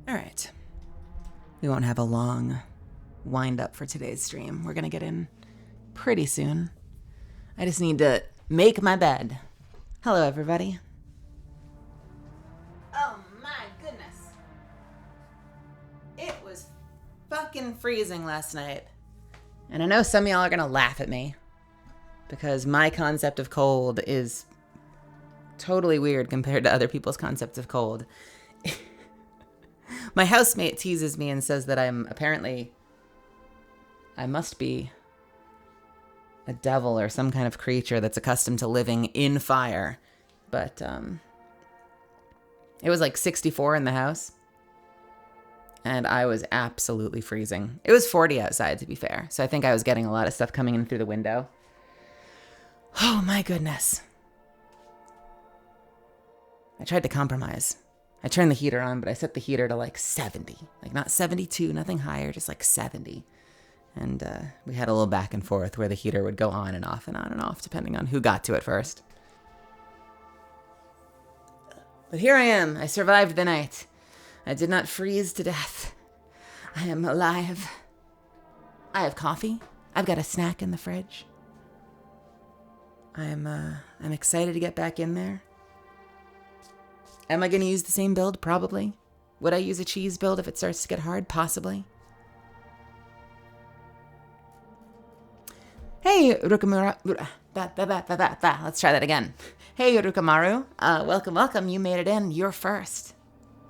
All right. We won't have a long wind up for today's stream. We're going to get in pretty soon. I just need to make my bed. Hello, everybody. Oh my goodness. It was fucking freezing last night. And I know some of y'all are going to laugh at me because my concept of cold is totally weird compared to other people's concepts of cold. My housemate teases me and says that I must be a devil or some kind of creature that's accustomed to living in fire. But it was like 64 in the house. And I was absolutely freezing. It was 40 outside, to be fair. So I think I was getting a lot of stuff coming in through the window. Oh my goodness. I tried to compromise. I turned the heater on, but I set the heater to like 70. Like not 72, nothing higher, just like 70. And we had a little back and forth where the heater would go on and off and on and off, depending on who got to it first. But here I am. I survived the night. I did not freeze to death. I am alive. I have coffee. I've got a snack in the fridge. I'm excited to get back in there. Am I going to use the same build? Probably. Would I use a cheese build if it starts to get hard? Possibly. Hey, Rukamaru. Let's try that again. Hey, Rukamaru. Welcome. You made it in. You're first.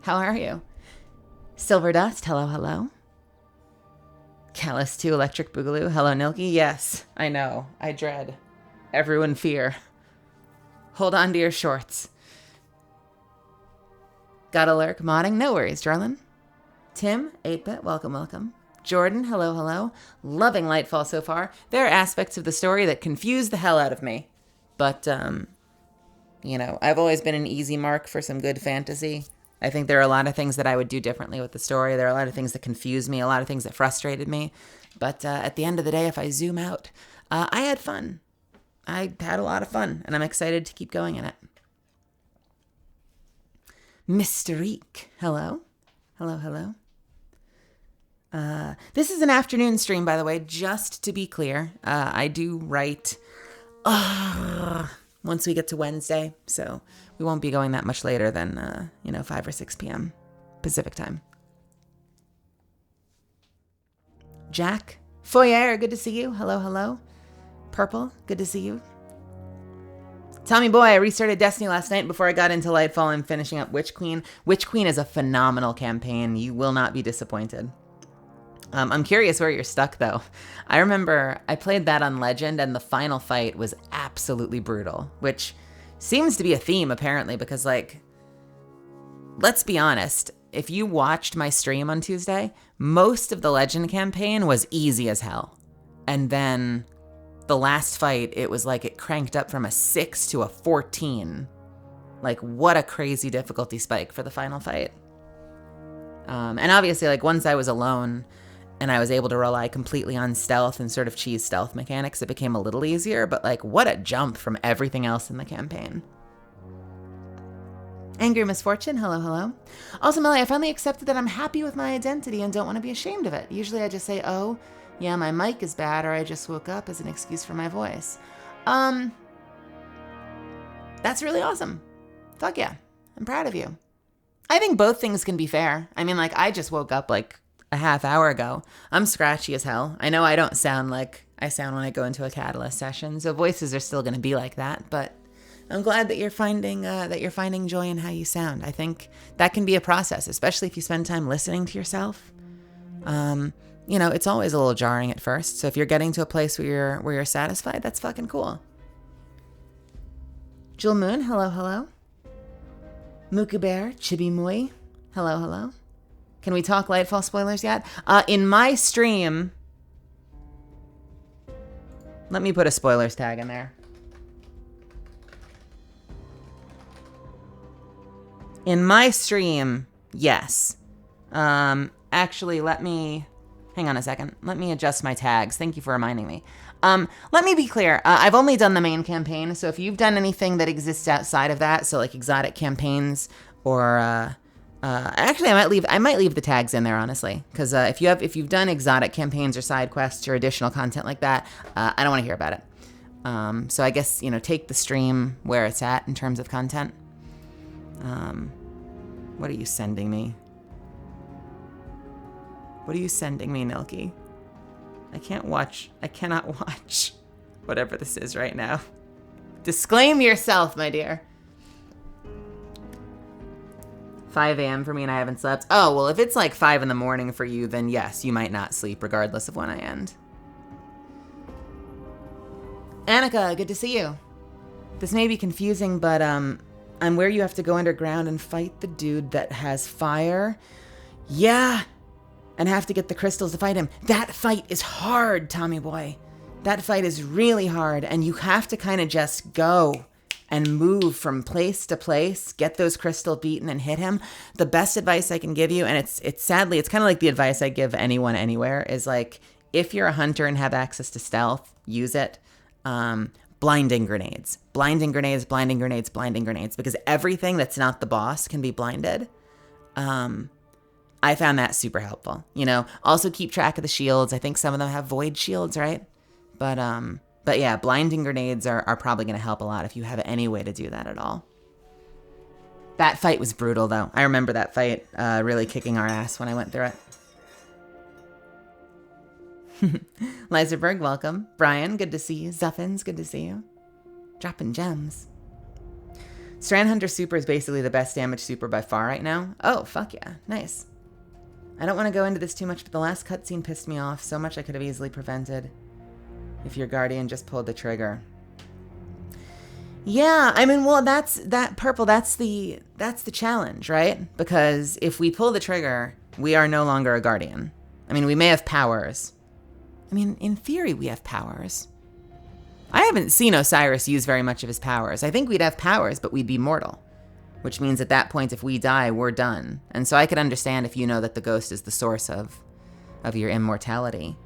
How are you? Silver Dust. Hello. Callus 2 Electric Boogaloo. Hello, Nilky. Yes, I know. I dread. Everyone fear. Hold on to your shorts. Got a lurk modding? No worries, darling. Tim, 8-bit, welcome. Jordan, hello. Loving Lightfall so far. There are aspects of the story that confuse the hell out of me. But, I've always been an easy mark for some good fantasy. I think there are a lot of things that I would do differently with the story. There are a lot of things that confuse me, a lot of things that frustrated me. But at the end of the day, if I zoom out, I had fun. I had a lot of fun, and I'm excited to keep going in it. Mysterique, hello. This is an afternoon stream, by the way, just to be clear. I do write once we get to Wednesday, so we won't be going that much later than, 5 or 6 p.m. Pacific time. Jack, Foyer, good to see you. Hello. Purple, good to see you. Tommy Boy, I restarted Destiny last night before I got into Lightfall. I'm finishing up Witch Queen. Witch Queen is a phenomenal campaign. You will not be disappointed. I'm curious where you're stuck, though. I remember I played that on Legend, and the final fight was absolutely brutal, which seems to be a theme, apparently, because, let's be honest. If you watched my stream on Tuesday, most of the Legend campaign was easy as hell. And then the last fight, it was like it cranked up from a 6 to a 14. Like, what a crazy difficulty spike for the final fight. And obviously, once I was alone and I was able to rely completely on stealth and sort of cheese stealth mechanics, it became a little easier. But, what a jump from everything else in the campaign. Angry Misfortune, hello. Also, Melly, I finally accepted that I'm happy with my identity and don't want to be ashamed of it. Usually I just say, oh, yeah, my mic is bad, or I just woke up as an excuse for my voice. That's really awesome. Fuck yeah. I'm proud of you. I think both things can be fair. I mean, I just woke up a half hour ago. I'm scratchy as hell. I know I don't sound like I sound when I go into a Catalyst session, so voices are still going to be like that, but I'm glad that you're finding joy in how you sound. I think that can be a process, especially if you spend time listening to yourself. It's always a little jarring at first. So if you're getting to a place where you're satisfied, that's fucking cool. Jewel Moon, hello. Mooku Bear, Chibi Mui, hello. Can we talk Lightfall spoilers yet? In my stream, let me put a spoilers tag in there. In my stream, yes. Actually, hang on a second. Let me adjust my tags. Thank you for reminding me. Let me be clear. I've only done the main campaign, so if you've done anything that exists outside of that, so exotic campaigns or Actually, I might leave the tags in there, honestly, because if you've done exotic campaigns or side quests or additional content like that, I don't want to hear about it. So I guess, take the stream where it's at in terms of content. What are you sending me? What are you sending me, Nilky? I cannot watch whatever this is right now. Disclaim yourself, my dear. 5 a.m. for me and I haven't slept. Oh, well, if it's like 5 in the morning for you, then yes, you might not sleep regardless of when I end. Annika, good to see you. This may be confusing, but I'm where you have to go underground and fight the dude that has fire. Yeah, and have to get the crystals to fight him. That fight is hard, Tommy boy. That fight is really hard, and you have to kind of just go and move from place to place, get those crystal beaten and hit him. The best advice I can give you, and it's sadly, it's kind of like the advice I give anyone anywhere, is like, if you're a hunter and have access to stealth, use it. Blinding grenades, because everything that's not the boss can be blinded. I found that super helpful. Also keep track of the shields. I think some of them have void shields, right? But yeah, blinding grenades are probably going to help a lot if you have any way to do that at all. That fight was brutal, though. I remember that fight really kicking our ass when I went through it. Liserberg, welcome. Brian, good to see you. Xuffins, good to see you. Dropping gems. Strand Hunter Super is basically the best damage super by far right now. Oh, fuck yeah. Nice. I don't want to go into this too much, but the last cutscene pissed me off so much I could have easily prevented if your guardian just pulled the trigger. Yeah, I mean, well, that's the challenge, right? Because if we pull the trigger, we are no longer a guardian. I mean, we may have powers. I mean, in theory, we have powers. I haven't seen Osiris use very much of his powers. I think we'd have powers, but we'd be mortal. Which means at that point, if we die, we're done. And so I could understand if you know that the ghost is the source of your immortality.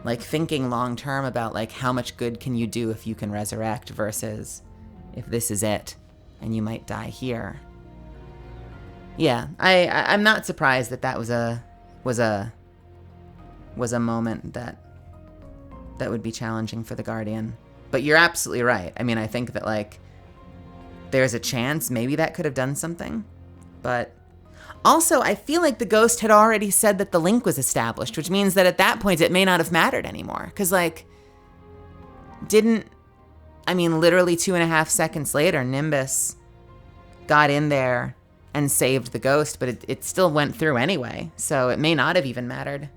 Like, thinking long term about, like, how much good can you do if you can resurrect versus if this is it and you might die here. Yeah, I'm not surprised that was a moment that would be challenging for the Guardian. But you're absolutely right. I mean, I think that, like, there's a chance maybe that could have done something. But also, I feel like the ghost had already said that the link was established, which means that at that point it may not have mattered anymore. Because, like, literally 2.5 seconds later, Nimbus got in there and saved the ghost, but it still went through anyway. So it may not have even mattered.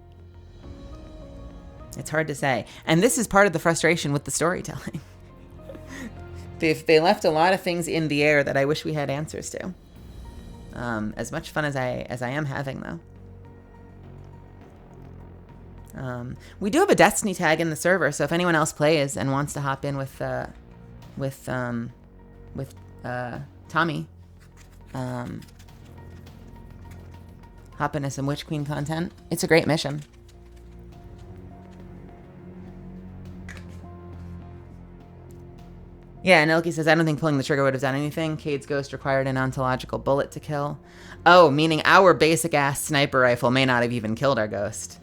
It's hard to say. And this is part of the frustration with the storytelling. They left a lot of things in the air that I wish we had answers to. As much fun as I am having, though. We do have a Destiny tag in the server, so if anyone else plays and wants to hop in with Tommy, hop into some Witch Queen content. It's a great mission. Yeah, and Elkie says, I don't think pulling the trigger would have done anything. Cade's ghost required an ontological bullet to kill. Oh, meaning our basic-ass sniper rifle may not have even killed our ghost.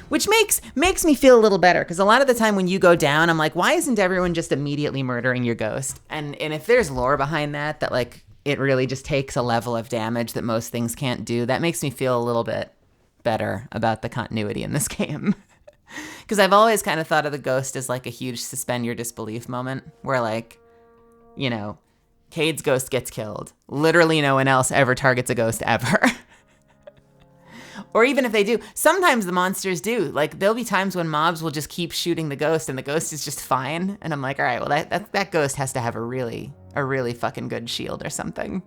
Which makes me feel a little better, because a lot of the time when you go down, I'm like, why isn't everyone just immediately murdering your ghost? And if there's lore behind that, like, it really just takes a level of damage that most things can't do, that makes me feel a little bit better about the continuity in this game. Because I've always kind of thought of the ghost as, like, a huge suspend your disbelief moment, where, like, you know, Cade's ghost gets killed. Literally no one else ever targets a ghost ever. Or even if they do, sometimes the monsters do. Like, there'll be times when mobs will just keep shooting the ghost and the ghost is just fine. And I'm like, all right, well, that ghost has to have a really fucking good shield or something.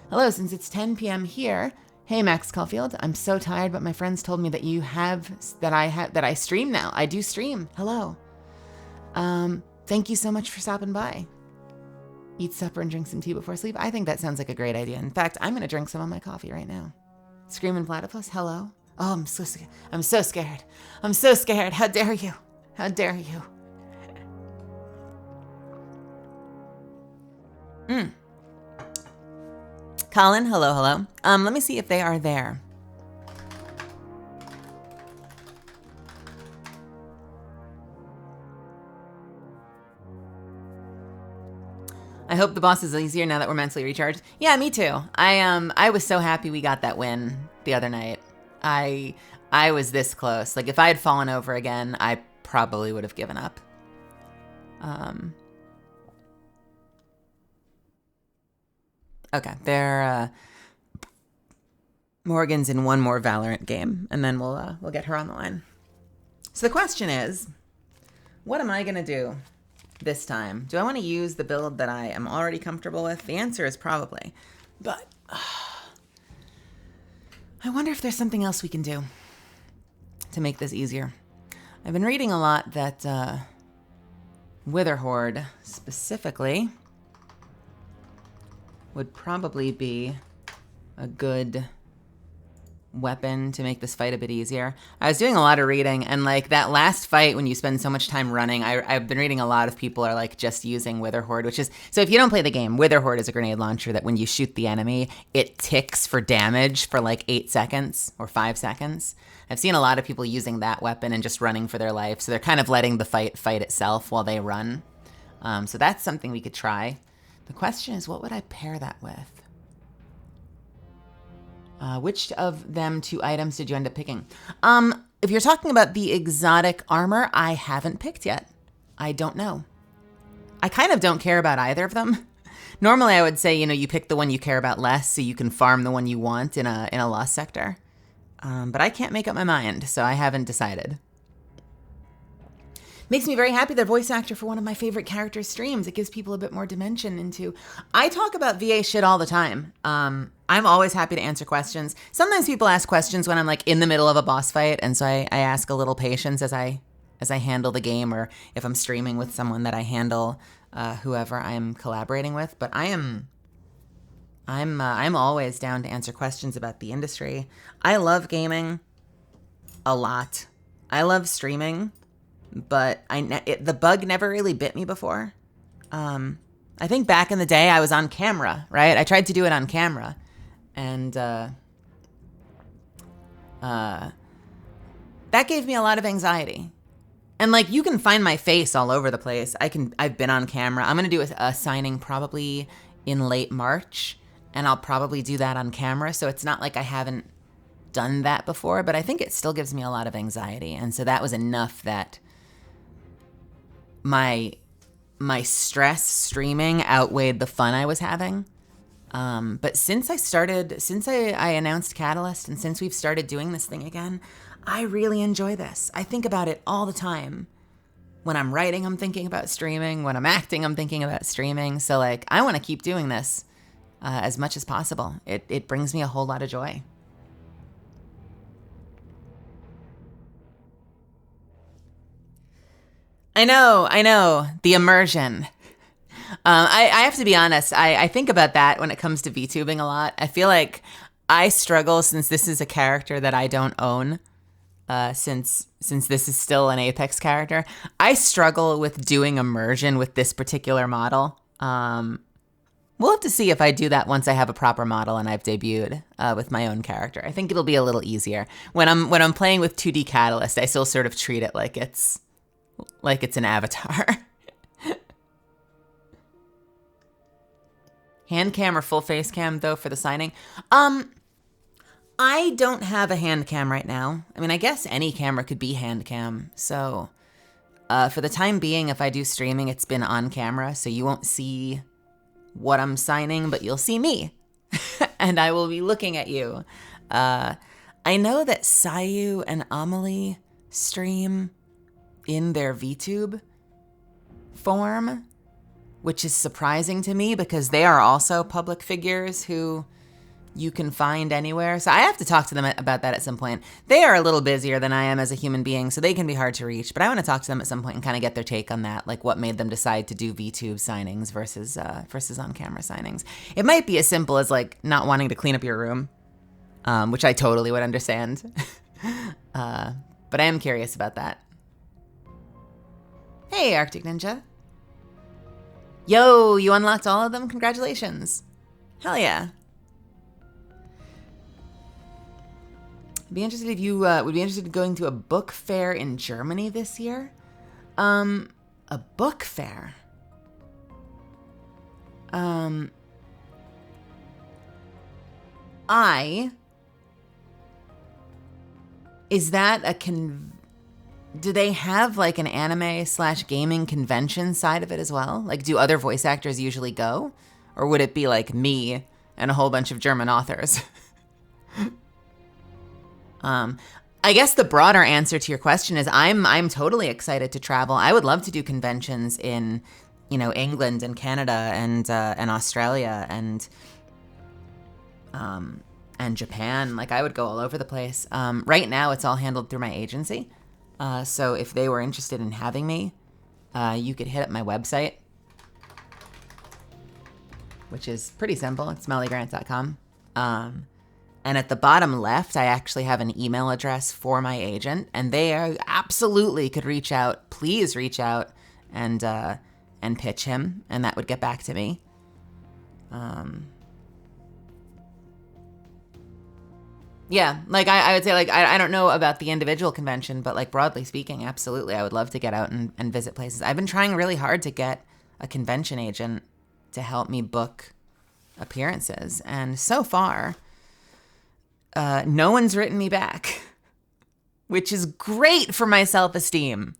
Hello, since it's 10 p.m. here. Hey, Max Caulfield, I'm so tired, but my friends told me that that I stream now. I do stream. Hello. Thank you so much for stopping by. Eat supper and drink some tea before sleep. I think that sounds like a great idea. In fact, I'm going to drink some of my coffee right now. Screaming Platypus, hello. Oh, I'm so scared. I'm so scared. I'm so scared. How dare you? How dare you? Colin, hello, hello. Let me see if they are there. I hope the boss is easier now that we're mentally recharged. Yeah, me too. I was so happy we got that win the other night. I was this close. Like if I had fallen over again, I probably would have given up. Okay, Morgan's in one more Valorant game, and then we'll get her on the line. So the question is, what am I gonna do this time? Do I want to use the build that I am already comfortable with? The answer is probably, but I wonder if there's something else we can do to make this easier. I've been reading a lot that Witherhoard specifically would probably be a good weapon to make this fight a bit easier. I was doing a lot of reading, and like that last fight when you spend so much time running, I've been reading a lot of people are like just using Witherhoard, which is, so if you don't play the game, Witherhoard is a grenade launcher that when you shoot the enemy, it ticks for damage for like 8 seconds or 5 seconds. I've seen a lot of people using that weapon and just running for their life, so they're kind of letting the fight itself while they run. So that's something we could try. The question is, what would I pair that with? Which of them 2 items did you end up picking? If you're talking about the exotic armor, I haven't picked yet. I don't know. I kind of don't care about either of them. Normally I would say, you pick the one you care about less so you can farm the one you want in a lost sector. But I can't make up my mind, so I haven't decided. Makes me very happy that voice actor for one of my favorite characters streams. It gives people a bit more dimension into... I talk about VA shit all the time. I'm always happy to answer questions. Sometimes people ask questions when I'm like in the middle of a boss fight, and so I ask a little patience as I handle the game, or if I'm streaming with someone that I handle whoever I'm collaborating with. But I'm always down to answer questions about the industry. I love gaming a lot. I love streaming, but the bug never really bit me before. I think back in the day I was on camera, right? I tried to do it on camera, and that gave me a lot of anxiety. And like, you can find my face all over the place. I've been on camera. I'm gonna do a signing probably in late March, and I'll probably do that on camera. So it's not like I haven't done that before, but I think it still gives me a lot of anxiety. And so that was enough that my stress streaming outweighed the fun I was having. But since I announced Catalyst, and since we've started doing this thing again, I really enjoy this. I think about it all the time. When I'm writing, I'm thinking about streaming. When I'm acting, I'm thinking about streaming. So like, I want to keep doing this as much as possible. It brings me a whole lot of joy. I know. The immersion. I have to be honest. I think about that when it comes to VTubing a lot. I feel like I struggle, since this is a character that I don't own, since this is still an Apex character. I struggle with doing immersion with this particular model. We'll have to see if I do that once I have a proper model and I've debuted with my own character. I think it'll be a little easier. When I'm playing with 2D Catalyst, I still sort of treat it like it's an avatar. Hand cam or full face cam, though, for the signing? I don't have a hand cam right now. I mean, I guess any camera could be hand cam. So for the time being, if I do streaming, it's been on camera. So you won't see what I'm signing, but you'll see me. And I will be looking at you. I know that Sayu and Amelie stream in their VTube form, which is surprising to me because they are also public figures who you can find anywhere. So I have to talk to them about that at some point. They are a little busier than I am as a human being, so they can be hard to reach, but I want to talk to them at some point and kind of get their take on that, like what made them decide to do VTube signings versus on-camera signings. It might be as simple as like not wanting to clean up your room, which I totally would understand. But I am curious about that. Hey, Arctic Ninja. Yo, you unlocked all of them? Congratulations. Hell yeah. I'd be interested if you would be interested in going to a book fair in Germany this year. A book fair. Is that a do they have like an anime/gaming convention side of it as well? Like, do other voice actors usually go? Or would it be like me and a whole bunch of German authors? I guess the broader answer to your question is I'm totally excited to travel. I would love to do conventions in, England and Canada and Australia and Japan. Like, I would go all over the place. Right now, it's all handled through my agency. So if they were interested in having me, you could hit up my website, which is pretty simple. It's mellygrant.com. And at the bottom left, I actually have an email address for my agent, and they absolutely could reach out. Please reach out and pitch him, and that would get back to me. Yeah, like I would say, like, I don't know about the individual convention, but like broadly speaking, absolutely, I would love to get out and visit places. I've been trying really hard to get a convention agent to help me book appearances, and so far, no one's written me back, which is great for my self-esteem.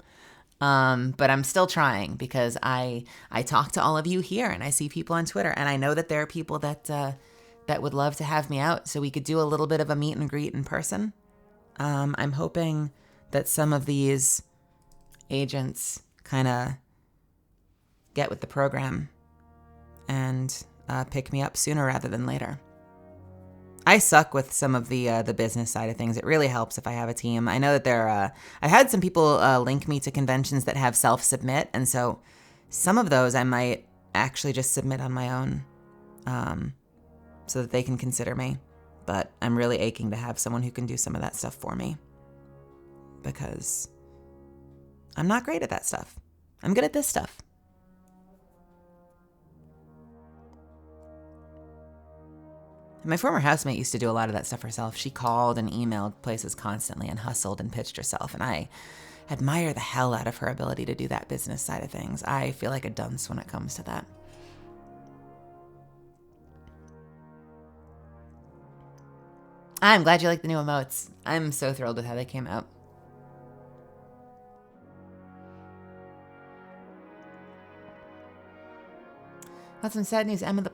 But I'm still trying because I talk to all of you here, and I see people on Twitter, and I know that there are people that would love to have me out so we could do a little bit of a meet and greet in person. I'm hoping that some of these agents kind of get with the program and pick me up sooner rather than later. I suck with some of the business side of things. It really helps if I have a team. I know that I've had some people link me to conventions that have self-submit, and so some of those I might actually just submit on my own, so that they can consider me. But I'm really aching to have someone who can do some of that stuff for me, because I'm not great at that stuff. I'm good at this stuff. My former housemate used to do a lot of that stuff herself. She called and emailed places constantly and hustled and pitched herself, and I admire the hell out of her ability to do that business side of things. I feel like a dunce when it comes to that. I'm glad you like the new emotes. I'm so thrilled with how they came out. Got some sad news. Emma the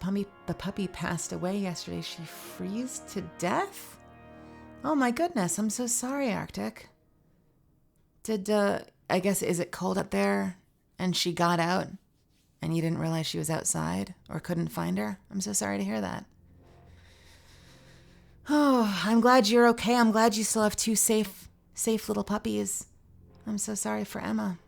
puppy passed away yesterday. She froze to death? Oh my goodness. I'm so sorry, Arctic. I guess, is it cold up there and she got out and you didn't realize she was outside or couldn't find her? I'm so sorry to hear that. Oh, I'm glad you're okay. I'm glad you still have two safe little puppies. I'm so sorry for Emma.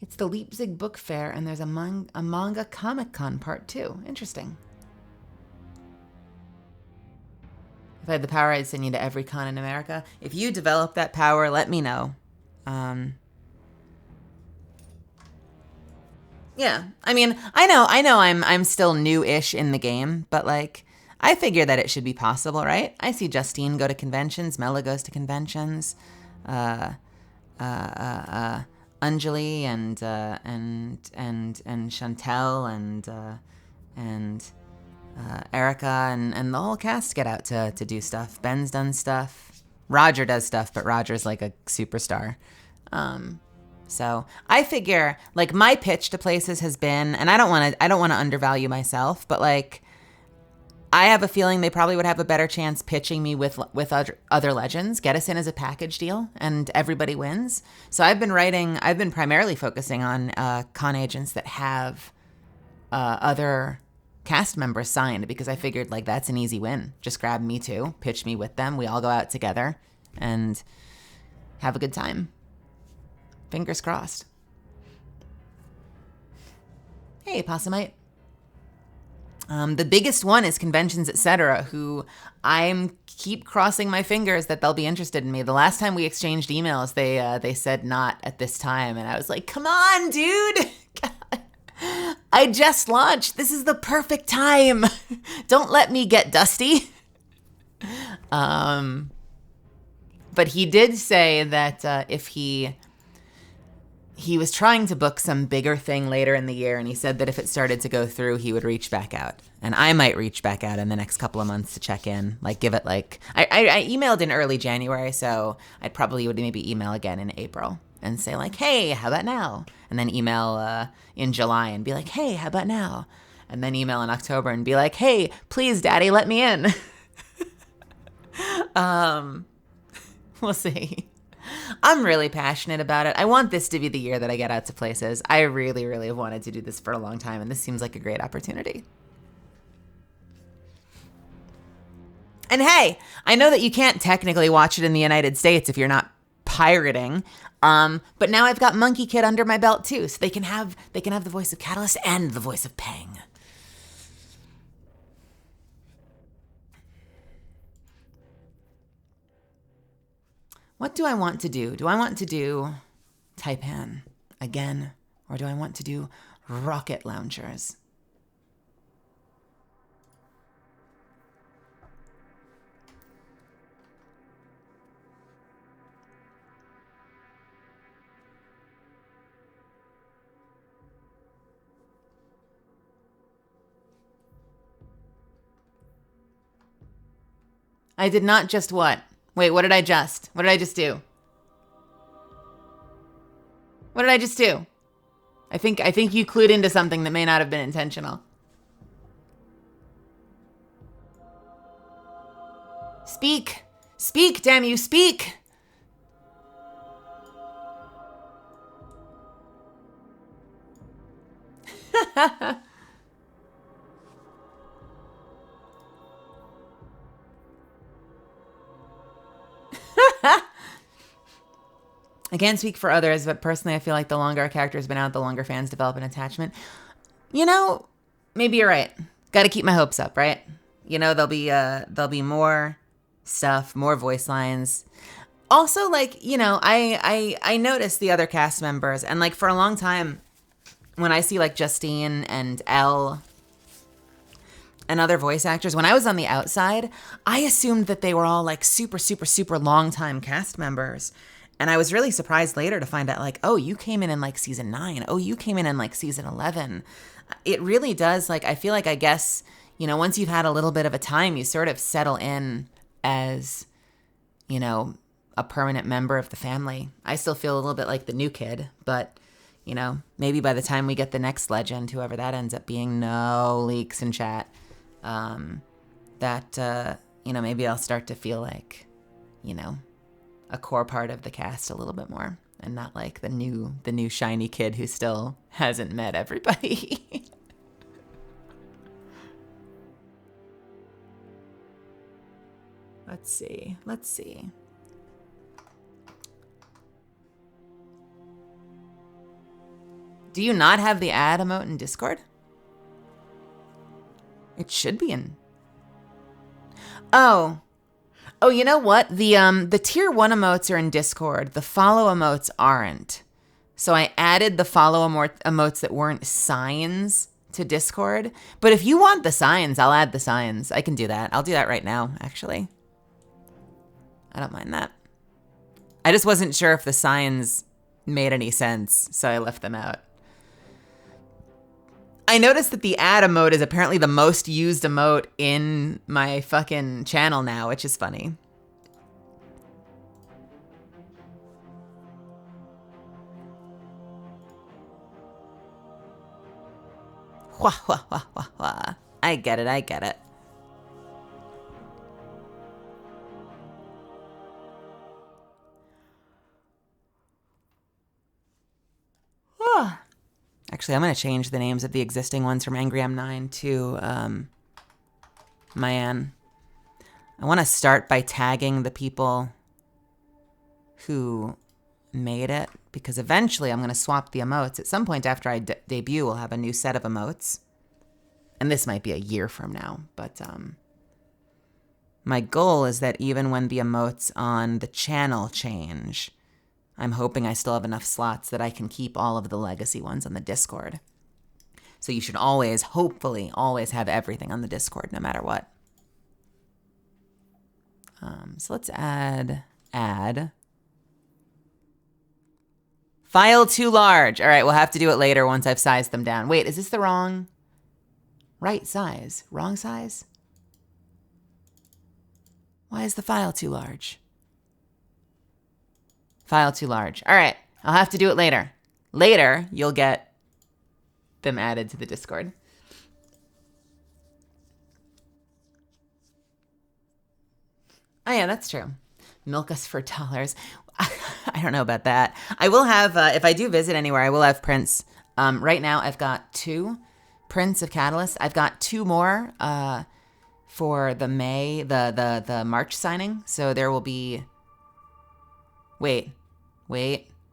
It's the Leipzig Book Fair, and there's a manga Comic-Con Part 2. Interesting. If I had the power, I'd send you to every con in America. If you develop that power, let me know. Yeah, I mean, I know I'm still new-ish in the game, but like, I figure that it should be possible, right? I see Justine go to conventions, Mela goes to conventions, Anjali and Chantel and Erica and the whole cast get out to do stuff. Ben's done stuff. Roger does stuff, but Roger's like a superstar. So I figure, like, my pitch to places has been, and I don't want to undervalue myself, but like, I have a feeling they probably would have a better chance pitching me with other legends, get us in as a package deal, and everybody wins. So I've been primarily focusing on con agents that have other cast members signed, because I figured, like, that's an easy win. Just grab me too, pitch me with them. We all go out together and have a good time. Fingers crossed. Hey, Possumite. The biggest one is Conventions Etc., who I'm keep crossing my fingers that they'll be interested in me. The last time we exchanged emails, they said not at this time, and I was like, come on, dude. God. I just launched. This is the perfect time. Don't let me get dusty. But he did say that if he was trying to book some bigger thing later in the year, and he said that if it started to go through, he would reach back out. And I might reach back out in the next couple of months to check in, like give it like, I emailed in early January, so I'd probably would maybe email again in April and say like, hey, how about now? And then email in July and be like, hey, how about now? And then email in October and be like, hey, please, daddy, let me in. We'll see. I'm really passionate about it. I want this to be the year that I get out to places. I really, really have wanted to do this for a long time, and this seems like a great opportunity. And hey, I know that you can't technically watch it in the United States if you're not pirating, but now I've got Monkey Kid under my belt too, so they can have the voice of Catalyst and the voice of Peng. What do I want to do? Do I want to do Taipan again, or do I want to do rocket launchers? I did not just what? Wait, what did I just? What did I just do? What did I just do? I think you clued into something that may not have been intentional. Speak! Speak, damn you, speak! I can't speak for others, but personally I feel like the longer a character has been out, the longer fans develop an attachment. You know, maybe you're right. Got to keep my hopes up, right? You know, there'll be more stuff, more voice lines. Also, like, you know, I noticed the other cast members, and like for a long time when I see like Justine and Elle and other voice actors, when I was on the outside, I assumed that they were all like super, super, super long time cast members. And I was really surprised later to find out like, oh, you came in like season 9. Oh, you came in like season 11. It really does. Like, I feel like, I guess, you know, once you've had a little bit of a time, you sort of settle in as, you know, a permanent member of the family. I still feel a little bit like the new kid, but, you know, maybe by the time we get the next legend, whoever that ends up being, no leaks in chat, you know, maybe I'll start to feel like, you know, a core part of the cast a little bit more, and not like the new shiny kid who still hasn't met everybody. Let's see. Do you not have the ad emote in Discord? It should be in. Oh, you know what? The tier 1 emotes are in Discord. The follow emotes aren't. So I added the follow emotes that weren't signs to Discord. But if you want the signs, I'll add the signs. I can do that. I'll do that right now, actually. I don't mind that. I just wasn't sure if the signs made any sense, so I left them out. I noticed that the ad emote is apparently the most used emote in my fucking channel now, which is funny. Wah, wah, wah, wah, wah. I get it. Actually, I'm going to change the names of the existing ones from Angry M9 to Mayan. I want to start by tagging the people who made it, because eventually I'm going to swap the emotes. At some point after I debut, we'll have a new set of emotes. and this might be a year from now, but my goal is that even when the emotes on the channel change, I'm hoping I still have enough slots that I can keep all of the legacy ones on the Discord. So you should always, hopefully, always have everything on the Discord, no matter what. So let's add. File too large. All right, we'll have to do it later once I've sized them down. Wait, is this the wrong? Right size. Wrong size? Why is the file too large? File too large. All right, I'll have to do it later. Later, you'll get them added to the Discord. Oh yeah, that's true. Milk us for dollars. I don't know about that. I will have, if I do visit anywhere, I will have prints. Right now, I've got 2 prints of Catalyst. I've got 2 more for the March signing. So there will be. Wait.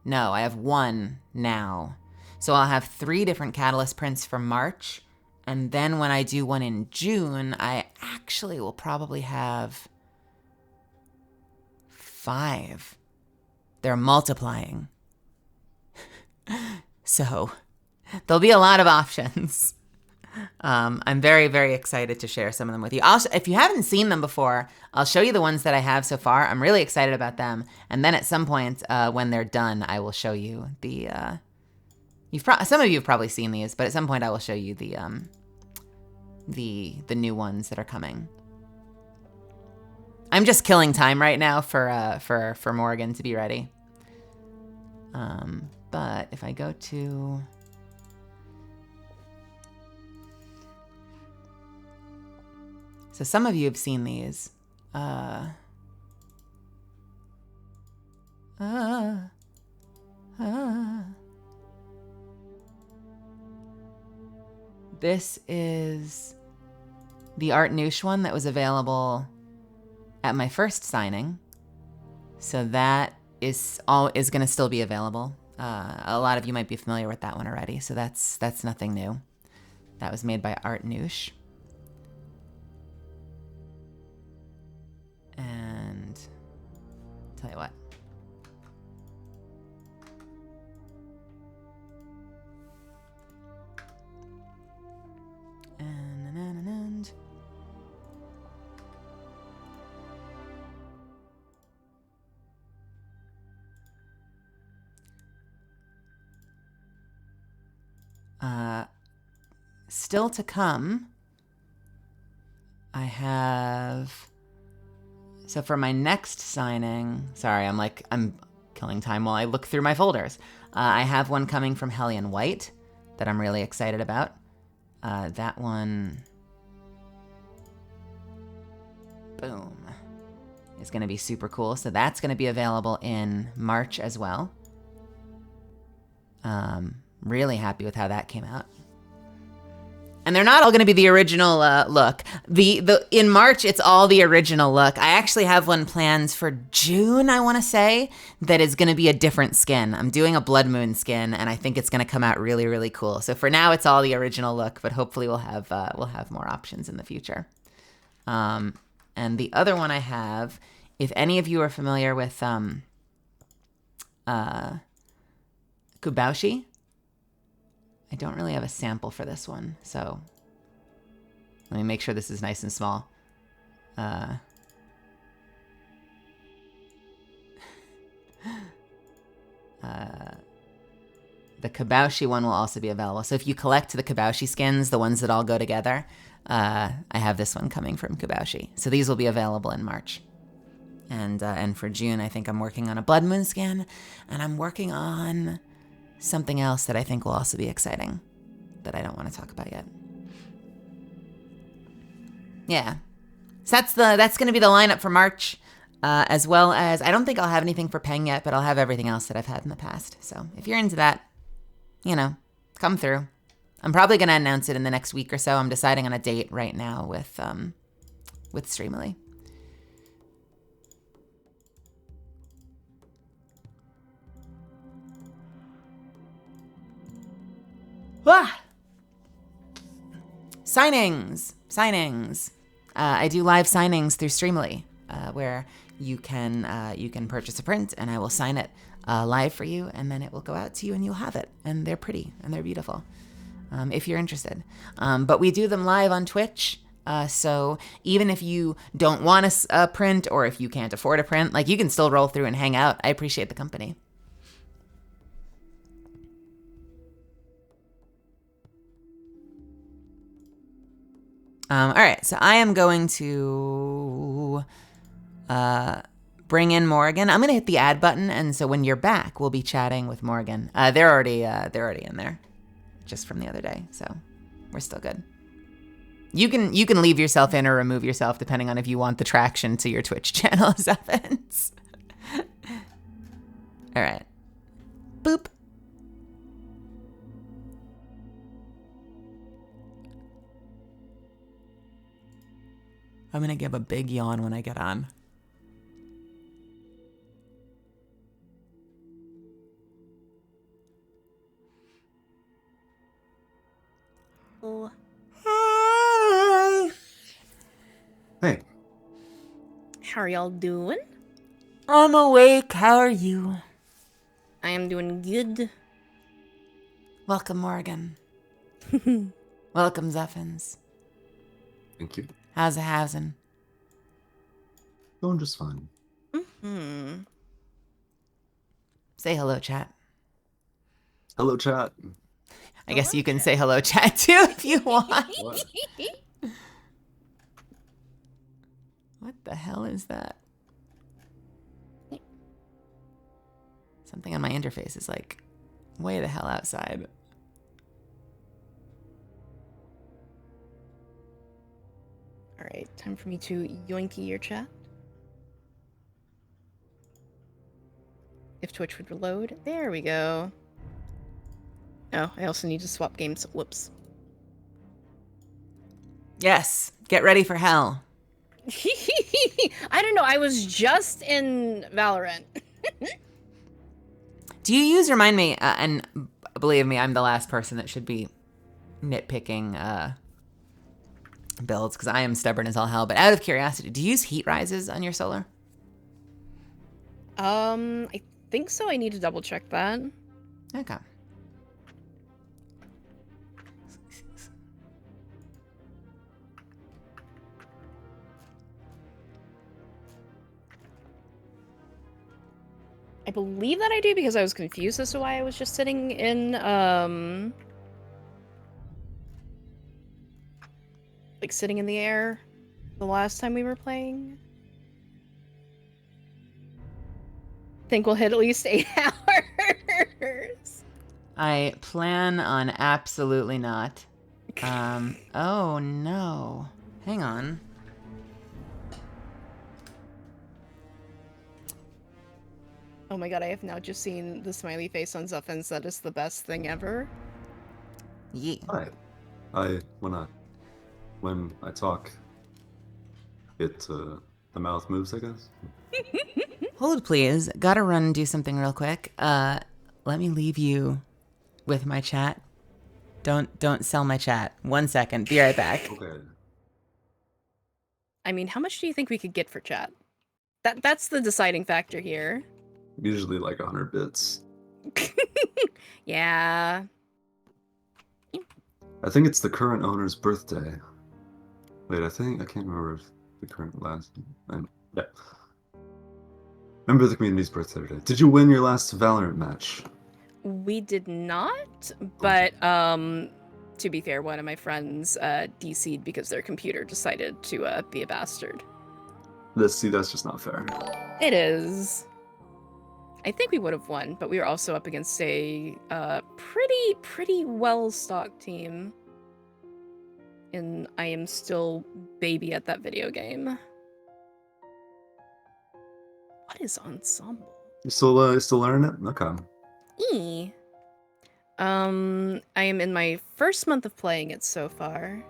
No, I have 1 now. So I'll have 3 different Catalyst prints for March. And then when I do one in June, I actually will probably have 5. They're multiplying. So there'll be a lot of options. I'm very, very excited to share some of them with you. If you haven't seen them before, I'll show you the ones that I have so far. I'm really excited about them. And then at some point when they're done, I will show you the... some of you have probably seen these, but at some point I will show you the new ones that are coming. I'm just killing time right now for Morgan to be ready. But if I go to... So some of you have seen these. This is the Art Noosh one that was available at my first signing. So that is going to still be available. A lot of you might be familiar with that one already, so that's nothing new. That was made by Art Noosh. And tell you what. And still to come, I have... So for my next signing, sorry, I'm killing time while I look through my folders. I have one coming from Hellion White that I'm really excited about. That one, boom, is going to be super cool. So that's going to be available in March as well. Really happy with how that came out. And they're not all going to be the original look. In March, it's all the original look. I actually have one planned for June, I want to say, that is going to be a different skin. I'm doing a Blood Moon skin, and I think it's going to come out really, really cool. So for now, it's all the original look, but hopefully we'll have more options in the future. And the other one I have, if any of you are familiar with Kubaushi, I don't really have a sample for this one, so let me make sure this is nice and small. The Kabaushi one will also be available. So if you collect the Kabaushi skins, the ones that all go together, I have this one coming from Kabaushi. So these will be available in March. And for June, I think I'm working on a Blood Moon skin, and I'm working on something else that I think will also be exciting that I don't want to talk about yet. Yeah. So that's going to be the lineup for March, as well as, I don't think I'll have anything for Peng yet, but I'll have everything else that I've had in the past. So if you're into that, come through. I'm probably going to announce it in the next week or so. I'm deciding on a date right now with Streamily. Signings. I do live signings through Streamly, where you can purchase a print and I will sign it live for you, and then it will go out to you and you'll have it. And they're pretty and they're beautiful, if you're interested. But we do them live on Twitch. So even if you don't want a print, or if you can't afford a print, like, you can still roll through and hang out. I appreciate the company. All right, so I am going to bring in Morgan. I'm going to hit the add button, and so when you're back, we'll be chatting with Morgan. They're already in there, just from the other day, so we're still good. You can leave yourself in or remove yourself depending on if you want the traction to your Twitch channel, Xuffins. All right, boop. I'm going to give a big yawn when I get on. Oh. Hi. Hey. How are y'all doing? I'm awake. How are you? I am doing good. Welcome, Morgan. Welcome, Xuffins. Thank you. How's it housing? Going just fine. Mm-hmm. Say hello, chat. Hello, chat. I guess you can say hello, chat, too, if you want. What? What the hell is that? Something on my interface is like way the hell outside. All right, time for me to yoinky your chat. If Twitch would reload. There we go. Oh, I also need to swap games. Whoops. Yes, get ready for hell. I don't know. I was just in Valorant. Do you use Remind Me? And believe me, I'm the last person that should be nitpicking builds, because I am stubborn as all hell. But out of curiosity, do you use heat rises on your solar? I think so. I need to double check that. Okay. I believe that I do, because I was confused as to why I was just sitting in, like, sitting in the air the last time we were playing. Think we'll hit at least 8 hours. I plan on absolutely not. Oh no. Hang on. Oh my god, I have now just seen the smiley face on Xuffins. That is the best thing ever. Yeah. When I talk, the mouth moves, I guess. Hold please. Gotta run and do something real quick. Let me leave you with my chat. Don't sell my chat. 1 second. Be right back. Okay. I mean, how much do you think we could get for chat? That's the deciding factor here. Usually like 100 bits. Yeah. I think it's the current owner's birthday. Wait, I can't remember if the current last. Yeah. Remember the community's birthday today. Did you win your last Valorant match? We did not, but to be fair, one of my friends DC'd because their computer decided to be a bastard. That's just not fair. It is. I think we would have won, but we were also up against a pretty well-stocked team. And I am still baby at that video game. What is Ensemble? You still learning it? Okay. I am in my first month of playing it so far.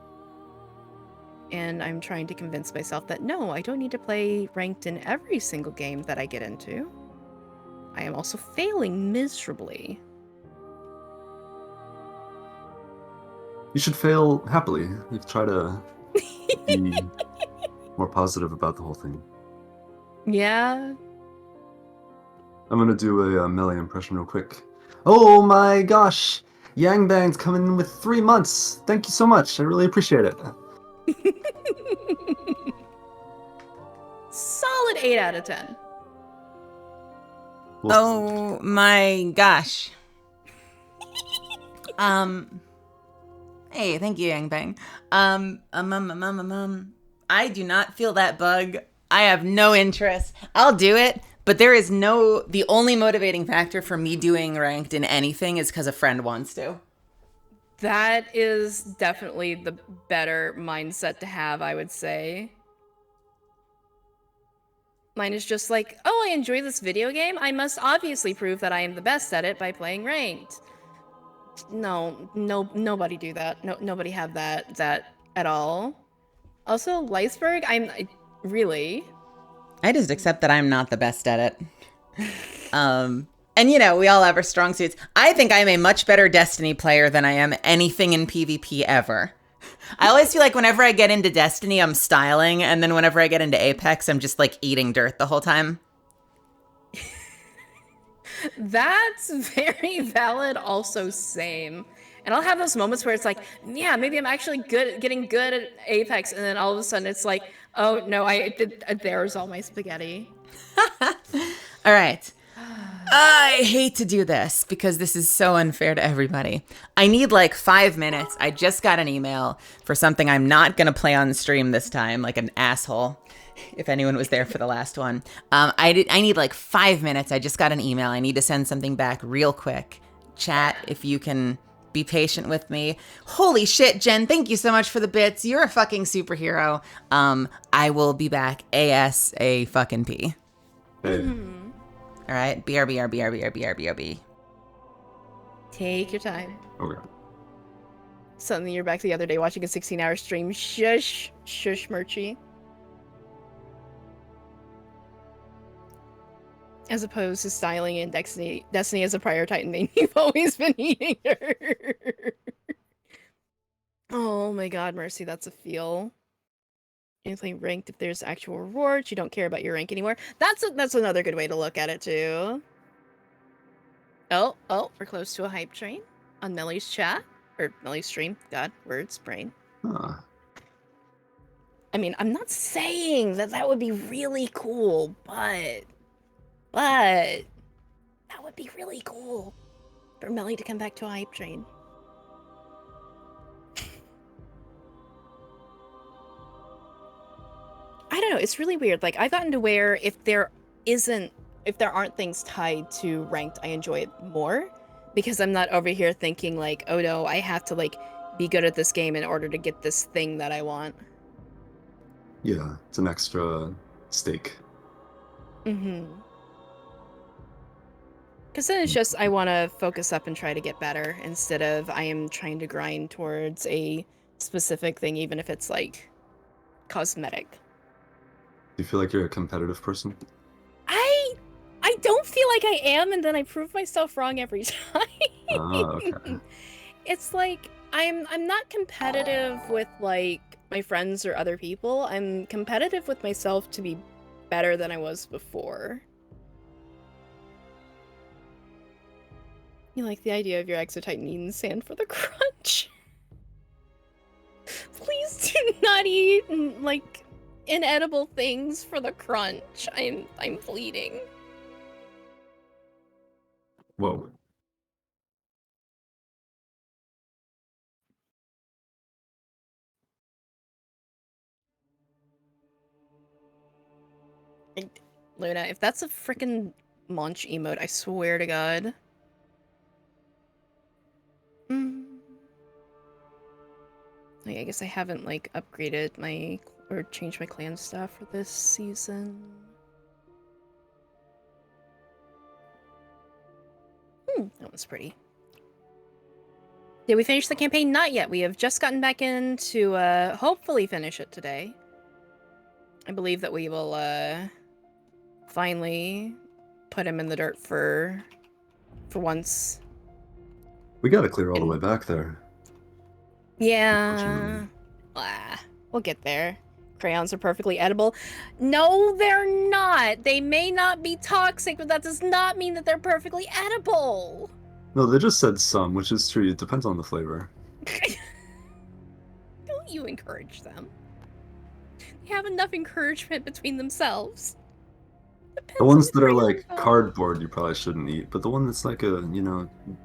And I'm trying to convince myself that no, I don't need to play ranked in every single game that I get into. I am also failing miserably. You should fail happily. You try to be more positive about the whole thing. Yeah. I'm gonna do a Melee impression real quick. Oh my gosh! Yang Bang's coming in with 3 months. Thank you so much. I really appreciate it. Solid 8 out of 10. Well, Oh my gosh. Hey, thank you, Yang Bang. I do not feel that bug. I have no interest. I'll do it, but there is the only motivating factor for me doing ranked in anything is because a friend wants to. That is definitely the better mindset to have, I would say. Mine is just like, oh, I enjoy this video game. I must obviously prove that I am the best at it by playing ranked. No, nobody do that. No, nobody have that at all. Also, Leisberg, really. I just accept that I'm not the best at it. And you know, we all have our strong suits. I think I'm a much better Destiny player than I am anything in PvP ever. I always feel like whenever I get into Destiny, I'm styling, and then whenever I get into Apex, I'm just like eating dirt the whole time. That's very valid, also same. And I'll have those moments where it's like, yeah, maybe I'm actually getting good at Apex, and then all of a sudden it's like, oh no, there's all my spaghetti. All right. I hate to do this because this is so unfair to everybody. I need like 5 minutes. I just got an email for something I'm not going to play on stream this time, like an asshole, if anyone was there for the last one. I need like 5 minutes. I just got an email. I need to send something back real quick. Chat, if you can be patient with me. Holy shit, Jen, thank you so much for the bits. You're a fucking superhero. I will be back ASAP. hey. All right, BRB. Take your time. Okay. Something you're back the other day watching a 16-hour stream. Shush, Murchie. As opposed to styling in Destiny as a prior Titan main, you've always been eating her. Oh my god, Mercy, that's a feel. You play ranked if there's actual rewards. You don't care about your rank anymore. That's another good way to look at it too. Oh, we're close to a hype train on Melly's chat or Melly's stream. God, words, brain. Huh. I mean, I'm not saying that would be really cool, but that would be really cool for Melly to come back to a hype train. I don't know, it's really weird. Like, I've gotten to where if there aren't things tied to ranked, I enjoy it more. Because I'm not over here thinking like, oh no, I have to like be good at this game in order to get this thing that I want. Yeah, it's an extra stake. Mm-hmm. Because then it's just, I want to focus up and try to get better instead of I am trying to grind towards a specific thing, even if it's like cosmetic. Do you feel like you're a competitive person? I don't feel like I am, and then I prove myself wrong every time. Okay. It's like I'm not competitive with like my friends or other people. I'm competitive with myself to be better than I was before. You like the idea of your Exotitan eating sand for the crunch? Please do not eat like inedible things for the crunch. I'm bleeding. Whoa. Luna, if that's a freaking Munch emote, I swear to God. I guess I haven't like upgraded my or changed my clan staff for this season. That was pretty. Did we finish the campaign? Not yet. We have just gotten back in to hopefully finish it today. I believe that we will finally put him in the dirt for once. We gotta clear all the way back there. Yeah. We'll get there. Crayons are perfectly edible. No, they're not. They may not be toxic, but that does not mean that they're perfectly edible. No, they just said some, which is true. It depends on the flavor. Don't you encourage them. They have enough encouragement between themselves. The ones that are like cardboard, you probably shouldn't eat. But the one that's like a,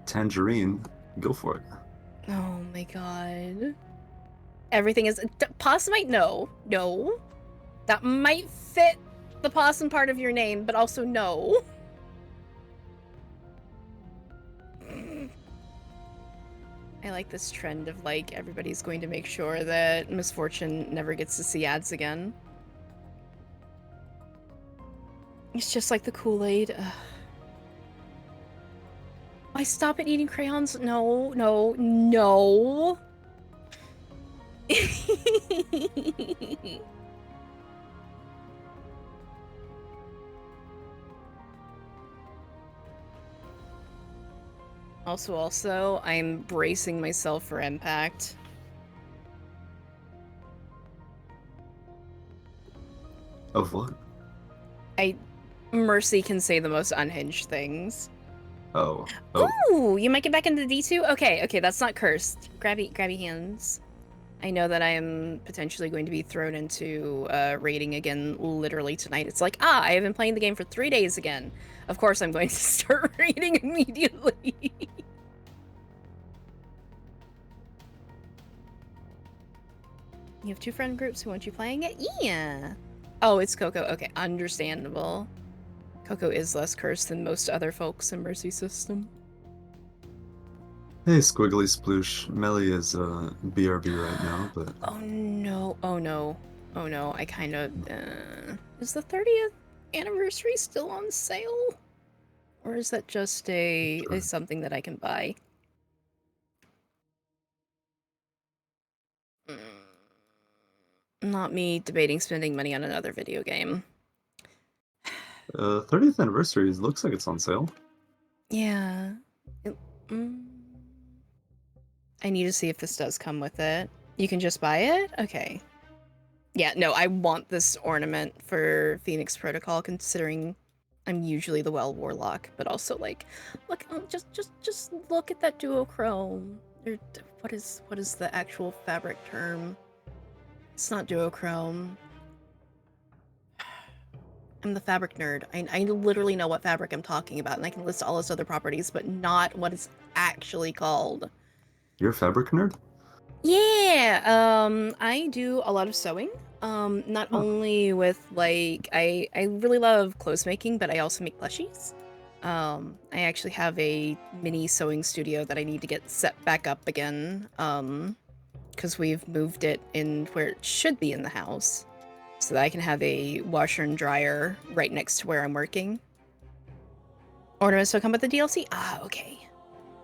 tangerine, go for it. Oh my god. Everything is... Possumite? No. No. That might fit the possum part of your name, but also no. I like this trend of, like, everybody's going to make sure that Misfortune never gets to see ads again. It's just like the Kool-Aid. I stop at eating crayons? No, no, no. Also, I'm bracing myself for impact. Of what? Mercy can say the most unhinged things. Oh. Ooh, you might get back into D2? Okay, that's not cursed. Grabby hands. I know that I am potentially going to be thrown into raiding again literally tonight. It's like, I have been playing the game for 3 days again. Of course I'm going to start raiding immediately. You have 2 friend groups who want you playing it? Yeah. Oh, it's Coco. Okay, understandable. Coco is less cursed than most other folks in Mercy system. Hey, Squiggly Sploosh. Melly is BRB right now, but... Oh no, oh no. Oh no, I kind of... is the 30th anniversary still on sale? Or is that just a something that I can buy? Not me debating spending money on another video game. 30th anniversary looks like it's on sale. Yeah. I need to see if this does come with it. You can just buy it? Okay. Yeah, no, I want this ornament for Phoenix Protocol, considering I'm usually the Well Warlock, but also, like, look, just look at that duochrome. Or what is the actual fabric term? It's not duochrome. I'm the fabric nerd. I literally know what fabric I'm talking about, and I can list all its other properties, but not what it's actually called. You're a fabric nerd? Yeah, I do a lot of sewing. Not only with, like, I really love clothes making, but I also make plushies. I actually have a mini sewing studio that I need to get set back up again, because we've moved it in where it should be in the house, so that I can have a washer and dryer right next to where I'm working. Ornaments will come with the DLC? Ah, okay.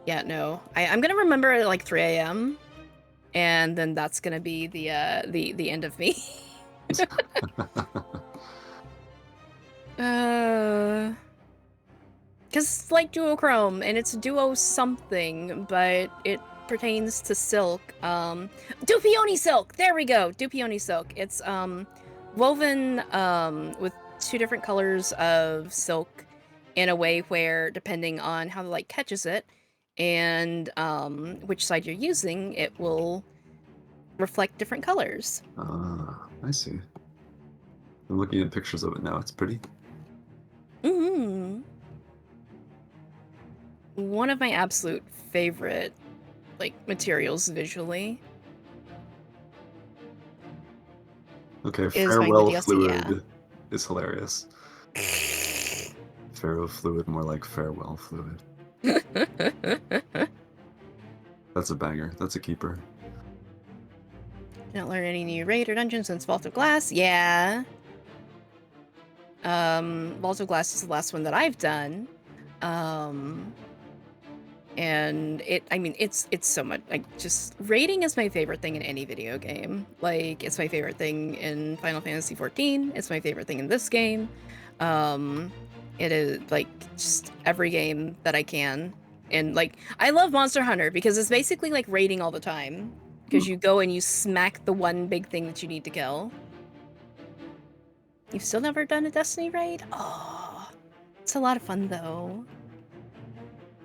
Yeah, no. I'm gonna remember at like 3 a.m. and then that's gonna be the end of me. Because it's like duochrome, and it's duo something, but it pertains to silk. Dupioni silk! There we go! Dupioni silk. It's woven with 2 different colors of silk in a way where, depending on how the light catches it, and which side you're using, it will reflect different colors. I see. I'm looking at pictures of it now. It's pretty. One of my absolute favorite, like, materials visually. Okay, farewell fluid is hilarious. Pharaoh fluid, more like farewell fluid. That's a banger. That's a keeper. Didn't learn any new raid or dungeons since Vault of Glass. Yeah. Vault of Glass is the last one that I've done. And it's so much, like, just raiding is my favorite thing in any video game. Like, it's my favorite thing in Final Fantasy XIV. It's my favorite thing in this game. It is, like, just every game that I can. And, like, I love Monster Hunter because it's basically like raiding all the time. because you go and you smack the one big thing that you need to kill. You've still never done a Destiny raid? Oh, it's a lot of fun though.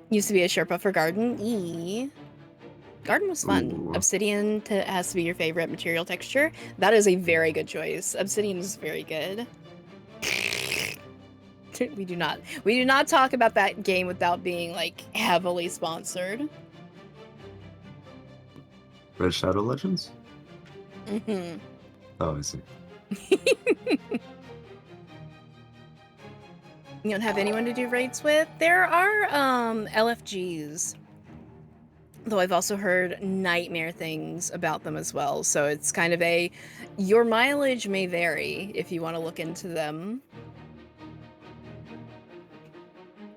Used to be a Sherpa for Garden. Garden was fun. Ooh. Obsidian has to be your favorite material texture. That is a very good choice. Obsidian is very good. We do not talk about that game without being like heavily sponsored. Red Shadow Legends? Mm-hmm. Oh, I see. You don't have anyone to do raids with? There are LFGs. Though I've also heard nightmare things about them as well. So it's kind of your mileage may vary if you want to look into them.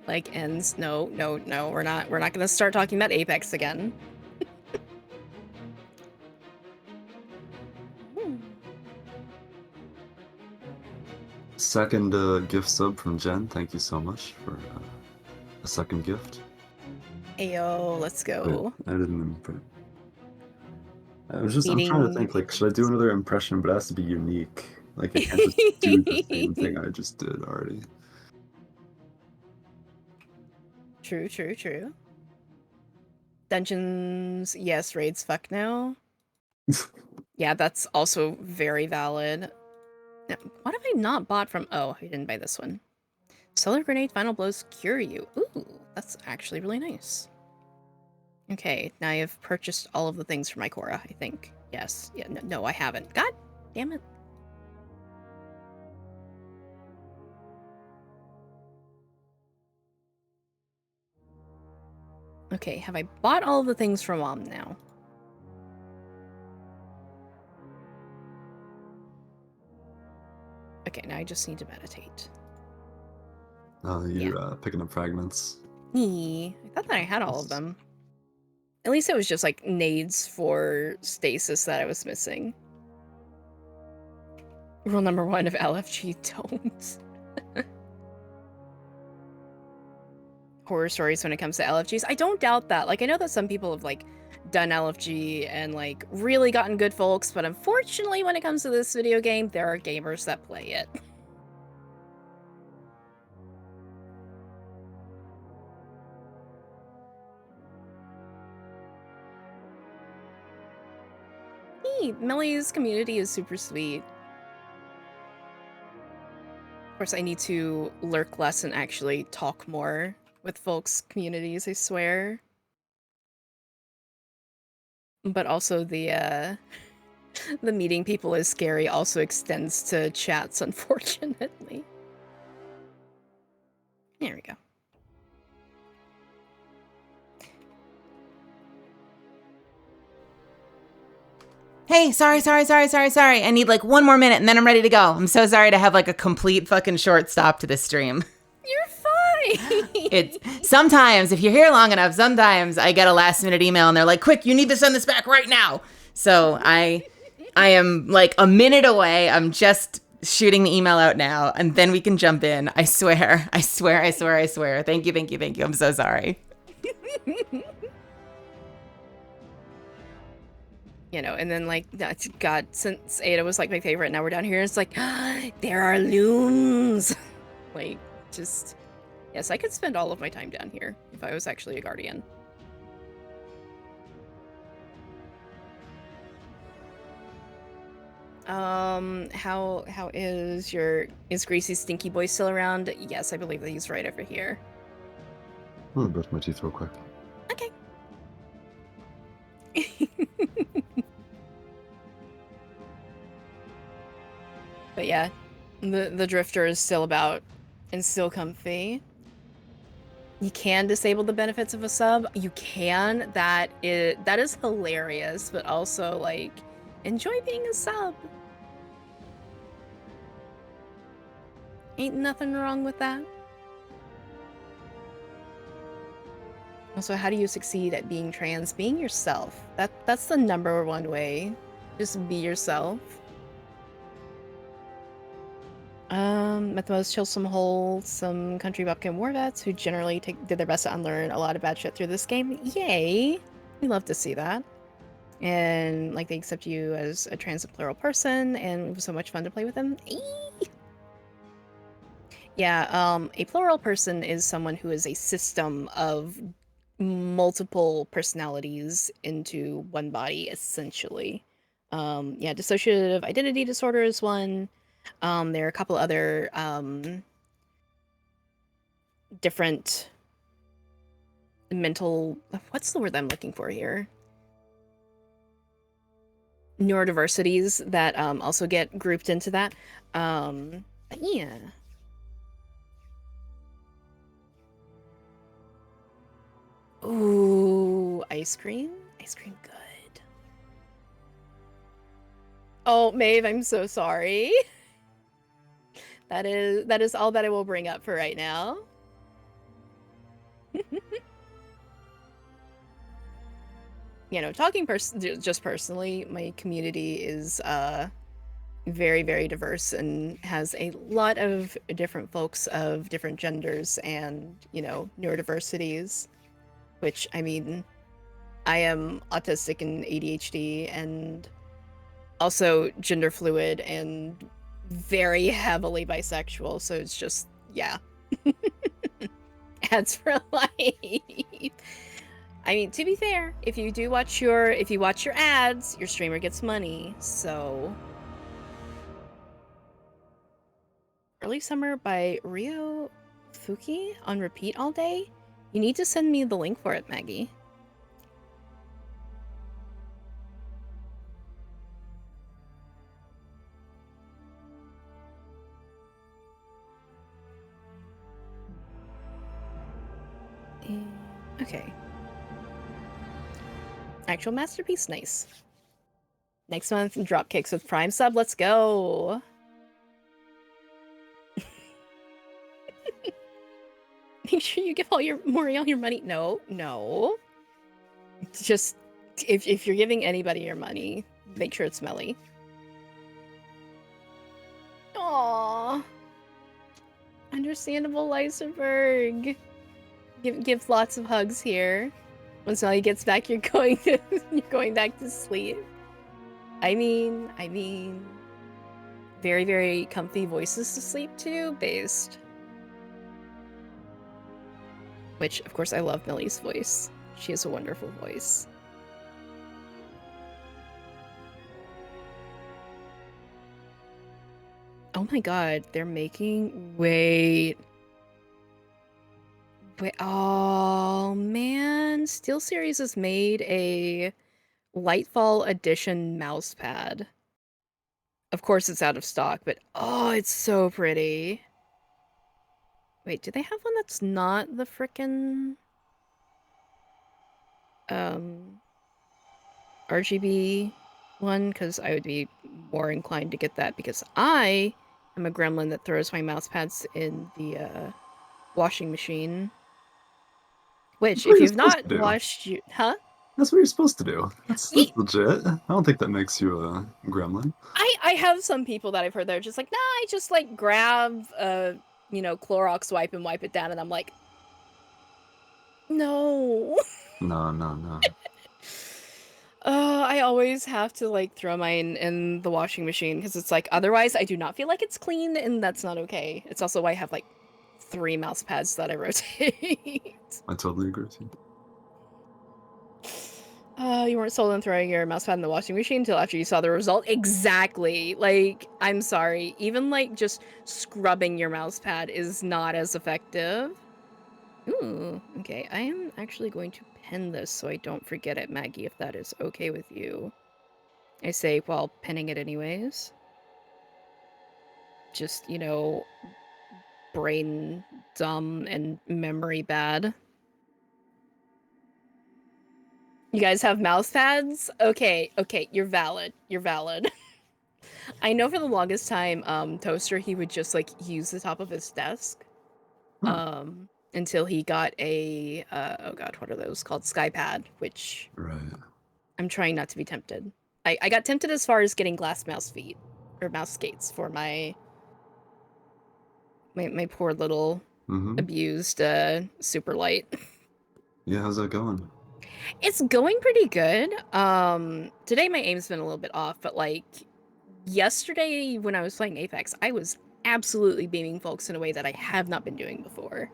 Like ends. No, we're not gonna start talking about Apex again. Second gift sub from Jen. Thank you so much for a second gift. Ayo, let's go. Wait, I didn't imprint. I'm trying to think, like, should I do another impression, but it has to be unique. Like, I can't just do the same thing I just did already. True. Dungeons, yes. Raids, fuck no. Yeah, that's also very valid. Now, what have I not bought from... Oh, I didn't buy this one. Solar Grenade Final Blows Cure You. Ooh, that's actually really nice. Okay, now I've purchased all of the things for my Korra, I think. Yes. Yeah, no, I haven't. God damn it. Okay, have I bought all of the things for Mom now? Okay, now I just need to meditate. You're picking up fragments. I thought that I had all of them. At least it was just like nades for stasis that I was missing. Rule number 1 of LFG, don't. Horror stories when it comes to LFGs. I don't doubt that. Like, I know that some people have like done LFG and like really gotten good folks, but unfortunately when it comes to this video game, there are gamers that play it. Millie's community is super sweet. Of course, I need to lurk less and actually talk more with folks' communities, I swear. But also the meeting people is scary also extends to chats, unfortunately. There we go. Hey, sorry. I need like one more minute and then I'm ready to go. I'm so sorry to have like a complete fucking short stop to this stream. You're fine. It's sometimes, if you're here long enough, sometimes I get a last minute email and they're like, quick, you need to send this back right now. So I am like a minute away. I'm just shooting the email out now and then we can jump in. I swear. Thank you. I'm so sorry. You know, and then like, that's God, since Ada was like my favorite, now we're down here, it's like, there are loons. Like, just, yes, I could spend all of my time down here if I was actually a guardian. How is Greasy's Stinky Boy still around? Yes, I believe that he's right over here. I'm gonna brush my teeth real quick. Okay. But yeah, the Drifter is still about and still comfy. You can disable the benefits of a sub. You can. That is hilarious, but also like enjoy being a sub. Ain't nothing wrong with that. Also, how do you succeed at being trans? Being yourself. That's the #1 way. Just be yourself. Met the most chillsome, wholesome country bumpkin war vets who generally did their best to unlearn a lot of bad shit through this game. Yay! We love to see that. And like they accept you as a trans and plural person, and it was so much fun to play with them. Eee! Yeah, a plural person is someone who is a system of multiple personalities into one body, essentially. Yeah, dissociative identity disorder is one. There are a couple other different mental, what's the word I'm looking for here? Neurodiversities that also get grouped into that. But yeah. Ooh, ice cream? Ice cream good. Oh, Maeve, I'm so sorry. That is all that I will bring up for right now. You know, talking just personally, my community is very, very diverse and has a lot of different folks of different genders and, you know, neurodiversities, which, I mean, I am autistic and ADHD and also gender fluid and very heavily bisexual, so it's just, yeah. Ads for life. I mean, to be fair, if you watch your ads, your streamer gets money. So, Early Summer by Rio Fuki on repeat all day. You need to send me the link for it, Maggie. Okay. Actual masterpiece, nice. Next month, Dropkicks with Prime sub, let's go! Make sure you give all your Moriel your money. No, no. Just, if you're giving anybody your money, make sure it's Melly. Aww. Understandable, Lysenberg. Give lots of hugs here. Once Melly gets back, you're going back to sleep. I mean, very, very comfy voices to sleep to, based. Which, of course, I love Millie's voice. She has a wonderful voice. Oh my god, they're making... Wait, oh man. SteelSeries has made a Lightfall Edition mousepad. Of course it's out of stock, but oh, it's so pretty. Wait, do they have one that's not the frickin' RGB one? Because I would be more inclined to get that because I am a gremlin that throws my mouse pads in the washing machine. Which, if you've not watched you... Huh? That's what you're supposed to do. That's legit. I don't think that makes you a gremlin. I have some people that I've heard that are just like, nah, I just like grab you know, Clorox wipe and wipe it down, and I'm like, no. No. I always have to like throw mine in the washing machine because it's like otherwise I do not feel like it's clean, and that's not okay. It's also why I have like 3 mouse pads that I rotate. I totally agree with you. You weren't sold on throwing your mouse pad in the washing machine until after you saw the result? Exactly. Like, I'm sorry. Even, like, just scrubbing your mouse pad is not as effective. Ooh, okay. I am actually going to pen this so I don't forget it, Maggie, if that is okay with you. I say while penning it anyways. Just, you know, brain dumb and memory bad. You guys have mouse pads? Okay, you're valid. You're valid. I know for the longest time, Toaster, he would just, like, use the top of his desk. Until he got a, oh god, what are those called? Skypad, which... Right. I'm trying not to be tempted. I got tempted as far as getting glass mouse feet. Or mouse skates for my poor little abused, super light. Yeah, how's that going? It's going pretty good. Today my aim's been a little bit off, but like yesterday when I was playing Apex, I was absolutely beaming folks in a way that I have not been doing before.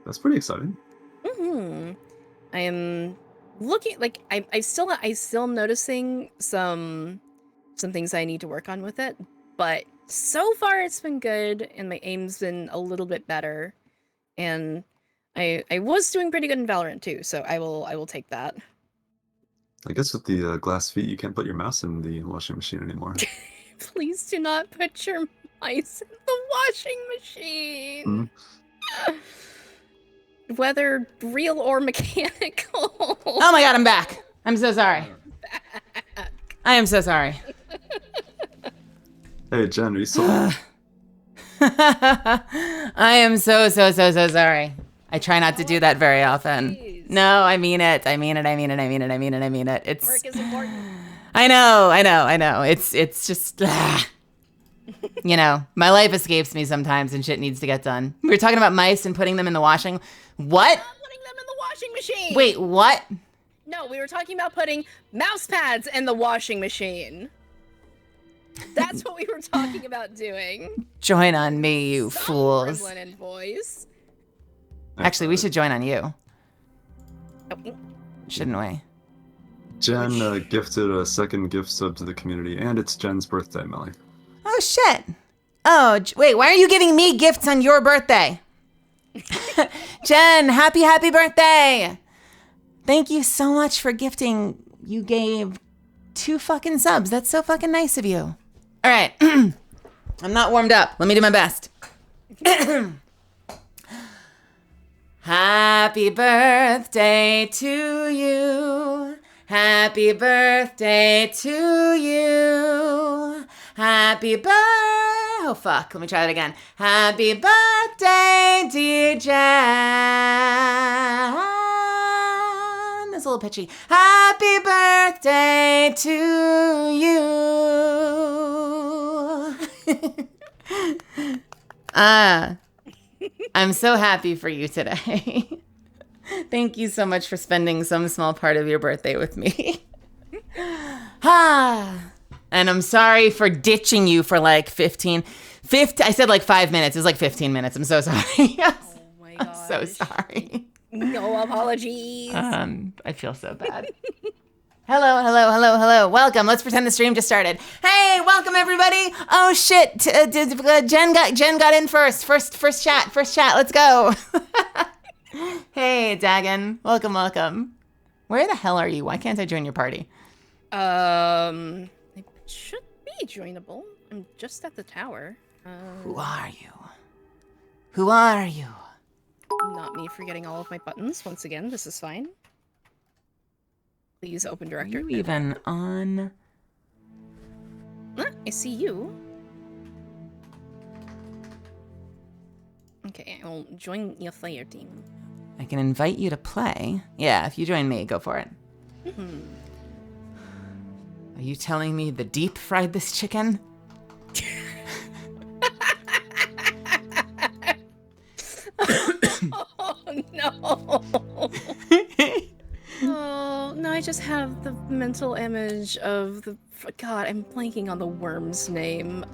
That's pretty exciting. Mm-hmm. I am looking like I still noticing some things I need to work on with it, but so far it's been good and my aim's been a little bit better. And I was doing pretty good in Valorant too, so I will take that. I guess with the glass feet, you can't put your mouse in the washing machine anymore. Please do not put your mice in the washing machine. Whether real or mechanical. Oh my god, I'm back. I'm so sorry. I am so sorry. Hey, Jen, are you still? I am so sorry. I try not to do that very often. Please. No, I mean it. I mean it. It's Work is important. I know. It's just you know, my life escapes me sometimes and shit needs to get done. We were talking about mice and putting them in the washing. What? Not putting them in the washing machine. Wait, what? No, we were talking about putting mouse pads in the washing machine. That's what we were talking about doing. Join on me, you fools. Gremlin and voice. Actually, we should join on you. Oh, Shouldn't we? Jen gifted a second gift sub to the community, and it's Jen's birthday, Melly. Oh, shit. Oh, wait, why are you giving me gifts on your birthday? Jen, happy birthday. Thank you so much for gifting. You gave 2 fucking subs. That's so fucking nice of you. All right. I'm not warmed up. Let me do my best. Happy birthday to you. Happy birthday to you. Happy Oh, fuck. Let me try that again. Happy birthday, dear Jan. That's a little pitchy. Happy birthday to you. I'm so happy for you today. Thank you so much for spending some small part of your birthday with me. And I'm sorry for ditching you for like 15, I said like 5 minutes. It was like 15 minutes. I'm so sorry. oh my gosh. I'm so sorry. No apologies. I feel so bad. Hello. Welcome. Let's pretend the stream just started. Hey, welcome everybody. Oh shit. Jen got in first. First chat. Let's go. Hey, Dagon. Welcome. Where the hell are you? Why can't I join your party? It should be joinable. I'm just at the tower. Who are you? Not me forgetting all of my buttons. Once again, this is fine. Please open Are director. you even on? I see you. Okay, I will join your player team. I can invite you to play. Yeah, if you join me, go for it. Are you telling me the deep fried this chicken? Oh no. Oh no, I just have the mental image of the God, I'm blanking on the worm's name.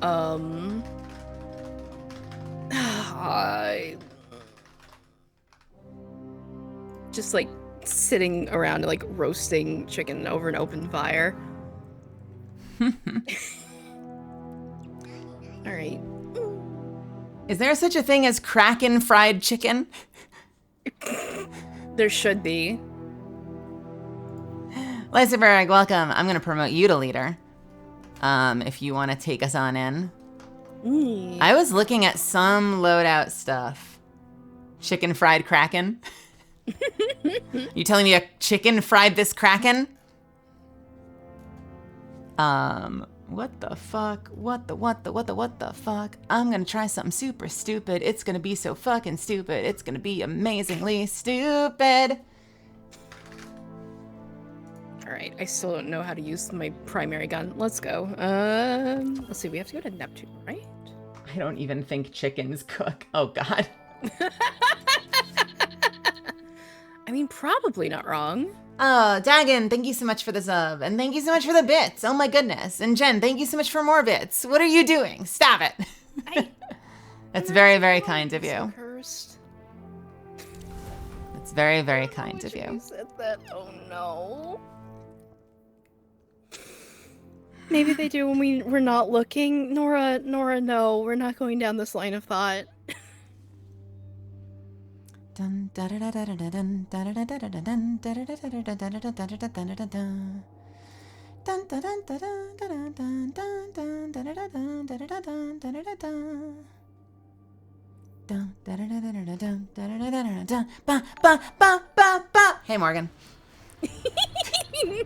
Just like sitting around and like roasting chicken over an open fire. All right. Is there such a thing as Kraken fried chicken? There should be. Lysaberg, welcome. I'm gonna promote you to leader. If you want to take us on in. I was looking at some loadout stuff. Chicken fried Kraken. You telling me a chicken fried this Kraken? What the fuck? What the fuck? I'm gonna try something super stupid. It's gonna be so fucking stupid. It's gonna be amazingly stupid. Alright, I still don't know how to use my primary gun. Let's go. Let's see, we have to go to Neptune, right? I don't even think chickens cook. Oh god. I mean, probably not wrong. Oh, Dagon, thank you so much for the sub. And thank you so much for the bits. Oh my goodness. And Jen, thank you so much for more bits. What are you doing? Stop it. That's very, very kind of you. Cursed. It's very, very kind of you. Said that. Oh no. Maybe they do when we're not looking. Nora, no, we're not going down this line of thought. Dun, da, da, da, da, da, dun, da, da, da, da, da, dun, da, da, da, da, da, da, da, da, da, da, da, da, da, dun. Dun, da, dun, da, dun, da, dun, dun, dun, dun, da, da, da, dun, da, da, da, dun, da, da, da, dun. Dun, da, da, da, da, da, dun, da, da, da, da, da, dun. Ba, ba, ba, ba, ba. Hey, Morgan.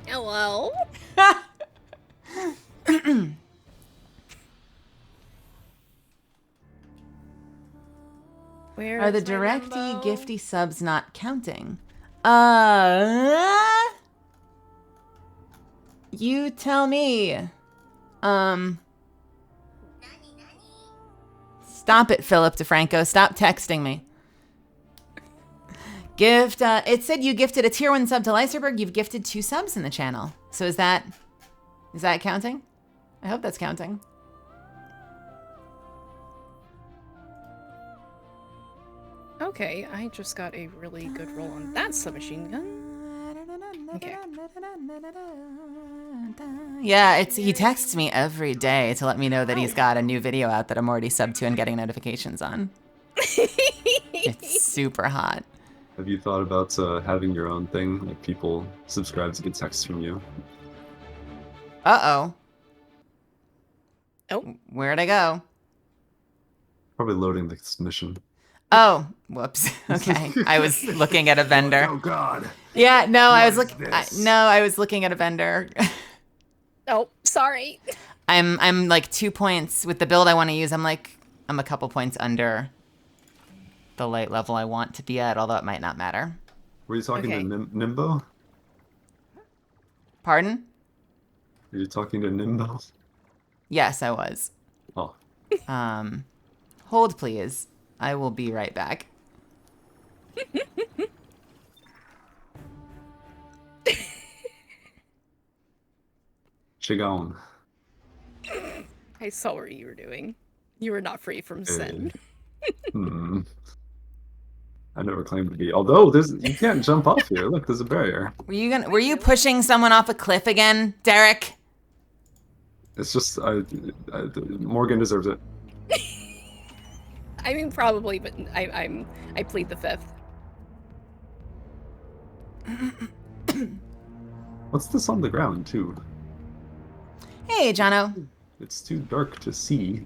Hello. Where Are the is my directy Rambo? gifty subs not counting? You tell me. Stop it, Philip DeFranco. Stop texting me. Gift, it said you gifted a tier 1 sub to Lyserberg. You've gifted 2 subs in the channel. So is that counting? I hope that's counting. Okay, I just got a really good roll on that submachine gun. Okay. Yeah, he texts me every day to let me know that he's got a new video out that I'm already subbed to and getting notifications on. It's super hot. Have you thought about having your own thing? Like people subscribe to get texts from you? Uh-oh. Oh. Where'd I go? Probably loading this mission. Oh, whoops. Okay. I was looking at a vendor. Oh God. Yeah, no, I was What is looking. this? No, I was looking at a vendor. Oh, sorry. I'm like 2 points with the build I want to use. I'm a couple points under the light level I want to be at, although it might not matter. Were you talking Okay. to Nimbo? Pardon? Are you talking to Nimbo? Yes, I was. Oh. Hold please. I will be right back. Chigon. I saw what you were doing. You were not free from sin. I never claimed to be. Although you can't jump off here. Look, there's a barrier. Were you pushing someone off a cliff again, Derek? It's just Morgan deserves it. I mean, probably, but I plead the fifth. What's this on the ground too? Hey, Jono. It's too dark to see.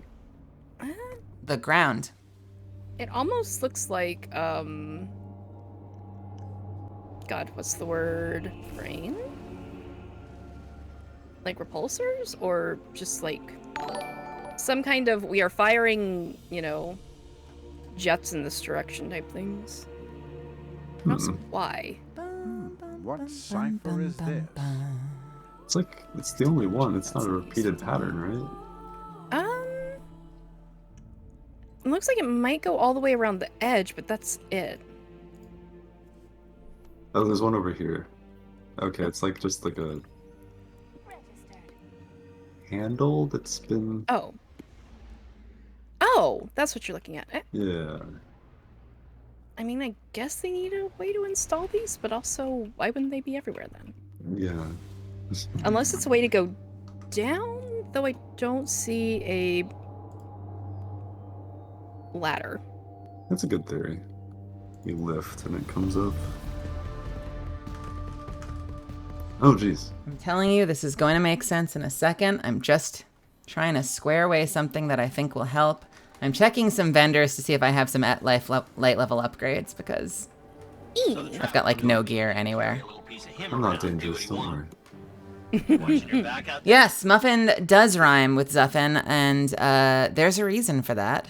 The ground. It almost looks like, God, what's the word? Rain? Like repulsors? Or just like some kind of, we are firing, you know, jets in this direction type things. And also, why? What cipher is this? It's like, it's the only one. It's not a repeated pattern, right? It looks like it might go all the way around the edge, but that's it. Oh, there's one over here. Okay, it's like just like a handle that's been... Oh. Oh, that's what you're looking at. Yeah. I mean, I guess they need a way to install these, but also, why wouldn't they be everywhere then? Yeah. Unless it's a way to go down, though I don't see a ladder. That's a good theory. You lift and it comes up. Oh, jeez. I'm telling you, this is going to make sense in a second. I'm just trying to square away something that I think will help. I'm checking some vendors to see if I have some light level upgrades because I've got like no gear anywhere. I'm not dangerous, don't worry. Yes, Muffin does rhyme with Xuffin, and there's a reason for that.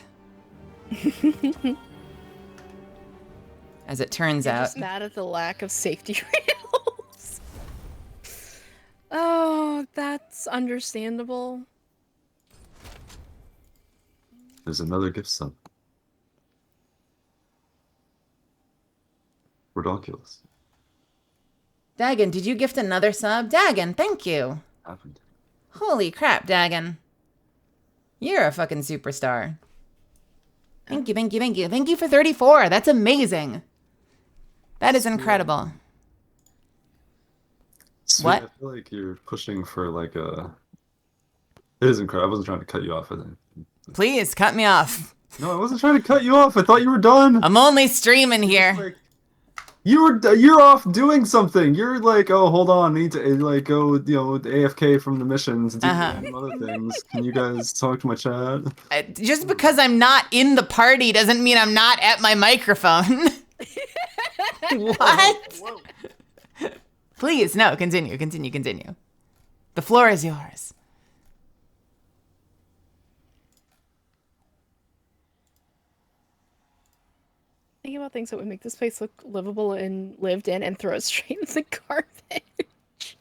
As it turns You're out. just mad at the lack of safety rails. Oh, that's understandable. There's another gift sub. Ridiculous. Dagon, did you gift another sub? Dagon, thank you. Happened. Holy crap, Dagon. You're a fucking superstar. Thank you, thank you, thank you. Thank you for 34. That's amazing. That is incredible. Sweet, What? I feel like you're pushing for like a... It is incredible. I wasn't trying to cut you off. I think. Please, cut me off. No, I wasn't trying to cut you off. I thought you were done. I'm only streaming here. Like, you're off doing something. You're like, oh, hold on, I need to like go, AFK from the missions, do some other things. Can you guys talk to my chat? Just because I'm not in the party doesn't mean I'm not at my microphone. What? Whoa. Please, no, continue. The floor is yours. Think about things that would make this place look livable and lived in and throw it straight in the garbage.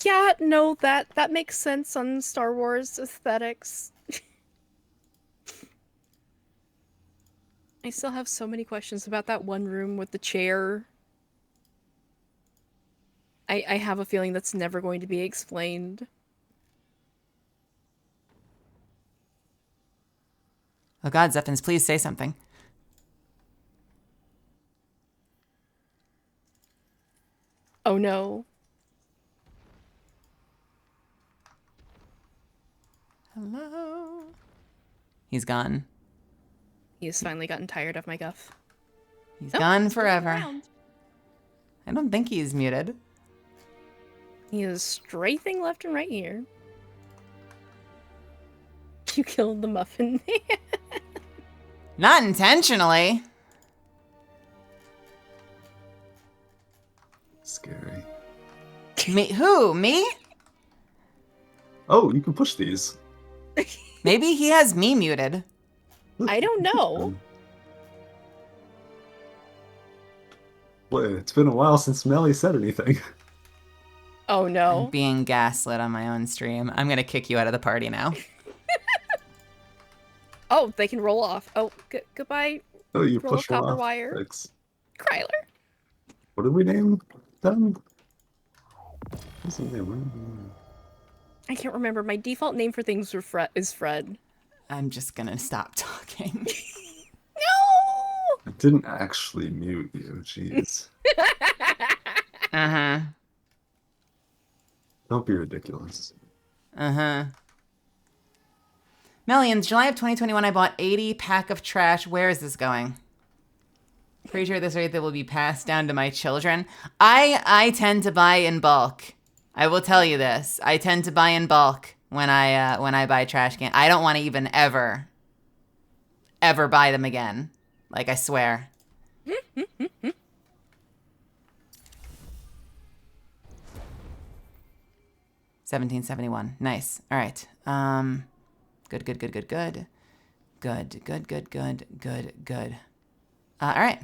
Yeah, no, that makes sense on Star Wars aesthetics. I still have so many questions about that one room with the chair. I have a feeling that's never going to be explained. Oh God, Xuffins, please say something. Oh no. Hello. He's gone. He has finally gotten tired of my guff. He's Oh, gone he's still forever. around. I don't think he's muted. He is strafing left and right here. You killed the muffin man. Not intentionally. Scary. Me? Who? Me? Oh, you can push these. Maybe he has me muted. I don't know. Boy, it's been a while since Melly said anything. Oh I'm no. being gaslit on my own stream. I'm gonna kick you out of the party now. Oh, they can roll off. Oh, goodbye, Oh, you Roll pushed one copper off. wire. Thanks. Kryler. What did we name them? What's the name? I can't remember. My default name for things is Fred. I'm just gonna stop talking. No! I didn't actually mute you. Jeez. Uh-huh. Don't be ridiculous. Uh-huh. Millions, July of 2021, I bought 80 pack of trash. Where is this going? Pretty sure at this rate that will be passed down to my children. I tend to buy in bulk. I will tell you this. I tend to buy in bulk when I buy trash cans. I don't want to even ever buy them again. Like, I swear. 1771. Nice. All right. Good. All right.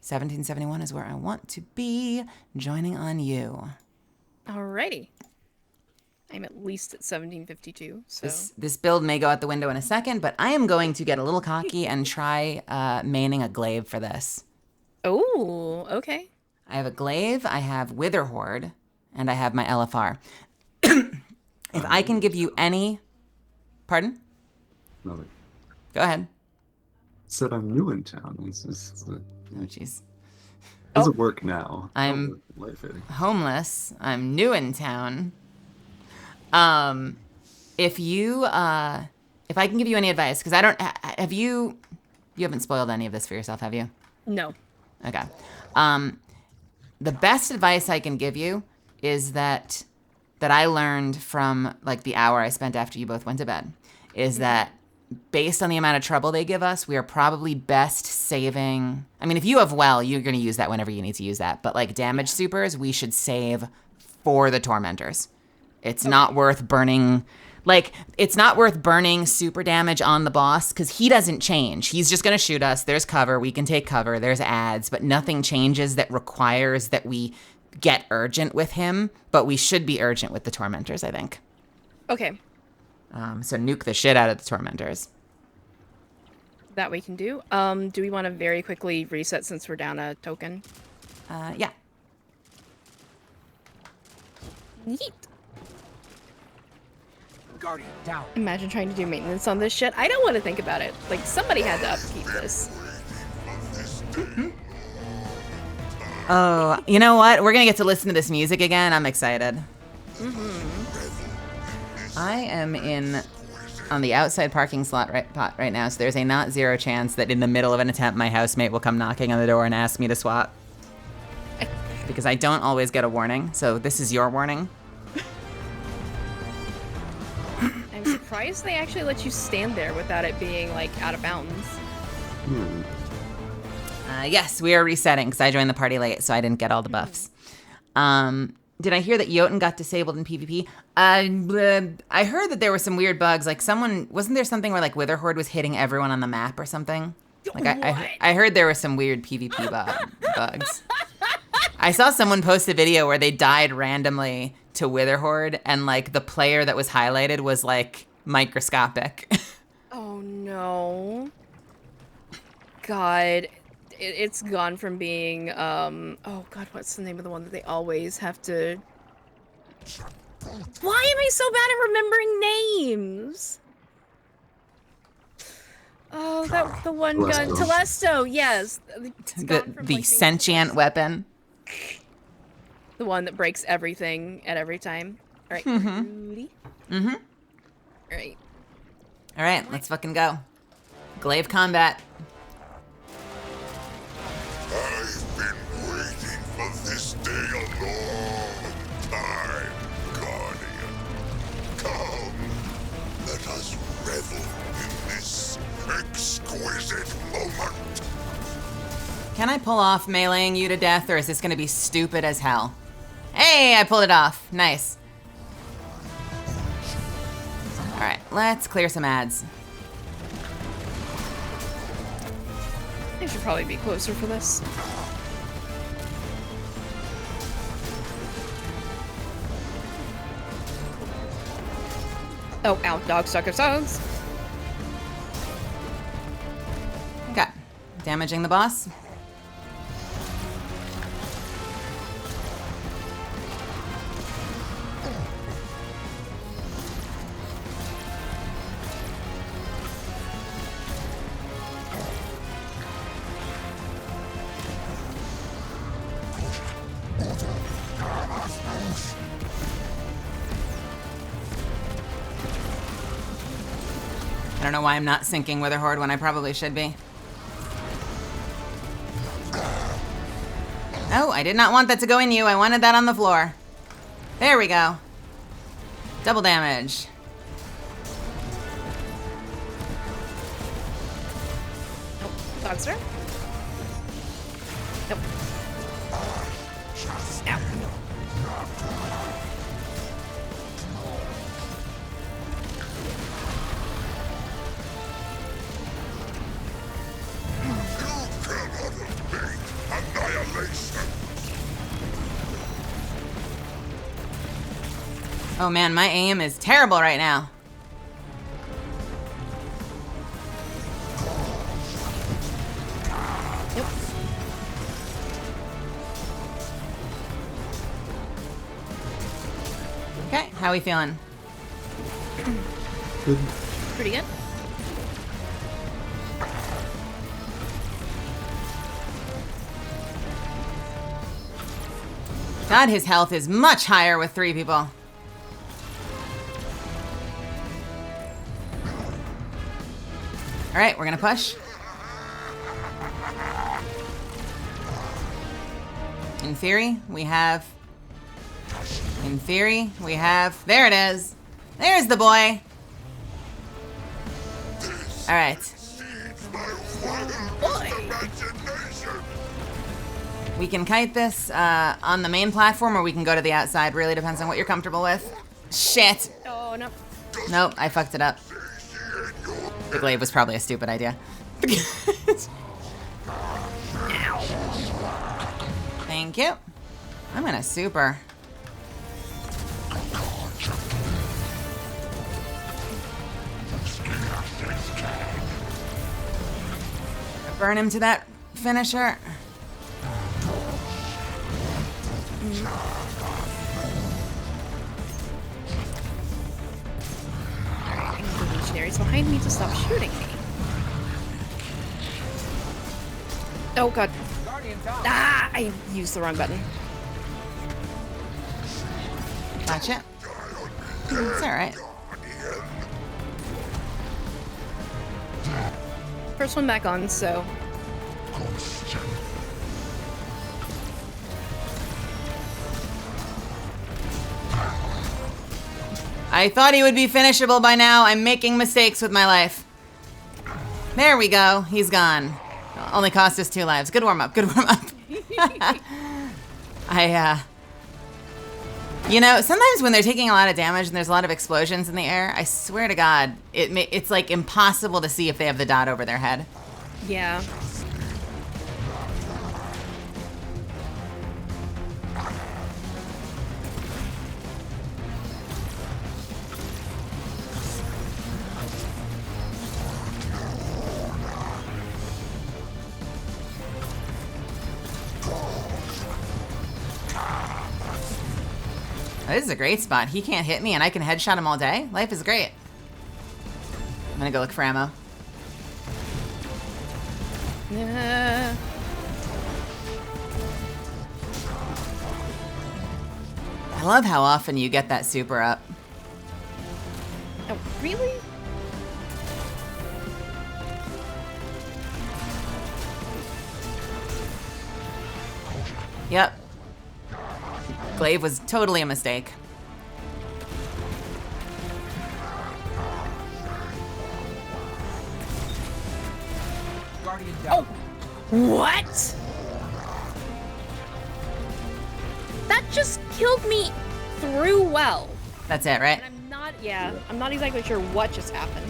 1771 is where I want to be. Joining on you. Alrighty. I'm at least at 1752, so... This build may go out the window in a second, but I am going to get a little cocky and try maining a glaive for this. Oh, okay. I have a glaive, I have Wither Horde, and I have my LFR. If I can give you any... Pardon? Nothing. Go ahead. Said I'm new in town. Oh, jeez. Doesn't work now. I'm life-saving. homeless. I'm new in town. If I can give you any advice, because I don't... you haven't spoiled any of this for yourself, have you? No. Okay. The best advice I can give you is that I learned from like the hour I spent after you both went to bed, is that based on the amount of trouble they give us, we are probably best saving. I mean, if you have well, you're going to use that whenever you need to use that. But like damage supers, we should save for the tormentors. It's not worth burning. Like, it's not worth burning super damage on the boss because he doesn't change. He's just going to shoot us. There's cover. We can take cover. There's ads, but nothing changes that requires that we get urgent with him. But we should be urgent with the tormentors, I think. Okay. So nuke the shit out of the tormentors. That we can do. Do we want to very quickly reset since we're down a token? Yeah. Neat. Guardian, down. Imagine trying to do maintenance on this shit. I don't want to think about it. Like, somebody had to upkeep this. Oh, you know what? We're gonna get to listen to this music again. I'm excited. I am on the outside parking slot right now, so there's a not zero chance that in the middle of an attempt, my housemate will come knocking on the door and ask me to swap. Because I don't always get a warning, so this is your warning. I'm surprised they actually let you stand there without it being, like, out of bounds. Yes, we are resetting because I joined the party late, so I didn't get all the buffs. Did I hear that Jotun got disabled in PvP? I heard that there were some weird bugs. Like wasn't there something where like Witherhoard was hitting everyone on the map or something? Like I heard there were some weird PvP bugs. I saw someone post a video where they died randomly to Witherhoard, and like the player that was highlighted was like microscopic. Oh no. God. It's gone from being, oh god, what's the name of the one that they always have to... Why am I so bad at remembering names? Oh, the one gun. Telesto, yes. The sentient weapon. The one that breaks everything at every time. Alright, Rudy. Alright. Alright, let's fucking go. Glaive combat. I've been waiting for this day a long time, Guardian. Come, let us revel in this exquisite moment. Can I pull off meleeing you to death, or is this gonna be stupid as hell? Hey, I pulled it off. Nice. Alright, let's clear some ads. I should probably be closer for this. Oh, ow, dog sucker songs. Okay. Damaging the boss. I don't know why I'm not syncing Witherhoard when I probably should be. Oh, I did not want that to go in you. I wanted that on the floor. There we go. Double damage. Nope. Dogster? Nope. Ow. Oh man, my aim is terrible right now. Yep. Okay, how we feeling? Good. Pretty good. God, his health is much higher with 3 people. All right, we're gonna push. In theory, we have... There it is. There's the boy. All right. We can kite this on the main platform, or we can go to the outside. Really depends on what you're comfortable with. Shit. Oh, no. Nope, I fucked it up. The glaive was probably a stupid idea. Thank you. I'm gonna super. Burn him to that finisher. I need the legionaries behind me to stop shooting me. Oh god. Ah! I used the wrong button. Gotcha. It's alright. First one back on, so... I thought he would be finishable by now. I'm making mistakes with my life. There we go. He's gone. Only cost us 2 lives. Good warm up. Good warm up. You know, sometimes when they're taking a lot of damage and there's a lot of explosions in the air, I swear to God, it's like impossible to see if they have the dot over their head. Yeah. This is a great spot. He can't hit me and I can headshot him all day. Life is great. I'm gonna go look for ammo. Yeah. I love how often you get that super up. Oh, really? Yep. Glaive was totally a mistake. Oh! What? That just killed me through well. That's it, right? And I'm not exactly sure what just happened.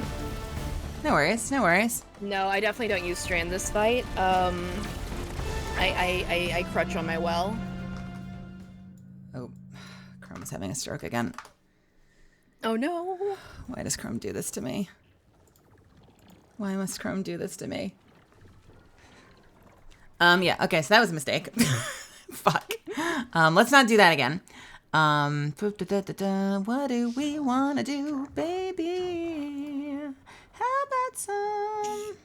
No worries, no worries. No, I definitely don't use Strand this fight. I crutch on my well. Oh, Chrome's having a stroke again. Oh no. Why does Chrome do this to me? Why must Chrome do this to me? Yeah, okay, so that was a mistake. Fuck. Let's not do that again. What do we want to do, baby? How about some?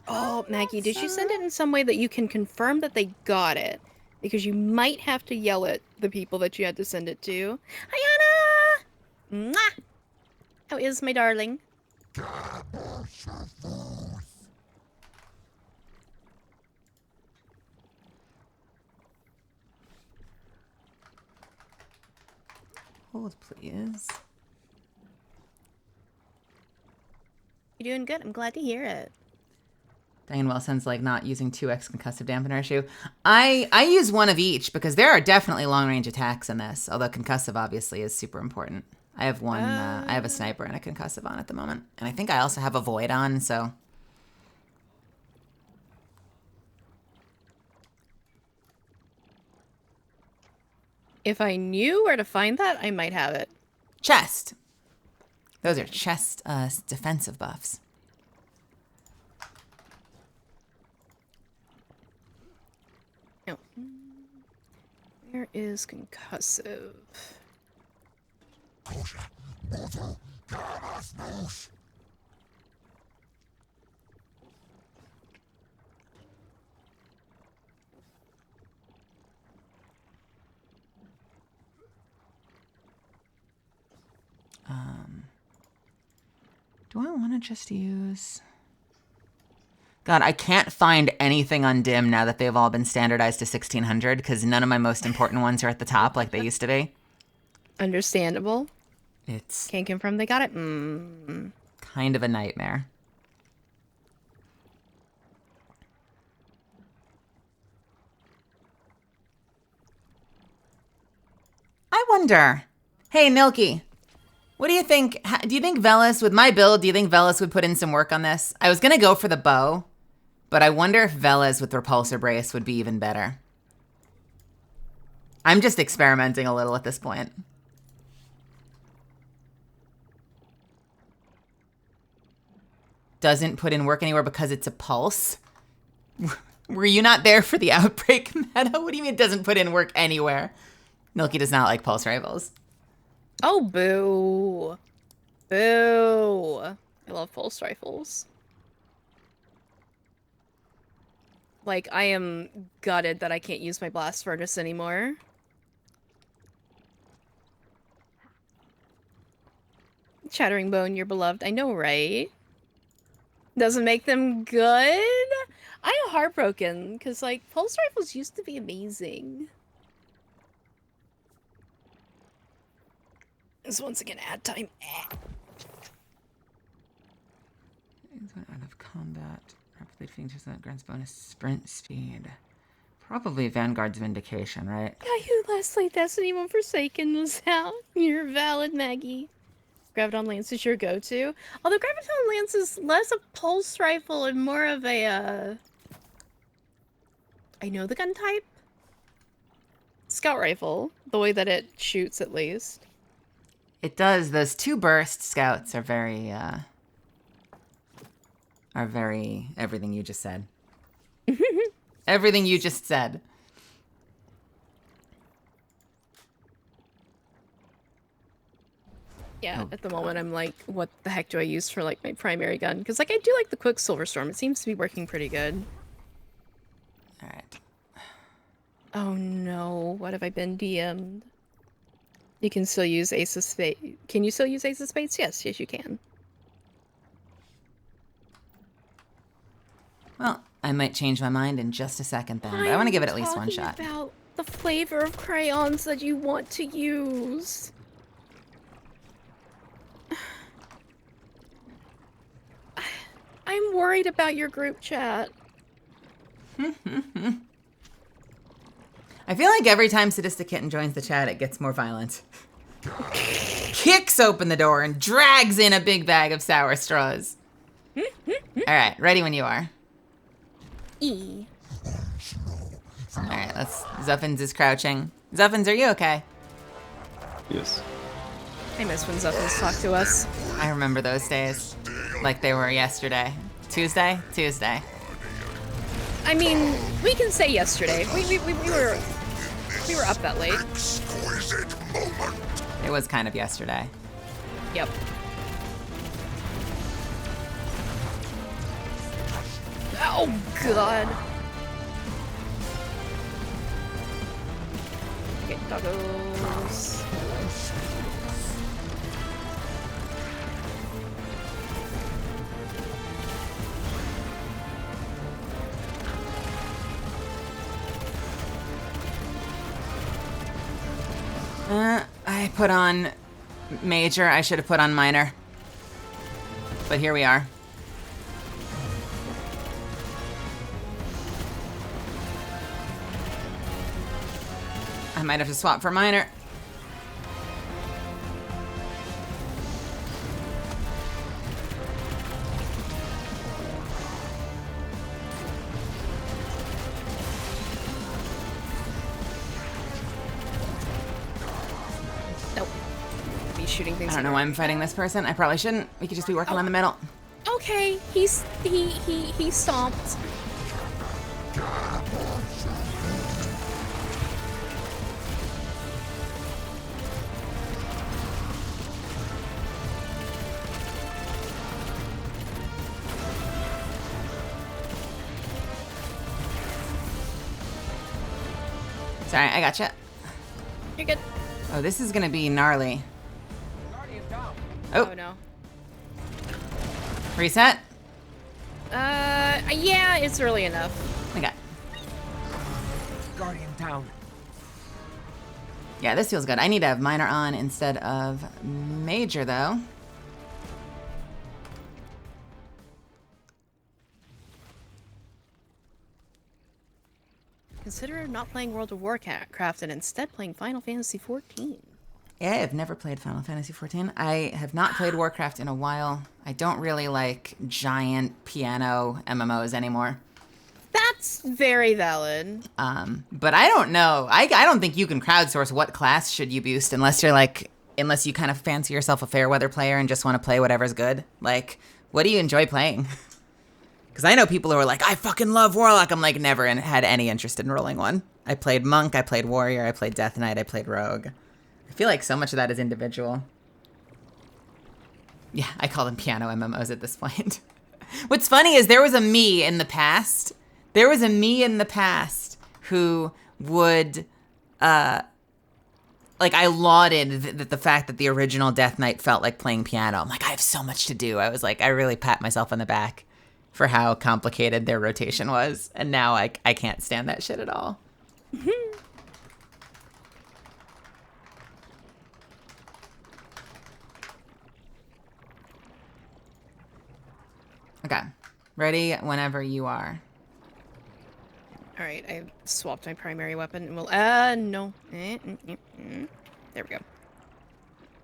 Oh, Maggie, did you send it in some way that you can confirm that they got it? Because you might have to yell at the people that you had to send it to. Ayana! Mwah! How is my darling? Hold, please. You're doing good. I'm glad to hear it. Diane Wilson's like not using 2x concussive dampener issue. I use one of each because there are definitely long range attacks in this. Although concussive obviously is super important. I have one. I have a sniper and a concussive on at the moment, and I think I also have a void on. So If I knew where to find that, I might have it. chest. Those are chest defensive buffs. Oh. Where is concussive? Do I want to just use... God, I can't find anything on Dim now that they've all been standardized to 1600 because none of my most important ones are at the top like they used to be. Understandable. It's Can't confirm they got it. Mm. kind of a nightmare. I wonder. Hey, Milky. What do you think? Do you think Velas, with my build, do you think Velas would put in some work on this? I was going to go for the bow, but I wonder if Velas with Repulsor Brace would be even better. I'm just experimenting a little at this point. Doesn't put in work anywhere because it's a pulse. Were you not there for the outbreak meta? What do you mean it doesn't put in work anywhere? Milky does not like pulse rifles. Oh, boo. Boo. I love pulse rifles. Like, I am gutted that I can't use my blast furnace anymore. Chattering Bone, you're beloved. I know, right? Doesn't make them good? I'm heartbroken, because, like, pulse rifles used to be amazing. This once again ad time. Out of combat. Rapidly defeating that grants bonus sprint speed. Probably Vanguard's Vindication, right? Yeah, you last played Destiny when Forsaken was out. You're valid, Maggie. Graviton Lance is your go-to. Although Graviton Lance is less a pulse rifle and more of a, I know the gun type? Scout rifle. The way that it shoots, at least. It does. Those 2 burst scouts are very everything you just said. Everything you just said. Yeah, at the moment I'm like, what the heck do I use for like my primary gun? Because like I do like the Quicksilver Storm. It seems to be working pretty good. All right. Oh no, what have I been DM'd? You can still use Ace of Spades. Can you still use Ace of Spades? Yes, yes you can. Well, I might change my mind in just a second then, but I want to give it at least one shot. About the flavor of crayons that you want to use. I'm worried about your group chat. I feel like every time Sadistic Kitten joins the chat, it gets more violent. Kicks open the door and drags in a big bag of sour straws. All right, ready when you are. E. All right, Xuffins is crouching. Xuffins, are you okay? Yes. I miss when Xuffins talk to us. I remember those days like they were yesterday. Tuesday? Tuesday. I mean, we can say yesterday. We were up that late. Exquisite moment. It was kind of yesterday. Yep. Oh god. Okay, doggos. I put on major. I should have put on minor. But here we are. I might have to swap for minor. Nope. Be shooting things. I don't know why I'm fighting this person. I probably shouldn't. We could just be working on the middle. Okay, he stomped. Sorry, I gotcha. You're good. Oh, this is gonna be gnarly. Oh Oh, no. reset? Yeah, it's early enough. Okay. Guardian down. Yeah, this feels good. I need to have minor on instead of major, though. Consider not playing World of Warcraft and instead playing Final Fantasy XIV. Yeah, I've never played Final Fantasy XIV. I have not played Warcraft in a while. I don't really like giant piano MMOs anymore. That's very valid. But I don't know. I don't think you can crowdsource what class should you boost unless you kind of fancy yourself a fair weather player and just want to play whatever's good. Like, what do you enjoy playing? Because I know people who are like, I fucking love Warlock. I'm like, never had any interest in rolling one. I played Monk, I played Warrior, I played Death Knight, I played Rogue. I feel like so much of that is individual. Yeah, I call them piano MMOs at this point. What's funny is there was a me in the past. There was a me in the past who would, like, I lauded the fact that the original Death Knight felt like playing piano. I'm like, I have so much to do. I was like, I really pat myself on the back for how complicated their rotation was. And now I can't stand that shit at all. Okay. Ready whenever you are. All right, I swapped my primary weapon and we'll, no. There we go.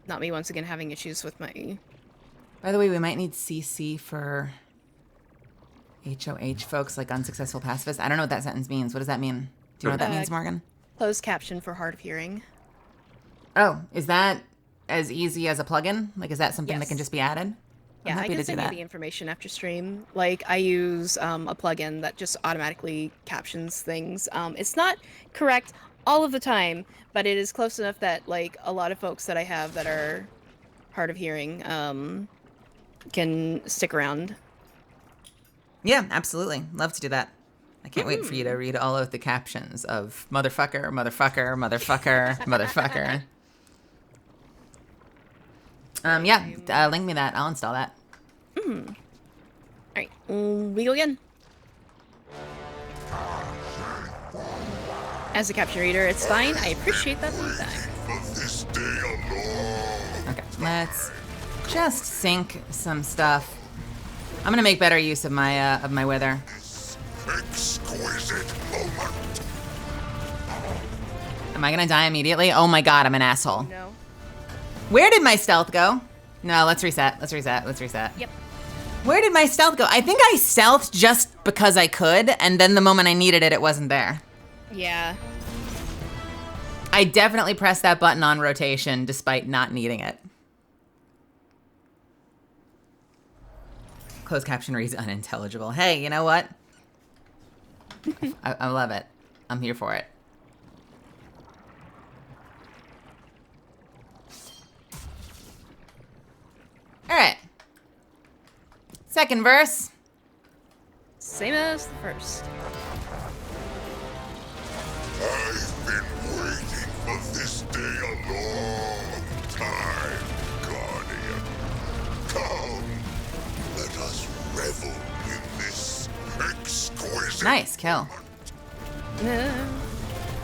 Not me once again having issues with my... By the way, we might need CC for HOH folks, like unsuccessful pacifists. I don't know what that sentence means. What does that mean? Do you know what that means, Morgan? Closed caption for hard of hearing. Oh, is that as easy as a plugin? Like, is that something that can just be added? Yeah, I can send you the information after stream. Like, I use a plugin that just automatically captions things. It's not correct all of the time, but it is close enough that, like, a lot of folks that I have that are hard of hearing can stick around. Yeah, absolutely. Love to do that. I can't wait for you to read all of the captions of motherfucker, motherfucker, motherfucker, motherfucker. Yeah, link me that. I'll install that. Alright, we go again. As a caption reader, it's fine. I appreciate that feedback. This day alone. Okay, let's just sync some stuff. I'm gonna make better use of my wither. Exquisite moment. Am I gonna die immediately? Oh my god, I'm an asshole. No. Where did my stealth go? No, let's reset. Let's reset. Let's reset. Yep. Where did my stealth go? I think I stealthed just because I could, and then the moment I needed it, it wasn't there. Yeah. I definitely pressed that button on rotation despite not needing it. Closed caption reads unintelligible. Hey, you know what? I love it. I'm here for it. All right. Second verse. Same as the first. I've been waiting for this day a long time, Guardian. Come, let us revel in this exquisite Nice kill.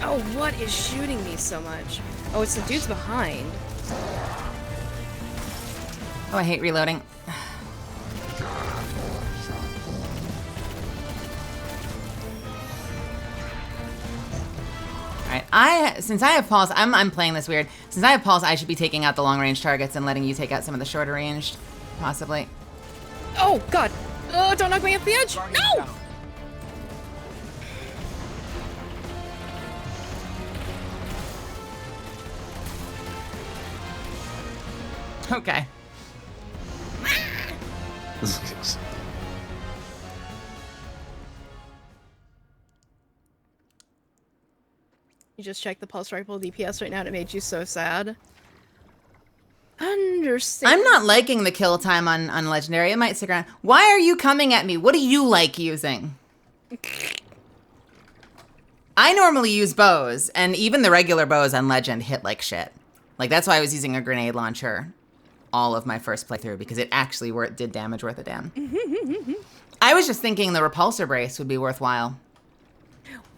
Oh, what is shooting me so much? Oh, it's the dudes behind. Oh, I hate reloading. Alright, since I have pulse, I'm playing this weird. Since I have pulse, I should be taking out the long range targets and letting you take out some of the shorter ranged, possibly. Oh, God. Oh, don't knock me off the edge. No! Okay. You just checked the pulse rifle DPS right now and it made you so sad. Understand. I'm not liking the kill time on Legendary. It might stick around. Why are you coming at me? What do you like using? I normally use bows, and even the regular bows on Legend hit like shit. Like, that's why I was using a grenade launcher all of my first playthrough, because it actually did damage worth a damn. I was just thinking the repulsor brace would be worthwhile.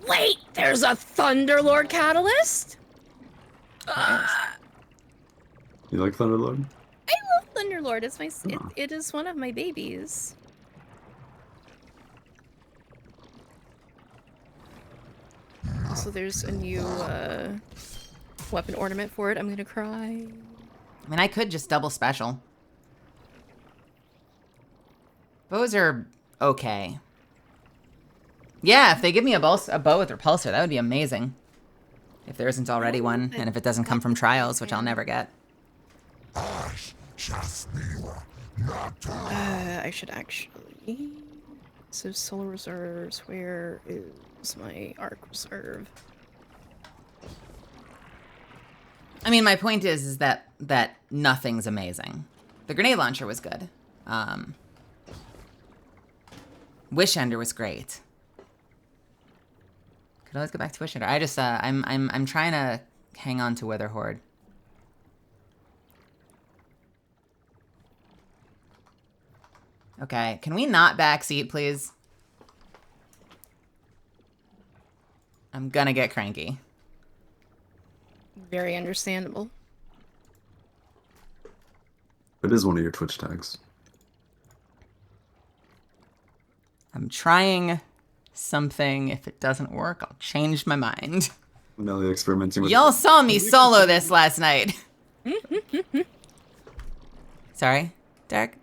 Wait, there's a Thunderlord catalyst? You like Thunderlord? I love Thunderlord. It's my it is one of my babies. Also, there's a new weapon ornament for it. I'm gonna cry. I mean, I could just double special. Bows are okay. Yeah, if they give me a bow with repulsor, that would be amazing. If there isn't already one, and if it doesn't come from trials, which I'll never get. I should actually... So solar reserves, where is my arc reserve? I mean, my point is that nothing's amazing. The grenade launcher was good. Wish Ender was great. Could always go back to Wish Ender. I just I'm trying to hang on to Wither Horde. Okay, can we not backseat, please? I'm gonna get cranky. Very understandable. It is one of your Twitch tags. I'm trying something. If it doesn't work, I'll change my mind. Nelly experimenting with. Y'all saw me solo this last night. Sorry, Derek?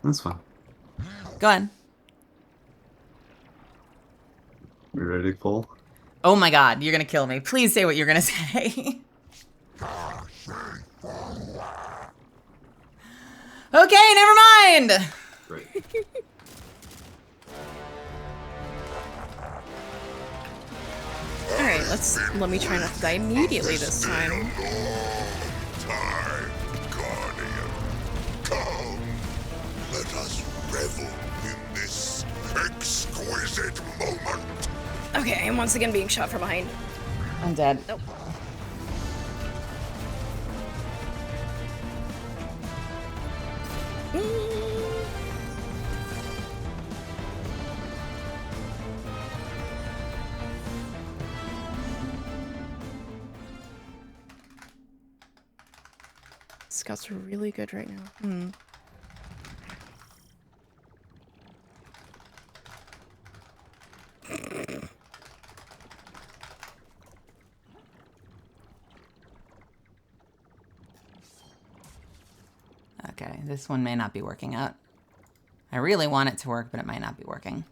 That's fine. Go on. You ready to pull? Oh my god, you're gonna kill me. Please say what you're gonna say. Okay, never mind! Great. Alright, let me try not to die immediately this time. Time, Guardian. Come, let us revel in this exquisite moment. Okay, I'm once again being shot from behind. I'm dead. Nope. Scouts are really good right now. Okay, this one may not be working out. I really want it to work, but it might not be working.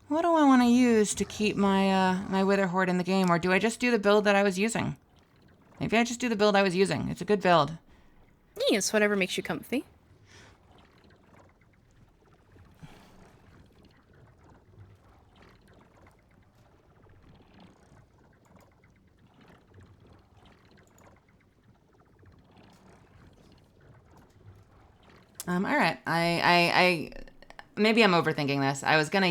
What do I want to use to keep my my Wither Horde in the game? Or do I just do the build that I was using? Maybe I just do the build I was using. It's a good build. Yes, whatever makes you comfy. All right. I maybe I'm overthinking this. I was gonna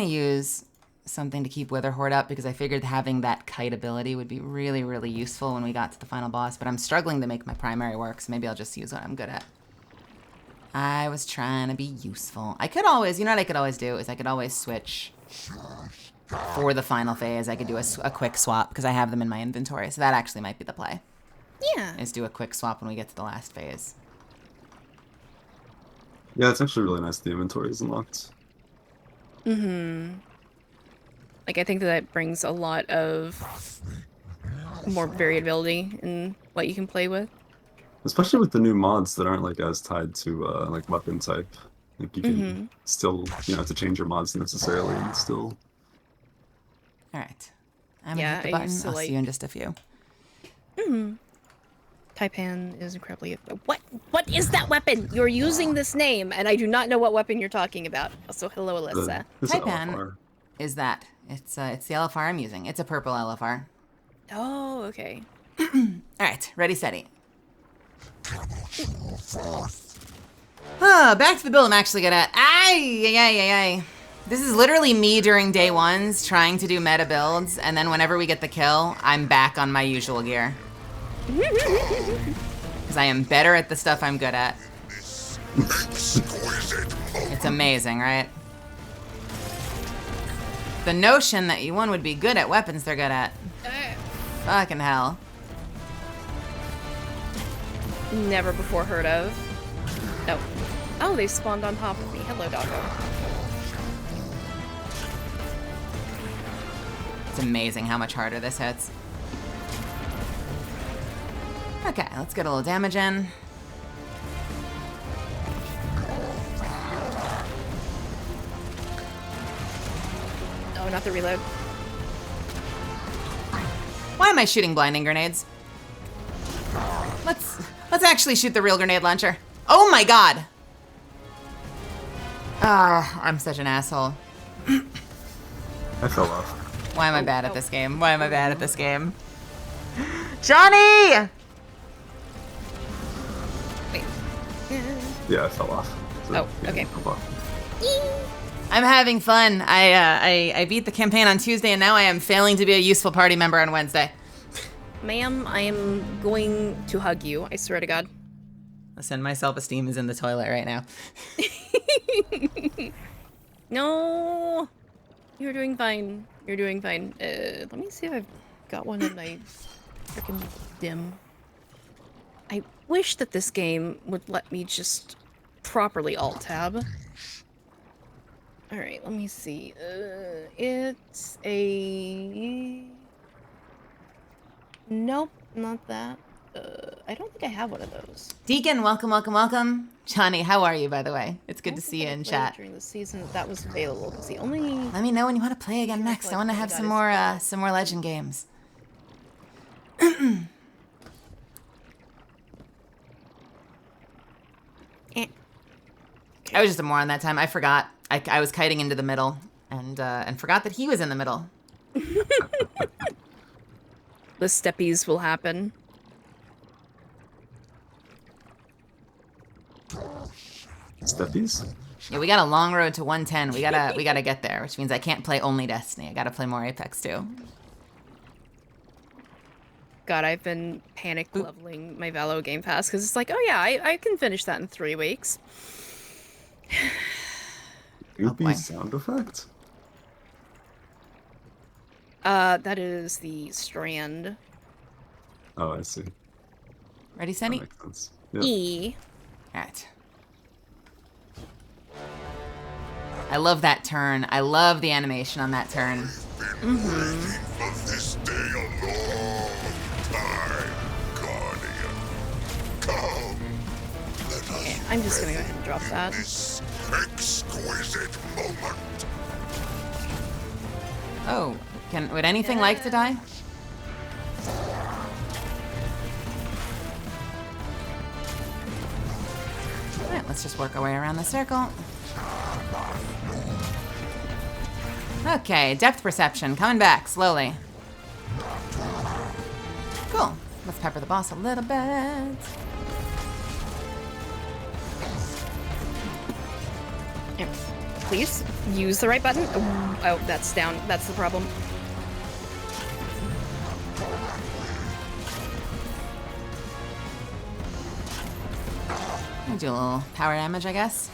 use something to keep Wither Horde up because I figured having that kite ability would be really, really useful when we got to the final boss, but I'm struggling to make my primary work, so maybe I'll just use what I'm good at. I was trying to be useful. I could always, you know what I could always do is I could always switch for the final phase. I could do a quick swap because I have them in my inventory, so that actually might be the play. Yeah. Is do a quick swap when we get to the last phase. Yeah, it's actually really nice the inventory is unlocked. Like, I think that brings a lot of more variability in what you can play with. Especially with the new mods that aren't like as tied to like weapon type. Like you can still, you know, have to change your mods necessarily and still. All right. I'm Yeah, gonna hit the I button. used to, I'll see you in just a few. Taipan is incredibly... What is that weapon? You're using this name, and I do not know what weapon you're talking about. Also, hello, Alyssa. This Taipan LFR. is that. It's the LFR I'm using. It's a purple LFR. Oh, okay. All right, ready, steady. Back to the build I'm actually good at. Ay. This is literally me during day ones trying to do meta builds, and then whenever we get the kill, I'm back on my usual gear. Because I am better at the stuff I'm good at. It's amazing, right? The notion that one would be good at weapons they're good at. Fucking hell. Never before heard of. No. Oh, they spawned on top of me. Hello, doggo. It's amazing how much harder this hits. Okay, let's get a little damage in. Oh, not the reload. Why am I shooting blinding grenades? Let's actually shoot the real grenade launcher. Oh my god! Ah, I'm such an asshole. I fell off. Why am I bad at this game? Why am I bad at this game? Johnny! Wait. Yeah, I fell off. So, Oh, yeah, okay. come on. I'm having fun. I beat the campaign on Tuesday, and now I am failing to be a useful party member on Wednesday. Ma'am, I am going to hug you. I swear to God. Listen, my self-esteem is in the toilet right now. No! You're doing fine. You're doing fine. Let me see if I've got one in my freaking dim. I wish that this game would let me just properly alt-tab. Alright, let me see. It's a... Nope, not that. I don't think I have one of those. Deacon, welcome, welcome, welcome. Johnny, how are you, by the way? It's good to see you in chat. During the season that was available, because the only... Let me know when you want to play again next. I want to have some more Legend games. I was just a moron that time. I forgot. I was kiting into the middle and forgot that he was in the middle. The steppies will happen. Steppies? Yeah, we got a long road to 110. We gotta get there, which means I can't play only Destiny. I gotta play more Apex too. God, I've been panic leveling my Valo Game Pass because it's like, oh yeah, I can finish that in 3 weeks. Goopy boy. sound effect? That is the Strand. Oh, I see. Ready, That Sunny? makes sense. Yeah. E. Alright. I love that turn. I love the animation on that turn. Waiting for this day a long time, Guardian. Come, let us I'm just gonna go ahead and drop that. this exquisite moment. Oh, would anything like to die? Alright, let's just work our way around the circle. Okay, depth perception, coming back, slowly. Cool. Let's pepper the boss a little bit. Yeah. Please use the right button. Oh, that's down. That's the problem. Do a little power damage, I guess.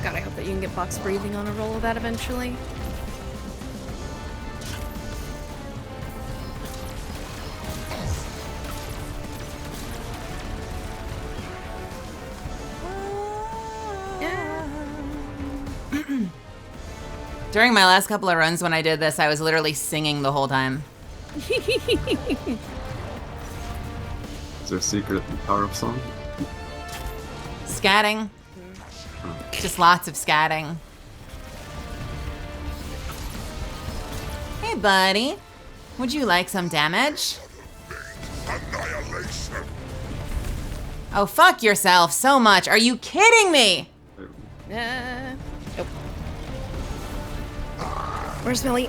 God, I hope that you can get box breathing on a roll of that eventually. During my last couple of runs when I did this, I was literally singing the whole time. Is there a secret power-up song? Scatting. Just lots of scatting. Hey, buddy. Would you like some damage? Annihilation. Oh, fuck yourself so much. Are you kidding me? Nope. Where's Millie?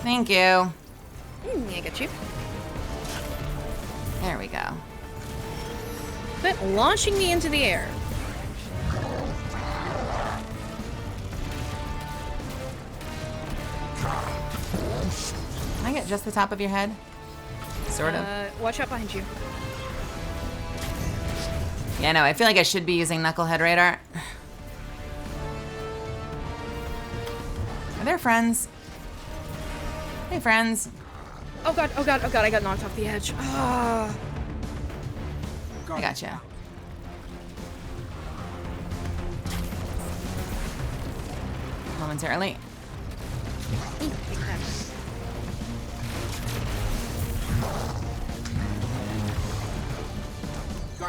Thank you. I got you. There we go. But launching me into the air. Can I get just the top of your head? Sort of. Watch out behind you. Yeah, no, I feel like I should be using Knucklehead Radar. Are there friends? Hey, friends. Oh god, oh god, oh god, I got knocked off the edge. Ah. I gotcha. Momentarily.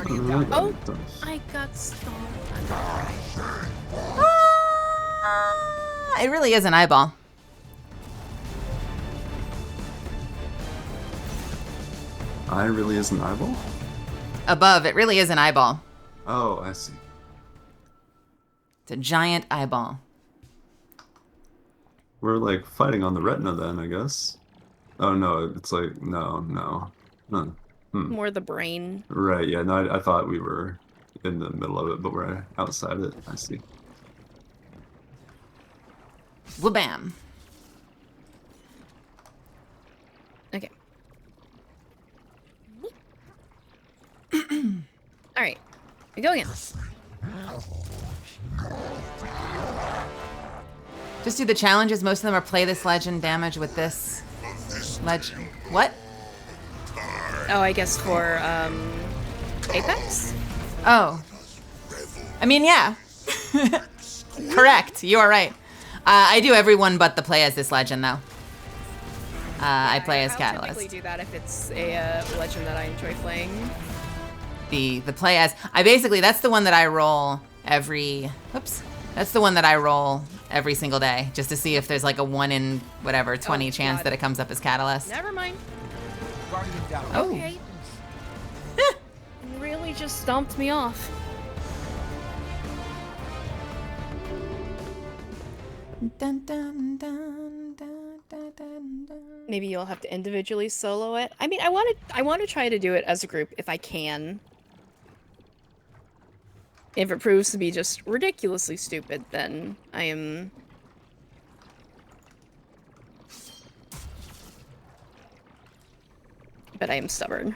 Oh, I got stalled. It really is an eyeball. I really is an eyeball? Above, it really is an eyeball. Oh, I see. It's a giant eyeball. We're like fighting on the retina then, I guess. Oh no, it's like no. Huh. More the brain. Right, yeah, no, I thought we were in the middle of it, but we're outside it. I see. Wabam. Okay. All right, we go again. Just do the challenges. Most of them are play this legend, damage with this legend. What? Oh, I guess for Apex? Oh. I mean, yeah. Correct. You are right. I do every one but the play as this legend, though. I play as I'll Catalyst. typically do that if it's a legend that I enjoy playing. The play as that's the one that I roll every that's the one that I roll every single day just to see if there's like a 1 in whatever 20 chance God. that it comes up as Catalyst. Never mind. Oh. Okay. It really just stomped me off. Dun, dun, dun, dun, dun, dun, dun. Maybe you'll have to individually solo it. I mean, I want to try to do it as a group if I can. If it proves to be just ridiculously stupid, then I am... But I am stubborn.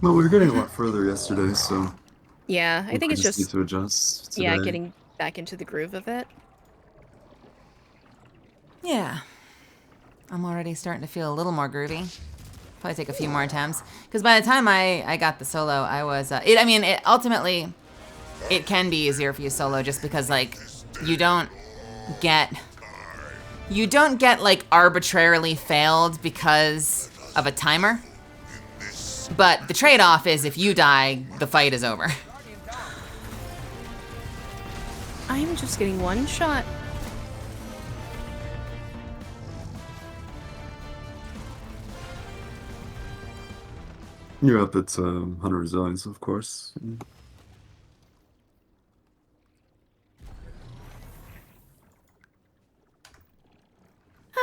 Well, we were getting a lot further yesterday, so Yeah, I think it's just need just... to adjust today. Yeah, getting back into the groove of it. Yeah. I'm already starting to feel a little more groovy. Probably take a few more attempts. Because by the time I got the solo, I was... ultimately, it can be easier for you solo just because, like, you don't get, like, arbitrarily failed because of a timer. But the trade-off is if you die, the fight is over. I'm just getting one shot. You're up at 100 resilience, of course.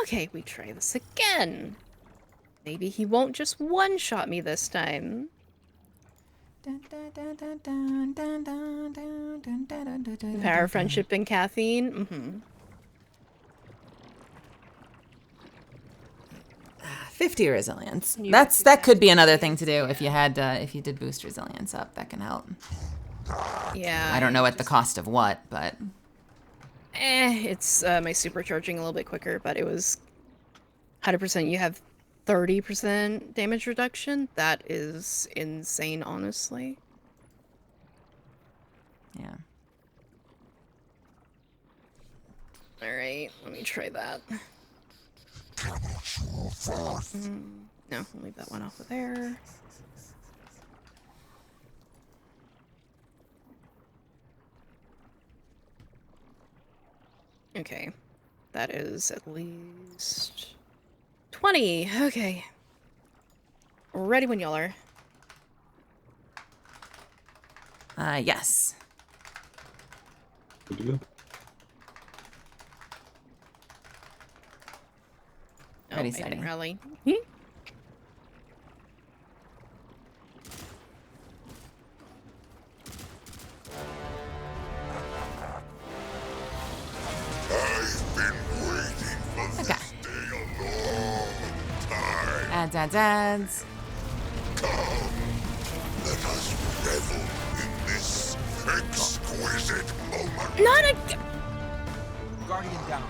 Okay, we try this again. Maybe he won't just one-shot me this time. Power, friendship, and caffeine? Mm-hmm. 50 resilience. That could be another thing to do if you did boost resilience up. That can help. Yeah. I don't know at the cost of what, but It's my supercharging a little bit quicker, but it was 100%. You have 30% damage reduction. That is insane, honestly. yeah. Alright, let me try that. No, I'll leave that one off of there. Okay. That is at least 20. Okay. Ready when y'all are. Yes. Good to go. Oh, Ready, I didn't steady. rally. I've been waiting for this Okay. day a long time. Adds. Let us revel in this exquisite moment. Not a... Guardian down.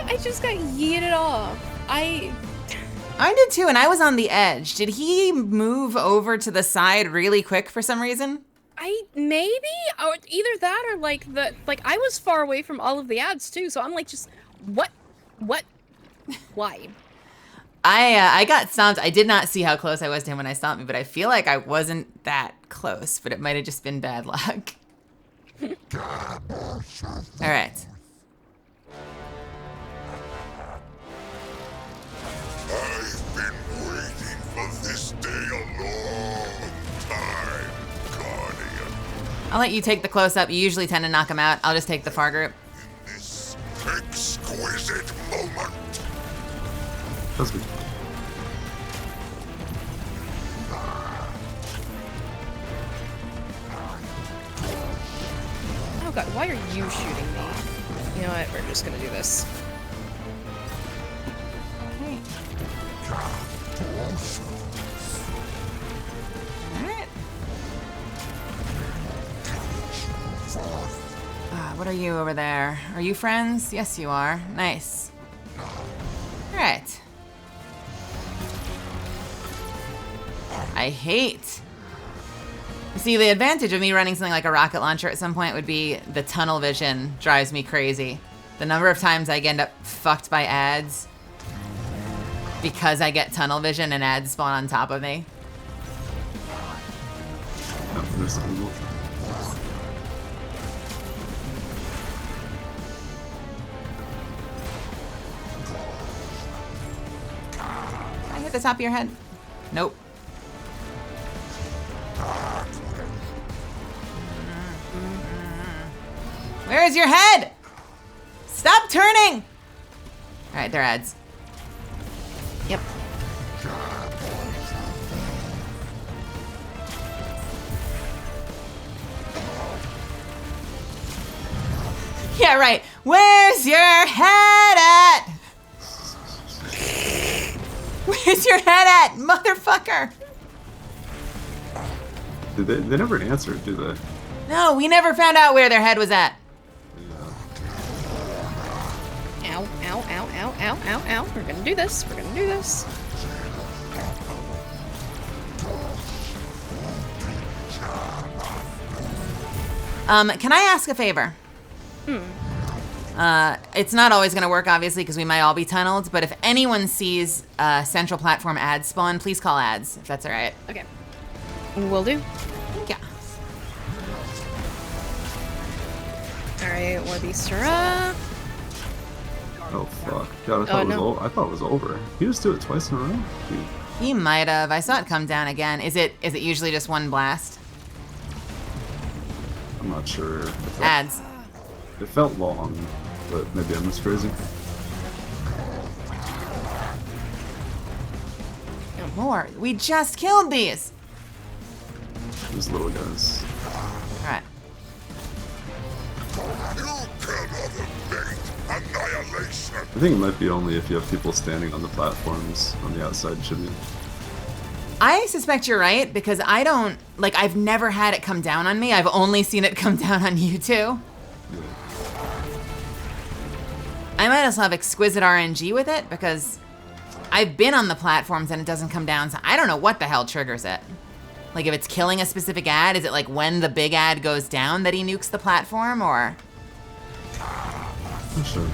I just got yeeted off. I did too, and I was on the edge. Did he move over to the side really quick for some reason? Maybe? Or either that or like I was far away from all of the ads too, so I'm like just, what What? Why? I got stomped. I did not see how close I was to him when I stomped me, but I feel like I wasn't that close, but it might have just been bad luck. All right. I've been waiting for this day a long time, Guardian. I'll let you take the close-up. You usually tend to knock him out. I'll just take the far group. In this exquisite moment, That's good. Oh god, why are you shooting me? You know what? We're just gonna do this. Okay. All right. What are you over there? Are you friends? Yes, you are. Nice. All right. I hate. See, the advantage of me running something like a rocket launcher at some point would be the tunnel vision drives me crazy. The number of times I end up fucked by ads because I get tunnel vision and ads spawn on top of me. No, there's something else. Can I hit the top of your head? Nope. Where is your head? Stop turning! All right, they're ads. Yep. Yeah, right. Where's your head at? Where's your head at, motherfucker? They never answered, do they? No, we never found out where their head was at. Ow, ow, ow, ow, ow, ow, ow. We're gonna do this. We're gonna do this. Can I ask a favor? It's not always going to work, obviously, because we might all be tunneled, but if anyone sees central platform ads spawn, please call ads, if that's all right. Okay. Will do. Yeah. Alright, Warbistra. Oh fuck! God, I thought I thought it was over. You just do it twice in a row. Dude. He might have. I saw it come down again. Is it usually just one blast? I'm not sure. Ads. It felt long, but maybe I'm just crazy. No more. We just killed these. These little guys. All right. you cannot evade annihilation. I think it might be only if you have people standing on the platforms on the outside, shouldn't it? I suspect you're right because I don't like. I've never had it come down on me. I've only seen it come down on you two. Yeah. I might also have exquisite RNG with it because I've been on the platforms and it doesn't come down. So I don't know what the hell triggers it. Like if it's killing a specific ad, is it like when the big ad goes down that he nukes the platform or? I'm sure.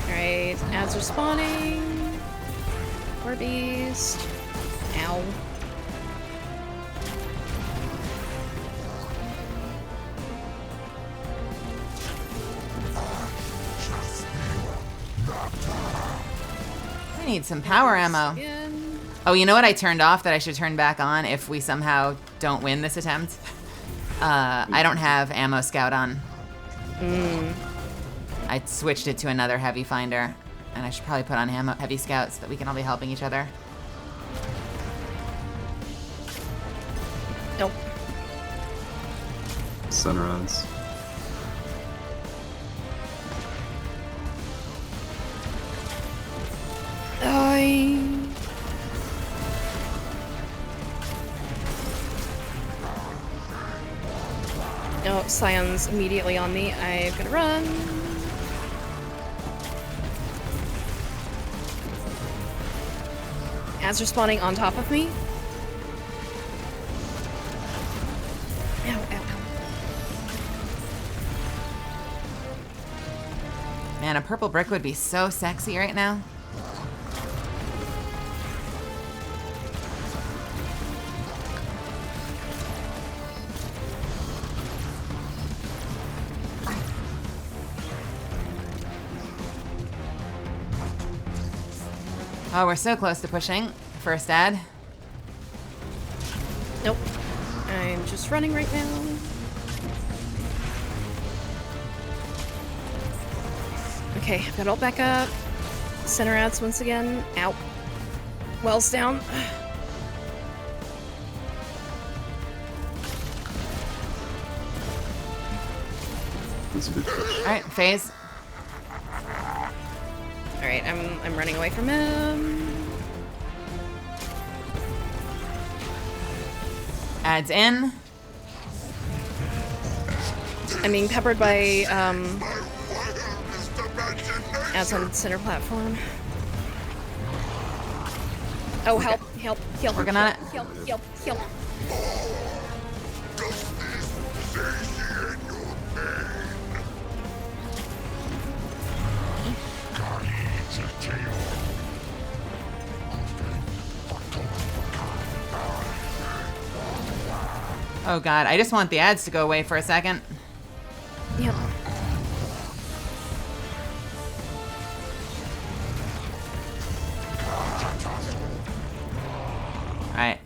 Alright, ads are spawning. Warbeast. Ow. I need some power ammo. Again. Oh, you know what I turned off that I should turn back on if we somehow don't win this attempt? I don't have ammo scout on. I switched it to another heavy finder, and I should probably put on heavy scout so that we can all be helping each other. Nope. Center ads. No, Scion's immediately on me. I'm gonna run. Ads are spawning on top of me. Ow, ow, man, a purple brick would be so sexy right now. Oh, we're so close to pushing. First ad. Nope. I'm just running right now. Okay, I've got ult back up. Center ads once again. Ow. Wells down. That's a good push. All right, phase. All right, I'm running away from him. Ads in. I'm being peppered by My wildest imagination. ads on center platform. Oh, help! Help! Help! Working on it. Help! Help! Help! Does this satiate your pain? Carries a tail. Oh god, I just want the ads to go away for a second. Yep. Alright.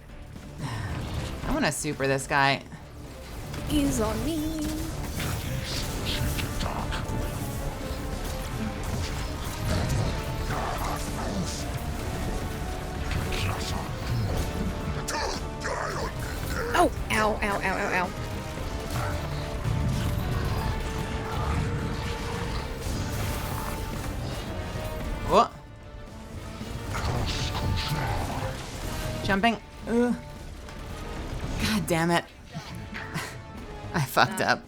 I want to super this guy. He's on me. Oh! Ow! Ow! Ow! Ow! Ow! Whoa. Jumping. Ugh. God damn it. I fucked up.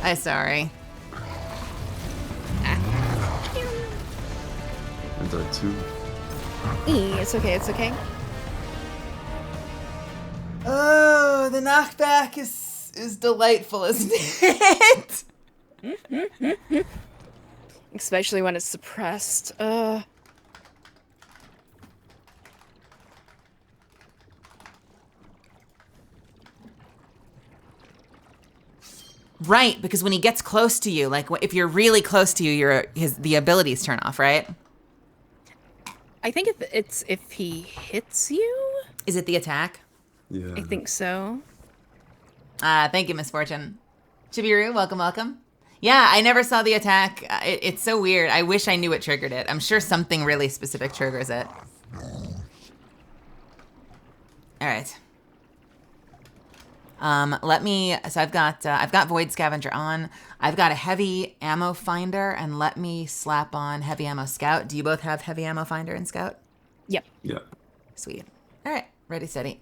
I'm sorry. I died too. It's okay. It's okay. Oh, the knockback is delightful, isn't it? Especially when it's suppressed. Right, because when he gets close to you, like if you're really close to you, the abilities turn off, right? I think if he hits you. Is it the attack? Yeah. I think so. Thank you, Misfortune. Chibiru, welcome, welcome. Yeah, I never saw the attack. It's so weird. I wish I knew what triggered it. I'm sure something really specific triggers it. All right. So I've got Void Scavenger on. I've got a heavy ammo finder, and let me slap on heavy ammo scout. Do you both have heavy ammo finder and scout? Yep. Yeah. Sweet. All right, ready, steady.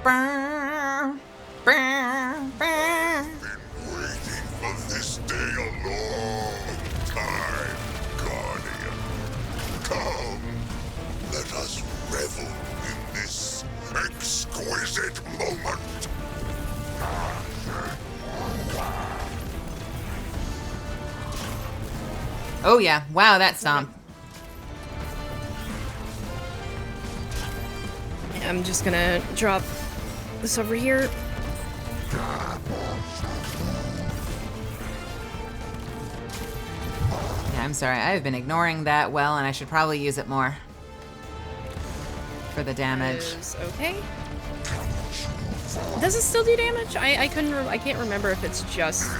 Brr, brr, brr. Waiting for this day a long time, Guardian. Come, let us revel in this exquisite moment. Oh yeah, wow, that stomp. I'm just gonna drop this over here. Yeah, I'm sorry. I've been ignoring that well, and I should probably use it more for the damage. Is okay. Does it still do damage? I can't remember if it's just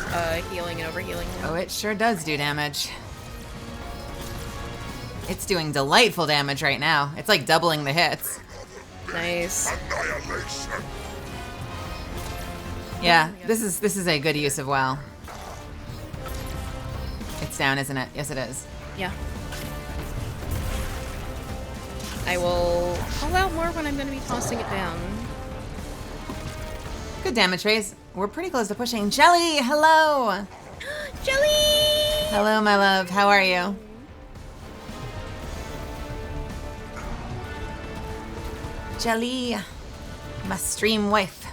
healing and overhealing. Oh, it sure does do damage. It's doing delightful damage right now. It's like doubling the hits. Nice. Annihilation. Yeah, this is a good use of WoW. It's down, isn't it? Yes, it is. Yeah. I will call out more when I'm going to be tossing it down. Good damage raise. We're pretty close to pushing. Jelly, hello. Jelly! Hello, my love. How are you? Jelly, my stream wife.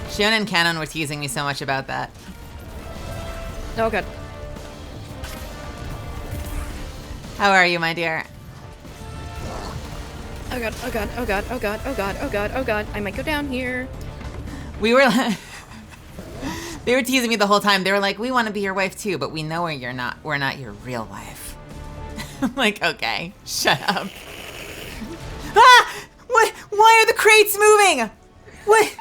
Shion and Canon were teasing me so much about that. Oh god. How are you, my dear? Oh god, oh god, oh god, oh god, oh god, oh god, oh god. I might go down here. We were they were teasing me the whole time. They were like, we want to be your wife too, but we know you're not. We're not your real wife. I'm like, okay, shut up. Ah! What? Why are the crates moving? What?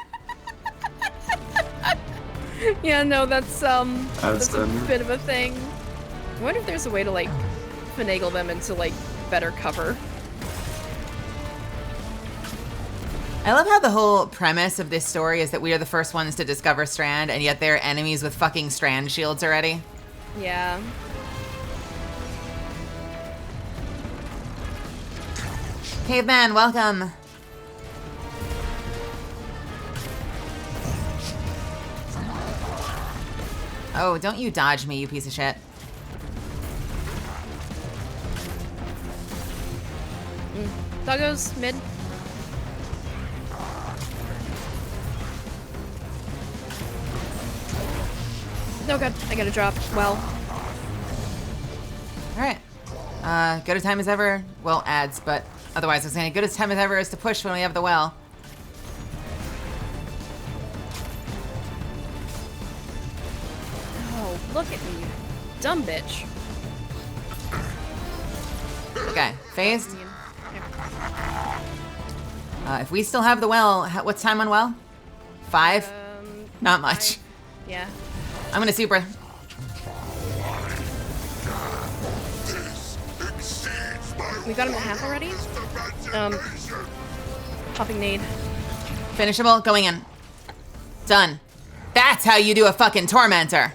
Yeah, no, that's a standard. bit of a thing. I wonder if there's a way to like finagle them into like better cover. I love how the whole premise of this story is that we are the first ones to discover Strand, and yet they're enemies with fucking Strand shields already. Yeah. Caveman, welcome. Oh, don't you dodge me, you piece of shit. Doggos, mid. Oh god, I gotta drop. Well. Alright. Good a time as ever. Well, ads, but otherwise I was saying good as time as ever is to push when we have the well. Oh, look at me, you dumb bitch. Okay, phased. If we still have the well, what's time on well? 5? Not much. Yeah. I'm gonna super. We got him at half already? Popping nade. Finishable, going in. Done. That's how you do a fucking tormentor.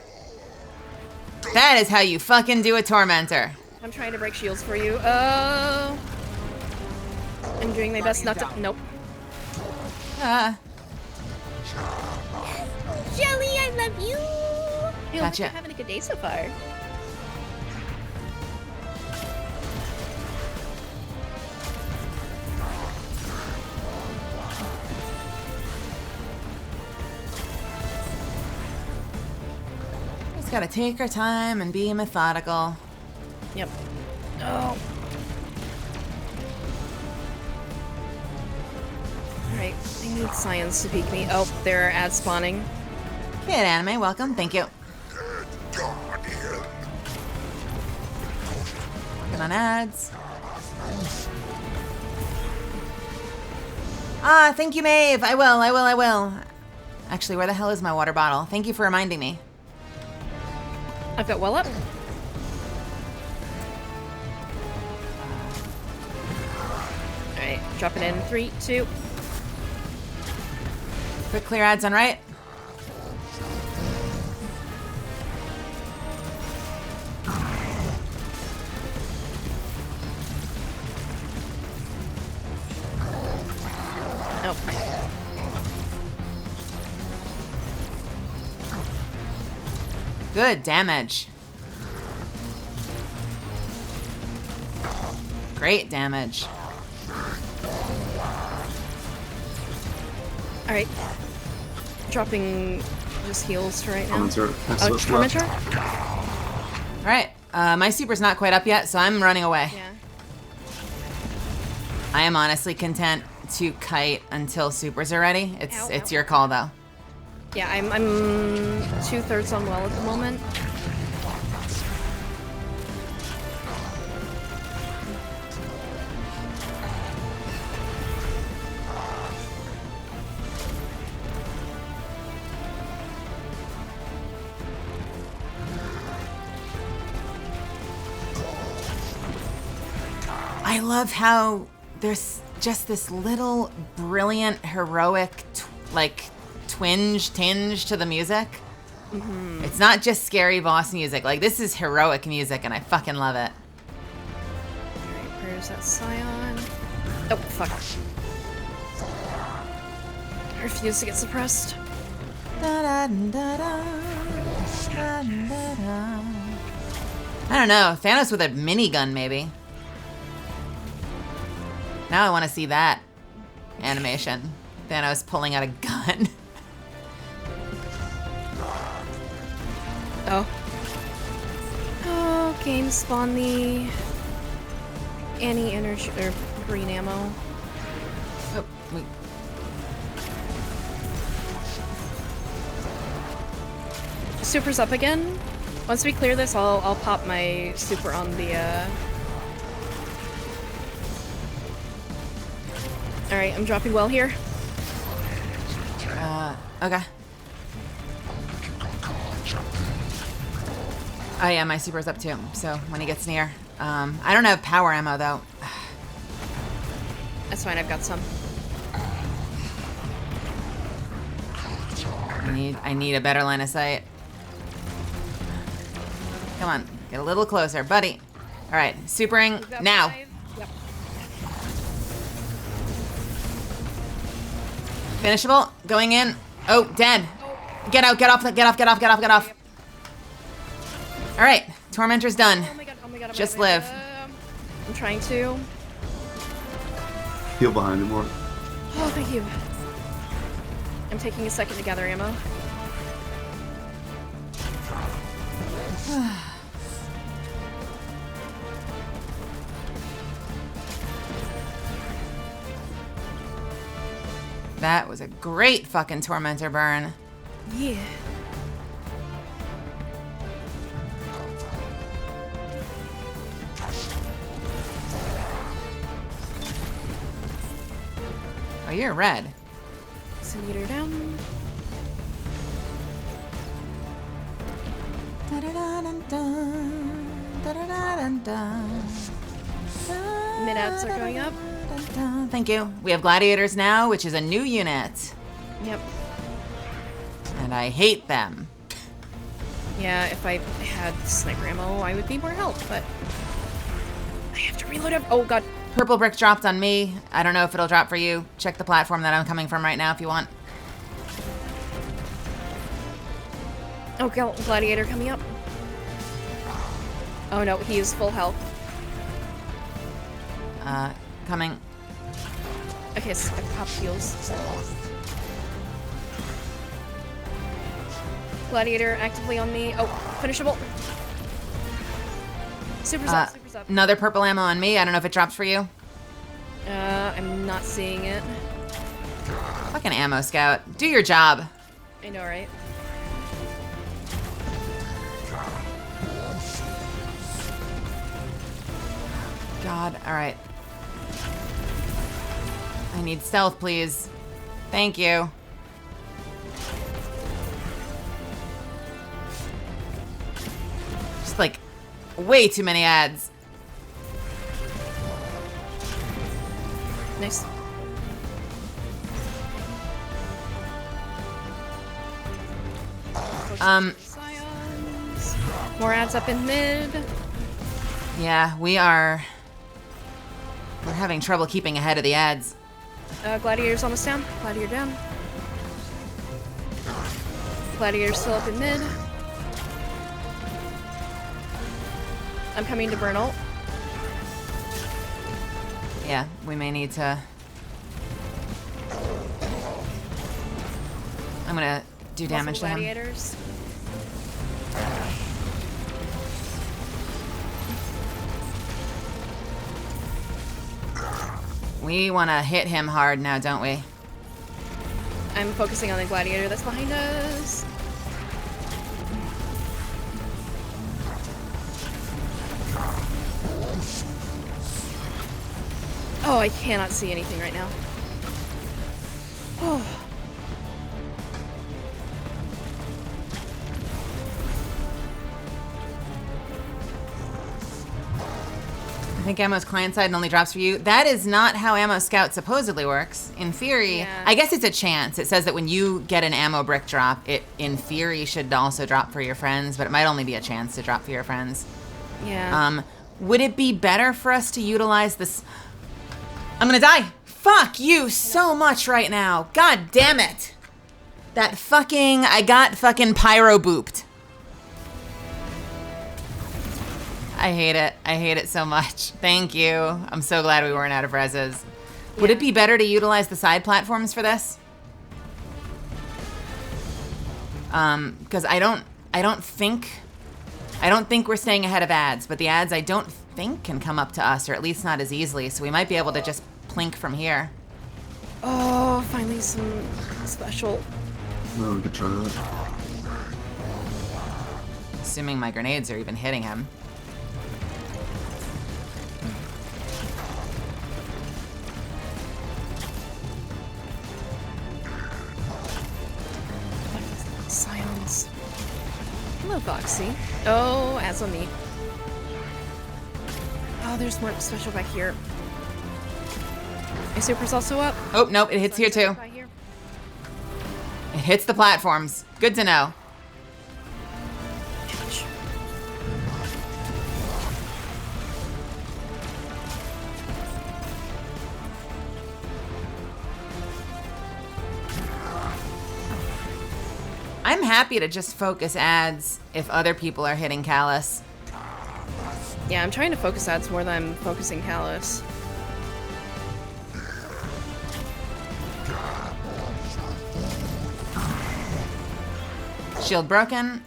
That is how you fucking do a tormentor. I'm trying to break shields for you. I'm doing my best not to. Nope. Jelly, I love you. Hey, Gotcha. You're having a good day so far. Just gotta take our time and be methodical. Yep. Oh. Alright, I need science to peek me. Oh, they're ad spawning. Kid Anime, welcome. Thank you. Guardian. Working on ads. Ah, thank you, Maeve. I will. Actually, where the hell is my water bottle? Thank you for reminding me. I've got well up. Alright, drop it in. 3, 2. Quick clear ads on right. Oh. Good damage. Great damage. Alright. Dropping just heals for right now. Tormentor. Oh, Tormentor? Alright, my super's not quite up yet, so I'm running away. Yeah. I am honestly content to kite until supers are ready. It's Ow, it's ow. your call though. Yeah, I'm 2/3 on well at the moment. I love how there's just this little brilliant heroic tinge to the music. Mm-hmm. It's not just scary boss music. Like, this is heroic music and I fucking love it. Alright, where's that Scion? Oh, fuck. I refuse to get suppressed. I don't know. Thanos with a minigun, maybe. Now I want to see that animation. Thanos pulling out a gun. Oh. Oh, game spawn the anti-energy or green ammo. Oh, wait. Super's up again. Once we clear this, I'll pop my super on the. All right, I'm dropping well here. Okay. Oh yeah, my super's up too. So when he gets near, I don't have power ammo though. That's fine. I've got some. I need a better line of sight. Come on, get a little closer, buddy. All right, supering We've got now. 5. Yep. Finishable, going in. Oh, dead. Get out, get off, get off, get off, get off, get off. Yep. All right, Tormentor's done. Oh my god! Oh my god! Just live. I'm trying to. Heal behind him more. Oh, thank you. I'm taking a second to gather ammo. That was a great fucking Tormentor burn. Yeah. Oh, you're red. Meter down. Mid-outs are going up. Thank you. We have gladiators now, which is a new unit. Yep. And I hate them. Yeah, if I had sniper ammo, I would be more help, but I have to reload oh god. Purple brick dropped on me. I don't know if it'll drop for you. Check the platform that I'm coming from right now if you want. Oh, gladiator coming up. Oh no, he is full health. Coming. Okay, so I pop heals. Gladiator actively on me. Oh, finishable. Super's up, super's up. Another purple ammo on me. I don't know if it drops for you. I'm not seeing it. Fucking ammo scout. Do your job. I know, right? God, alright. I need stealth, please. Thank you. Just like, way too many ads. Nice. Scions. More ads up in mid. Yeah, we're having trouble keeping ahead of the ads. Gladiator's almost down. Gladiator down. Gladiator's still up in mid. I'm coming to burn ult. Yeah, we may need to... I'm gonna do damage to him. Gladiators. We want to hit him hard now, don't we? I'm focusing on the gladiator that's behind us. Oh, I cannot see anything right now. Oh. I think ammo's client side and only drops for you. That is not how Ammo Scout supposedly works. In theory, Yeah. I guess it's a chance. It says that when you get an ammo brick drop, it in theory should also drop for your friends, but it might only be a chance to drop for your friends. Yeah. Would it be better for us to utilize this? I'm gonna die. Fuck you so much right now. God damn it. That fucking, I got fucking pyro booped. I hate it. I hate it so much. Thank you. I'm so glad we weren't out of reses. Would it be better to utilize the side platforms for this? Because I don't think we're staying ahead of ads, but the ads I don't think can come up to us, or at least not as easily, so we might be able to just plink from here. Oh, finally some special. No, we could try that. Assuming my grenades are even hitting him. Scions. Hello, Foxy. Oh, ads on me. Oh, there's more special back here. My super's also up. Oh, nope, it hits here too. Back here. It hits the platforms. Good to know. Ouch. I'm happy to just focus ads if other people are hitting Callus. Yeah, I'm trying to focus ads more than I'm focusing Callus. Shield broken.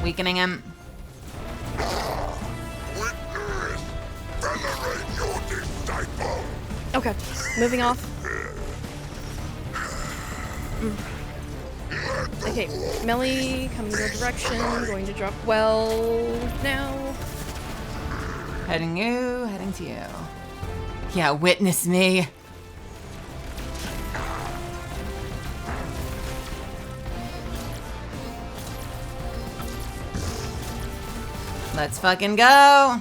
Weakening him. Witness! Venerate your disciple! Okay, moving off. Okay, melee coming your direction, going to drop well now. Heading to you. Yeah, witness me. Let's fucking go.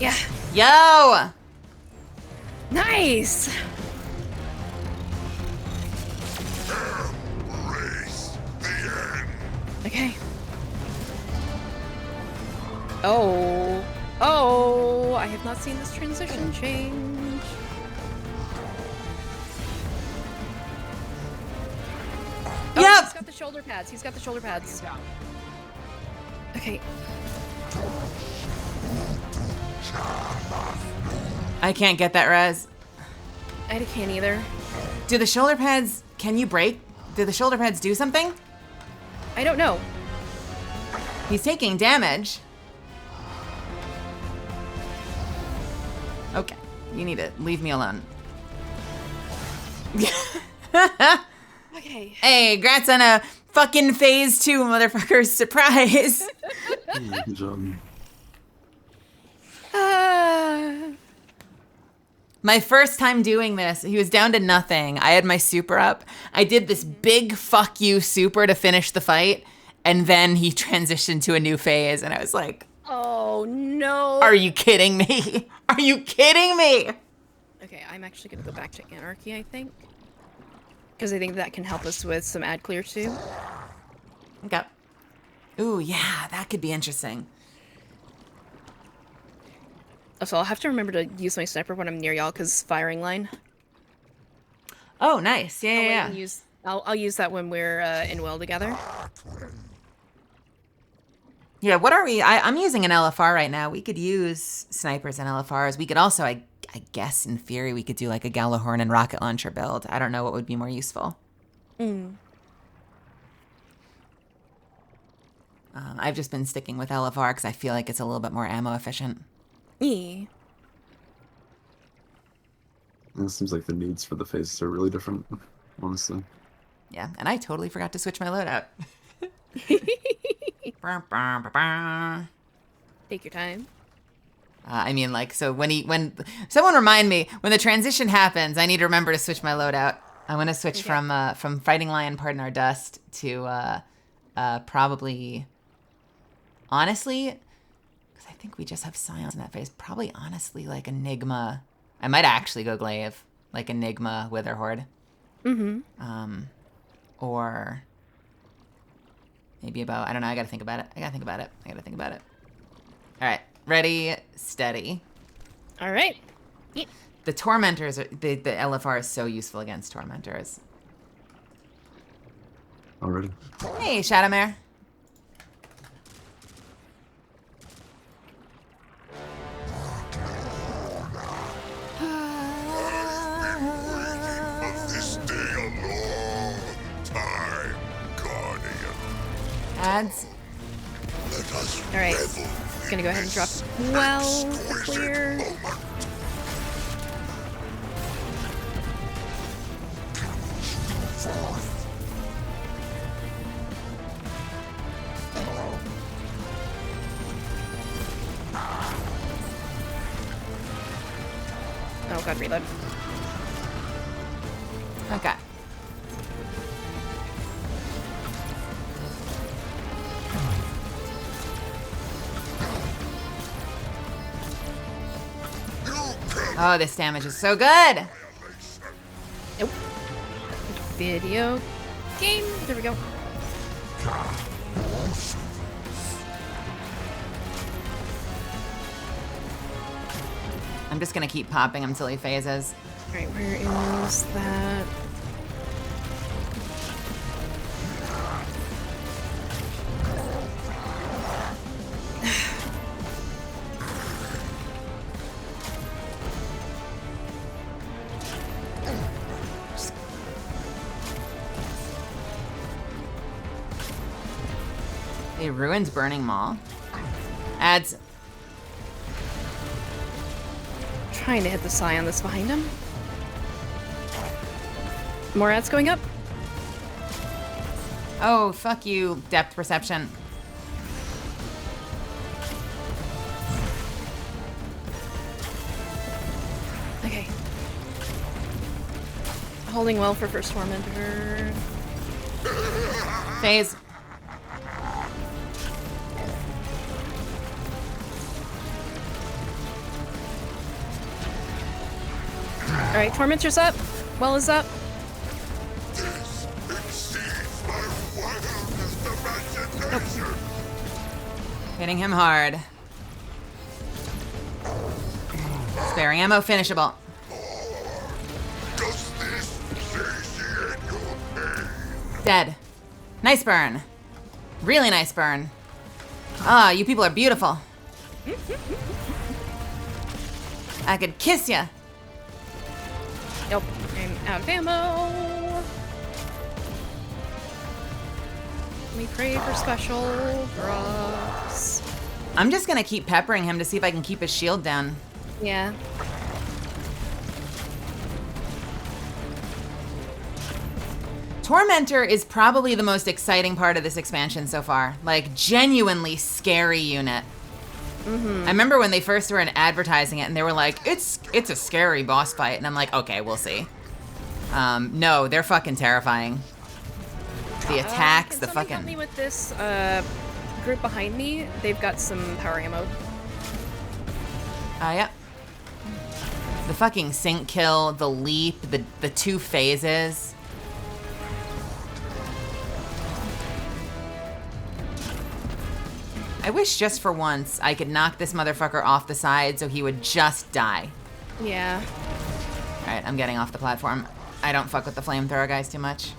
Yeah, Yo! nice! Race the end! Okay. Oh, I have not seen this transition change. Oh, Yep. He's got the shoulder pads. Okay. I can't get that res. I can't either. Do the shoulder pads, can you break? Do the shoulder pads do something? I don't know. He's taking damage. Okay, you need to leave me alone. Okay. Hey, grats on a fucking phase 2, motherfucker. Surprise. Yeah, good job. My first time doing this, he was down to nothing. I had my super up. I did this big fuck you super to finish the fight, and then he transitioned to a new phase, and I was like, Oh no. are you kidding me? Are you kidding me? Okay, I'm actually gonna go back to Anarchy, I think. Because I think that can help us with some ad clear too. Okay. Ooh, yeah, that could be interesting. So I'll have to remember to use my sniper when I'm near y'all, because firing line. Oh, nice. Yeah, yeah, yeah. I'll use that when we're in well together. Yeah, what are we? I'm using an LFR right now. We could use snipers and LFRs. We could also, I guess, in theory, we could do like a Gallahorn and rocket launcher build. I don't know what would be more useful. I've just been sticking with LFR because I feel like it's a little bit more ammo efficient. Yeah. It seems like the needs for the phases are really different, honestly. Yeah, and I totally forgot to switch my loadout. Take your time. I mean, like, so when someone remind me when the transition happens, I need to remember to switch my loadout. I want to switch from Fighting Lion, Pardon Our Dust to probably, honestly, because I think we just have Scions in that phase. Probably, honestly, like Enigma. I might actually go Glaive, like Enigma, Witherhorde. Or maybe about, I don't know, I gotta think about it. All right, ready, steady. All right. Yeah. The Tormentors, the LFR is so useful against Tormentors. Already? Hey, Shadowmare. ads. Let us Alright. revel Gonna go ahead and drop well to clear. Oh god, reload. Okay. Oh, this damage is so good. Nope. Video game. There we go. I'm just gonna keep popping him till he phases. Alright, where is that? He ruins Burning Maw. Adds. Trying to hit the Scion that's behind him. More ads going up. Oh, fuck you, depth perception. Okay. Holding well for first Tormentor. Phase. Alright, Tormentor's up. Well is up. this exceeds my wildest imagination. Hitting him hard. Sparing ammo, finishable. Does this satiate your pain? Dead. Nice burn. Really nice burn. Ah, you people are beautiful. I could kiss ya. Nope, I'm out of ammo. Let me pray for special drops. I'm just gonna keep peppering him to see if I can keep his shield down. Yeah. Tormentor is probably the most exciting part of this expansion so far. Like, genuinely scary unit. I remember when they first were advertising it and they were like, it's a scary boss fight. And I'm like, okay, we'll see. No, they're fucking terrifying. The attacks, the Can somebody fucking... help me with this group behind me? They've got some power ammo. Yep. The fucking sync kill, the leap, the two phases. I wish just for once I could knock this motherfucker off the side so he would just die. Yeah. Alright, I'm getting off the platform. I don't fuck with the flamethrower guys too much.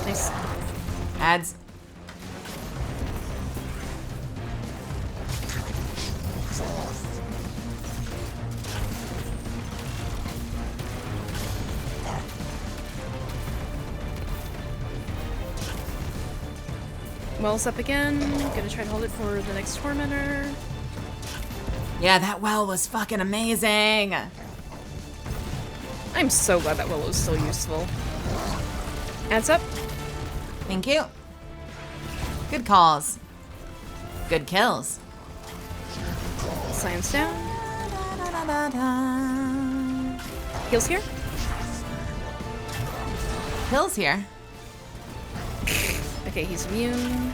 Nice. Ads. Well's up again. Gonna try to hold it for the next Tormentor. Yeah, that well was fucking amazing. I'm so glad that Well was still useful. Adds up. Thank you. Good calls. Good kills. Science down. Heals here. Kills here. Okay, he's immune.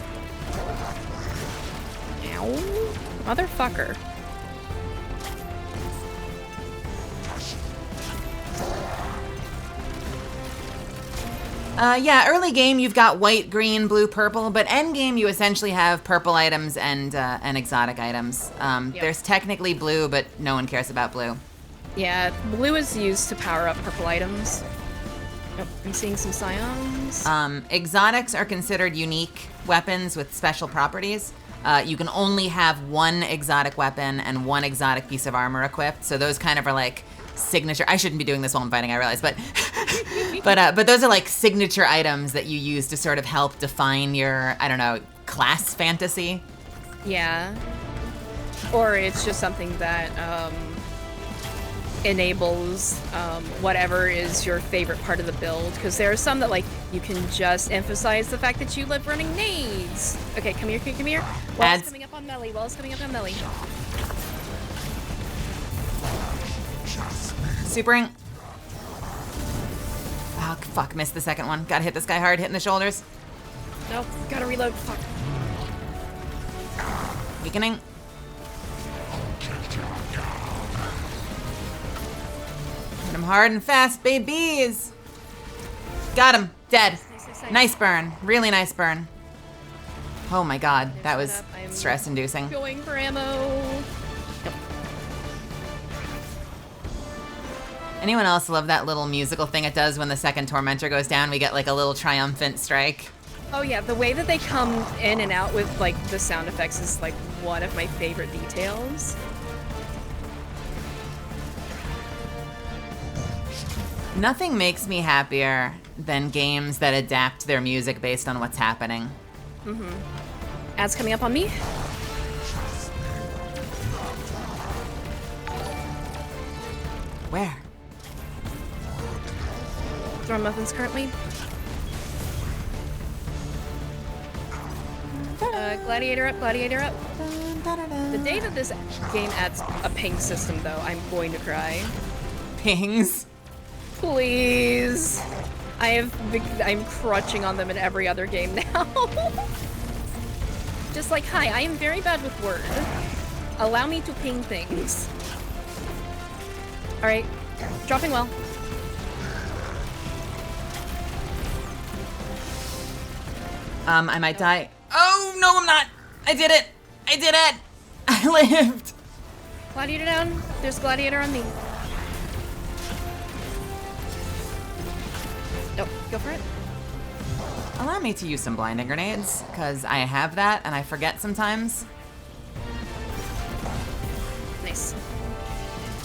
Ow. Motherfucker. Yeah, early game you've got white, green, blue, purple, but end game you essentially have purple items and exotic items. There's technically blue, but no one cares about blue. Yeah, blue is used to power up purple items. Oh, I'm seeing some scions. Exotics are considered unique weapons with special properties. You can only have one exotic weapon and one exotic piece of armor equipped, so those kind of are like signature. I shouldn't be doing this while I'm fighting, I realize, but but those are like signature items that you use to sort of help define your, I don't know, class fantasy. Yeah. Or it's just something that enables whatever is your favorite part of the build. Because there are some that, like, you can just emphasize the fact that you love running nades. Okay, come here, come here. Well's coming up on melee. Well's coming up on melee. Supering. Oh, fuck, missed the second one. Gotta hit this guy hard, hitting the shoulders. Nope, gotta reload. Fuck. Weakening. Hit him hard and fast, babies. Got him. Dead. Nice burn. Really nice burn. Oh my god, that was stress-inducing. Going for ammo. Anyone else love that little musical thing it does when the second Tormentor goes down? We get like a little triumphant strike. Oh yeah, the way that they come in and out with like the sound effects is like one of my favorite details. Nothing makes me happier than games that adapt their music based on what's happening. Ads coming up on me. Where? Throwing muffins currently. Gladiator up, gladiator up. The day that this game adds a ping system, though, I'm going to cry. Pings. Please. I'm crutching on them in every other game now. Just like, hi, I am very bad with Word. Allow me to ping things. Alright, dropping well. I might die. Oh, no, I'm not. I did it. I did it. I lived. Gladiator down. There's gladiator on me. Nope, go for it. Allow me to use some blinding grenades, because I have that and I forget sometimes. Nice.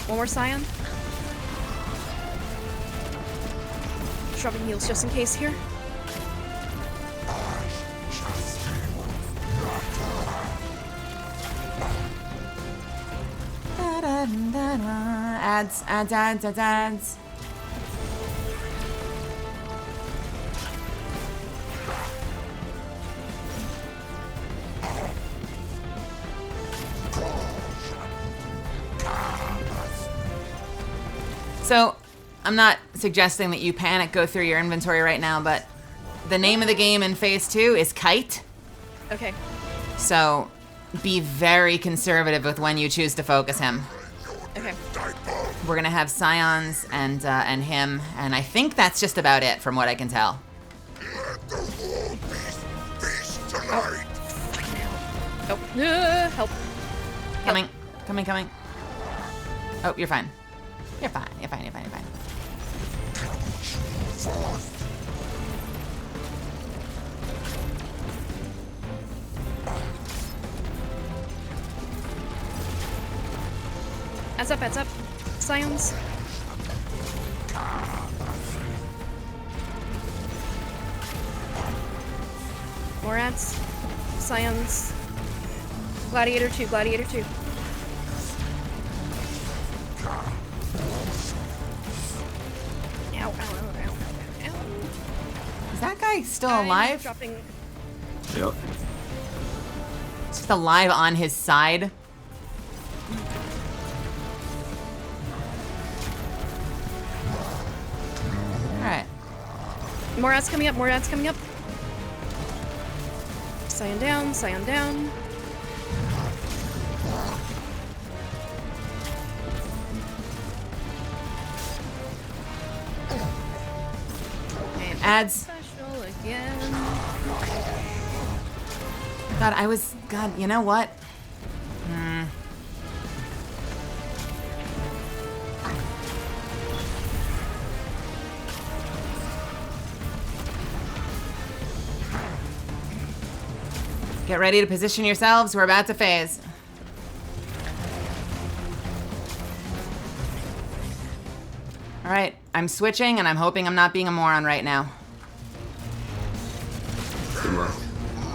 One more Scion. Dropping heals just in case here. Ads. So, I'm not suggesting that you panic go through your inventory right now, but the name of the game in Phase 2 is Kite. Okay. So, be very conservative with when you choose to focus him. Okay. We're gonna have Scions and him, and I think that's just about it from what I can tell. Let the whole feast tonight. Help. Help. Coming. Oh, you're fine. You're fine. Heads up. Scions. More ads. Scions. Gladiator 2. Ow. Is that guy still alive? Dropping. Yep. Just alive on his side. Alright. More ads coming up. Scion down. And Ads. special again. God, you know what? Get ready to position yourselves. We're about to phase. All right, I'm switching, and I'm hoping I'm not being a moron right now. Good luck.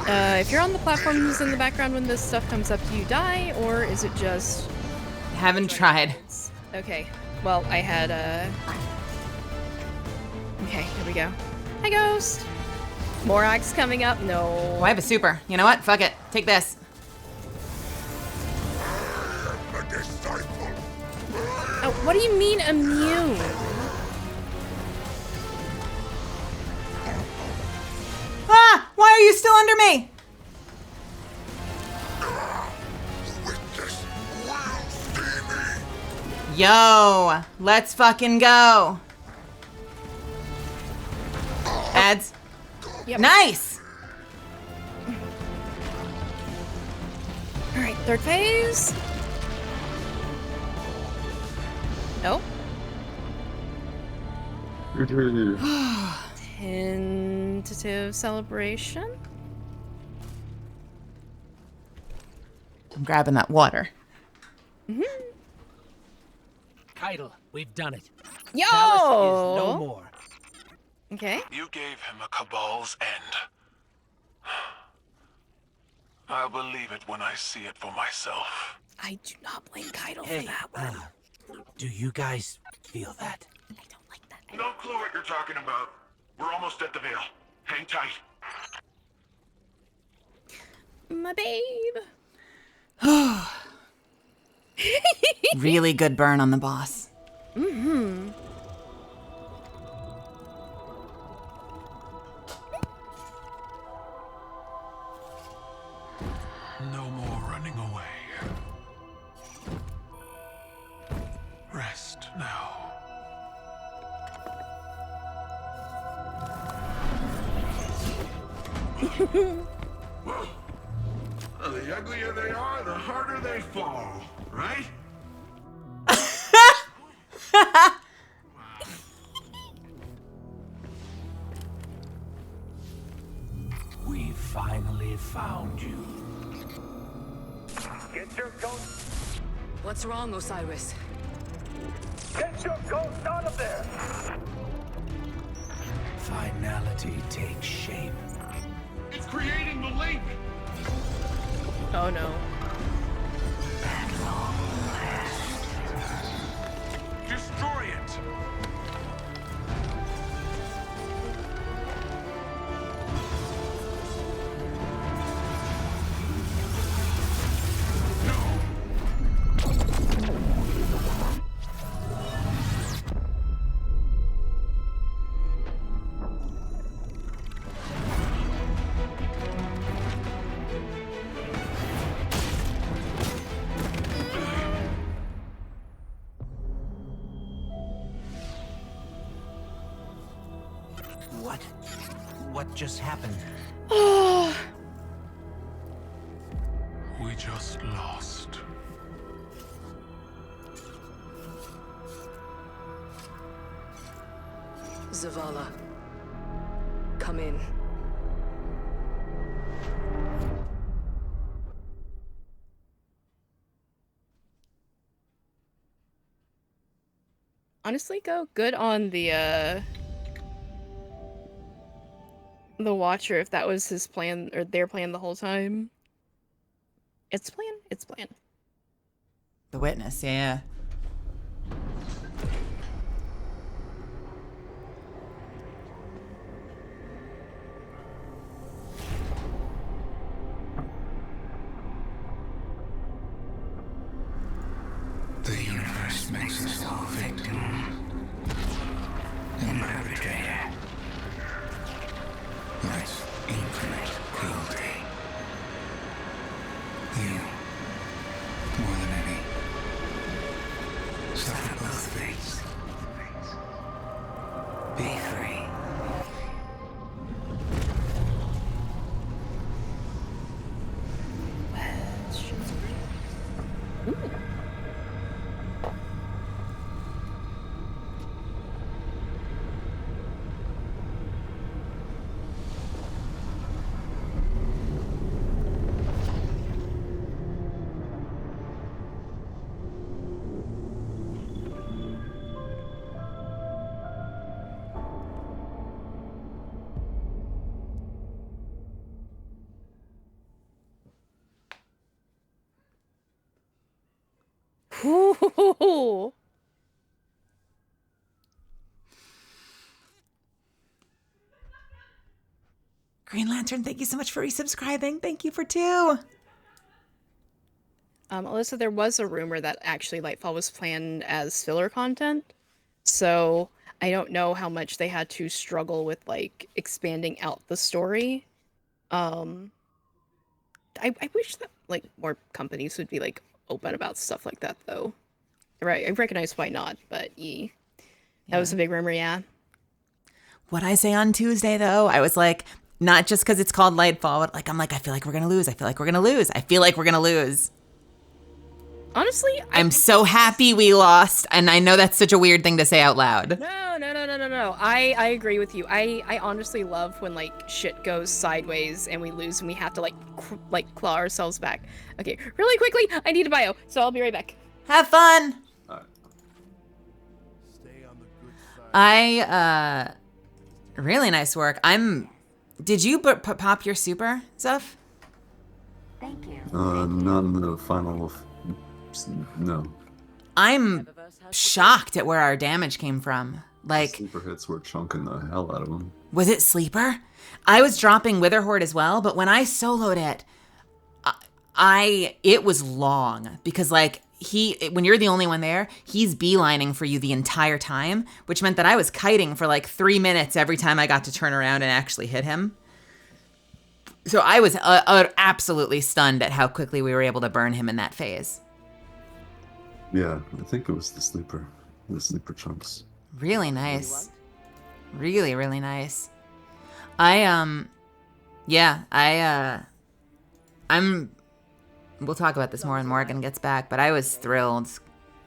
If you're on the platforms in the background when this stuff comes up, do you die, or is it just... Haven't tried. Okay, well, I had, Okay, here we go. Hi, Ghost! Morag's coming up. No. Oh, I have a super. You know what? Fuck it. Take this. A disciple. Oh, what do you mean immune? Ah! Why are you still under me? Witness will see me. Yo, let's fucking go. Ads. Yep. Nice. All right, third phase. Oh. Tentative celebration. I'm grabbing that water. Keitel, we've done it. Yo! Talus is no more. Okay. You gave him a cabal's end. I'll believe it when I see it for myself. I do not blame Keitel Hey, for that one. do you guys feel that? I don't like that. No clue what you're talking about. We're almost at the Veil. Hang tight. My babe. Really good burn on the boss. Mm-hmm. No more running away. Rest now. Well, the uglier they are, the harder they fall, right? We finally found you. Get your ghost! What's wrong, Osiris? Get your ghost out of there! Finality takes shape. It's creating the link! Oh no. Destroy it! What just happened? We just lost. Zavala. Come in. Honestly, go good on the Watcher if that was his plan or their plan the whole time. It's plan. It's plan. The witness, yeah. The universe makes us all victim and perpetrator. That's infinite cruelty. You, more than any, suffer both fates. Be free. Ooh. Green Lantern, thank you so much for resubscribing. Thank you for 2. Alyssa, there was a rumor that actually Lightfall was planned as filler content. So I don't know how much they had to struggle with like expanding out the story. I wish that like more companies would be like open about stuff like that though. Right, I recognize why not, but that was a big rumor, yeah. What I say on Tuesday though, I was like, not just because it's called Lightfall, but I'm like, I feel like we're gonna lose. I feel like we're gonna lose. I feel like we're gonna lose. Honestly, I'm so happy we lost, and I know that's such a weird thing to say out loud. No. I agree with you. I honestly love when like shit goes sideways and we lose and we have to like claw ourselves back. Okay, really quickly, I need a bio, so I'll be right back. Have fun. Alright. Really nice work. Did you pop your super, Zuff? Thank you. Not in the final. No. I'm shocked at where our damage came from. Like, Sleeper hits were chunking the hell out of him. was it Sleeper? I was dropping Witherhoard as well, but when I soloed it, it was long because like when you're the only one there, he's beelining for you the entire time, which meant that I was kiting for like 3 minutes every time I got to turn around and actually hit him. So I was absolutely stunned at how quickly we were able to burn him in that phase. Yeah, I think it was the sleeper chunks. Really nice. Really, really nice. We'll talk about this more when Morgan gets back, but I was thrilled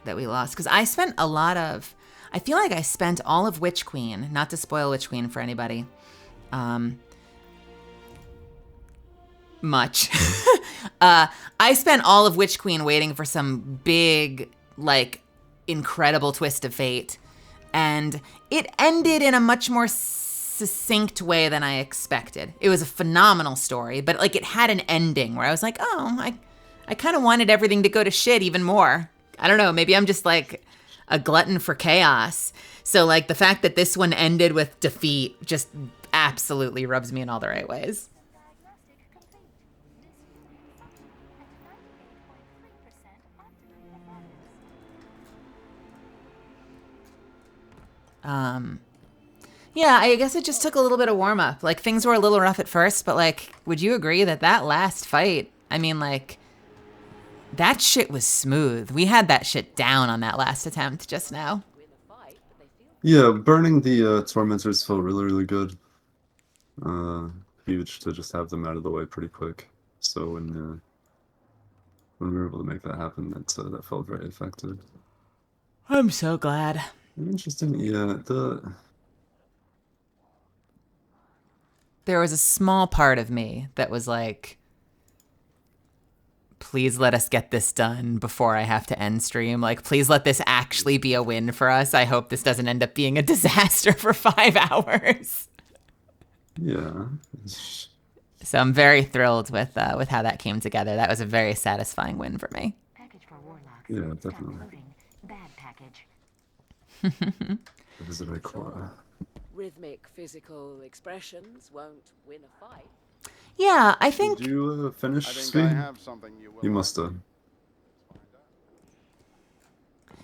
that we lost because I feel like I spent all of Witch Queen, not to spoil Witch Queen for anybody, much. I spent all of Witch Queen waiting for some big, like, incredible twist of fate, and it ended in a much more succinct way than I expected. It was a phenomenal story, but like it had an ending where I was like, oh, I kind of wanted everything to go to shit even more. I don't know, maybe I'm just like a glutton for chaos. So like the fact that this one ended with defeat just absolutely rubs me in all the right ways. Yeah, I guess it just took a little bit of warm up. Like things were a little rough at first, but like, would you agree that last fight, I mean like, that shit was smooth. We had that shit down on that last attempt just now. Yeah, burning the tormentors felt really, really good. Huge to just have them out of the way pretty quick. So when we were able to make that happen, that felt very effective. I'm so glad. Interesting, yeah. There was a small part of me that was like, please let us get this done before I have to end stream. Like, please let this actually be a win for us. I hope this doesn't end up being a disaster for 5 hours. Yeah. So I'm very thrilled with how that came together. That was a very satisfying win for me. Package for Warlocks. Yeah, definitely. Downloading. Bad package. It is a very quiet. Rhythmic physical expressions won't win a fight. Yeah, I think... Did you finish I think Svi? I have something you will. You must have.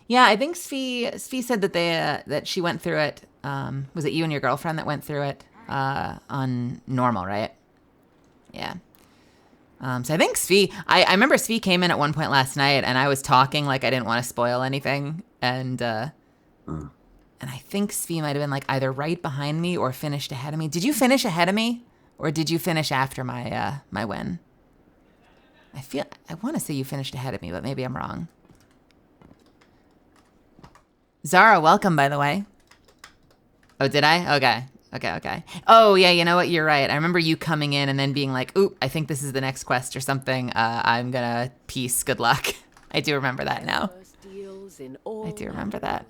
Yeah, I think Svi said that that she went through it. Was it you and your girlfriend that went through it on normal, right? Yeah. So I think Svi... I remember Svi came in at one point last night, and I was talking like I didn't want to spoil anything, and I think Svi might have been like either right behind me or finished ahead of me. Did you finish ahead of me? Or did you finish after my my win? I want to say you finished ahead of me, but maybe I'm wrong. Zara, welcome, by the way. Oh, did I? Okay. Oh, yeah, you know what? You're right. I remember you coming in and then being like, oop, I think this is the next quest or something. I'm gonna peace, good luck. I do remember that now. I do remember that.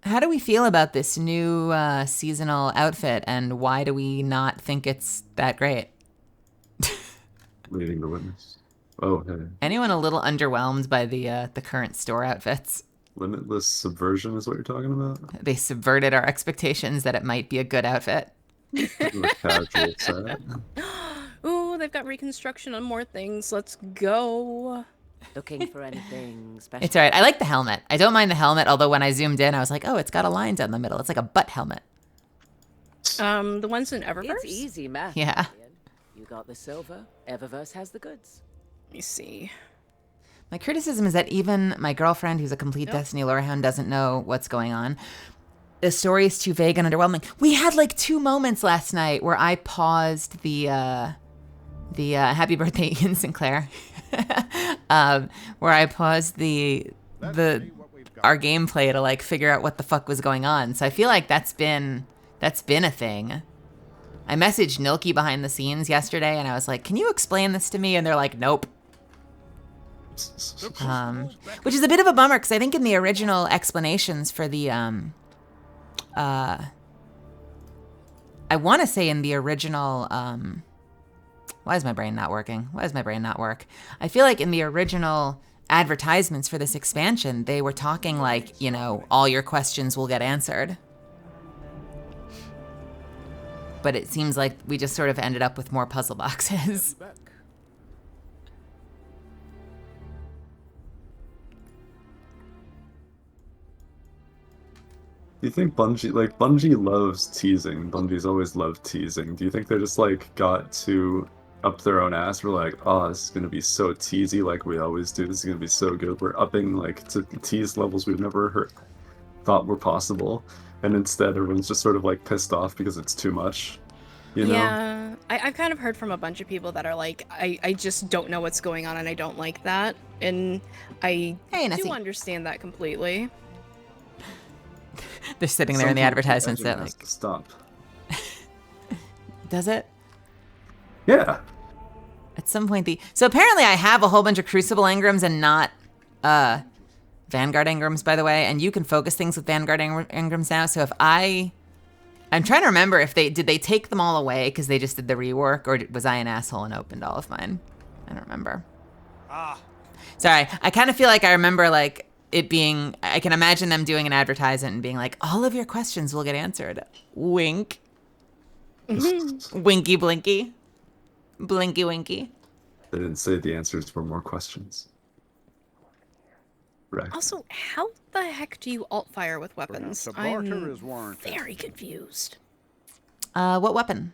How do we feel about this new seasonal outfit, and why do we not think it's that great? Leading the witness. Oh, hey. Anyone a little underwhelmed by the current store outfits? Limitless subversion is what you're talking about? They subverted our expectations that it might be a good outfit. The casual set. Ooh, they've got reconstruction on more things. Let's go. Looking for anything special? It's all right. I like the helmet. I don't mind the helmet, although when I zoomed in, I was like, oh, it's got a line down the middle. It's like a butt helmet. The ones in Eververse? It's easy math. Yeah. Ian. You got the silver. Eververse has the goods. Let me see. My criticism is that even my girlfriend, who's a complete Destiny lorehound, doesn't know what's going on. The story is too vague and underwhelming. We had like 2 moments last night where I paused the Happy Birthday Ian Sinclair, where I paused our gameplay to like figure out what the fuck was going on. So I feel like that's been a thing. I messaged Nilky behind the scenes yesterday, and I was like, "Can you explain this to me?" And they're like, "Nope." Which is a bit of a bummer because I think in the original explanations for the I want to say in the original why is my brain not working? Why does my brain not work? I feel like in the original advertisements for this expansion, they were talking like, you know, all your questions will get answered. But it seems like we just sort of ended up with more puzzle boxes. Do you think Bungie loves teasing? Bungie's always loved teasing. Do you think they just like got to up their own ass? We're like, oh, this is gonna be so teasy like we always do. This is gonna be so good. We're upping like to tease levels we've never thought were possible. And instead everyone's just sort of like pissed off because it's too much. You know? Yeah, I've kind of heard from a bunch of people that are like, I just don't know what's going on and I don't like that. And I do understand that completely. They're sitting there in the advertisements that like stop. Does it? Yeah. At some point so apparently I have a whole bunch of Crucible engrams and not Vanguard engrams, by the way, and you can focus things with Vanguard engrams now. So if I'm trying to remember if did they take them all away because they just did the rework, or was I an asshole and opened all of mine? I don't remember. Sorry, I kind of feel like I remember like it being, I can imagine them doing an advertisement and being like, all of your questions will get answered. Wink. Winky blinky. Blinky winky. They didn't say the answers were more questions. Right. Also, how the heck do you alt fire with weapons? I'm very confused. What weapon?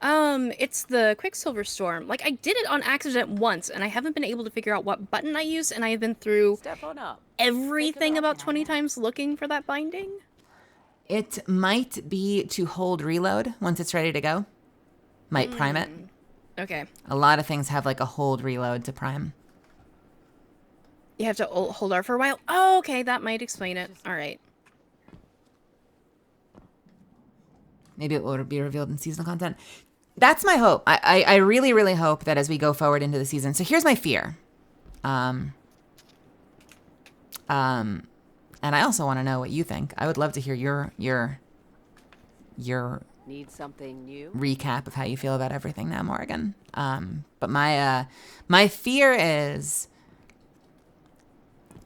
It's the Quicksilver Storm. Like, I did it on accident once, and I haven't been able to figure out what button I used, and I have been through everything about 20 times looking for that binding. It might be to hold reload once it's ready to go. Might prime it. Okay. A lot of things have like a hold reload to prime. You have to hold R for a while? Oh, okay, that might explain it. All right. Maybe it will be revealed in seasonal content. That's my hope. I really, really hope that as we go forward into the season. So here's my fear. And I also want to know what you think. I would love to hear your Need something new? recap of how you feel about everything now, Morgan. But my fear is,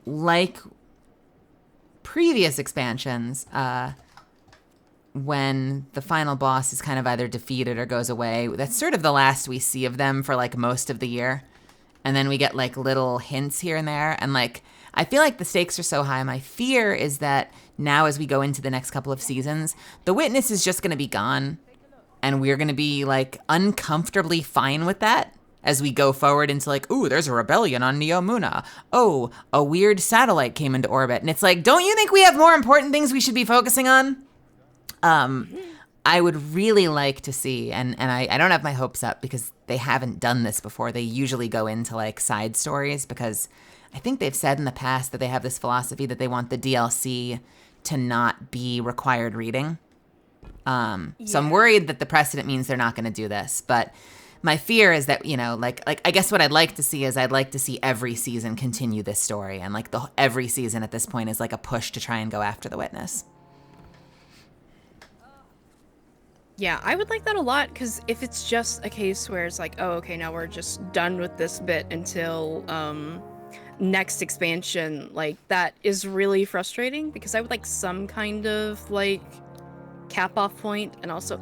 like previous expansions, when the final boss is kind of either defeated or goes away, that's sort of the last we see of them for like most of the year. And then we get like little hints here and there. And like, I feel like the stakes are so high. My fear is that now as we go into the next couple of seasons, the witness is just going to be gone. And we're going to be like uncomfortably fine with that as we go forward into like, ooh, there's a rebellion on Neomuna. Oh, a weird satellite came into orbit. And it's like, don't you think we have more important things we should be focusing on? I would really like to see, and I don't have my hopes up because they haven't done this before. They usually go into like side stories because I think they've said in the past that they have this philosophy that they want the DLC to not be required reading. So I'm worried that the precedent means they're not going to do this. But my fear is that, you know, like I guess what I'd like to see is I'd like to see every season continue this story. And like every season at this point is like a push to try and go after the witness. Yeah, I would like that a lot, because if it's just a case where it's like, oh, okay, now we're just done with this bit until next expansion, like, that is really frustrating, because I would like some kind of, like, cap-off point, and also,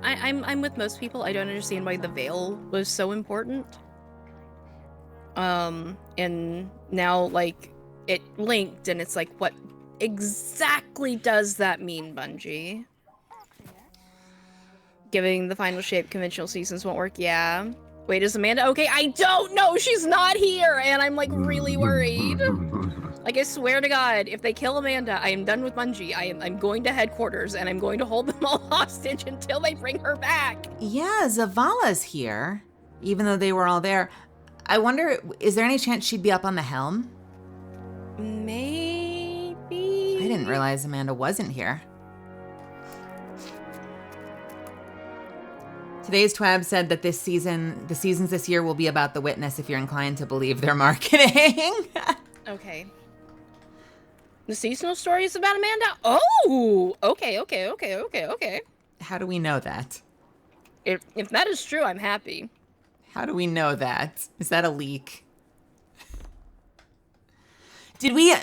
I'm with most people, I don't understand why the veil was so important. And now, like, it linked, and it's like, what exactly does that mean, Bungie? Giving the final shape conventional seasons won't work, yeah. Wait, is Amanda okay? I don't know! She's not here! And I'm, like, really worried. Like, I swear to God, if they kill Amanda, I am done with Bungie. I'm going to headquarters, and I'm going to hold them all hostage until they bring her back. Yeah, Zavala's here, even though they were all there. I wonder, is there any chance she'd be up on the helm? Maybe? I didn't realize Amanda wasn't here. Today's Twab said that the seasons this year will be about the witness if you're inclined to believe their marketing. Okay. The seasonal story is about Amanda? Oh! Okay. How do we know that? If that is true, I'm happy. How do we know that? Is that a leak?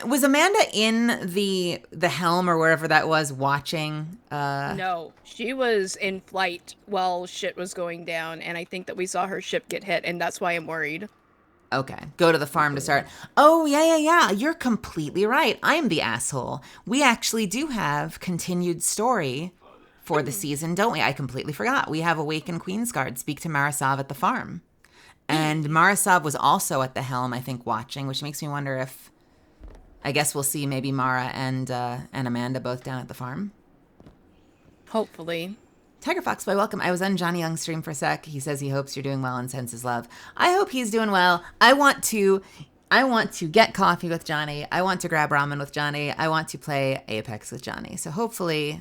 Was Amanda in the helm or wherever that was watching? No, she was in flight while shit was going down, and I think that we saw her ship get hit, and that's why I'm worried. Okay, go to the farm to start. Oh, yeah. You're completely right. I'm the asshole. We actually do have continued story for the season, don't we? I completely forgot. We have Awakened Queensguard speak to Marisav at the farm. And Marisav was also at the helm, I think, watching, which makes me wonder if... I guess we'll see maybe Mara and Amanda both down at the farm. Hopefully. Tiger Fox Boy, welcome. I was on Johnny Young's stream for a sec. He says he hopes you're doing well and sends his love. I hope he's doing well. I want to get coffee with Johnny. I want to grab ramen with Johnny. I want to play Apex with Johnny. So hopefully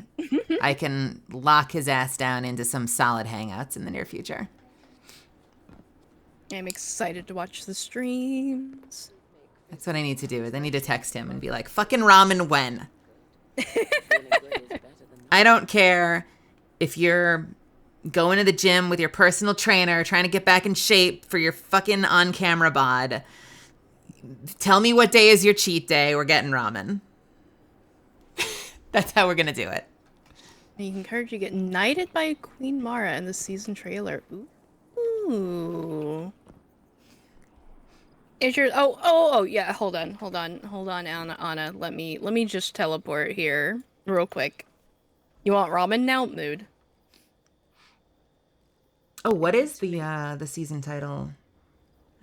I can lock his ass down into some solid hangouts in the near future. I'm excited to watch the streams. That's what I need to do. Is I need to text him and be like, fucking ramen when? I don't care if you're going to the gym with your personal trainer, trying to get back in shape for your fucking on-camera bod. Tell me what day is your cheat day. We're getting ramen. That's how we're going to do it. I encourage you to get knighted by Queen Mara in the season trailer. Ooh. Is your oh yeah, hold on, Anna. Let me just teleport here real quick. You want ramen now? Mood. Oh, what is the season title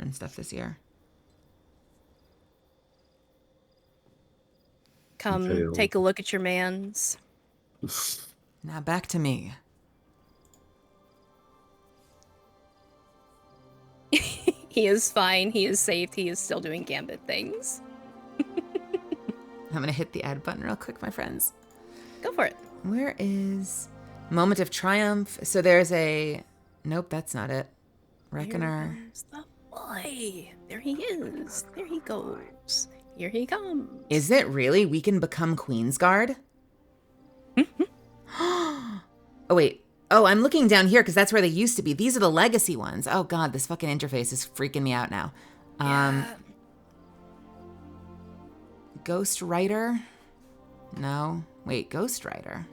and stuff this year? Come take a look at your mans. Now back to me. He is fine. He is safe. He is still doing Gambit things. I'm going to hit the add button real quick, my friends. Go for it. Where is Moment of Triumph? So there's a... Nope, that's not it. Reckoner. Here's the boy. There he is. There he goes. Here he comes. Is it really? We can become Queensguard? Oh, wait. Oh, I'm looking down here because that's where they used to be. These are the legacy ones. Oh, God, this fucking interface is freaking me out now. Ghost Rider? No. Wait, Ghost Rider.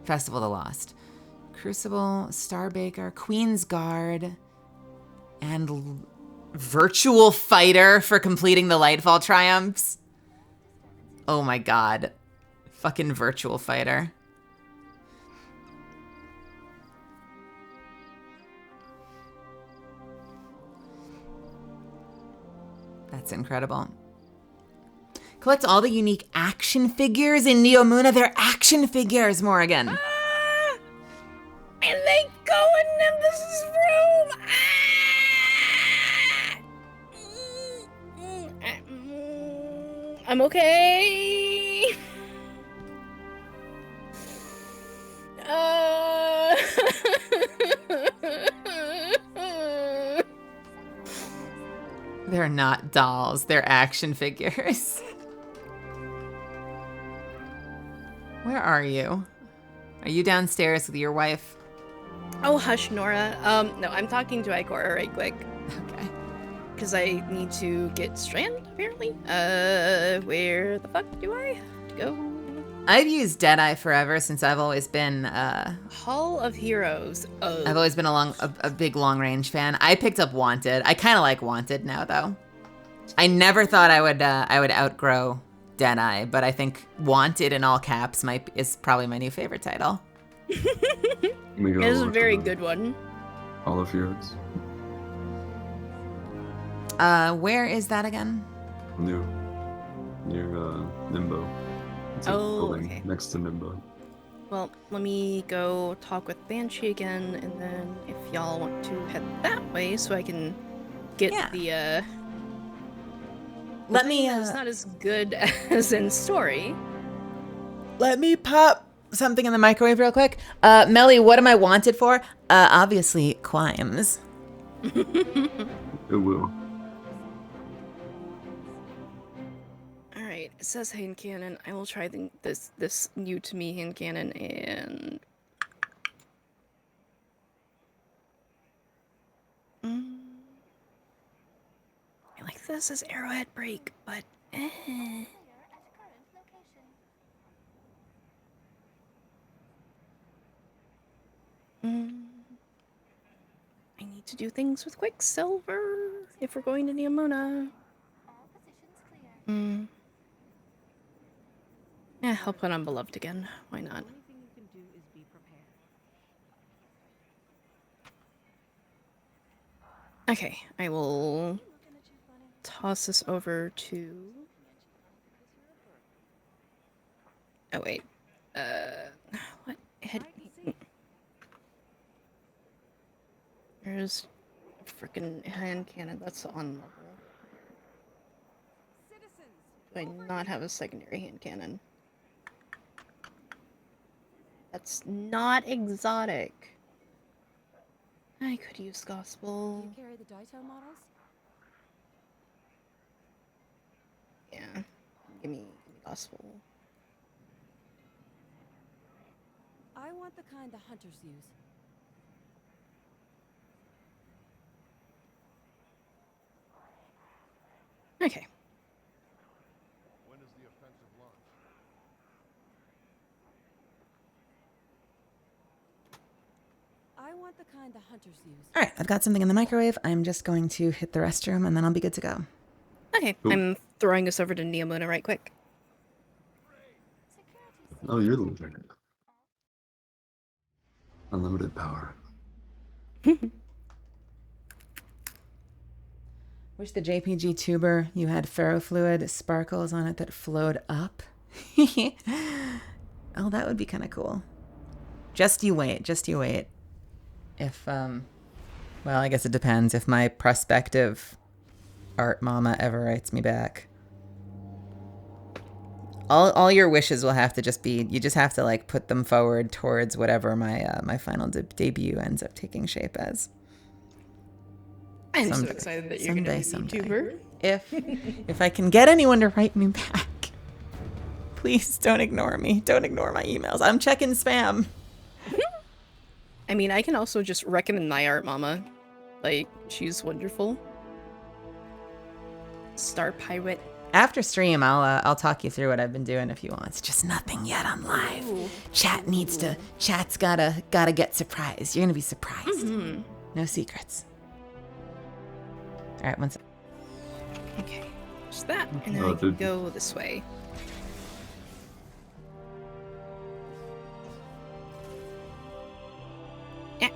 Festival of the Lost. Crucible, Starbaker, Queensguard, and Virtual Fighter for completing the Lightfall Triumphs. Oh my God. Fucking Virtual Fighter. That's incredible. Collect all the unique action figures in Neomuna. They're action figures, Morrigan. Ah! And they go in this room. Ah! I'm okay. They're not dolls. They're action figures. Where are you? Are you downstairs with your wife? Oh, hush, Nora. No, I'm talking to Ikora right quick. Okay. Because I need to get Strand, apparently. Where the fuck do I have to go? I've used Deadeye forever since I've always been Hall of Heroes. Oh. I've always been a big long range fan. I picked up Wanted. I kind of like Wanted now though. I never thought I would outgrow Deadeye, but I think Wanted in all caps is probably my new favorite title. It is a very good one. All of Heroes. Where is that again? Near Nimbo. It's a building okay. next to Nimbo. Well, let me go talk with Banshee again, and then if y'all want to head that way, so I can get the Let me. It's not as good as in story. Let me pop something in the microwave real quick. Melly, what am I wanted for? Obviously, crimes. It will. Alright, it says hand cannon. I will try this new to me hand cannon and... I like this as arrowhead break, but I need to do things with Quicksilver if we're going to Neomuna. Yeah, I'll put on Beloved again. Why not? Okay, I will toss this over to... Oh, wait. What? There's a freaking hand cannon. That's on level. Do I not have a secondary hand cannon? That's not exotic. I could use gospel. You carry the Daito models? Yeah. Give me gospel. I want the kind the hunters use. Okay. When is the offensive launch? I want the kind the hunters use. All right, I've got something in the microwave. I'm just going to hit the restroom and then I'll be good to go. Okay, Cool. I'm throwing us over to Neomuna right quick. Oh, you're the lieutenant. Unlimited power. Wish the JPG tuber you had ferrofluid sparkles on it that flowed up. Oh, that would be kind of cool. Just you wait. If, well, I guess it depends if my prospective art mama ever writes me back. All your wishes will have to just be, you just have to like put them forward towards whatever my my final debut ends up taking shape as. I'm so excited that you're going to be a YouTuber. If I can get anyone to write me back, please don't ignore me. Don't ignore my emails. I'm checking spam. I mean, I can also just recommend my art mama. Like, she's wonderful. Star Pirate. After stream, I'll talk you through what I've been doing if you want. It's just nothing yet on live. Ooh. Chat's gotta get surprised. You're gonna be surprised. No secrets. All right, one sec. Okay, just that, and then Oh, I can dude. go this way. Yeah.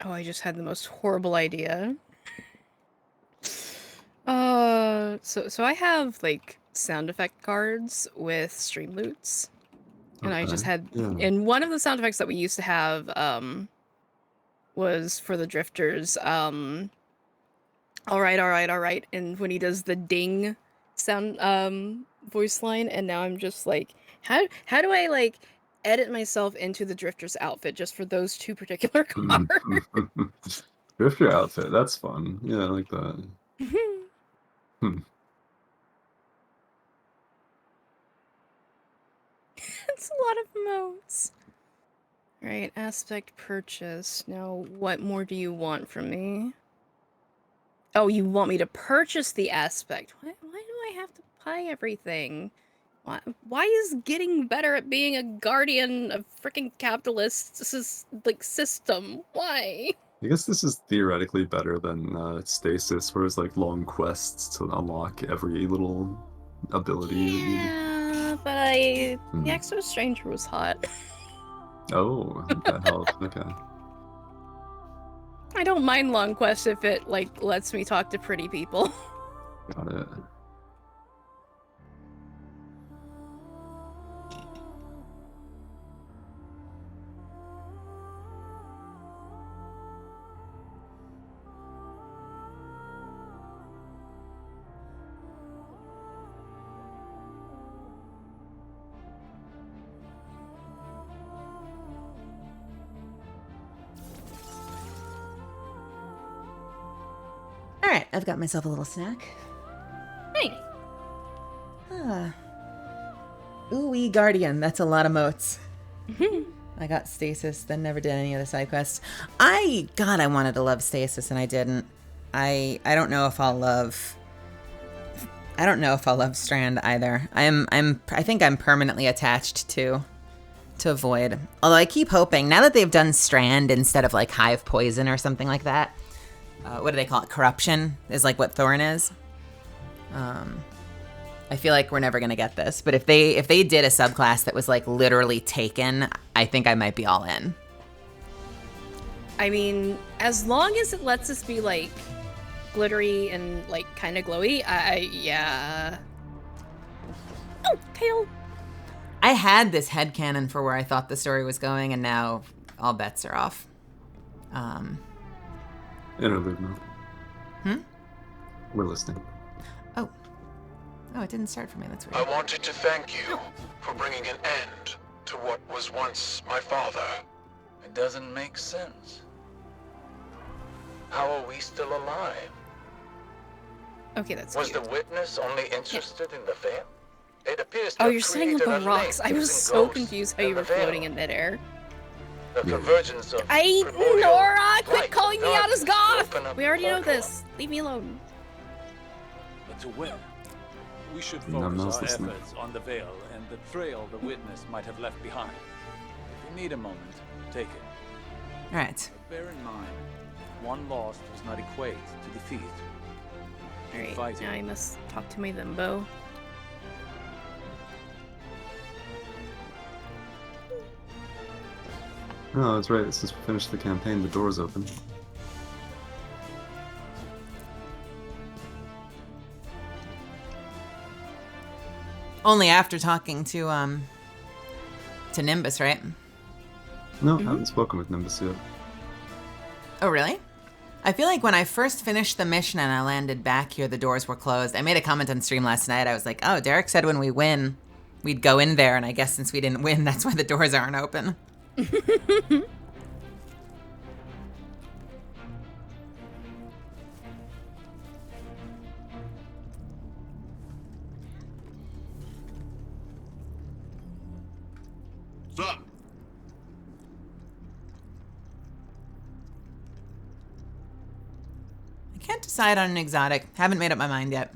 Oh, I just had the most horrible idea. So I have like sound effect cards with stream loots. And I just had, and one of the sound effects that we used to have, was for the drifters, all right, and when he does the ding sound, voice line, and now I'm just like, how do I like edit myself into the Drifter's outfit just for those two particular cards? Drifter outfit, that's fun. Yeah, I like that. Hmm. It's a lot of modes. Right, aspect purchase. Now, what more do you want from me? Oh, you want me to purchase the aspect? Why do I have to buy everything? Why is getting better at being a guardian of freaking capitalist system? Why? I guess this is theoretically better than Stasis, where it's like long quests to unlock every little ability. Yeah, but the Exo Stranger was hot. Oh, that helped. Okay. I don't mind long quests if it like lets me talk to pretty people. Got it. All right, I've got myself a little snack. Thanks. Ooh-wee Guardian. That's a lot of motes. I got Stasis, then never did any of the side quests. I wanted to love Stasis and I didn't. I don't know if I'll love Strand either. I think I'm permanently attached to Void. Although I keep hoping now that they've done Strand instead of like Hive Poison or something like that. What do they call it? Corruption is like what Thorn is. I feel like we're never gonna get this, but if they did a subclass that was like literally taken, I think I might be all in. I mean, as long as it lets us be like glittery and like kind of glowy, yeah. Oh, tail. I had this headcanon for where I thought the story was going, and now all bets are off. Interlude now. We're listening. Oh, it didn't start for me. That's weird. I wanted to thank you for bringing an end to what was once my father. It doesn't make sense. How are we still alive? Okay, that's Was cute. the witness only interested in the veil? It appears to Oh, have you're sitting on created the a rocks. link I was using so ghosts confused how and you the were veil. floating in midair. The convergence of primordial Nora, quit light calling and me out as darkness goth! open up We already know portal. this. Leave me alone. But to win, we should No one else focus our listening. efforts on the veil and the trail the witness might have left behind. If you need a moment, take it. All right. But bear in mind, one loss does not equate to defeat. Alright, Fighting. now I must talk to my Limbo. No, that's right. Since we finished the campaign, the door's open. Only after talking to Nimbus, right? No, I haven't spoken with Nimbus yet. Oh, really? I feel like when I first finished the mission and I landed back here, the doors were closed. I made a comment on stream last night. I was like, oh, Derek said when we win, we'd go in there. And I guess since we didn't win, that's why the doors aren't open. Sup? I can't decide on an exotic. Haven't made up my mind yet.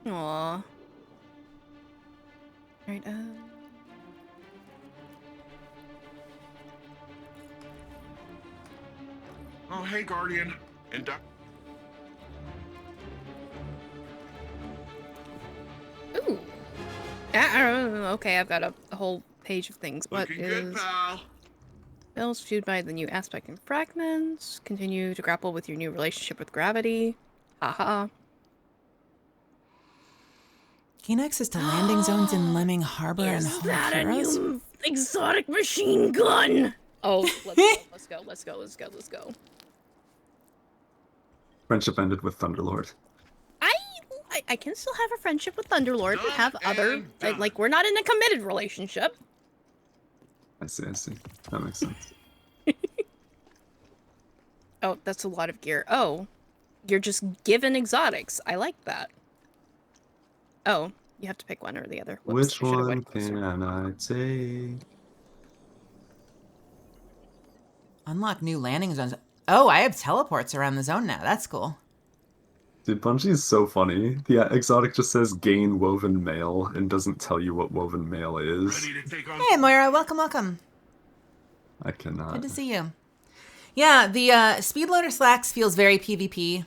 Aww. Right, Oh, hey, Guardian. And Ooh. Okay, I've got a whole page of things. What looking good, is... pal. Bills viewed by the new aspect and fragments. Continue to grapple with your new relationship with gravity. Haha. Gain access to landing zones in Lemming Harbor and Home of Heroes. exotic machine gun? Oh, let's go. Friendship ended with Thunderlord. I can still have a friendship with Thunderlord and have other and done. like we're not in a committed relationship. I see. That makes sense. Oh, that's a lot of gear. Oh, you're just given exotics. I like that. Oh, you have to pick one or the other. Whoops, Which I should have one went closer. can I take? Unlock new landing zones. Oh, I have teleports around the zone now. That's cool. Dude, Bungie's so funny. The exotic just says gain woven mail and doesn't tell you what woven mail is. Ready to take on. Hey, Moira, welcome. I cannot. Good to see you. Yeah, the Speedloader Slacks feels very PvP.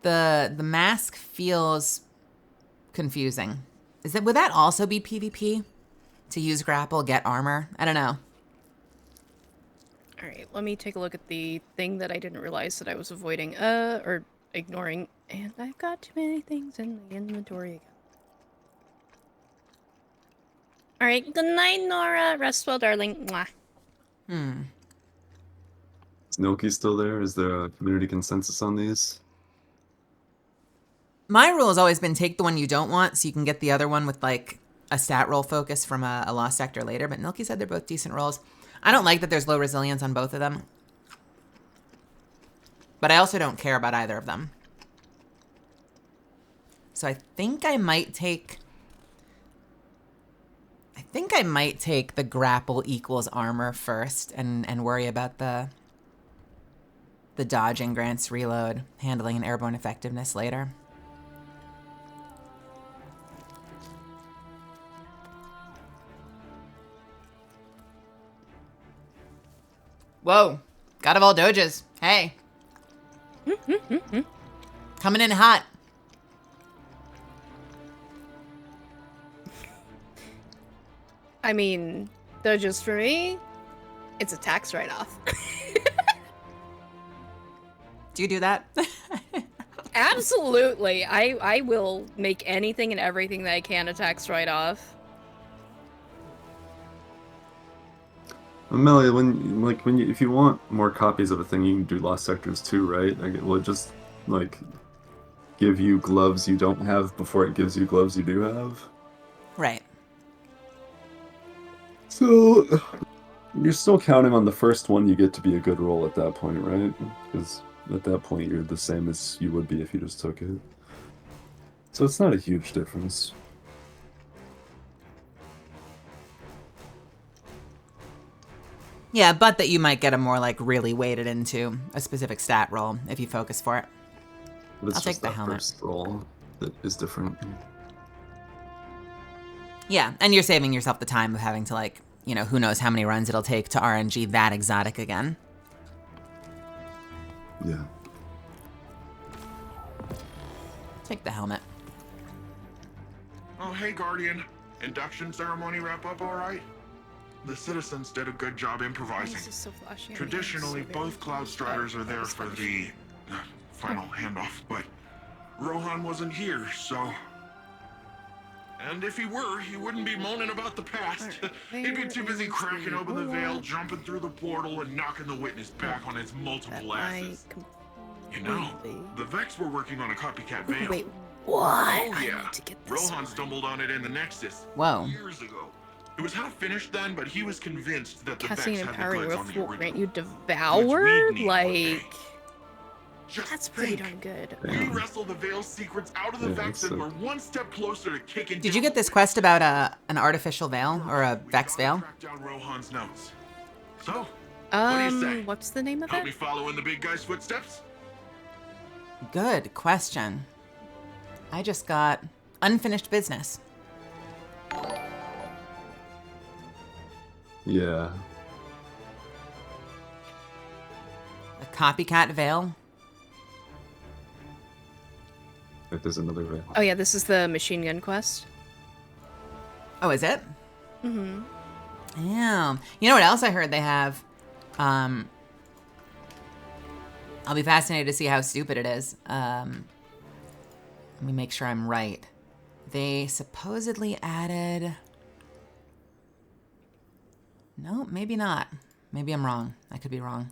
The mask feels confusing. Would that also be PvP? To use grapple, get armor? I don't know. Alright, let me take a look at the thing that I didn't realize that I was avoiding, or ignoring. And I've got too many things in the inventory again. Alright, good night, Nora. Rest well, darling. Mwah. Is Milky still there? Is there a community consensus on these? My rule has always been take the one you don't want so you can get the other one with like a stat roll focus from a Lost Sector later, but Milky said they're both decent rolls. I don't like that there's low resilience on both of them. But I also don't care about either of them. So I think I might take the grapple equals armor first and worry about the dodging grants reload, handling and airborne effectiveness later. Whoa, God of all doges. Hey. Coming in hot. I mean, though just for me, it's a tax write-off. Do you do that? Absolutely. I will make anything and everything that I can a tax write-off. Amelia, if you want more copies of a thing, you can do Lost Sectors too, right? Like, it will just, like, give you gloves you don't have before it gives you gloves you do have. Right. So, you're still counting on the first one you get to be a good roll at that point, right? Because at that point you're the same as you would be if you just took it. So it's not a huge difference. Yeah, but that you might get a more like really weighted into a specific stat roll if you focus for it. But it's I'll just take the that helmet. first roll that is different. Yeah, and you're saving yourself the time of having to like, you know, who knows how many runs it'll take to RNG that exotic again. Yeah. Take the helmet. Oh, hey, Guardian. Induction ceremony wrap up all right? The citizens did a good job improvising. This is so flashy. Traditionally, both Cloud Striders are there for the final handoff, but Rohan wasn't here, so... And if he were, he wouldn't be moaning about the past. He'd be too busy cracking open the veil, jumping through the portal, and knocking the witness back on its multiple asses. You know, the Vex were working on a copycat veil. Wait, what? Oh, yeah. I need to get this Rohan one. stumbled on it in the Nexus Whoa. years ago. It was half finished then, but he was convinced that the Casting Vex an had the empowering goods on rift the will grant original. you devour? Which we'd need one Like, day. Just that's pretty think. darn good. We wrestle the Veil secrets out of the Yeah, Vex, that's and sick. we're one step closer to kicking. Did you get this quest about an artificial veil or a Vex veil? Track down Rohan's notes. So, what do you say? What's the name of Help me it? follow in the big guy's footsteps? Good question. I just got unfinished business. Yeah. A copycat veil. Wait, there's another way. Oh yeah, this is the machine gun quest. Oh, is it? Mm-hmm. Yeah. You know what else I heard they have? I'll be fascinated to see how stupid it is. Let me make sure I'm right. They supposedly added... No, maybe not. Maybe I'm wrong. I could be wrong.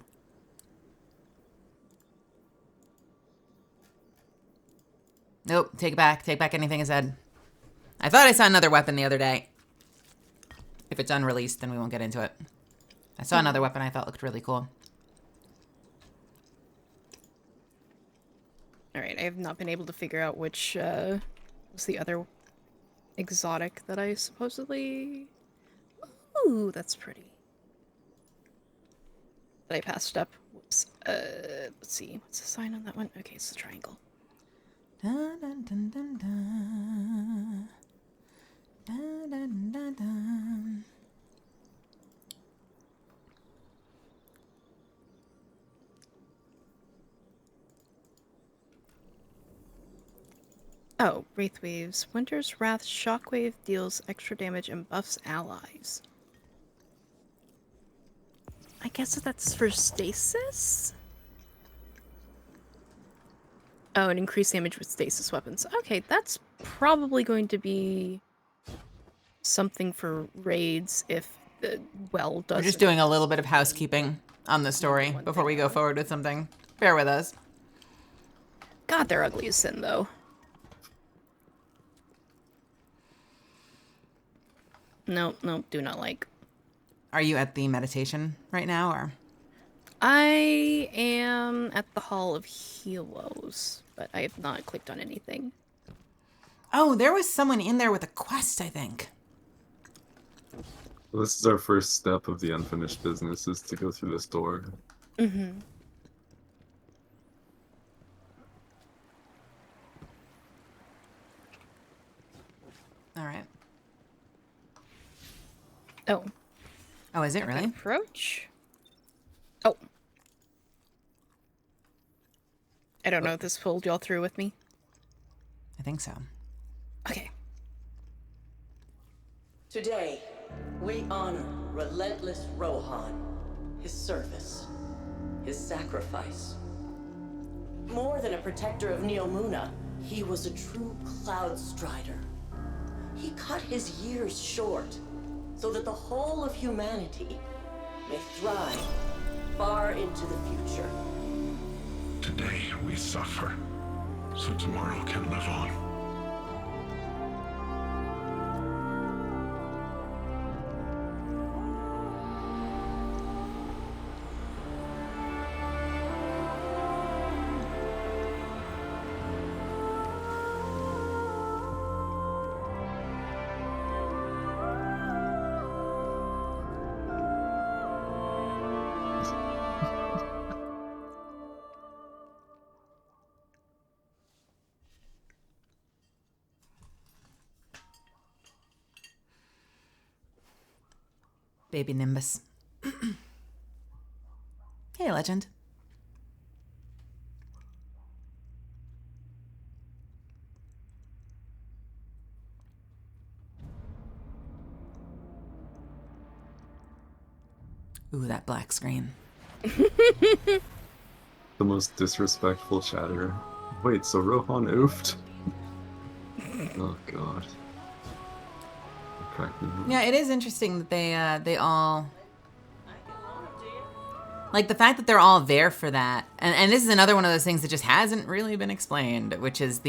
Nope, take it back. Take back anything I said. I thought I saw another weapon the other day. If it's unreleased, then we won't get into it. I saw another weapon I thought looked really cool. Alright, I have not been able to figure out which was the other exotic that I supposedly... Ooh, that's pretty. That I passed up. Whoops. Let's see. What's the sign on that one? Okay, it's the triangle. Dun, dun, dun, dun, dun. Dun, dun, dun, dun. Oh, Wraith Waves. Winter's Wrath Shockwave deals extra damage and buffs allies. I guess that's for stasis? Oh, and increased damage with stasis weapons. Okay, that's probably going to be something for raids if the well does. We're just doing a little bit of housekeeping on the story before we go forward with something. Bear with us. God, they're ugly as sin, though. Nope, nope, do not like. Are you at the meditation right now, or? I am at the Hall of Heroes, but I have not clicked on anything. Oh, there was someone in there with a quest, I think. Well, this is our first step of the unfinished business, is to go through this door. Mm-hmm. All right. Oh. Oh, is it really? Approach? Oh. I don't know if this pulled y'all through with me. I think so. Okay. Today, we honor relentless Rohan, his service, his sacrifice. More than a protector of Neomuna, he was a true cloud strider. He cut his years short so that the whole of humanity may thrive far into the future. Today we suffer, so tomorrow can live on. Baby Nimbus. Hey, legend. Ooh, that black screen. The most disrespectful chatter. Wait, so Rohan oofed? Oh god. Yeah, it is interesting that they all, like, the fact that they're all there for that. And this is another one of those things that just hasn't really been explained, which is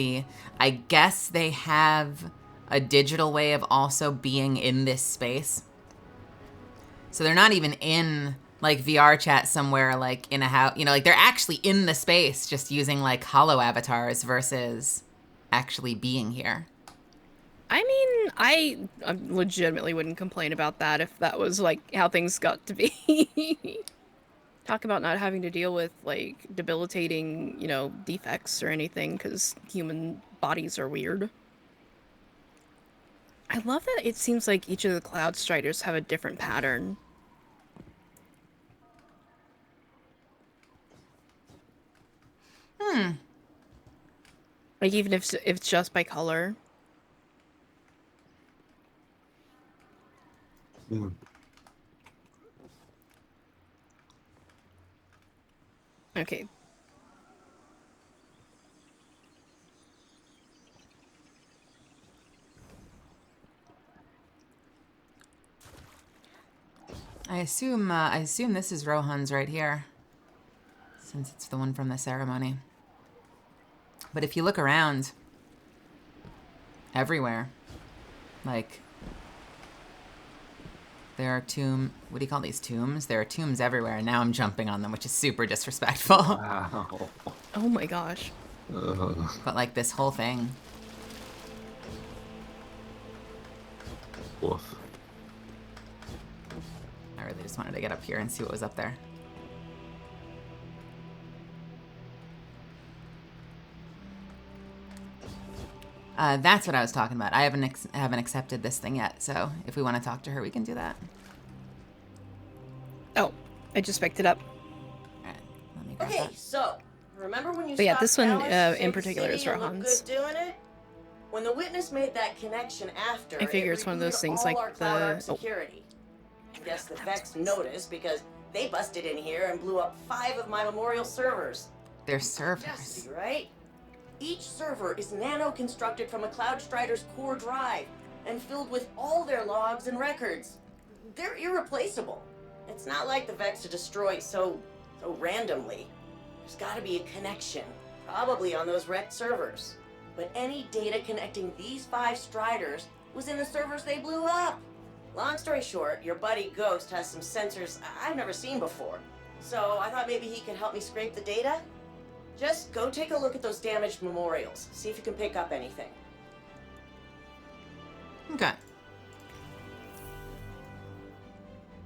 I guess they have a digital way of also being in this space. So they're not even in, like, VR chat somewhere, like, in a house, like, they're actually in the space, just using, like, holo avatars versus actually being here. I mean, I legitimately wouldn't complain about that if that was, like, how things got to be. Talk about not having to deal with, like, debilitating, defects or anything, because human bodies are weird. I love that it seems like each of the Cloud Striders have a different pattern. Like, even if it's just by color. Yeah. Okay. I assume this is Rohan's right here, since it's the one from the ceremony. But if you look around, everywhere. Like, there are what do you call these, tombs? There are tombs everywhere, and now I'm jumping on them, which is super disrespectful. Wow. Oh my gosh. But like this whole thing. Woof. I really just wanted to get up here and see what was up there. That's what I was talking about. I haven't accepted this thing yet, so if we want to talk to her, we can do that. Oh, I just picked it up. Alright, let me grab Okay, that. so remember when you But yeah, stopped this one Alice to in save particular the is city and looked Rohan's. good doing it? When the witness made that connection after, I figure it it's one of those rebooted things all like our Cloud Arc the- oh. security. I guess the Vex noticed because they busted in here and blew up 5 of my memorial servers. They're servers. Nasty, right? Each server is nano-constructed from a Cloud Strider's core drive and filled with all their logs and records. They're irreplaceable. It's not like the Vex to destroy so randomly. There's gotta be a connection, probably on those wrecked servers. But any data connecting these 5 Striders was in the servers they blew up. Long story short, your buddy Ghost has some sensors I've never seen before. So I thought maybe he could help me scrape the data. Just go take a look at those damaged memorials. See if you can pick up anything. Okay.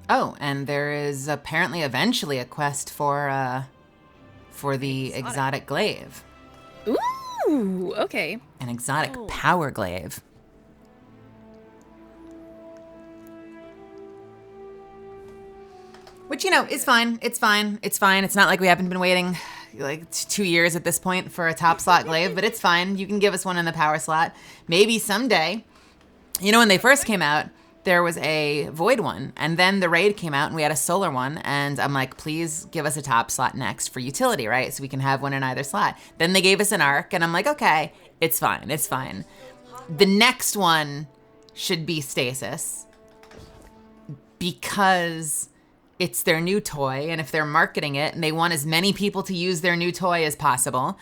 Oh, and there is apparently eventually a quest for the exotic glaive. Ooh, okay. An exotic power glaive. Which, you know, is fine. It's fine. It's fine. It's not like we haven't been waiting like 2 years at this point for a top slot glaive, but it's fine. You can give us one in the power slot. Maybe someday. You know, when they first came out, there was a void one, and then the raid came out and we had a solar one, and I'm like, please give us a top slot next for utility, right? So we can have one in either slot. Then they gave us an arc, and I'm like, okay, it's fine. It's fine. The next one should be stasis because it's their new toy, and if they're marketing it and they want as many people to use their new toy as possible,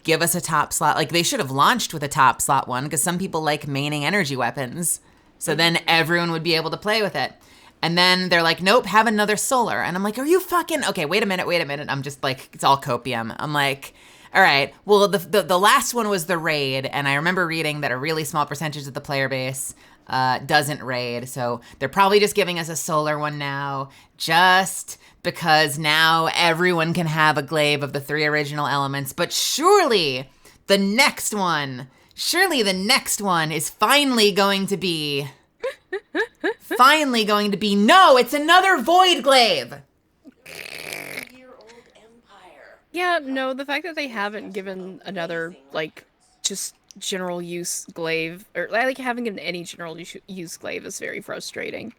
give us a top slot. Like, they should have launched with a top slot one because some people like maining energy weapons. So then everyone would be able to play with it. And then they're like, nope, have another solar. And I'm like, are you fucking... Okay, wait a minute. I'm just like, it's all copium. I'm like, all right, well, the last one was the raid. And I remember reading that a really small percentage of the player base doesn't raid. So they're probably just giving us a solar one now, just because now everyone can have a glaive of the 3 original elements. But surely the next one is finally going to be... No, it's another void glaive! Yeah, no, the fact that they haven't given another, like, just general use glaive, or like haven't given any general use glaive is very frustrating.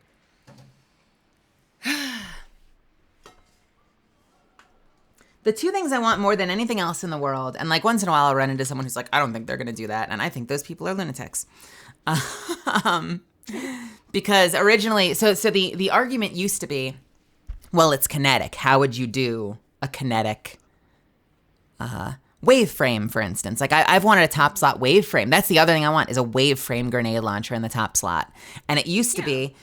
The 2 things I want more than anything else in the world, and like once in a while I'll run into someone who's like, I don't think they're gonna do that, and I think those people are lunatics. Because originally, so the argument used to be, well, it's kinetic. How would you do a kinetic wave frame, for instance? Like I've wanted a top slot wave frame. That's the other thing I want, is a wave frame grenade launcher in the top slot. And it used to be,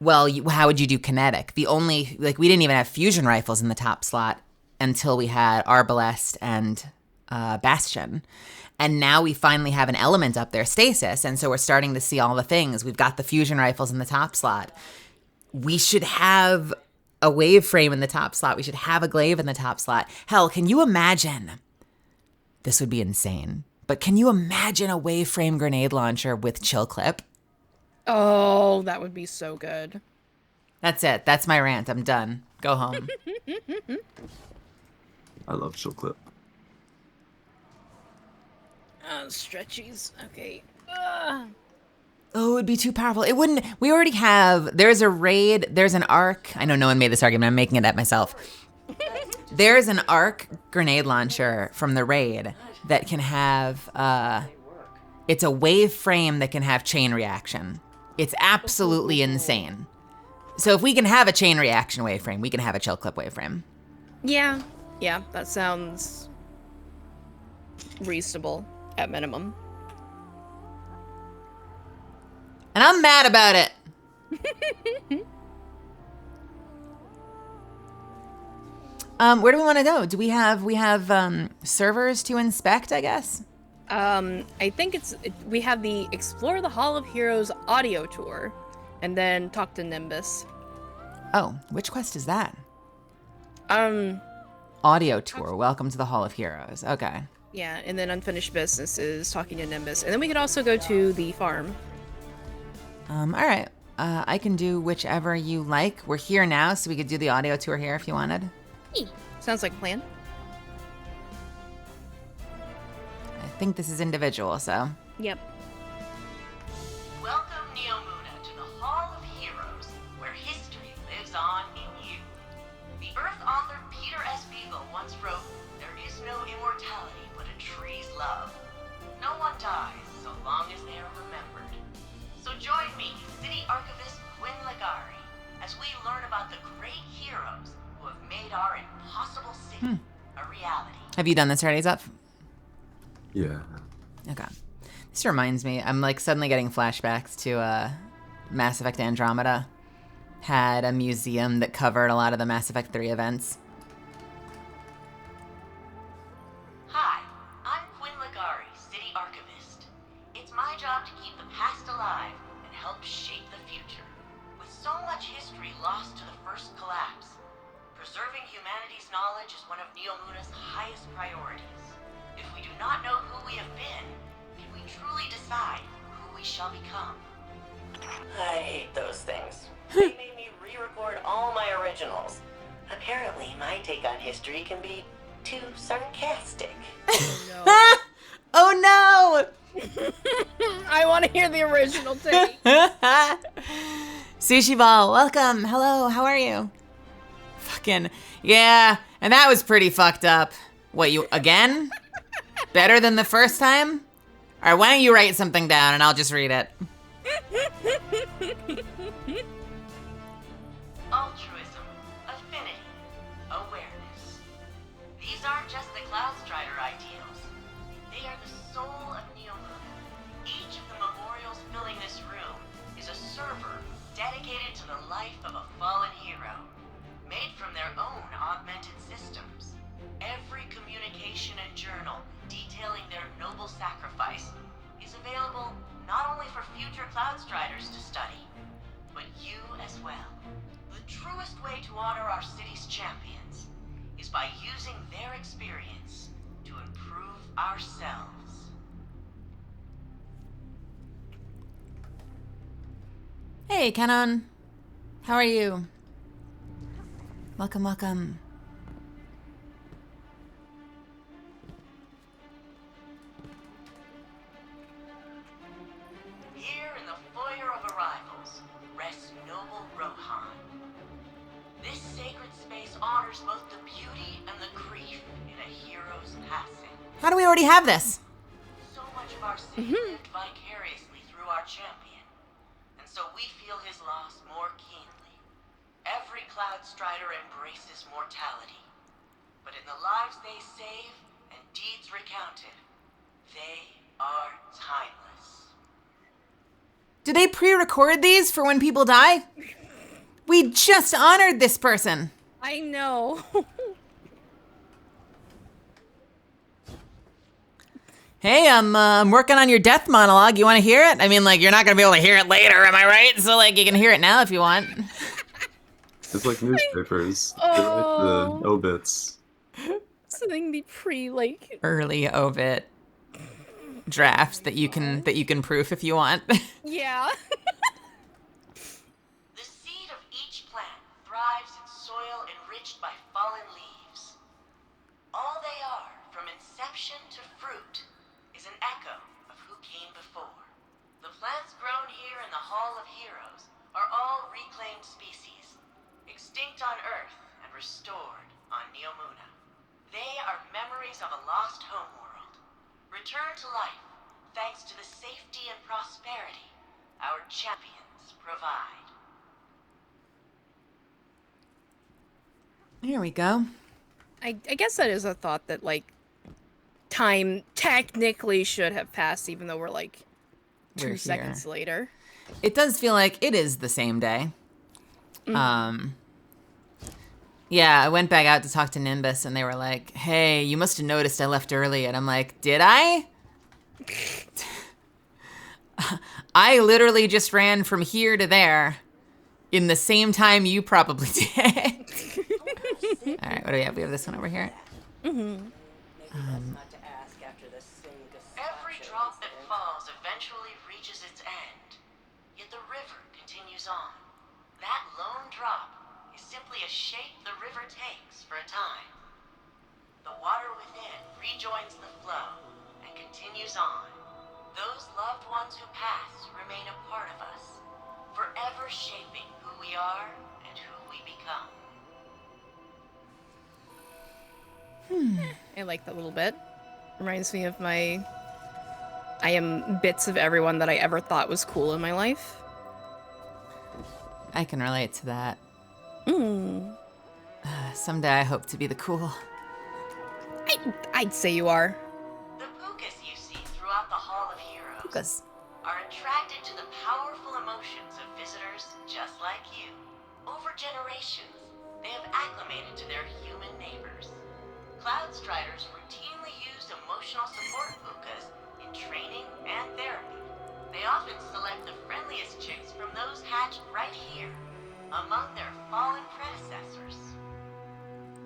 well, how would you do kinetic? The only, like, we didn't even have fusion rifles in the top slot until we had Arbalest and Bastion. And now we finally have an element up there, Stasis, and so we're starting to see all the things. We've got the fusion rifles in the top slot. We should have a wave frame in the top slot. We should have a glaive in the top slot. Hell, can you imagine? This would be insane. But can you imagine a wave frame grenade launcher with chill clip? Oh, that would be so good. That's it. That's my rant. I'm done. Go home. I love chill clip. Stretchies. Okay. Oh, it would be too powerful. It wouldn't. We already have. There's a raid. There's an arc. I know no one made this argument. I'm making it up myself. There's an arc grenade launcher from the raid that can have. It's a wave frame that can have chain reaction. It's absolutely insane. So if we can have a chain reaction wave frame, we can have a chill clip wave frame. Yeah, that sounds reasonable at minimum. And I'm mad about it. Where do we want to go? Do we have servers to inspect, I guess? I think we have the Explore the Hall of Heroes audio tour, and then talk to Nimbus. Oh, which quest is that? Audio tour. Welcome to the Hall of Heroes. Okay. Yeah, and then unfinished business is talking to Nimbus, and then we could also go to the farm. All right. I can do whichever you like. We're here now, so we could do the audio tour here if you wanted. Sounds like a plan. I think this is individual, so. Yep. Welcome, Neomuna, to the Hall of Heroes, where history lives on in you. The Earth-authored Peter S. Beagle once wrote, "There is no immortality but a tree's love. No one dies so long as they are remembered." So join me, City Archivist Quinn Legari, as we learn about the great heroes who have made our impossible city a reality. Have you done this already, Zuff? Yeah. Okay. This reminds me, I'm like suddenly getting flashbacks to Mass Effect Andromeda. Had a museum that covered a lot of the Mass Effect 3 events. Hi, I'm Quinn Legari, City Archivist. It's my job to keep the past alive and help shape the future. With so much history lost to the first collapse, preserving humanity's knowledge is one of Neomuna's highest priorities. If we do not know who we have been, can we truly decide who we shall become? I hate those things. They made me re-record all my originals. Apparently, my take on history can be too sarcastic. Oh no! I want to hear the original take. Sushi Ball, welcome. Hello, how are you? Fucking, yeah, and that was pretty fucked up. What, you, again? Better than the first time? All right, why don't you write something down and I'll just read it. Altruism, affinity, awareness. These aren't just the Cloud Strider ideals. They are the soul of Neomuna. Each of the memorials filling this room is a server dedicated to the life of a fallen hero, made from their own augmented systems. Every communication and journal detailing their noble sacrifice is available not only for future Cloud Striders to study, but you as well. The truest way to honor our city's champions is by using their experience to improve ourselves. Hey, Canon. How are you? Welcome, welcome. Here in the foyer of arrivals rests noble Rohan. This sacred space honors both the beauty and the grief in a hero's passing. How do we already have this? So much of our city lived vicariously through our champion, and so we feel his loss more keenly. Every Cloud Strider embraces mortality, but in the lives they save and deeds recounted, they are timeless. Do they pre-record these for when people die? We just honored this person. I know. Hey, I'm working on your death monologue. You want to hear it? I mean, like, you're not going to be able to hear it later, am I right? So, like, you can hear it now if you want. It's like newspapers. They write the obits. Something the pre-like... Early obit drafts that you can proof if you want. Yeah. The seed of each plant thrives in soil enriched by fallen leaves. All they are, from inception to fruit, is an echo of who came before. The plants grown here in the Hall of Heroes are all reclaimed species, extinct on Earth and restored on Neomuna. They are memories of a lost homeworld, returned to life thanks to the safety and prosperity our champions provide. Here we go. I guess that is a thought that, like, time technically should have passed, even though we're, like, We're 2 seconds later. It does feel like it is the same day. Yeah, I went back out to talk to Nimbus, and they were like, hey, you must have noticed I left early. And I'm like, did I? I literally just ran from here to there in the same time you probably did. All right, what do we have? We have this one over here. Every drop that falls eventually reaches its end, yet the river continues on. That lone drop is simply a shape the river takes for a time. The water within rejoins the flow and continues on. Those loved ones who pass remain a part of us, forever shaping who we are and who we become. I like that little bit. Reminds me of I am bits of everyone that I ever thought was cool in my life. I can relate to that. Someday I hope to be the cool. I'd say you are. The Pukas you see throughout the Hall of Heroes Pukas. are attracted to the powerful emotions of visitors just like you. Over generations, they have acclimated to their human neighbors. Cloudstriders routinely used emotional support Pukas in training and therapy. They often select the friendliest chicks from those hatched right here, among their fallen predecessors.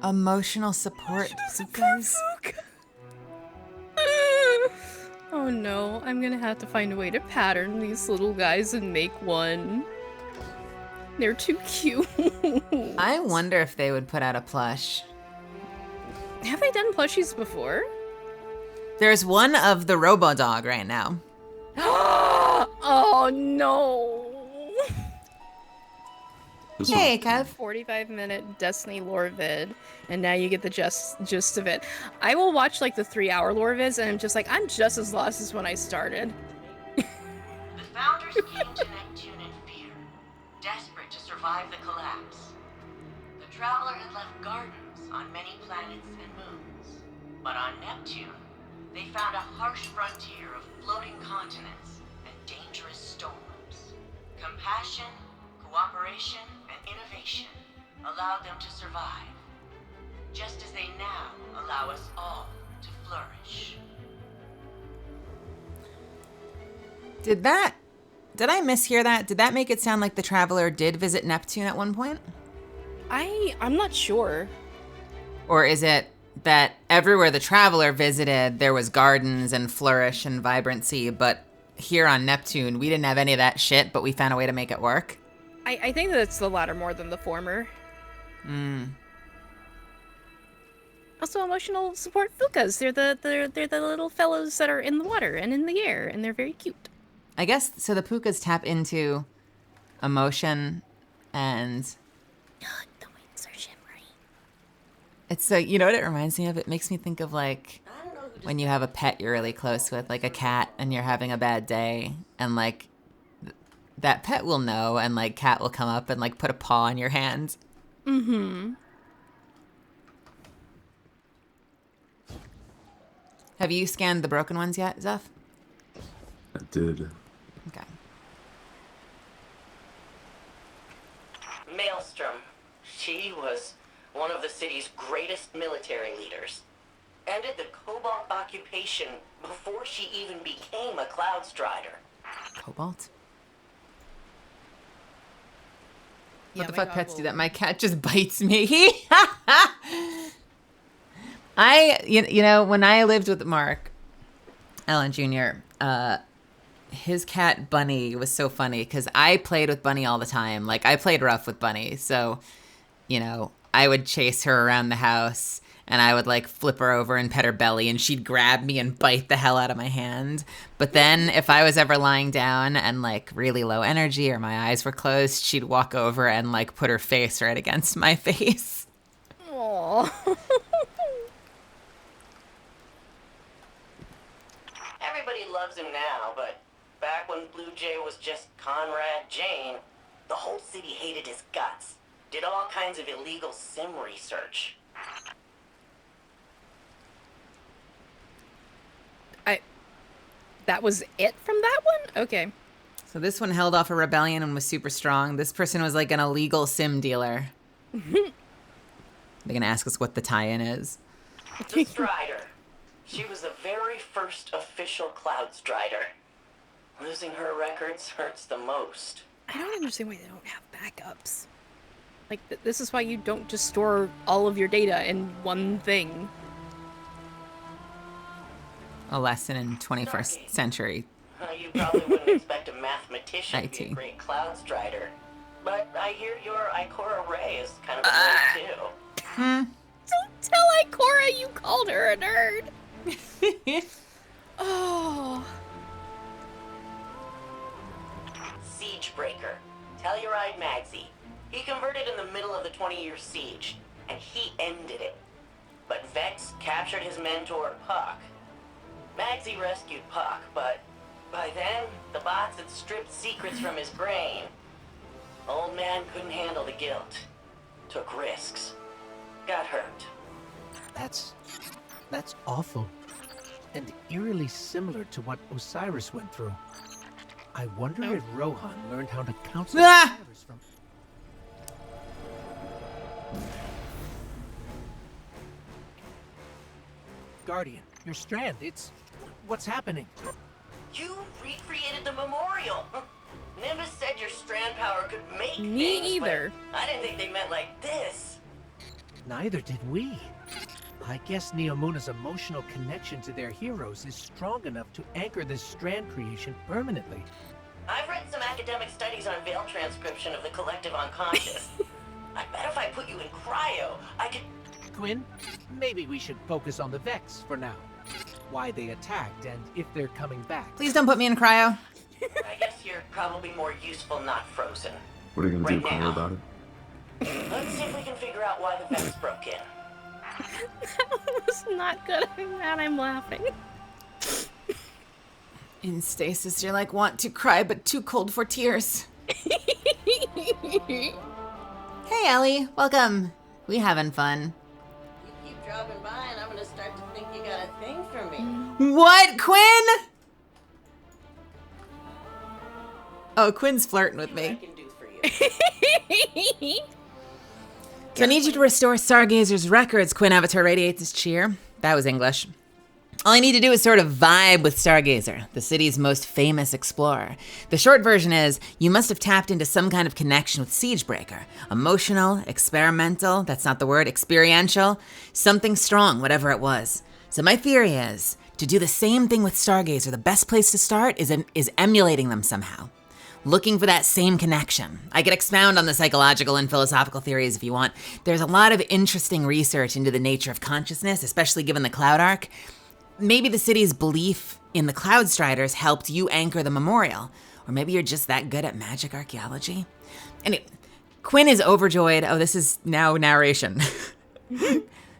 Emotional support. Pukas. Oh no, I'm gonna have to find a way to pattern these little guys and make one. They're too cute. I wonder if they would put out a plush. Have they done plushies before? There's one of the Robodog right now. Oh no. Hey, Kev. 45-minute Destiny lore vid, and now you get the gist of it. I will watch like the 3-hour lore vids, and I'm just like, I'm just as lost as when I started. The founders came to Neptune in fear, desperate to survive the collapse. The Traveler had left gardens on many planets and moons. But on Neptune, they found a harsh frontier of floating continents and dangerous storms. Compassion, cooperation, and innovation allowed them to survive, just as they now allow us all to flourish. Did I mishear that? Did that make it sound like the Traveler did visit Neptune at one point? I'm not sure. Or is it that everywhere the Traveler visited, there was gardens and flourish and vibrancy, but here on Neptune, we didn't have any of that shit, but we found a way to make it work? I think that it's the latter more than the former. Also, emotional support Fukas. They're the little fellows that are in the water and in the air, and they're very cute. I guess, so the Pukas tap into emotion and... The wings are shimmery. It's so, you know what it reminds me of? It makes me think of like when you have a pet you're really close with, like a cat, and you're having a bad day, and like that pet will know, and like cat will come up and like put a paw on your hand. Have you scanned the broken ones yet, Zuff? I did. Okay. Maelstrom. She was one of the city's greatest military leaders. Ended the Cobalt occupation before she even became a Cloudstrider. Cobalt? Yeah, What the my fuck dog pets do will- that? My cat just bites me. You know, when I lived with Mark Allen Jr., his cat Bunny was so funny because I played with Bunny all the time. Like, I played rough with Bunny. So, you know, I would chase her around the house and I would like flip her over and pet her belly and she'd grab me and bite the hell out of my hand. But then if I was ever lying down and like really low energy or my eyes were closed, she'd walk over and like put her face right against my face. Aww. Everybody loves him now, but back when Blue Jay was just Conrad Jane, the whole city hated his guts. Did all kinds of illegal sim research. That was it from that one? Okay. So this one held off a rebellion and was super strong. This person was like an illegal sim dealer. They're gonna ask us what the tie-in is. The Strider. She was the very first official Cloud Strider. Losing her records hurts the most. I don't understand why they don't have backups. Like, this is why you don't just store all of your data in one thing. A lesson in 21st century. You probably wouldn't expect a mathematician to be a IT. great Cloud Strider. But I hear your Ikora Ray is kind of a nerd, too. Don't tell Ikora you called her a nerd. Oh. Siegebreaker. Telluride Magsy. He converted in the middle of the 20-year siege, and he ended it. But Vex captured his mentor, Puck. Magsy rescued Puck, but by then, the bots had stripped secrets from his brain. Old man couldn't handle the guilt. Took risks. Got hurt. That's awful. And eerily similar to what Osiris went through. I wonder if Rohan learned how to counsel Osiris from... Guardian, your strand, it's... What's happening? You recreated the memorial. Nimbus said your strand power could make Me things, either. but I didn't think they meant like this. Neither did we. I guess Neomuna's emotional connection to their heroes is strong enough to anchor this strand creation permanently. I've read some academic studies on veil transcription of the collective unconscious. I bet if I put you in cryo, I could... Quinn, maybe we should focus on the Vex for now. Why they attacked and if they're coming back. Please don't put me in cryo. I guess you're probably more useful not frozen. What are you gonna do, Right Connor, now. about it? Let's see if we can figure out why the Vex broke in. That was not good. I'm mad I'm laughing. In stasis, you're like, want to cry, but too cold for tears. Hey, Ellie. Welcome. We having fun. You keep dropping by and I'm gonna start to think you got a thing for me. What, Quinn? Oh, Quinn's flirting with I me. can do for you. So I need you to restore Stargazer's records. Quinn Avatar radiates his cheer. That was English. All I need to do is sort of vibe with Stargazer, the city's most famous explorer. The short version is, you must have tapped into some kind of connection with Siegebreaker. Emotional, experimental, that's not the word, experiential, something strong, whatever it was. So my theory is, to do the same thing with Stargazer, the best place to start is emulating them somehow. Looking for that same connection. I could expound on the psychological and philosophical theories if you want. There's a lot of interesting research into the nature of consciousness, especially given the Cloud Arc. Maybe the city's belief in the Cloud Striders helped you anchor the memorial. Or maybe you're just that good at magic archaeology. Anyway, Quinn is overjoyed. Oh, this is now narration.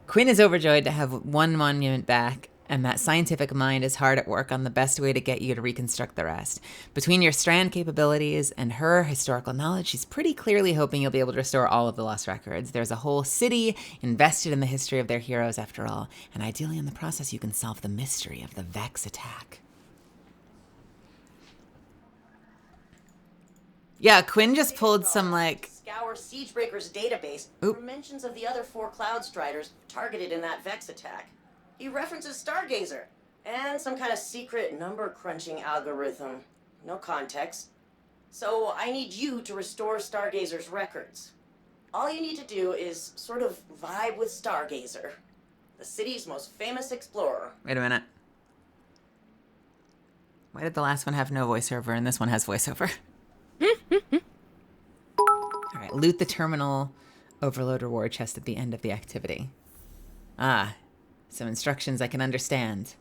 Quinn is overjoyed to have one monument back, and that scientific mind is hard at work on the best way to get you to reconstruct the rest. Between your strand capabilities and her historical knowledge, she's pretty clearly hoping you'll be able to restore all of the lost records. There's a whole city invested in the history of their heroes after all, and ideally in the process you can solve the mystery of the Vex attack. Yeah, Quinn just pulled some like... Scour Siegebreaker's database for mentions of the other 4 Cloud Striders targeted in that Vex attack. He references Stargazer and some kind of secret number crunching algorithm. No context. So I need you to restore Stargazer's records. All you need to do is sort of vibe with Stargazer, the city's most famous explorer. Wait a minute. Why did the last one have no voiceover and this one has voiceover? All right, loot the terminal overload reward chest at the end of the activity. Ah, some instructions I can understand.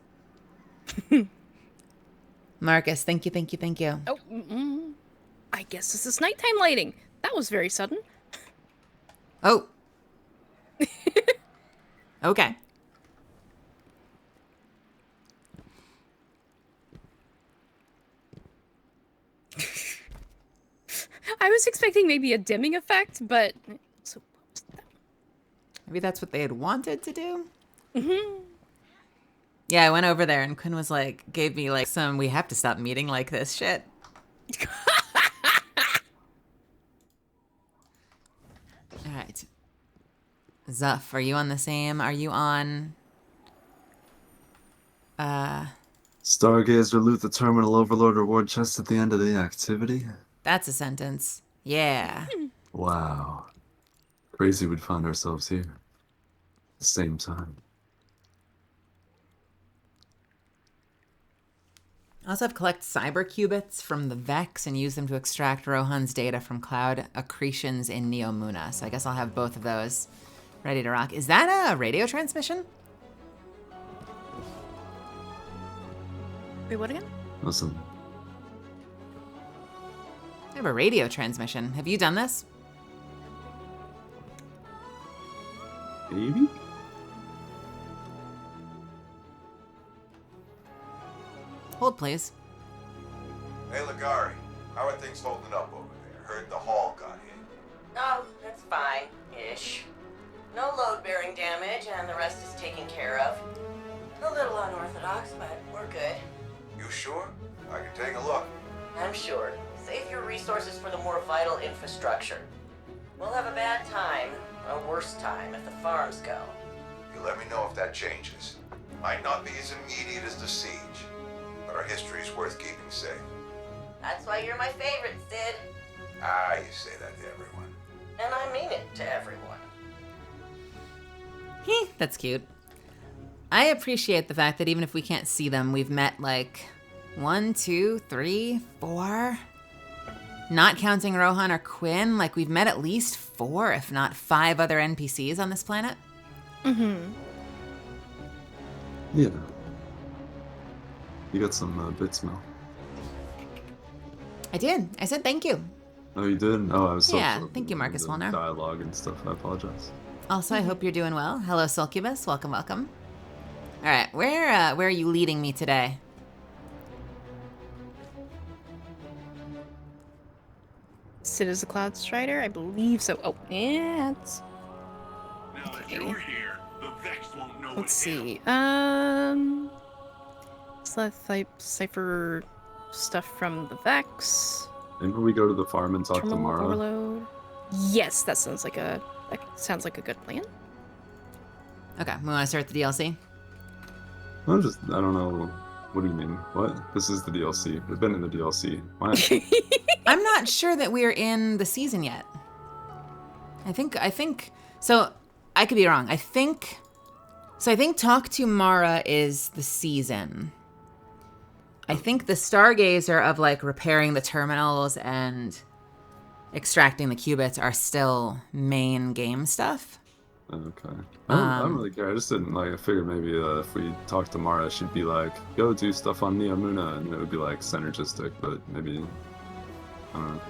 Marcus, thank you, thank you, thank you. Oh, I guess this is nighttime lighting. That was very sudden. Oh. Okay. I was expecting maybe a dimming effect, but... So what was that? Maybe that's what they had wanted to do? Mm-hmm. Yeah, I went over there and Quinn was like, gave me like some, we have to stop meeting like this shit. All right. Zuff, are you on the same? Are you on... Stargazer loot the terminal overlord reward chest at the end of the activity? That's a sentence. Yeah. Wow. Crazy we'd find ourselves here. At the same time. I also have collect cyber qubits from the Vex and use them to extract Rohan's data from cloud accretions in Neomuna. So I guess I'll have both of those ready to rock. Is that a radio transmission? Wait, what again? Listen. I have a radio transmission. Have you done this? Maybe? Hold, please. Hey, Ligari, how are things holding up over there? Heard the hall got hit. Oh, that's fine-ish. No load-bearing damage, and the rest is taken care of. A little unorthodox, but we're good. You sure? I can take a look. I'm sure. Save your resources for the more vital infrastructure. We'll have a bad time, a worse time, if the farms go. You let me know if that changes. Might not be as immediate as the siege, but our history's worth keeping safe. That's why you're my favorite, Sid. Ah, you say that to everyone. And I mean it to everyone. That's cute. I appreciate the fact that even if we can't see them, we've met like 1, 2, 3, 4. Not counting Rohan or Quinn, like we've met at least 4, if not 5 other NPCs on this planet. Mm-hmm. Yeah. You got some bits, Mel. I did. I said thank you. Oh, you did? Oh, I was so Yeah, thank you, Marcus Wallner. Dialogue and stuff. I apologize. Also, I hope you're doing well. Hello, Sulcubus. Welcome, welcome. All right, where are you leading me today? Sid is a Cloud Strider? I believe so. Oh, yeah. It's... Now that you're here, the Vex won't know Let's what see. Cipher stuff from the Vex. Didn't we go to the farm and talk to Terminal Mara? Overload. Yes, that sounds like a good plan. Okay, we want to start the DLC? I don't know. What do you mean? What? This is the DLC. We've been in the DLC. Why? I'm not sure that we're in the season yet. I think, so I could be wrong. I think Talk to Mara is the season. I think the Stargazer of like repairing the terminals and extracting the qubits are still main game stuff. Okay. I don't really care. I just didn't like. I figured maybe if we talked to Mara, she'd be like, "Go do stuff on Neomuna," and it would be like synergistic. But maybe I don't know.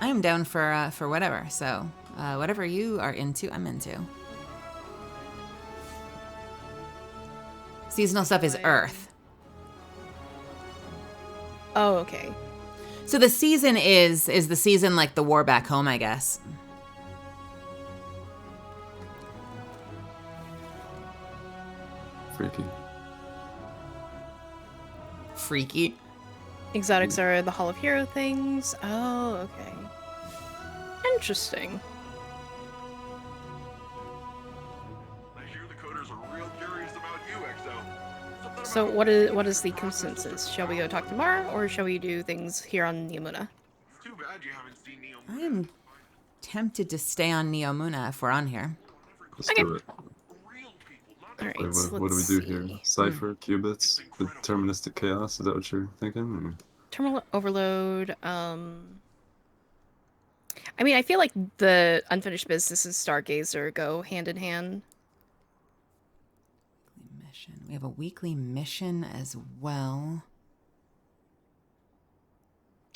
I am down for whatever. So whatever you are into, I'm into. Seasonal stuff is Earth. Oh, okay. So the season is the season like the war back home, I guess. Freaky. Exotics are the Hall of Hero things. Oh, okay. Interesting. I hear the coders are real curious about you, Exo. So what is the consensus? Shall we go talk to Mara, or shall we do things here on Neomuna? It's too bad you haven't seen Neomuna. I am tempted to stay on Neomuna if we're on here. Let's do it. All right. Wait, So what do we let's do see. here? Cipher, qubits, deterministic chaos. Is that what you're thinking? Or? Terminal overload. I mean, I feel like the unfinished business and Stargazer go hand in hand. Mission. We have a weekly mission as well.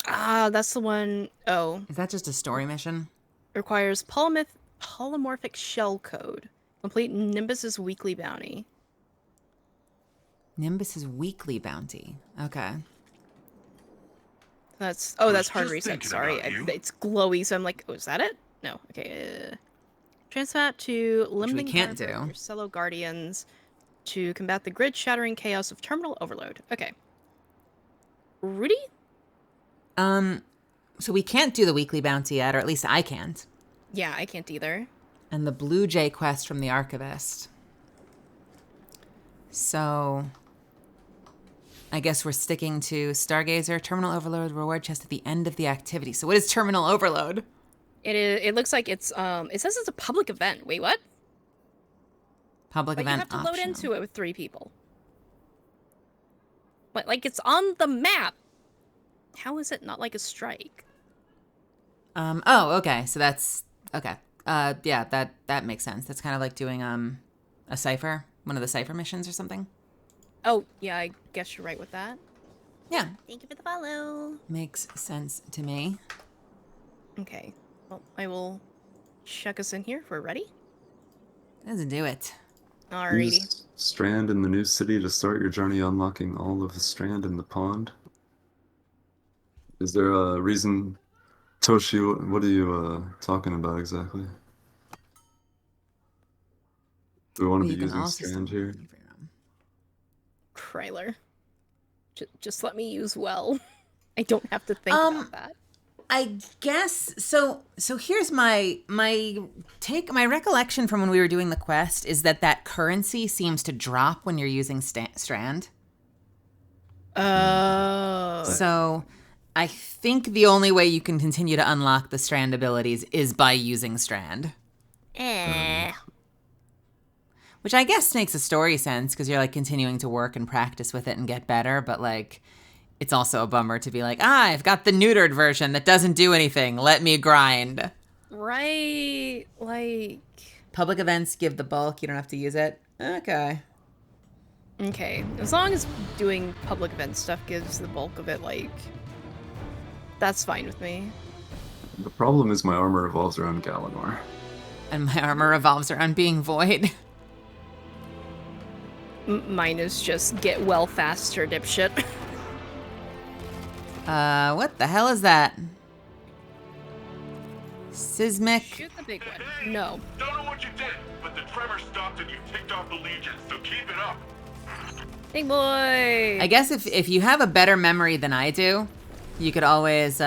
Ah, that's the one. Oh, Is that just a story mission? requires polymorphic shell code. Complete Nimbus's weekly bounty. Nimbus's weekly bounty. Okay. That's was that's hard just reset. thinking Sorry, about you. it's glowy, so I'm like, oh, is that it? No. Okay. Transmat to limiting can't power for do. your fellow guardians to combat the grid-shattering chaos of terminal overload. Okay. Rudy? So we can't do the weekly bounty yet, or at least I can't. Yeah, I can't either. And the Blue Jay quest from the Archivist. So I guess we're sticking to Stargazer, Terminal Overload, reward chest at the end of the activity. So what is Terminal Overload? It looks like it's it says it's a public event. Wait, what? Public But event you have to load optional. into it with 3 people. But like it's on the map. How is it not like a strike? Oh, okay. So that's okay. Yeah, that makes sense. That's kind of like doing a cipher, one of the cipher missions or something. Oh, yeah, I guess you're right with that. Yeah. Thank you for the follow. Makes sense to me. Okay. Well, I will check us in here if we're ready. Let's do it. Alrighty. Use Strand in the new city to start your journey unlocking all of the Strand in the pond. Is there a reason, Toshi, what are you talking about exactly? Do we want to be using Strand here? Kryler. Just let me use well. I don't have to think about that. I guess so. So here's my recollection from when we were doing the quest is that currency seems to drop when you're using Strand. Oh. So I think the only way you can continue to unlock the Strand abilities is by using Strand. Which I guess makes a story sense because you're like continuing to work and practice with it and get better, but like it's also a bummer to be like, I've got the neutered version that doesn't do anything. Let me grind. Right. Like public events give the bulk. You don't have to use it. Okay. Okay. As long as doing public event stuff gives the bulk of it, like that's fine with me. The problem is my armor revolves around Galanor. And my armor revolves around being void. Mine is just get well faster, dipshit. What the hell is that? Seismic. Shoot the big one. No. Don't know what you did, but the tremor stopped and you ticked off the Legion, so keep it up. Big boy. I guess if you have a better memory than I do, you could always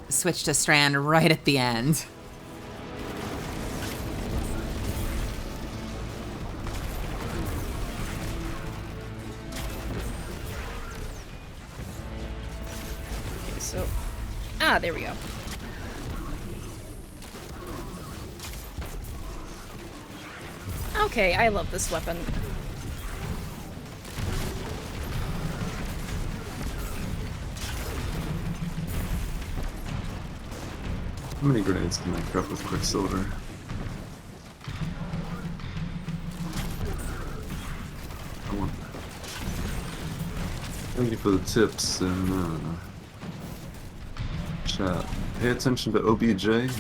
switch to Strand right at the end. So, there we go. Okay, I love this weapon. How many grenades can I craft with Quicksilver? I want that. Thank you for the tips and chat. Pay attention to OBJ.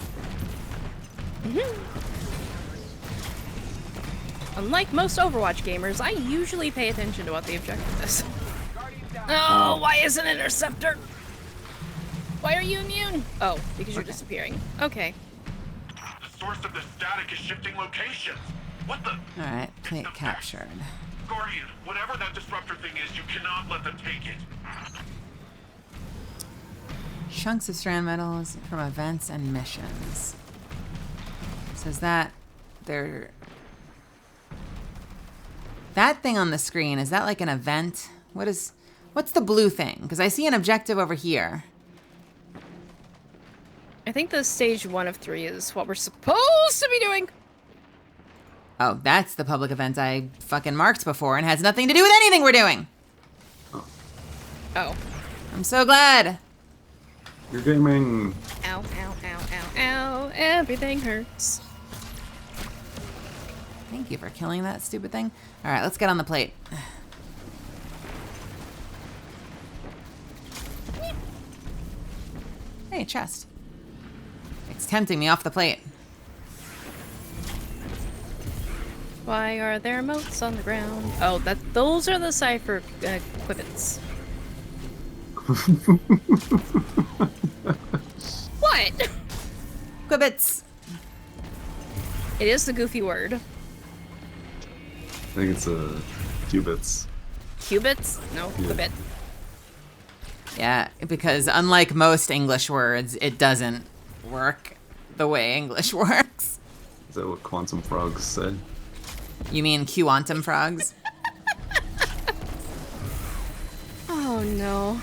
Unlike most Overwatch gamers, I usually pay attention to what the objective is. Oh, why is an interceptor? Why are you immune? Oh, because you're disappearing. Okay. The source of the static is shifting locations. What the? Alright, plate captured. Guardian, whatever that disruptor thing is, you cannot let them take it. Chunks of Strand medals from events and missions. Says that they're... That thing on the screen, is that like an event? What's the blue thing? Because I see an objective over here. I think the stage 1 of 3 is what we're supposed to be doing. Oh, that's the public event I fucking marked before and has nothing to do with anything we're doing. Oh. I'm so glad. You're gaming. Ow, ow, ow, ow, ow. Everything hurts. Thank you for killing that stupid thing. All right, let's get on the plate. Hey, chest. It's tempting me off the plate. Why are there moats on the ground? Oh, those are the cipher quibbits. What? Quibbits. It is the goofy word. I think it's qubits. Qubits? No, Yeah. quibbit. Yeah, because unlike most English words, it doesn't work the way English works. Is that what quantum frogs say? You mean quantum frogs? Oh no.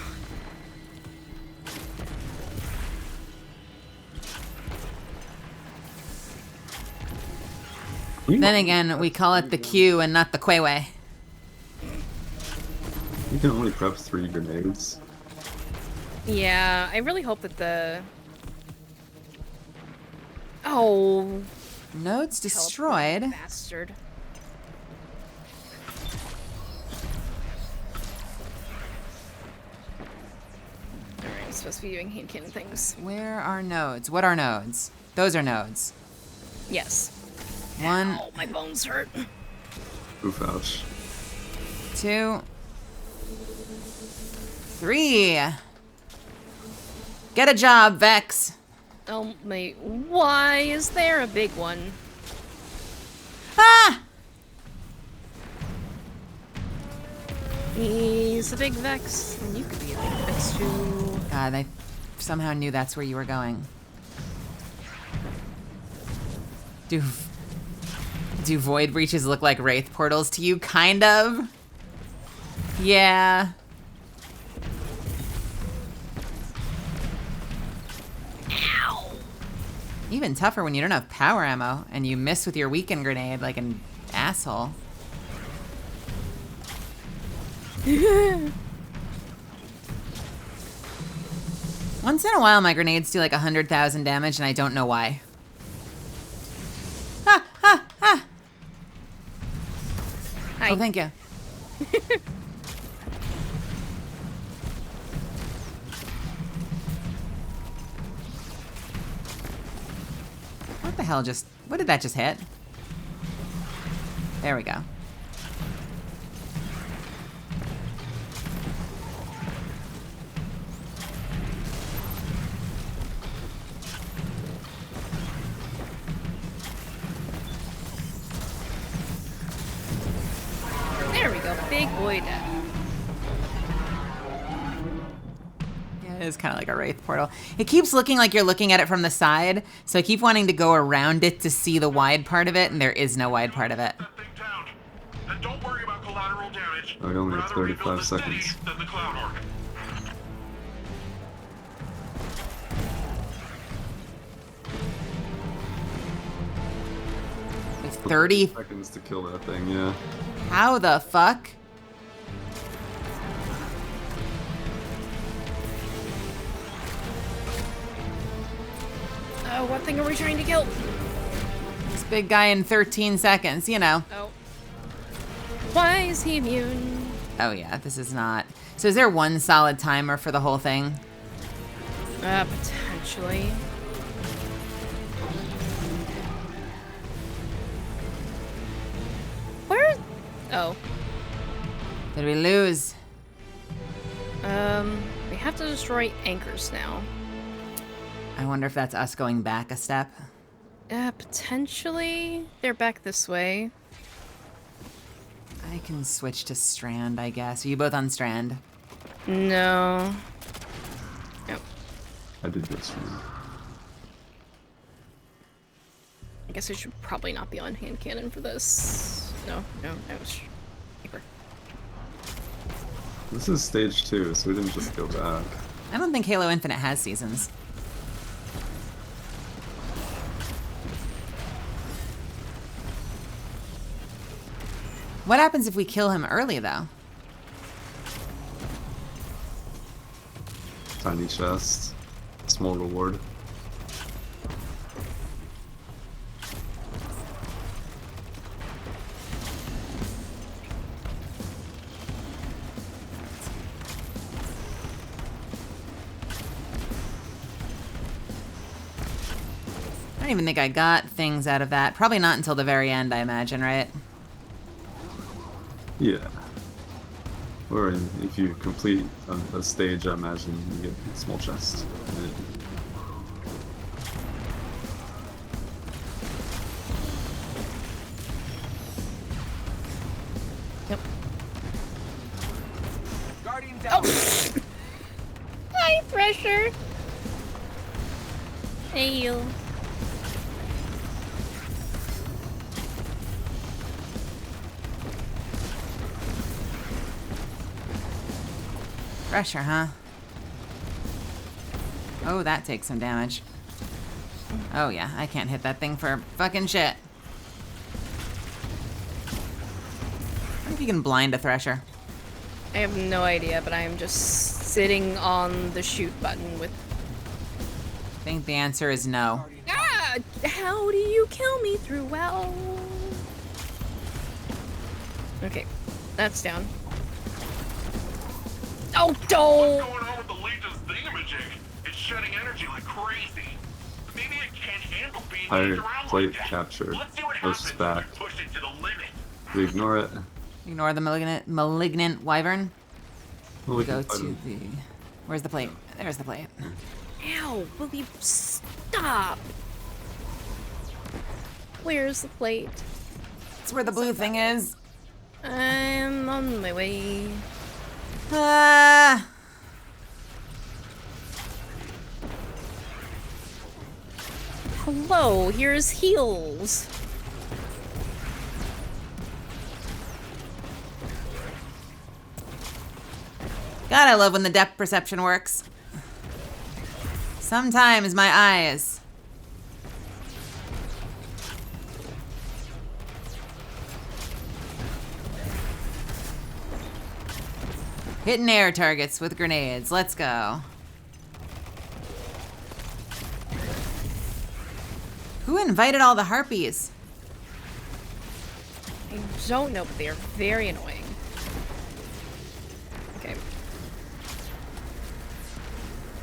Then again, we call it the Q and not the Quewe. You can only prep 3 grenades. Yeah, I really hope that the... Oh. Nodes destroyed. Bastard. Alright, I'm supposed to be doing hand cannon things. Where are nodes? What are nodes? Those are nodes. Yes. 1. Ow, my bones hurt. Oof, ouch. 2. 3. Get a job, Vex. Oh my, why is there a big one? Ah! He's a big Vex, and you could be a big Vex too. God, I somehow knew that's where you were going. Do void breaches look like wraith portals to you? Kind of. Yeah. Ow. Even tougher when you don't have power ammo and you miss with your weaken grenade like an asshole. Once in a while, my grenades do like 100,000 damage, and I don't know why. Ha ha ha! Hi. Oh, thank you. What the hell just... What did that just hit? There we go. There we go, big boy down. Yeah, it is kind of like a wraith portal. It keeps looking like you're looking at it from the side, so I keep wanting to go around it to see the wide part of it, and there is no wide part of it. And don't worry about collateral damage. I only have Rather rebuild 35 the city seconds. than the Cloud Ark. Like 30... seconds to kill that thing, yeah. How the fuck? Oh, what thing are we trying to kill? This big guy in 13 seconds, you know. Oh. Why is he immune? Oh yeah, this is not... So is there one solid timer for the whole thing? Potentially. Where? Oh. Did we lose? We have to destroy anchors now. I wonder if that's us going back a step. Potentially. They're back this way. I can switch to Strand, I guess. Are you both on Strand? No. Nope. I did this one. I guess I should probably not be on hand cannon for this. No, I was... Paper. This is stage 2, so we didn't just go back. I don't think Halo Infinite has seasons. What happens if we kill him early, though? Tiny chest. Small reward. I don't even think I got things out of that. Probably not until the very end, I imagine, right? Yeah. Or if you complete a stage, I imagine you get a small chest. Yep. Oh! Thresher. Hey, you. Pressure, huh? Oh, that takes some damage. Oh yeah, I can't hit that thing for fucking shit. I wonder if you can blind a Thresher. I have no idea, but I am just sitting on the shoot button with... I think the answer is no. Ah! How do you kill me through well? Okay, that's down. Oh, What's don't! going on with the Legion's thingamajig? It's shedding energy like crazy. Maybe it can't handle being moved Higher around plate like that. capture. Let's see what Hosts happens back. when you push it to the limit. We ignore it. Ignore the malignant wyvern. Well, We we go can fight to him. the... Where's the plate? There's the plate. Ow, will you stop? Where's the plate? It's where the blue thing is. I'm on my way. Ah! Hello, here's heals. God, I love when the depth perception works. Sometimes my eyes. Hitting air targets with grenades. Let's go. Who invited all the harpies? I don't know, but they are very annoying. Okay.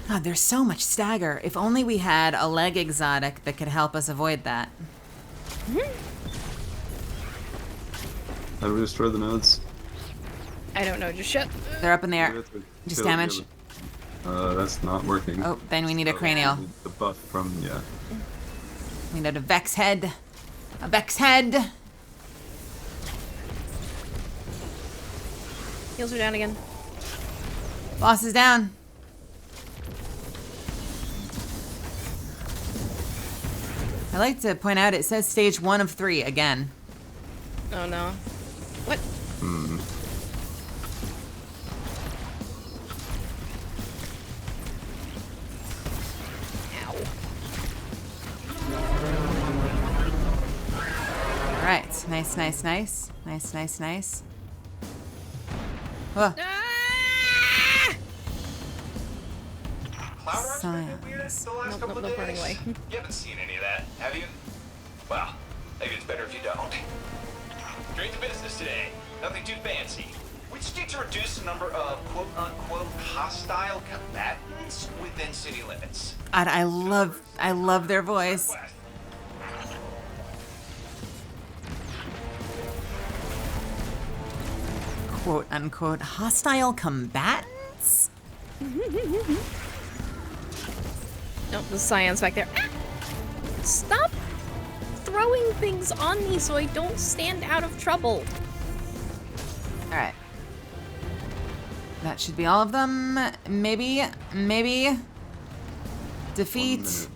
God, there's so much stagger. If only we had a leg exotic that could help us avoid that. How do we destroy the nodes? I don't know, just shut. They're up in the air. Just damage. That's not working. Oh, then we need a cranial. The buff from, yeah. We need a Vex head. A Vex head. Heals are down again. Boss is down. I like to point out it says stage 1 of 3 again. Oh no. What? Hmm. Alright, nice, nice, nice. Nice, nice, nice. Oh. Science. Nope, running away. You haven't seen any of that, have you? Well, maybe it's better if you don't. Straight to business today. Nothing too fancy. We just need to reduce the number of quote-unquote hostile combatants within city limits. God, I love their voice. Quote unquote hostile combatants? Nope, the science back there. Ah! Stop throwing things on me so I don't stand out of trouble. Alright. That should be all of them. Maybe. Defeat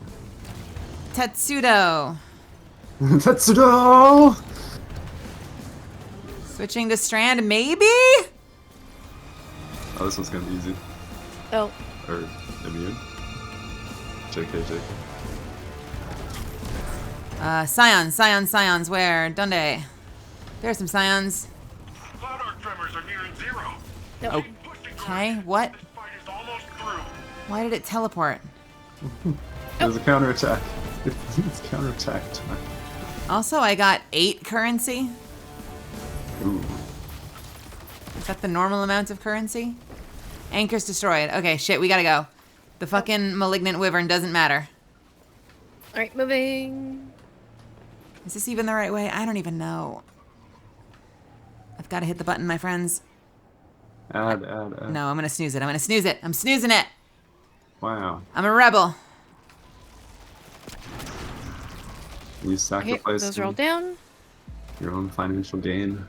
Tetsudo. Tetsudo! Switching to Strand, maybe? Oh, this one's gonna be easy. Oh. Or immune. JK. Scions, where? Donde? There's some Scions. Cloud arc tremors are nearing zero. Nope. Okay, what? Why did it teleport? There's a counterattack. It's counterattack time. Also, I got 8 currency. Ooh. Is that the normal amount of currency? Anchor's destroyed. Okay, shit, we gotta go. The fucking malignant wyvern doesn't matter. Alright, moving. Is this even the right way? I don't even know. I've got to hit the button, my friends. Add. No, I'm gonna snooze it. I'm snoozing it. Wow. I'm a rebel. You Okay, sacrifice those are all down. your own financial gain.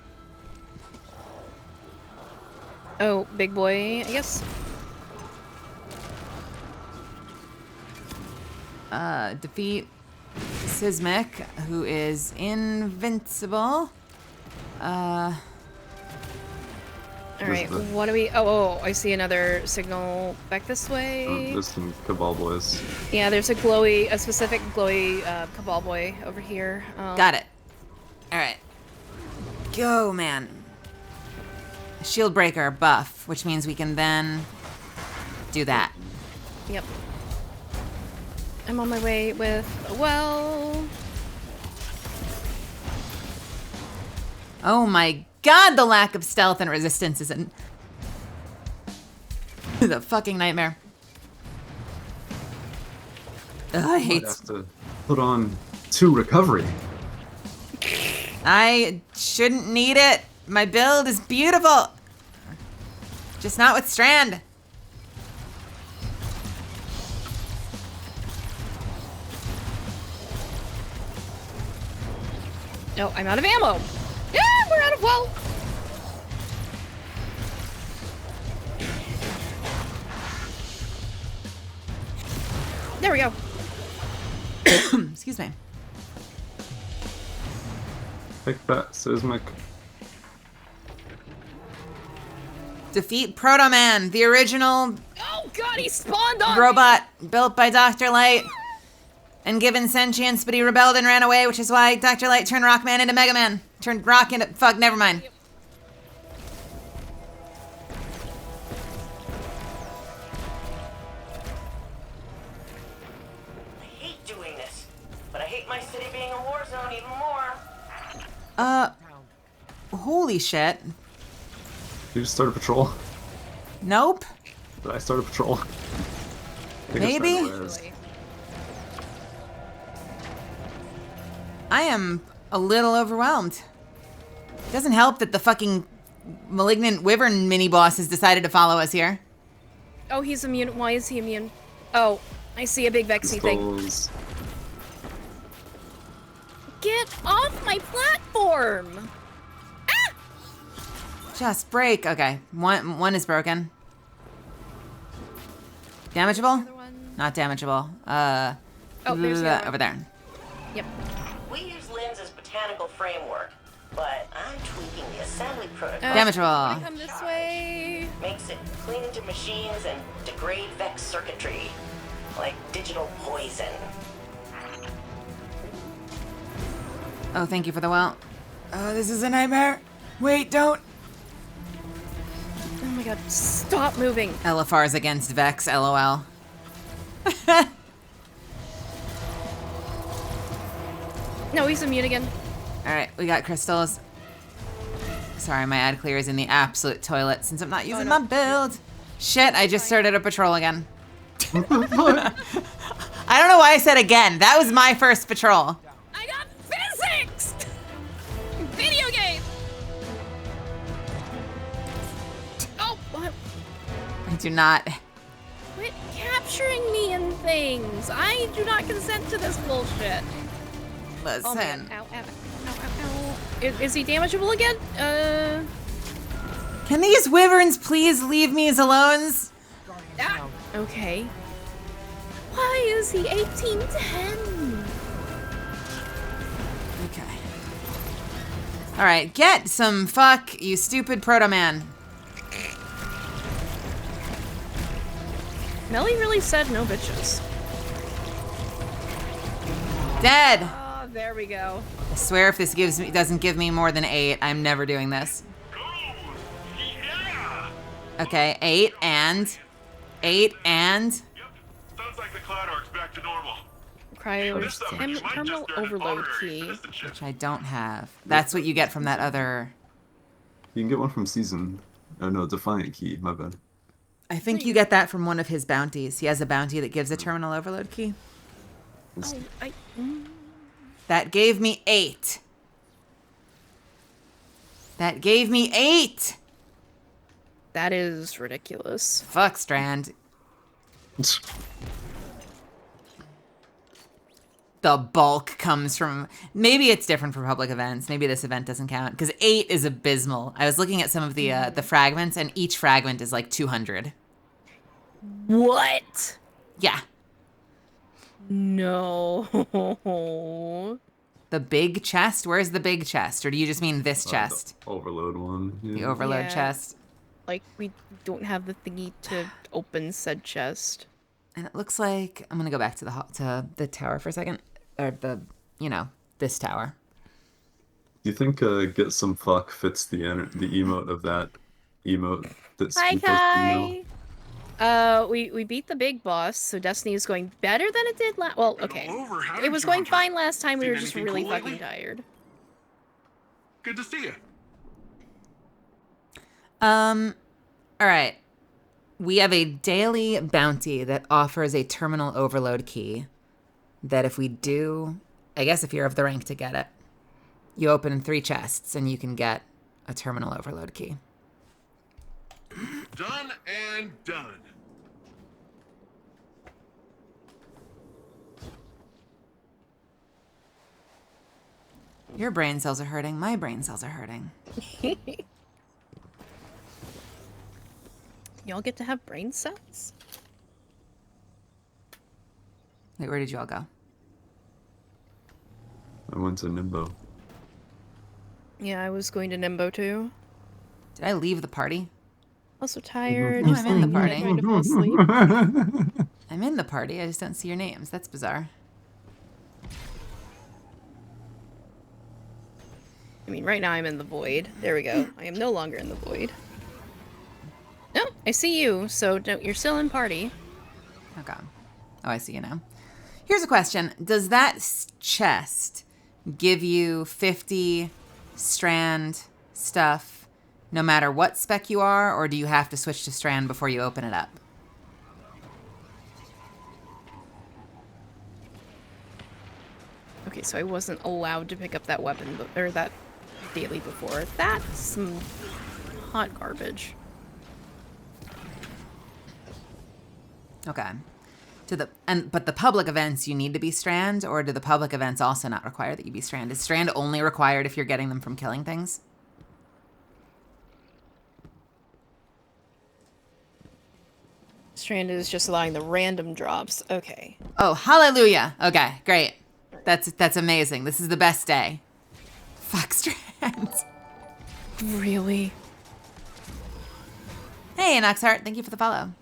Oh, big boy, I guess. Defeat Sismic, who is invincible. Alright, what do we... Oh, I see another signal back this way. There's some Cabal boys. Yeah, there's a specific glowy Cabal boy over here. Got it. Alright. Go, man. Shield breaker buff, which means we can then do that. Yep. I'm on my way with a well. Oh my god, the lack of stealth and resistance is the fucking nightmare. Ugh, I hate... Might have to put on 2 recovery. I shouldn't need it. My build is beautiful. Just not with Strand. No, I'm out of ammo. Yeah, we're out of well. There we go. Excuse me. Take that, Sismic. Defeat Proto Man, the original Oh god, he spawned on robot built by Dr. Light and given sentience, but he rebelled and ran away, which is why Dr. Light turned Rockman into Mega Man. Turned Rock into... Fuck, never mind. I hate doing this, but I hate my city being a war zone even more. Holy shit. Did you just start a patrol? Nope. Did I start a patrol? Maybe? I am a little overwhelmed. Doesn't help that the fucking malignant wyvern mini-boss has decided to follow us here. Oh, he's immune. Why is he immune? Oh, I see a big Vexy thing. Get off my platform! Ah! Just break. Okay, one is broken. Damageable? Not damageable. there's the other over there. Yep. We use Lynn's as botanical framework, but I'm tweaking the assembly protocol. Damageable. Come this way. Makes it clean into machines and degrade Vex circuitry, like digital poison. Oh, thank you for the well. Oh, this is a nightmare. Wait, don't. Oh my god, stop moving. LFR's against Vex, LOL. No, he's immune again. Alright, we got crystals. Sorry, my ad clear is in the absolute toilet since I'm not using my build. Shit, I just started a patrol again. I don't know why I said again. That was my first patrol. I got physics! Video game! Oh, what? I do not. Quit capturing me in things. I do not consent to this bullshit. Listen. Oh, man. Ow, ow, ow, ow, ow. Is he damageable again? Can these wyverns please leave me alone? Ah, okay. Why is he 1810? Okay. Alright, get some fuck, you stupid proto-man. Melly really said no bitches. Dead! Oh, there we go. I swear if this doesn't give me more than 8, I'm never doing this. Okay, 8 and... 8 and... Sounds like the Cloud Arc's back to normal. Terminal overload key. Which I don't have. That's what you get from that other... You can get one from Season. Oh no, Defiant Key, my bad. I think you get that from one of his bounties. He has a bounty that gives a terminal overload key. Oh, That gave me 8. That gave me 8! That is ridiculous. Fuck, Strand. The bulk comes from... Maybe it's different for public events. Maybe this event doesn't count. Because 8 is abysmal. I was looking at some of the fragments, and each fragment is like 200. What? Yeah. No. The big chest? Where's the big chest? Or do you just mean this chest? The overload one. The overload chest? Like, we don't have the thingy to open said chest. And it looks like... I'm going to go back to the tower for a second. Or this tower. Do you think Get Some Fuck fits the emote of that emote that's Hi, Kai! We beat the big boss, so Destiny is going better than it did last. Well, okay, it was going fine last time. We were just really fucking tired. Good to see you. All right. We have a daily bounty that offers a terminal overload key. That if we do, I guess if you're of the rank to get it, you open 3 chests and you can get a terminal overload key. Done and done. Your brain cells are hurting. My brain cells are hurting. Y'all get to have brain cells? Wait, where did you all go? I went to Nimbo. Yeah, I was going to Nimbo too. Did I leave the party? Also tired. No, I'm in the party. Trying to fall asleep. I'm in the party. I just don't see your names. That's bizarre. I mean, right now I'm in the void. There we go. I am no longer in the void. No, I see you. So you're still in party. Okay. Oh, I see you now. Here's a question. Does that chest give you 50 strand stuff no matter what spec you are, or do you have to switch to strand before you open it up? Okay, so I wasn't allowed to pick up that weapon, or that daily before. That's some hot garbage. Okay. But the public events, you need to be strand, or do the public events also not require that you be strand? Is strand only required if you're getting them from killing things? Strand is just allowing the random drops. Okay. Oh, hallelujah. Okay, great. That's amazing. This is the best day. Fuck strand. Really? Hey, Noxheart, thank you for the follow.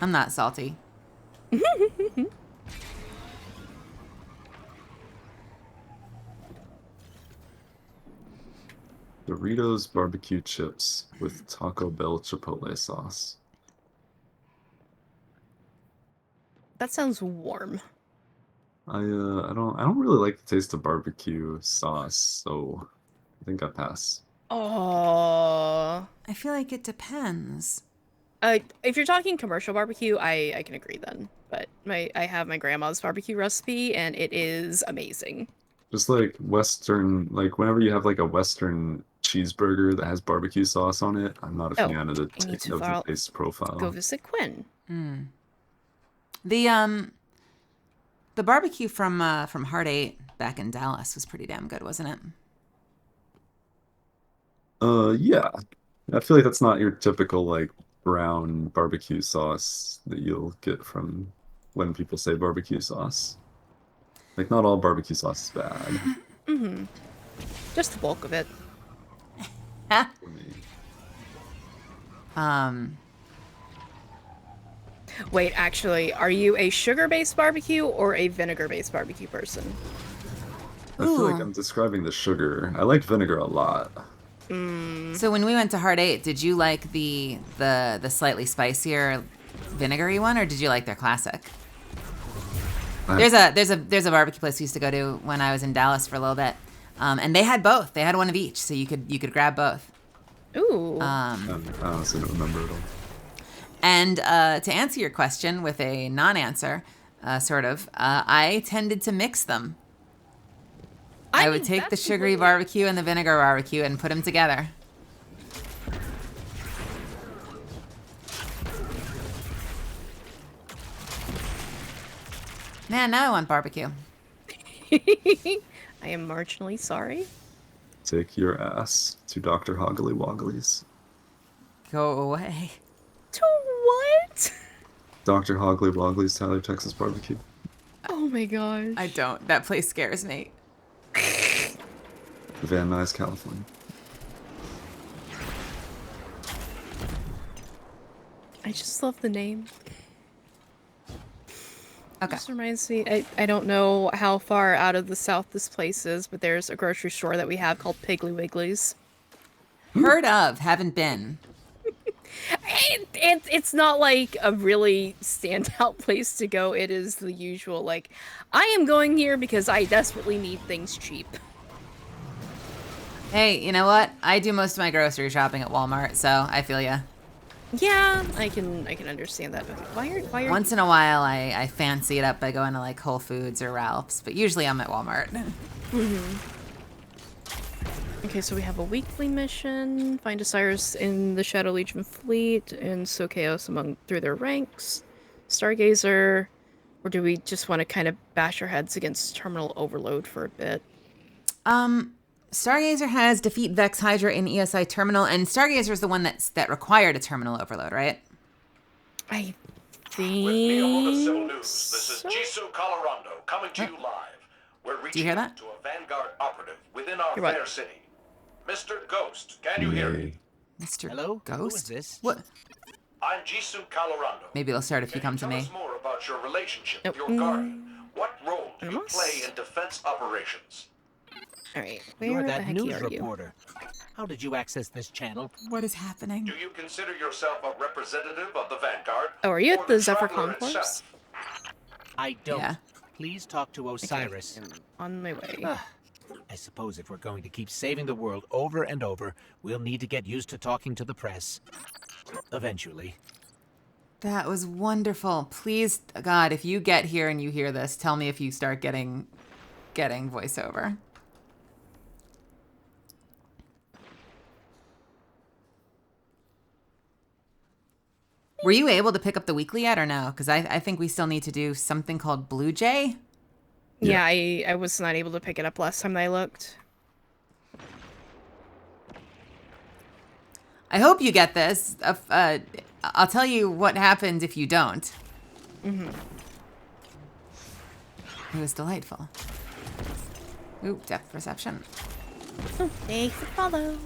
I'm not salty. Doritos barbecue chips with Taco Bell chipotle sauce. That sounds warm. I don't really like the taste of barbecue sauce, so I think I pass. Oh. I feel like it depends. If you're talking commercial barbecue, I can agree then. But I have my grandma's barbecue recipe, and it is amazing. Just like Western, like whenever you have like a Western cheeseburger that has barbecue sauce on it, I'm not a fan of the taste profile. Go visit Quinn. Mm. The barbecue from Heart 8 back in Dallas was pretty damn good, wasn't it? Yeah. I feel like that's not your typical like brown barbecue sauce that you'll get from when people say barbecue sauce. Like not all barbecue sauce is bad. Mm-hmm. Just the bulk of it. Wait, actually, are you a sugar-based barbecue or a vinegar-based barbecue person? I feel like I'm describing the sugar. I like vinegar a lot. So when we went to Heart 8, did you like the slightly spicier vinegary one, or did you like their classic? There's a barbecue place we used to go to when I was in Dallas for a little bit, and they had both. They had one of each, so you could grab both. Ooh. I honestly don't remember it all. And to answer your question with a non-answer, I tended to mix them. I would take the sugary barbecue and the vinegar barbecue and put them together. Man, now I want barbecue. I am marginally sorry. Take your ass to Dr. Hoggly Wogglies. Go away. To what? Dr. Hogley Wogley's Tyler, Texas barbecue. Oh my gosh. I don't. That place scares me. Van Nuys, California. I just love the name. Okay. This reminds me, I don't know how far out of the south this place is, but there's a grocery store that we have called Piggly Wiggly's. Heard of, haven't been. It's not like a really standout place to go. It is the usual, like, I am going here because I desperately need things cheap. Hey, you know what? I do most of my grocery shopping at Walmart, so I feel ya. Yeah, I can understand that. Why are Once in a while, I fancy it up by going to like Whole Foods or Ralph's, but usually I'm at Walmart. Okay, so we have a weekly mission. Find Osiris in the Shadow Legion fleet and sow chaos through their ranks. Stargazer, or do we just want to kind of bash our heads against Terminal Overload for a bit? Stargazer has defeat Vex Hydra in ESI Terminal, and Stargazer is the one that required a Terminal Overload, right? I With Neomuna Civil think News, this is Jisoo Colorado coming to you live. We're Do you hear reaching that? out to a Vanguard operative within our You're right. fair city. Mr. Ghost, can you hear me? Mr. Hello? Ghost? Who is this? What? I'm Jisoo Colorado. Maybe it'll start if you come to Tell me. us more about your relationship Nope. with your guardian. What role do you Almost. play in defense operations? Alright, You're where the that heck news are you? reporter. How did you access this channel? What is happening? Do you consider yourself a representative of the Vanguard? Oh, are you or at the Zephyr Traveler Concourse? itself? I don't. Yeah. Please talk to Osiris. Okay, I'm on my way. I suppose if we're going to keep saving the world over and over, we'll need to get used to talking to the press. Eventually. That was wonderful. Please, God, if you get here and you hear this, tell me if you start getting voiceover. Were you able to pick up the weekly yet or no? Because I think we still need to do something called Blue Jay. Yeah, I was not able to pick it up last time I looked. I hope you get this. I'll tell you what happens if you don't. Mm-hmm. It was delightful. Ooh, depth perception. Oh, thanks for follow.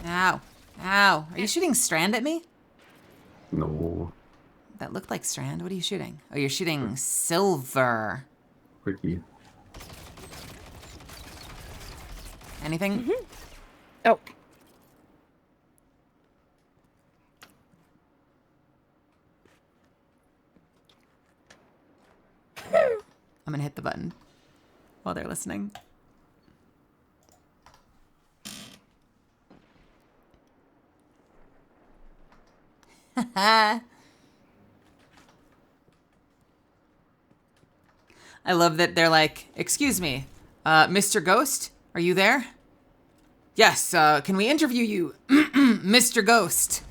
Ow. Ow. Are you shooting Strand at me? No. That looked like Strand. What are you shooting? Oh, you're shooting Silver. Ricky. Anything? Mm-hmm. Oh. I'm gonna hit the button while they're listening. I love that they're like, excuse me, Mr. Ghost, are you there? Yes, can we interview you, Mr. Ghost,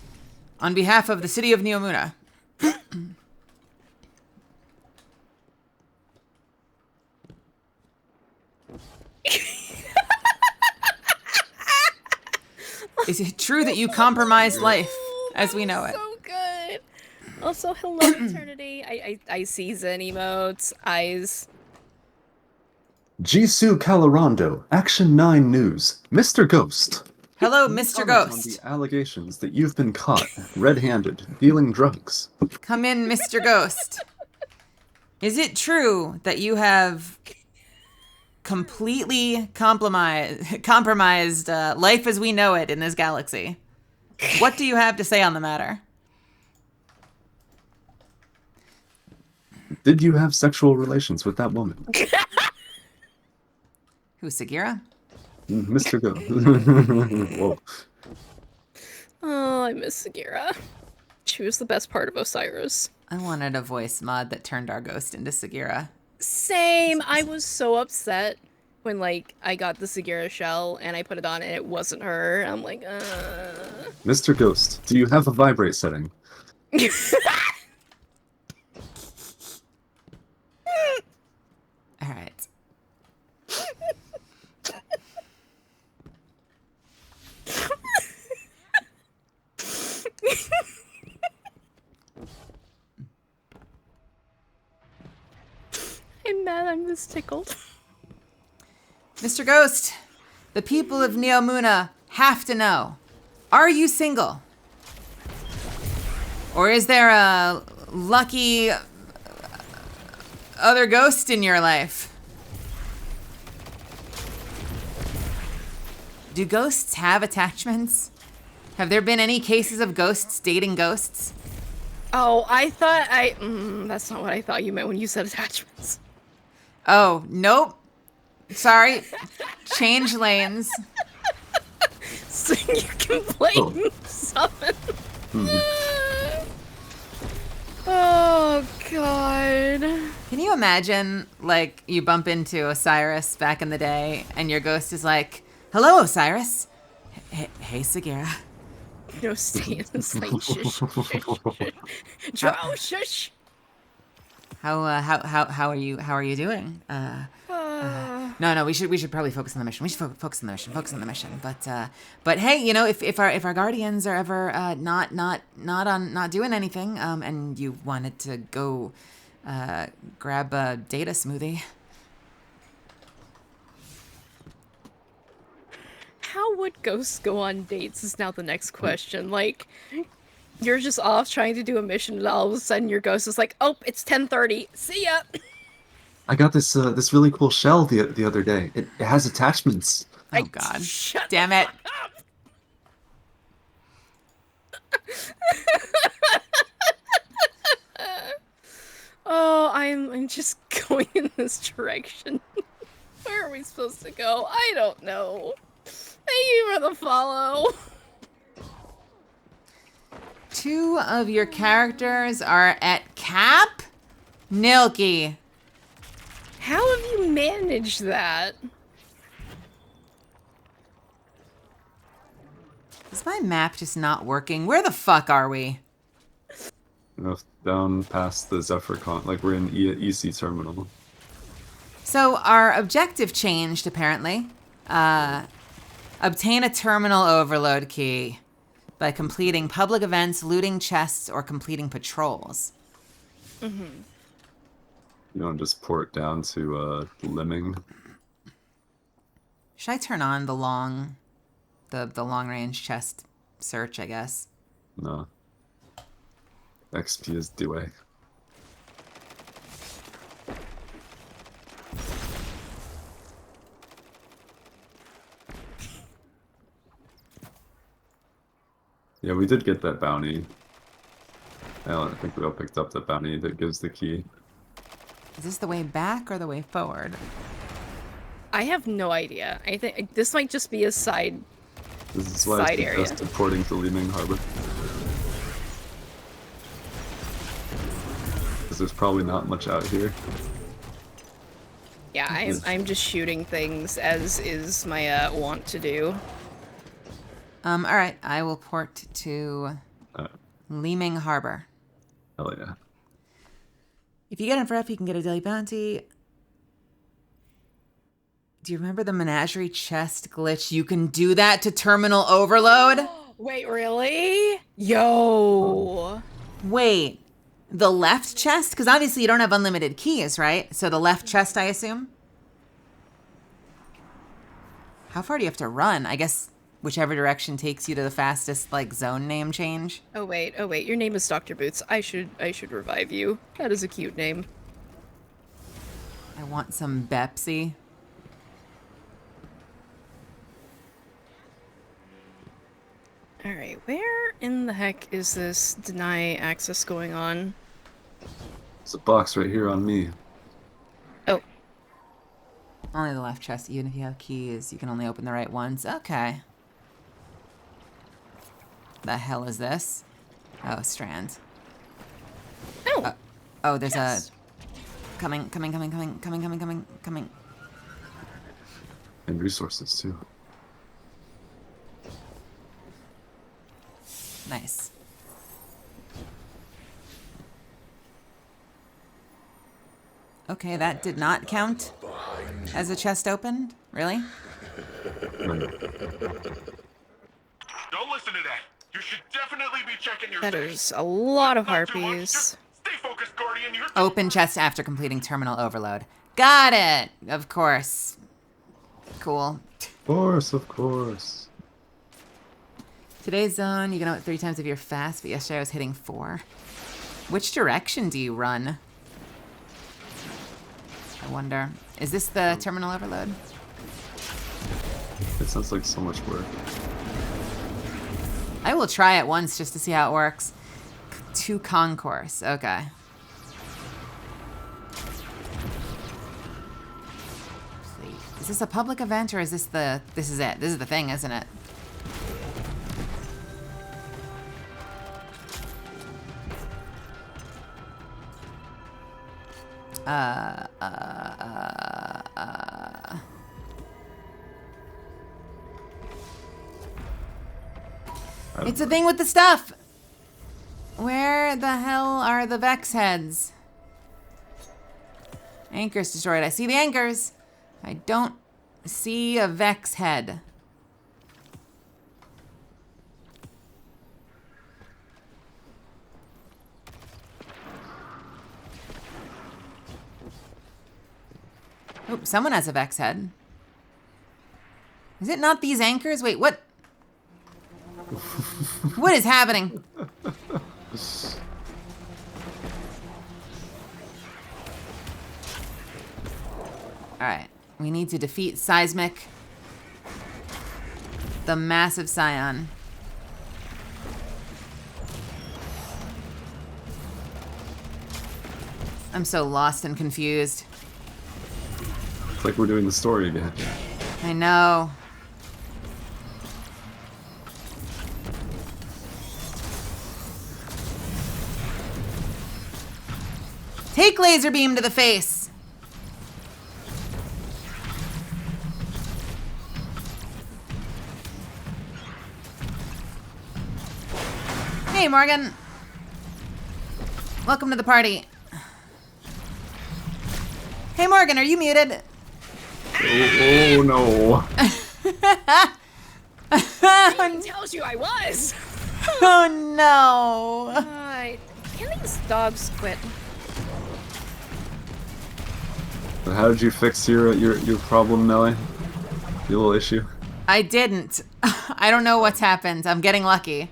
on behalf of the city of Neomuna? Is it true that you compromised life as we know it? So good. Also, hello, Eternity. I see Zen emotes, eyes. Jisoo Calorando, Action 9 News. Mr. Ghost. Hello, Can you Mr. comment Ghost. On the allegations that you've been caught red-handed dealing drugs. Come in, Mr. Ghost. Is it true that you have completely compromised life as we know it in this galaxy? What do you have to say on the matter? Did you have sexual relations with that woman? Who's Sagira? Mr. Ghost. Whoa. Oh, I miss Sagira. She was the best part of Osiris. I wanted a voice mod that turned our ghost into Sagira. Same. I was so upset when, like, I got the Sagira shell and I put it on and it wasn't her. I'm like, Mr. Ghost, do you have a vibrate setting? is tickled. Mr. Ghost, the people of Neomuna have to know. Are you single? Or is there a lucky other ghost in your life? Do ghosts have attachments? Have there been any cases of ghosts dating ghosts? Oh, I thought that's not what I thought you meant when you said attachments. Oh, nope. Sorry. Change lanes. So you can blame summon. Oh, God. Can you imagine, like, you bump into Osiris back in the day, and your ghost is like, "Hello, Osiris. Hey, Sagira." No, stay in this lane. Shush, shush, shush. Drow, shush. How are you doing? No, we should probably focus on the mission. We should focus on the mission. But hey, you know, if our guardians are ever not doing anything, and you wanted to go grab a data smoothie. How would ghosts go on dates is now the next question. Like, you're just off trying to do a mission, and all of a sudden your ghost is like, "Oh, it's 10:30. See ya." I got this this really cool shell the other day. It has attachments. Oh God! Damn it! Oh, I'm just going in this direction. Where are we supposed to go? I don't know. Thank you for the follow. 2 of your characters are at cap? Nilky. How have you managed that? Is my map just not working? Where the fuck are we? Down past the Zephyr Con, like we're in EC terminal. So our objective changed, apparently. Obtain a terminal overload key by completing public events, looting chests, or completing patrols. Mm-hmm. You don't just port down to Lemming. Should I turn on the long range chest search, I guess? No. XP is due. Yeah, we did get that bounty. I think we all picked up the bounty that gives the key. Is this the way back or the way forward? I have no idea. I think this might just be a side This is why it's area. just porting to Liming Harbor. Because there's probably not much out here. Yeah, I'm just shooting things, as is my want to do. Alright, I will port to Liming Harbor. Hell yeah. If you get in for F, you can get a daily bounty. Do you remember the menagerie chest glitch? You can do that to terminal overload? Wait, really? Yo! Wait, the left chest? Because obviously you don't have unlimited keys, right? So the left chest, I assume? How far do you have to run? I guess whichever direction takes you to the fastest, like, zone name change. Oh wait, your name is Dr. Boots. I should revive you. That is a cute name. I want some Bepsy. Alright, where in the heck is this deny access going on? There's a box right here on me. Oh. Only the left chest, even if you have keys, you can only open the right ones. Okay. The hell is this? Oh, Strand. Oh. Oh, there's yes. a... Coming. And resources, too. Nice. Okay, that did not count as a chest opened? Really? Don't listen to that. You should definitely be checking your That is a lot of harpies. Stay focused, Guardian. Open chest after completing terminal overload. Got it. Of course. Cool. Of course. Today's zone, you can out 3 times if you're fast, but yesterday I was hitting 4. Which direction do you run? I wonder. Is this the terminal overload? It sounds like so much work. I will try it once just to see how it works. 2 concourse. Okay. Is this a public event or is this the... This is it. This is the thing, isn't it? It's a thing with the stuff. Where the hell are the Vex heads? Anchors destroyed. I see the anchors. I don't see a Vex head. Oh, someone has a Vex head. Is it not these anchors? Wait, what? What is happening? Alright, we need to defeat Seismic, the massive scion. I'm so lost and confused. It's like we're doing the story again. I know. Take laser beam to the face. Hey, Morgan. Welcome to the party. Hey, Morgan, are you muted? Oh no. I tells you I was. Oh no. Can these dogs quit? But how did you fix your problem, Nelly? Your little issue? I didn't. I don't know what's happened. I'm getting lucky.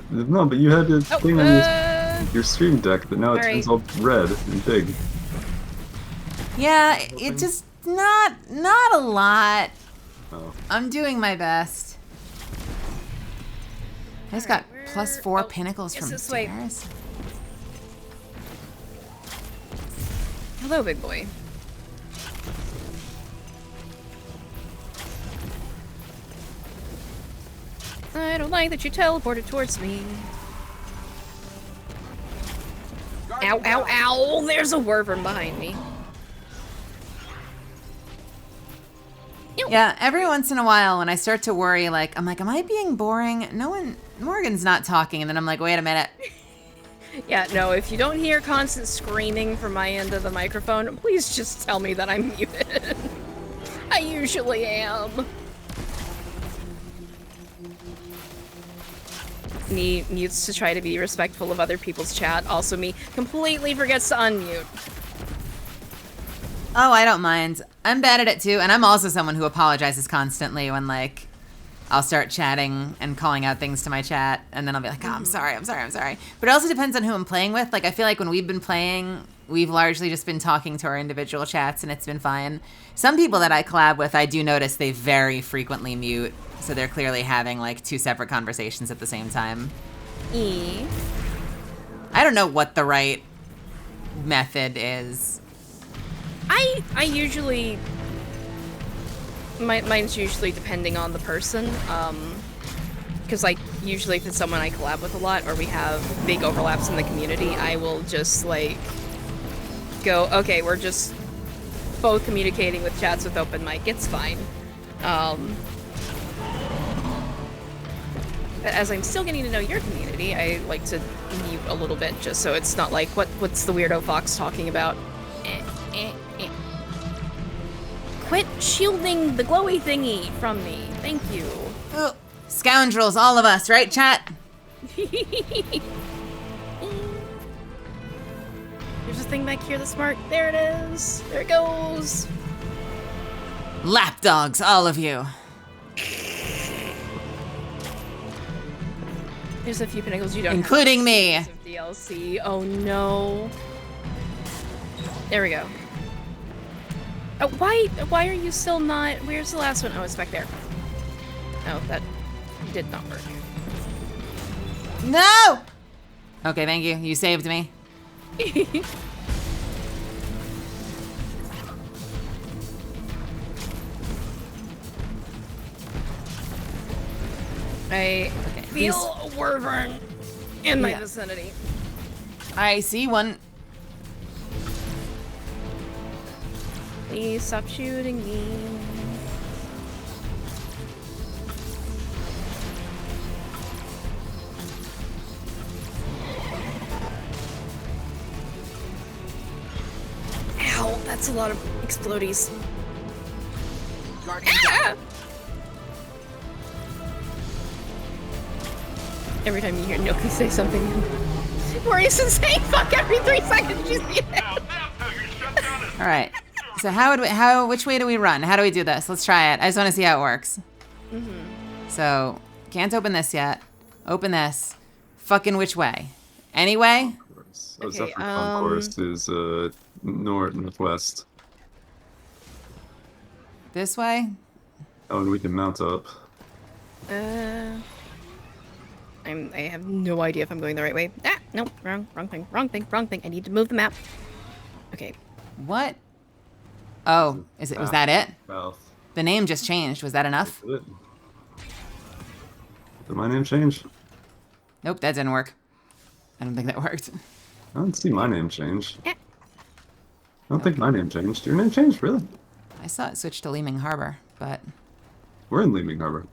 No, but you had a thing on your stream deck, but now it turns all red and big. Yeah, it just not a lot. Oh. I'm doing my best. I just got +4 pinnacles from stairs. Hello, big boy. I don't like that you teleported towards me. Ow, ow, ow! There's a wyvern behind me. Yeah, every once in a while when I start to worry, like, I'm like, am I being boring? Morgan's not talking, and then I'm like, wait a minute. Yeah, no, if you don't hear constant screaming from my end of the microphone, please just tell me that I'm muted. I usually am. Me mutes to try to be respectful of other people's chat. Also me completely forgets to unmute. Oh, I don't mind. I'm bad at it too, and I'm also someone who apologizes constantly when, like, I'll start chatting and calling out things to my chat, and then I'll be like, oh, I'm sorry. But it also depends on who I'm playing with. Like, I feel like when we've been playing, we've largely just been talking to our individual chats, and it's been fine. Some people that I collab with, I do notice they very frequently mute, so they're clearly having, like, 2 separate conversations at the same time. I don't know what the right method is. I usually... Mine's usually depending on the person, because, like, usually if it's someone I collab with a lot, or we have big overlaps in the community, I will just, like, go, okay, we're just both communicating with chats with open mic, it's fine. As I'm still getting to know your community, I like to mute a little bit, just so it's not like, what's the weirdo fox talking about? Quit shielding the glowy thingy from me. Thank you. Ugh. Scoundrels, all of us, right, chat? There's thing back here that's marked? There it is. There it goes. Lapdogs, all of you. There's a few pinnacles you don't including have me. Of DLC. Oh no. There we go. Oh, why are you still not? Where's the last one? Oh, it's back there. Oh, that did not work. No! Okay, thank you. You saved me. I feel a wyvern in my vicinity. I see one. Please stop shooting me. Ow, that's a lot of explodies. Ah! Every time you hear Noki say something, Maurice is saying fuck every 3 seconds. You see that? All right. So which way do we run? How do we do this? Let's try it. I just want to see how it works. So, can't open this yet. Open this. Fucking which way? Anyway? So Zephyr Concourse is northwest. This way? Oh, and we can mount up. I have no idea if I'm going the right way. Ah, nope, wrong thing. I need to move the map. Okay. What? Oh, was that it? South. The name just changed. Was that enough? Did my name change? Nope, that didn't work. I don't think that worked. I don't see my name change. I don't think my name changed. Your name changed, really? I saw it switch to Leeming Harbor, but... We're in Leeming Harbor.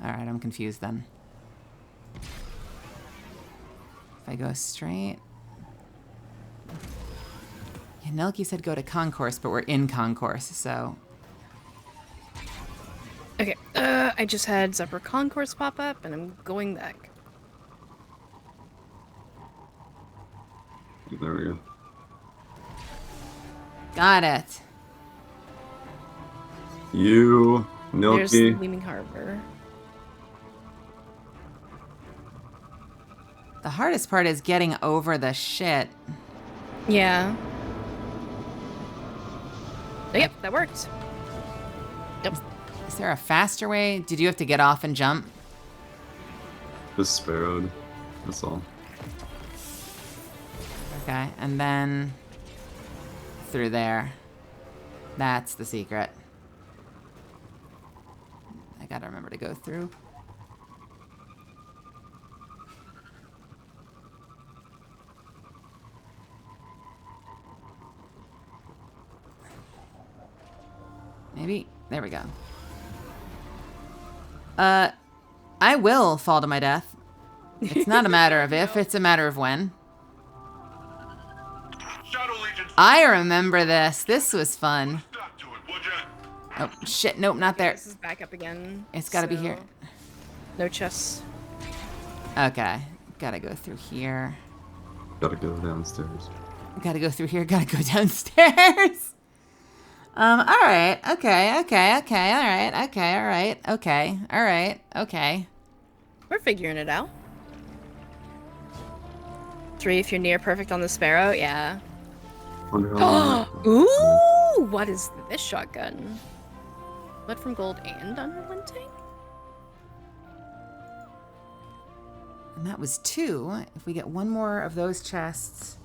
Alright, I'm confused then. If I go straight... Yeah, Nelky said go to Concourse, but we're in Concourse, so... Okay, I just had Zephyr Concourse pop up, and I'm going back. There we go. Got it. You, Nilky. There's Leeming Harbor. The hardest part is getting over the shit. Yeah. Oh, yep, that worked. Yep. Is there a faster way? Did you have to get off and jump? Just sparrowed. That's all. Okay, and then through there. That's the secret. I gotta remember to go through. Maybe. There we go. I will fall to my death. It's not a matter of if, it's a matter of when. I remember this. This was fun. Oh, shit. Nope, not there. This is back up again. It's gotta be here. No chests. Okay. Gotta go through here. Gotta go downstairs. Gotta go through here. Gotta go downstairs. Alright. Okay. Alright. We're figuring it out. 3 if you're near perfect on the Sparrow, yeah. Ooh! What is this shotgun? Blood from gold and unrelenting? And that was 2. If we get one more of those chests.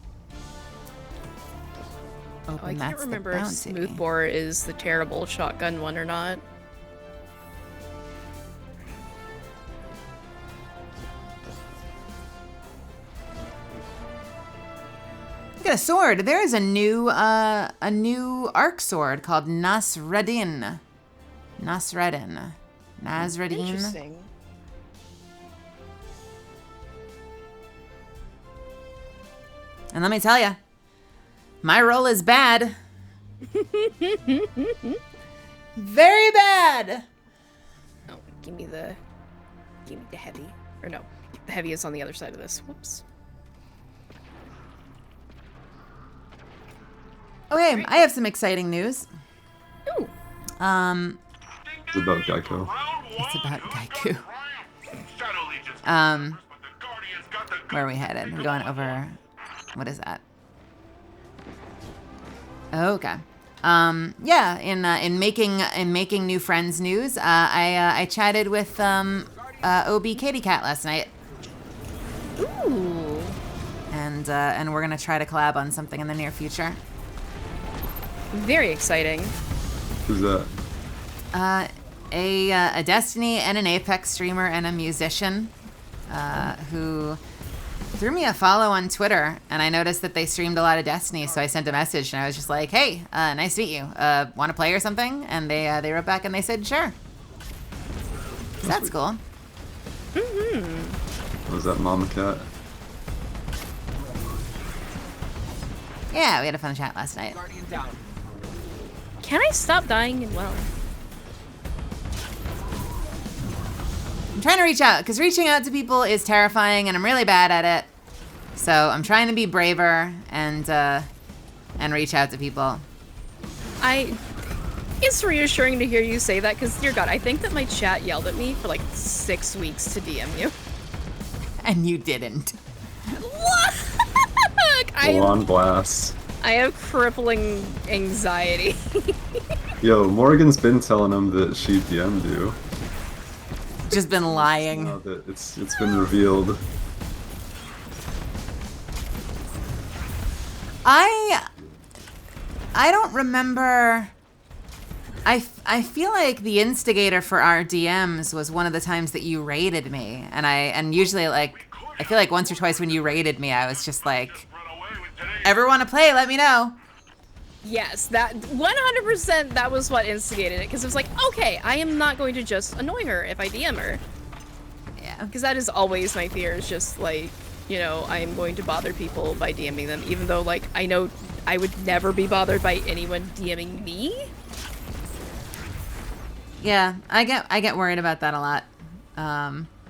Open, I can't that's remember the if bounty. Smoothbore is the terrible shotgun one or not. Look at a sword. There is a new arc sword called Nasreddin. Nasreddin. Interesting. And let me tell you, my roll is bad. Very bad. Oh, give me the heavy. Or no, the heavy is on the other side of this. Whoops. Okay, I have some exciting news. Ooh. It's about Geico. It's about Geico. Where are we headed? We're going over. What is that? Oh, okay. Yeah. In making new friends news, I chatted with OB Katie Cat last night. Ooh. And we're gonna try to collab on something in the near future. Very exciting. Who's that? A Destiny and an Apex streamer and a musician who threw me a follow on Twitter, and I noticed that they streamed a lot of Destiny, so I sent a message and I was just like, hey, nice to meet you. Want to play or something? And they wrote back and they said, sure. So that's cool. Mm-hmm. Was that Mama Cat? Yeah, we had a fun chat last night. Can I stop dying and well? I'm trying to reach out, because reaching out to people is terrifying, and I'm really bad at it. So I'm trying to be braver and reach out to people. It's reassuring to hear you say that, because, dear God, I think that my chat yelled at me for like 6 weeks to DM you. And you didn't. Full on blast. I have crippling anxiety. Yo, Morgan's been telling him that she DM'd you. Just been lying. Now that it's been revealed. I don't remember. I feel like the instigator for our DMs was one of the times that you raided me, and usually, like, I feel like once or twice when you raided me, I was just like, ever want to play, let me know. Yes, that 100% that was what instigated it, because it was like, okay, I am not going to just annoy her if I DM her. Yeah. Because that is always my fear, is just like, you know, I am going to bother people by DMing them, even though, like, I know I would never be bothered by anyone DMing me. Yeah, I get worried about that a lot.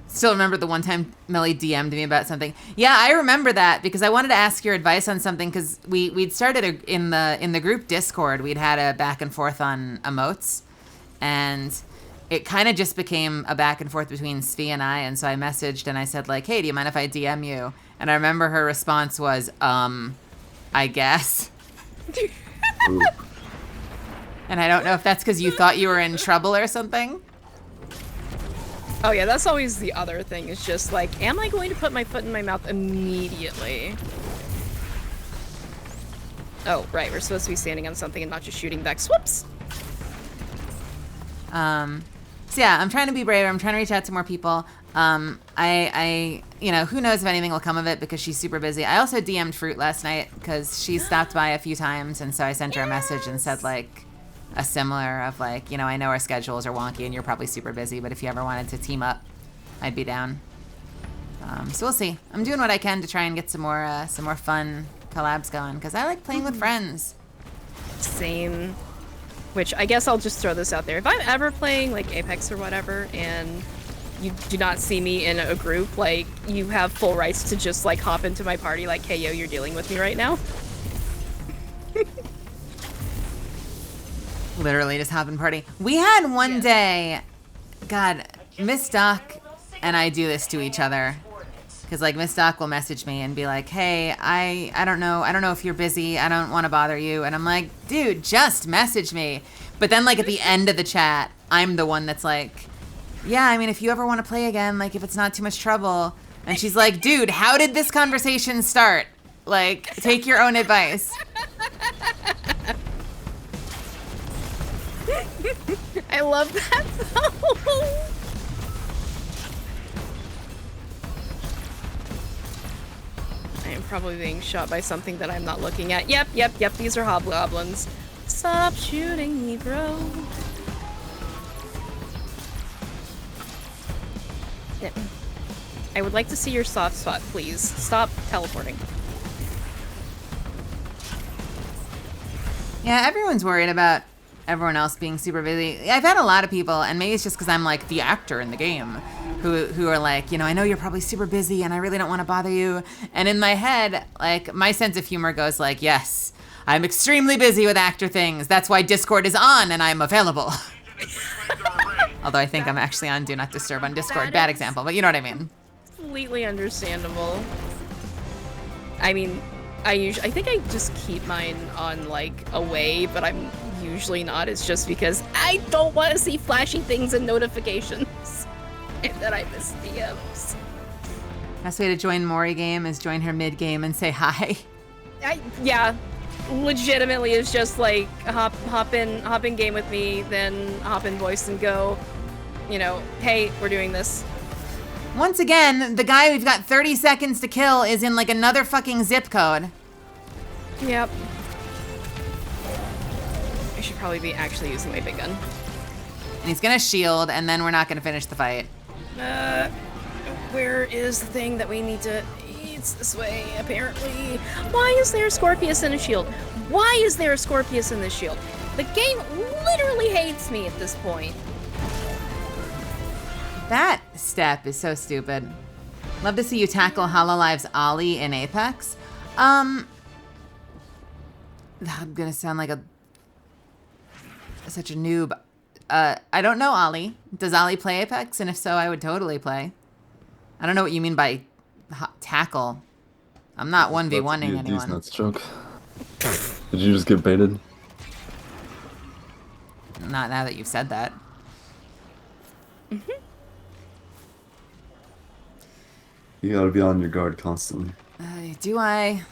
Still remember the one time Millie DM'd me about something. Yeah, I remember that because I wanted to ask your advice on something, because we'd started in the group Discord. We'd had a back and forth on emotes, and it kind of just became a back and forth between Svi and I. And so I messaged and I said, like, hey, do you mind if I DM you? And I remember her response was, I guess. And I don't know if that's because you thought you were in trouble or something. Oh yeah, that's always the other thing, is just like, am I going to put my foot in my mouth immediately? Oh, right, we're supposed to be standing on something and not just shooting back. Whoops! So yeah, I'm trying to be braver. I'm trying to reach out to more people. I you know, who knows if anything will come of it, because she's super busy. I also DM'd Fruit last night because she stopped by a few times, and so I sent her a message and said, like, a similar of, like, you know, I know our schedules are wonky and you're probably super busy, but if you ever wanted to team up, I'd be down. So we'll see. I'm doing what I can to try and get some more fun collabs going, because I like playing with friends. Same. Which, I guess I'll just throw this out there. If I'm ever playing, like, Apex or whatever, and you do not see me in a group, like, you have full rights to just, like, hop into my party like, hey, yo, you're dealing with me right now. Literally just hop in party. We had one day, God, Miss Doc and I do this to each other. Because, like, Miss Doc will message me and be like, hey, I don't know if you're busy. I don't want to bother you. And I'm like, dude, just message me. But then, like, at the end of the chat, I'm the one that's like, yeah, I mean, if you ever want to play again, like, if it's not too much trouble. And she's like, dude, how did this conversation start? Like, take your own advice. I love that, though. I am probably being shot by something that I'm not looking at. Yep, these are hobgoblins. Stop shooting me, bro. I would like to see your soft spot, please. Stop teleporting. Yeah, everyone's worried about everyone else being super busy. I've had a lot of people, and maybe it's just because I'm, like, the actor in the game, who are like, you know, I know you're probably super busy and I really don't want to bother you. And in my head, like, my sense of humor goes like, yes, I'm extremely busy with actor things. That's why Discord is on and I'm available. Although I think I'm actually on Do Not Disturb on Discord. Bad example, but you know what I mean. Completely understandable. I mean, I think I just keep mine on like away, but I'm usually not. It's just because I don't want to see flashy things and notifications, and then I miss DMs. Best way to join Mori game is join her mid game and say hi. Yeah, legitimately is just like hop in game with me, then hop in voice and go, you know, hey, we're doing this. Once again, the guy we've got 30 seconds to kill is in like another fucking zip code. Yep. I should probably be actually using my big gun. And he's gonna shield, and then we're not gonna finish the fight. Where is the thing that we need to... It's this way, apparently. Why is there a Scorpius and a shield? Why is there a Scorpius in this shield? The game literally hates me at this point. That step is so stupid. Love to see you tackle Hololive's Ollie in Apex. I'm gonna sound like such a noob. I don't know Ollie. Does Ollie play Apex? And if so, I would totally play. I don't know what you mean by tackle. I'm not 1v1ing anyone. That's joke. Did you just get baited? Not now that you've said that. You gotta be on your guard constantly. Do I?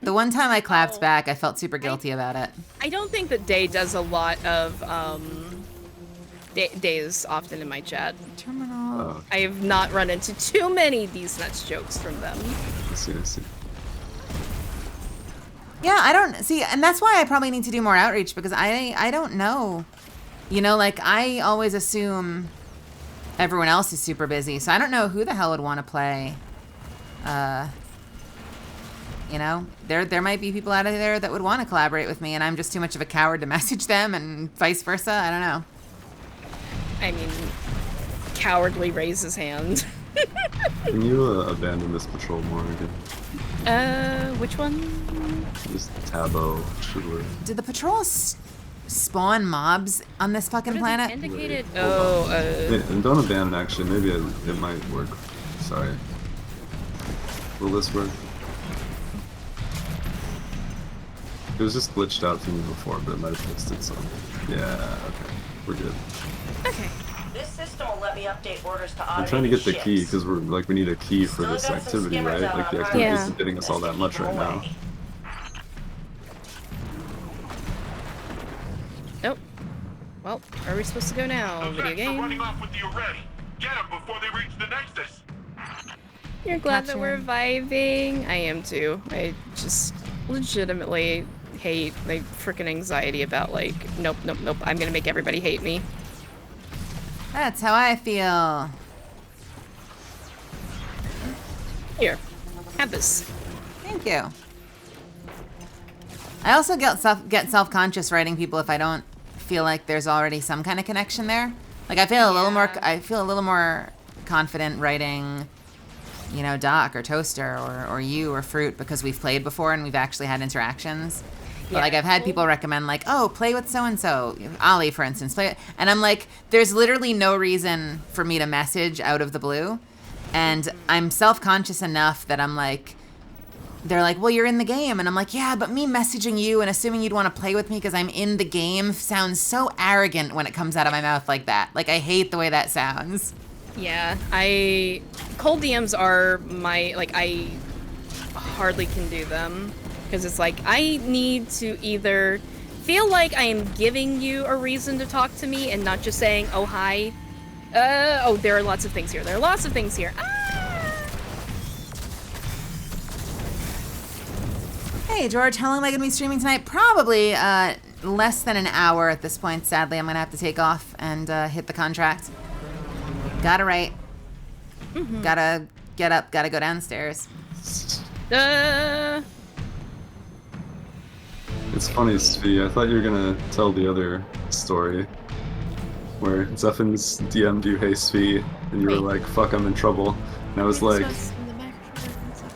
The one time I clapped back, I felt super guilty about it. I don't think that Day does a lot of, Day is often in my chat. Terminal. I have not run into too many these nuts jokes from them. I see. Yeah, I don't see, and that's why I probably need to do more outreach, because I don't know. You know, like, I always assume everyone else is super busy, so I don't know who the hell would want to play. You know, there might be people out of there that would want to collaborate with me, and I'm just too much of a coward to message them, and vice versa. I don't know. I mean, cowardly raise his hand. Can you abandon this patrol more again? Which one? Just Tabo should work. Did the patrols spawn mobs on this fucking planet? Indicated. And don't abandon. Actually, maybe it might work. Sorry. Will this work? It was just glitched out to me before, but it might have fixed it. So yeah, okay, we're good. Okay. This system will let me update orders to I'm trying to get the key because we need a key for this activity, right? Like the activity isn't getting us all that much right now. Nope. Well, where are we supposed to go now? Video game? Running off with you already. Get them before they reach the Nexus. You're glad that we're vibing? I am too. I just legitimately hate my freaking anxiety about like, nope, I'm gonna make everybody hate me. That's how I feel. Here, have this. Thank you. I also get self-conscious writing people if I don't feel like there's already some kind of connection there. Like I feel a little more confident writing, you know, Doc or Toaster or you or Fruit because we've played before and we've actually had interactions. But like I've had people recommend like, oh, play with so-and-so, Ollie, for instance, play it. And I'm like, there's literally no reason for me to message out of the blue. And I'm self-conscious enough that I'm like, they're like, well, you're in the game. And I'm like, yeah, but me messaging you and assuming you'd want to play with me because I'm in the game sounds so arrogant when it comes out of my mouth like that. Like, I hate the way that sounds. Yeah, cold DMs are my, like, I hardly can do them. Because it's like, I need to either feel like I am giving you a reason to talk to me and not just saying, oh, hi. Oh, there are lots of things here. There are lots of things here. Hey, George, how long am I going to be streaming tonight? Probably less than an hour at this point. Sadly, I'm going to have to take off and hit the contract. Gotta write. Gotta get up. Gotta go downstairs. It's funny, Svi. I thought you were gonna tell the other story where Xuffins DM'd you, hey Svi, and you were like, fuck, I'm in trouble. And I was like,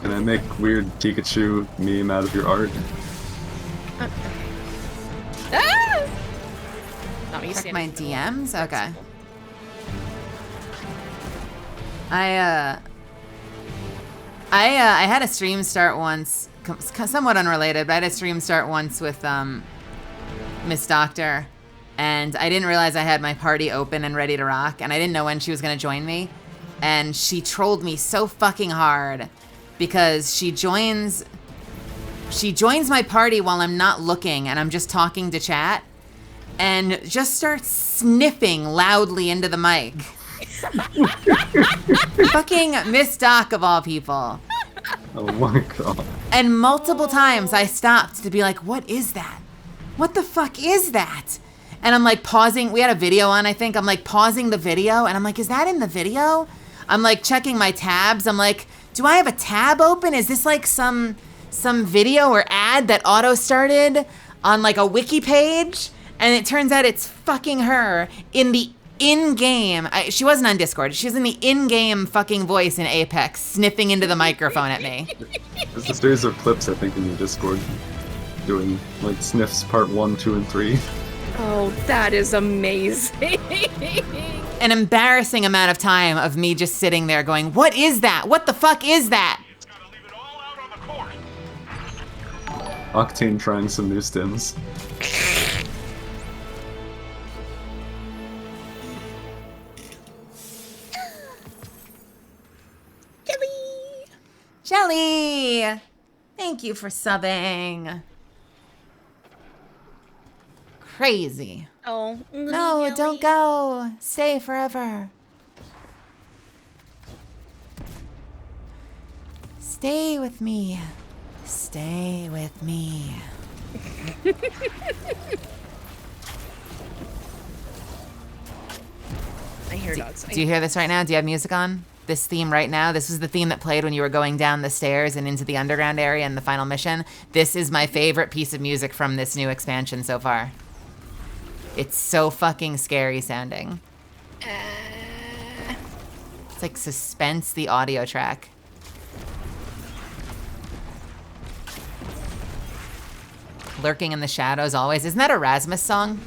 Can I make weird Pikachu meme out of your art? Ah! No, you Check my DMs? Okay. I had a stream start once, somewhat unrelated, but I had a stream start once with Miss Doctor, and I didn't realize I had my party open and ready to rock, and I didn't know when she was gonna join me, and she trolled me so fucking hard because she joins my party while I'm not looking and I'm just talking to chat, and just starts sniffing loudly into the mic. Fucking Miss Doc of all people. Oh my god. And multiple times I stopped to be like, what is that? What the fuck is that? And I'm like pausing. We had a video on, I think. I'm like pausing the video and I'm like, is that in the video? I'm like checking my tabs. I'm like, do I have a tab open? Is this like some video or ad that auto started on like a wiki page? And it turns out it's fucking her in the in-game. She wasn't on Discord. She was in the in-game fucking voice in Apex, sniffing into the microphone at me. There's a series of clips, I think, in your Discord doing like sniffs part 1, 2, and 3. Oh, that is amazing. An embarrassing amount of time of me just sitting there going, what is that? What the fuck is that? Octane trying some new stims. Jelly! Thank you for subbing. Crazy. Oh. No, don't go. Stay forever. Stay with me. Stay with me. I hear dogs. Do you hear this right now? Do you have music on? This theme right now? This is the theme that played when you were going down the stairs and into the underground area in the final mission. This is my favorite piece of music from this new expansion so far. It's so fucking scary sounding. It's like Suspense, the audio track. Lurking in the shadows always. Isn't that a Rasmus song?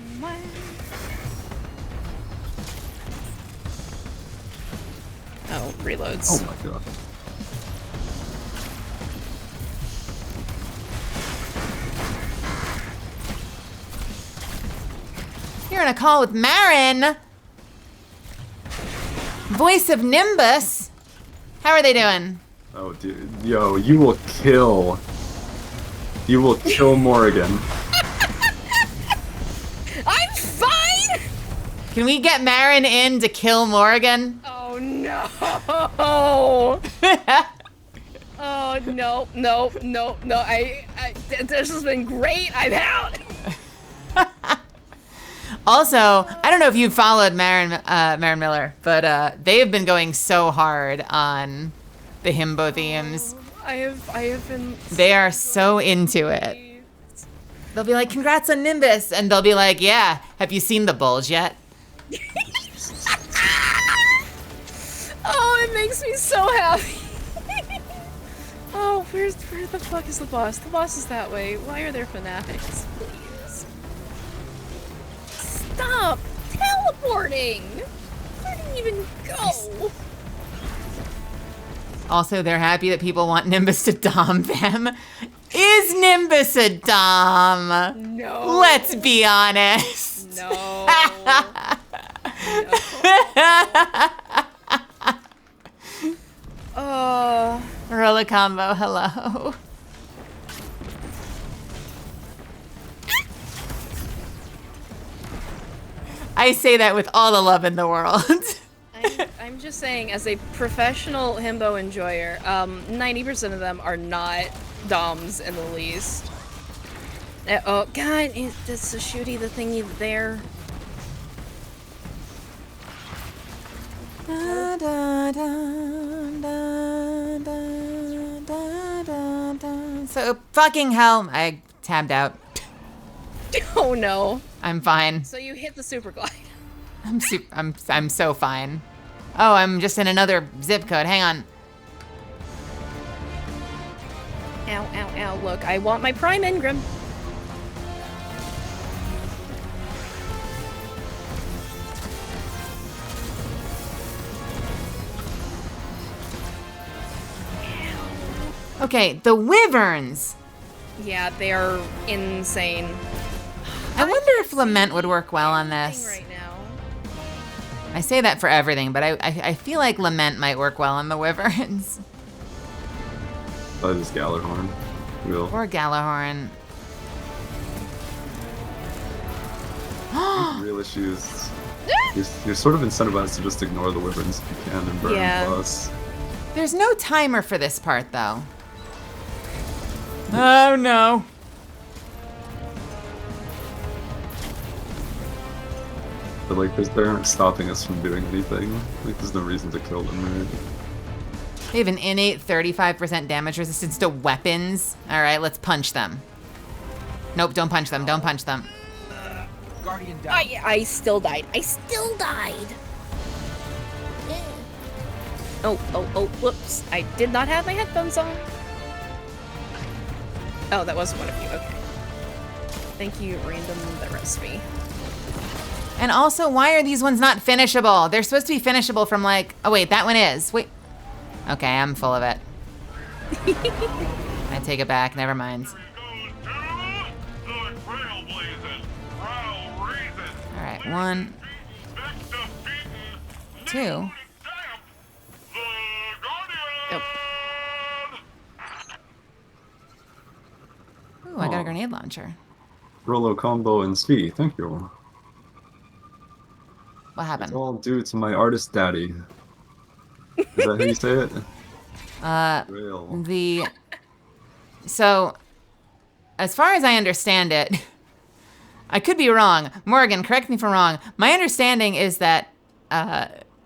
Oh, reloads. Oh my god. You're in a call with Marin. Voice of Nimbus. How are they doing? Oh, dude. Yo, you will kill. You will kill Morrigan. I'm fine! Can we get Marin in to kill Morrigan? Oh, no. Oh, no. This has been great. I'm out. Also, I don't know if you followed Marin Miller, but they have been going so hard on the himbo themes. I have been. They are so into it. They'll be like, "Congrats on Nimbus," and they'll be like, "Yeah, have you seen the bulge yet?" Oh, it makes me so happy. Oh, where the fuck is the boss? The boss is that way. Why are there fanatics? Please. Stop teleporting! Where did he even go? Also, they're happy that people want Nimbus to dom them. Is Nimbus a dom? No. Let's be honest. No. Oh. Rolla combo, hello. I say that with all the love in the world. I'm just saying, as a professional himbo enjoyer, 90% of them are not doms in the least. Oh god, that's so shooty, the thingy there. Da, da, da, da, da, da, da, da. So fucking hell, I tabbed out. Oh no. I'm fine. So you hit the super glide. I'm so fine. Oh, I'm just in another zip code. Hang on. Ow, ow, ow. Look, I want my Prime Ingram. Okay, the wyverns. Yeah, they are insane. I wonder if Lament would work well on this. Right now. I say that for everything, but I feel like Lament might work well on the wyverns. That is Galahorn. Real. Or Galahorn. Real issues. You're sort of incentivized to just ignore the wyverns if you can and burn plus. There's no timer for this part, though. Oh, no. But like, they aren't stopping us from doing anything. Like, there's no reason to kill them, right? They have an innate 35% damage resistance to weapons. All right, let's punch them. Nope, don't punch them. Don't punch them. Guardian down. I still died. I still died. Oh, whoops. I did not have my headphones on. Oh, that was one of you. Okay. Thank you, random that rests me. And also, why are these ones not finishable? They're supposed to be finishable from like... Oh, wait, that one is. Wait. Okay, I'm full of it. I take it back. Never mind. All right, 1, 2. Nope. Ooh, I got a grenade launcher. Rolo combo and Svi, thank you. What happened? It's all due to my artist daddy. Is that how you say it? Rail. So, as far as I understand it, I could be wrong. Morgan, correct me if I'm wrong. My understanding is that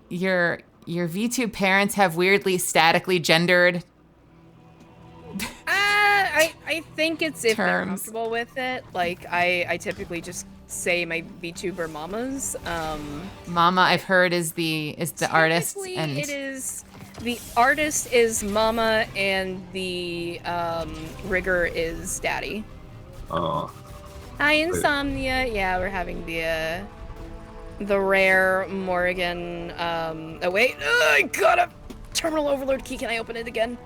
your VTube parents have weirdly statically gendered I think it's if they're comfortable with it. Like, I typically just say my VTuber mamas. Mama, I've heard, is the artist, and it is the artist is mama, and the rigger is daddy. Oh. Hi, Insomnia. Yeah, we're having the rare Morrigan. Oh wait, I got a terminal overload key. Can I open it again?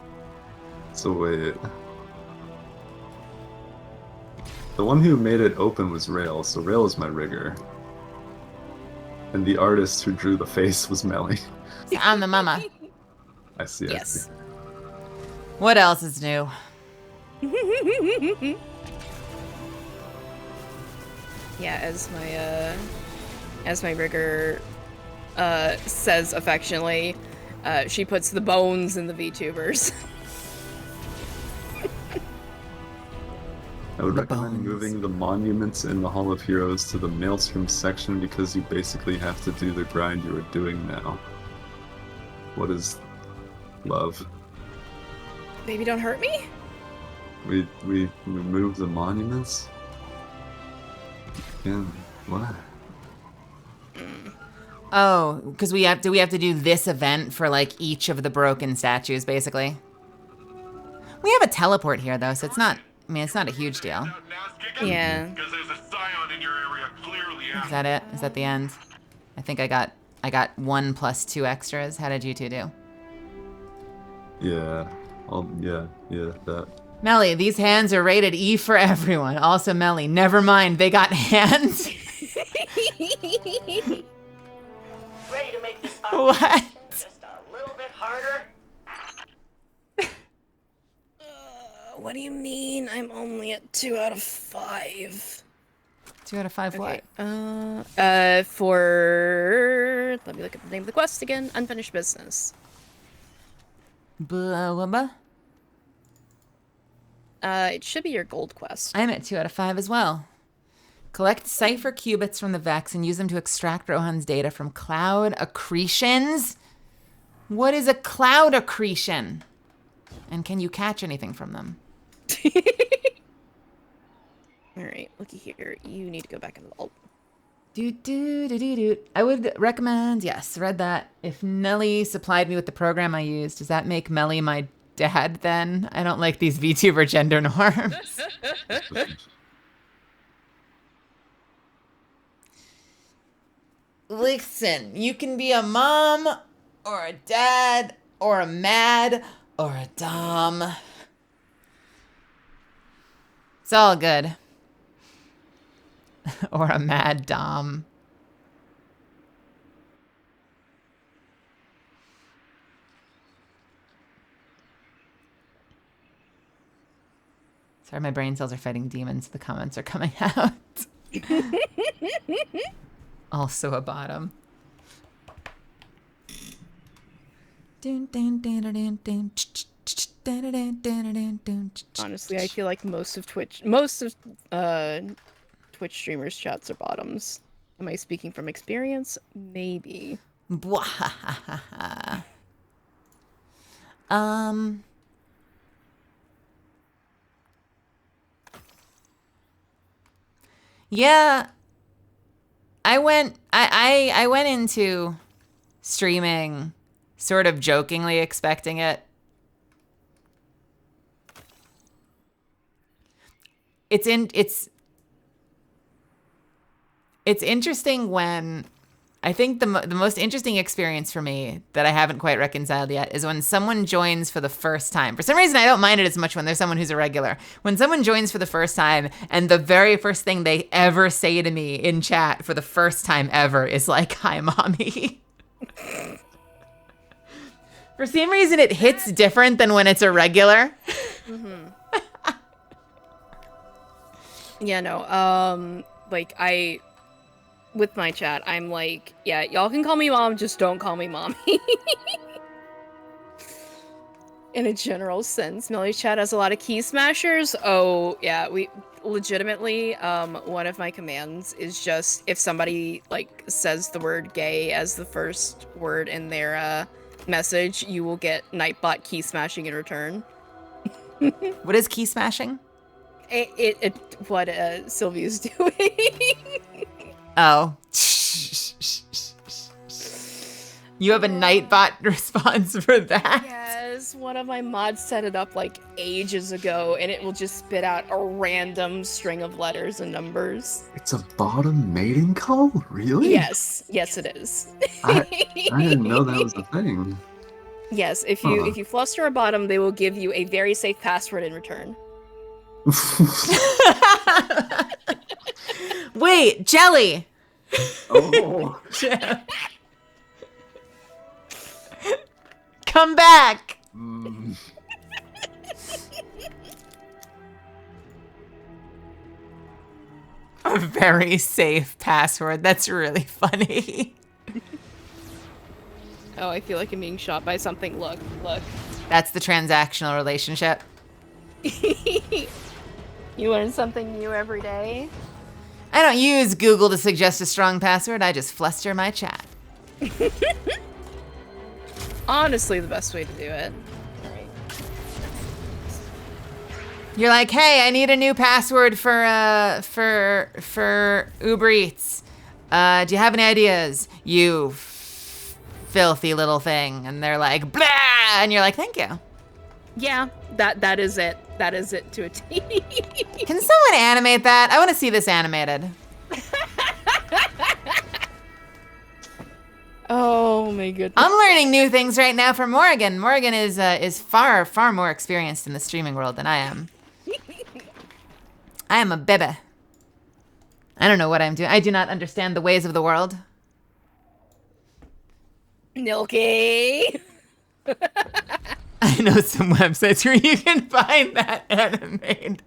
So wait. The one who made it open was Rail, so Rail is my rigger. And the artist who drew the face was Melly. I'm the mama. I see. Yes. I see. What else is new? Yeah, as my rigger says affectionately, she puts the bones in the VTubers. I would recommend moving the monuments in the Hall of Heroes to the Maelstrom section because you basically have to do the grind you are doing now. What is love? Baby, don't hurt me? We remove the monuments? Yeah, what? Oh, because we have to do this event for like each of the broken statues, basically. We have a teleport here though, so it's not. I mean, it's not a huge deal. Yeah. Is that it? Is that the end? I think I got 1 + 2 extras. How did you two do? Yeah. Yeah, that. Melly, these hands are rated E for everyone. Also, Melly, never mind. They got hands. Ready to make this What? just a little bit harder? What do you mean? I'm only at 2 out of 5. 2 out of 5 what? For let me look at the name of the quest again. Unfinished business. Blah, blah, blah. It should be your gold quest. I'm at 2 out of 5 as well. Collect cipher qubits from the Vex and use them to extract Rohan's data from cloud accretions. What is a cloud accretion? And can you catch anything from them? Alright, looky here. You need to go back in the vault. I would recommend, yes, read that. If Melly supplied me with the program I used, does that make Melly my dad then. I don't like these VTuber gender norms. Listen, you can be a mom or a dad or a mad or a dom. It's all good. Or a mad dom. Sorry, my brain cells are fighting demons. The comments are coming out. Also a bottom. Honestly, I feel like most of Twitch streamers' chats are bottoms. Am I speaking from experience? Maybe. Yeah. I went into streaming sort of jokingly expecting it. It's interesting when I think the most interesting experience for me that I haven't quite reconciled yet is when someone joins for the first time. For some reason, I don't mind it as much when there's someone who's a regular. When someone joins for the first time and the very first thing they ever say to me in chat for the first time ever is like, "Hi, mommy." For some reason, it hits different than when it's a regular. Mm-hmm. Yeah, no. With my chat, I'm like, yeah, y'all can call me mom, just don't call me mommy. In a general sense. Millie's chat has a lot of key smashers. Oh, yeah, we legitimately, one of my commands is just if somebody, like, says the word gay as the first word in their, message, you will get Nightbot key smashing in return. What is key smashing? What Sylvia's doing. Oh. You have a Nightbot response for that? Yes, one of my mods set it up like ages ago, and it will just spit out a random string of letters and numbers. It's a bottom mating call? Really? Yes, it is. I didn't know that was a thing. Yes, if you fluster a bottom, they will give you a very safe password in return. Wait, Jelly! Oh. Come back! A very safe password. That's really funny. Oh, I feel like I'm being shot by something. Look. That's the transactional relationship. You learn something new every day. I don't use Google to suggest a strong password. I just fluster my chat. Honestly, the best way to do it. Alright. You're like, hey, I need a new password for Uber Eats. Do you have any ideas? You filthy little thing. And they're like, blah! And you're like, thank you. Yeah, that is it. That is it to a T. Can someone animate that? I want to see this animated. Oh my goodness. I'm learning new things right now from Morgan. Morgan is far, far more experienced in the streaming world than I am. I am a bebe. I don't know what I'm doing. I do not understand the ways of the world. Nilky. I know some websites where you can find that animated.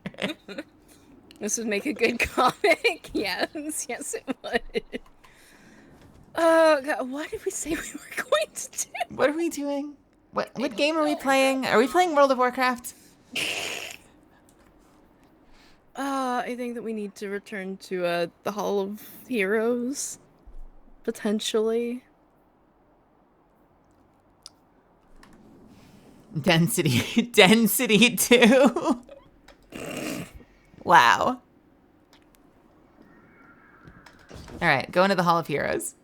This would make a good comic. Yes, it would. Oh God, what did we say we were going to do? What are we doing? What game are we playing? Are we playing World of Warcraft? I think that we need to return to the Hall of Heroes, potentially. Density 2. Wow. All right, go into the Hall of Heroes.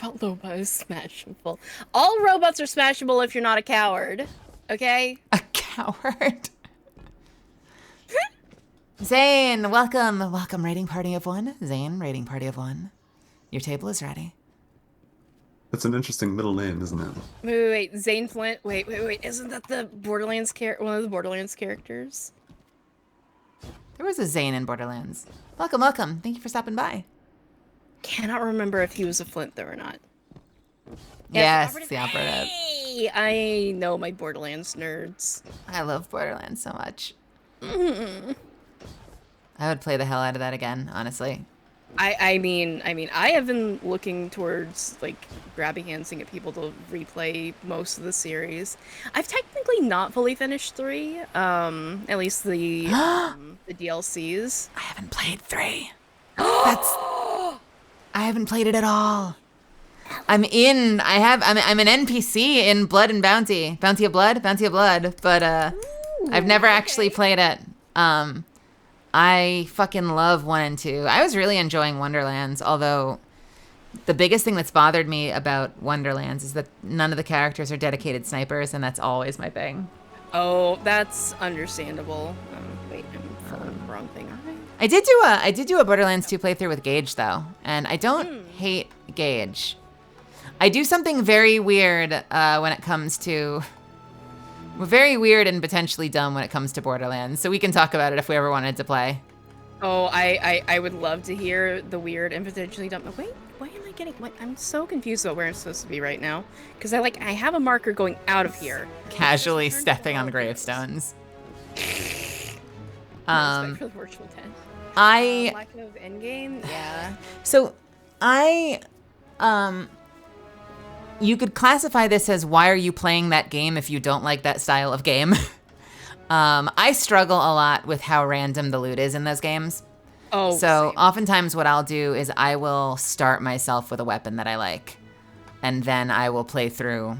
Robot Loba is smashable. All robots are smashable if you're not a coward. Okay? A coward. Zane, welcome. Welcome, raiding party of one. Zane, raiding party of one. Your table is ready. That's an interesting middle name, isn't it? Wait. Zane Flint. Wait. Isn't that the Borderlands one of the Borderlands characters? There was a Zane in Borderlands. Welcome, welcome. Thank you for stopping by. Cannot remember if he was a Flint though or not. Yes, the operative. Hey, I know my Borderlands nerds. I love Borderlands so much. I would play the hell out of that again, honestly. I mean, I have been looking towards like grabbing hands and get people to replay most of the series. I've technically not fully finished 3, at least the DLCs. I haven't played 3. I haven't played it at all. I'm an NPC in Blood and Bounty. Bounty of Blood, but I've never actually played it. I fucking love 1 and 2. I was really enjoying Wonderlands, although the biggest thing that's bothered me about Wonderlands is that none of the characters are dedicated snipers, and that's always my thing. Oh, that's understandable. Wait, I'm following the wrong thing, aren't I? I did do a Borderlands 2 playthrough with Gage, though, and I don't hate Gage. I do something very weird when it comes to... Very weird and potentially dumb when it comes to Borderlands, so we can talk about it if we ever wanted to play. Oh, I would love to hear the weird and potentially dumb... Wait, why am I getting... I'm so confused about where I'm supposed to be right now. Because I have a marker going out of here. Casually stepping on gravestones. Respect for the virtual tent. Lack of endgame? Yeah. So, you could classify this as, why are you playing that game if you don't like that style of game? I struggle a lot with how random the loot is in those games. Oh, so same. oftentimes what I'll do is I will start myself with a weapon that I like, and then I will play through,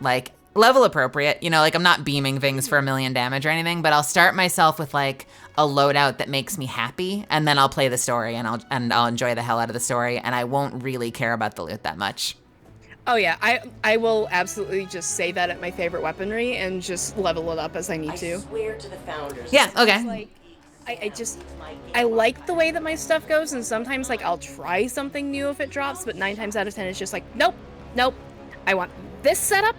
like, level appropriate. You know, like, I'm not beaming things for 1,000,000 damage or anything, but I'll start myself with, like, a loadout that makes me happy, and then I'll play the story, and I'll enjoy the hell out of the story, and I won't really care about the loot that much. Oh yeah, I will absolutely just save that at my favorite weaponry and just level it up as I need to. I swear to the founders. Yeah, okay. Like, I like the way that my stuff goes, and sometimes like I'll try something new if it drops, but 9 times out of 10 it's just like, nope. I want this setup,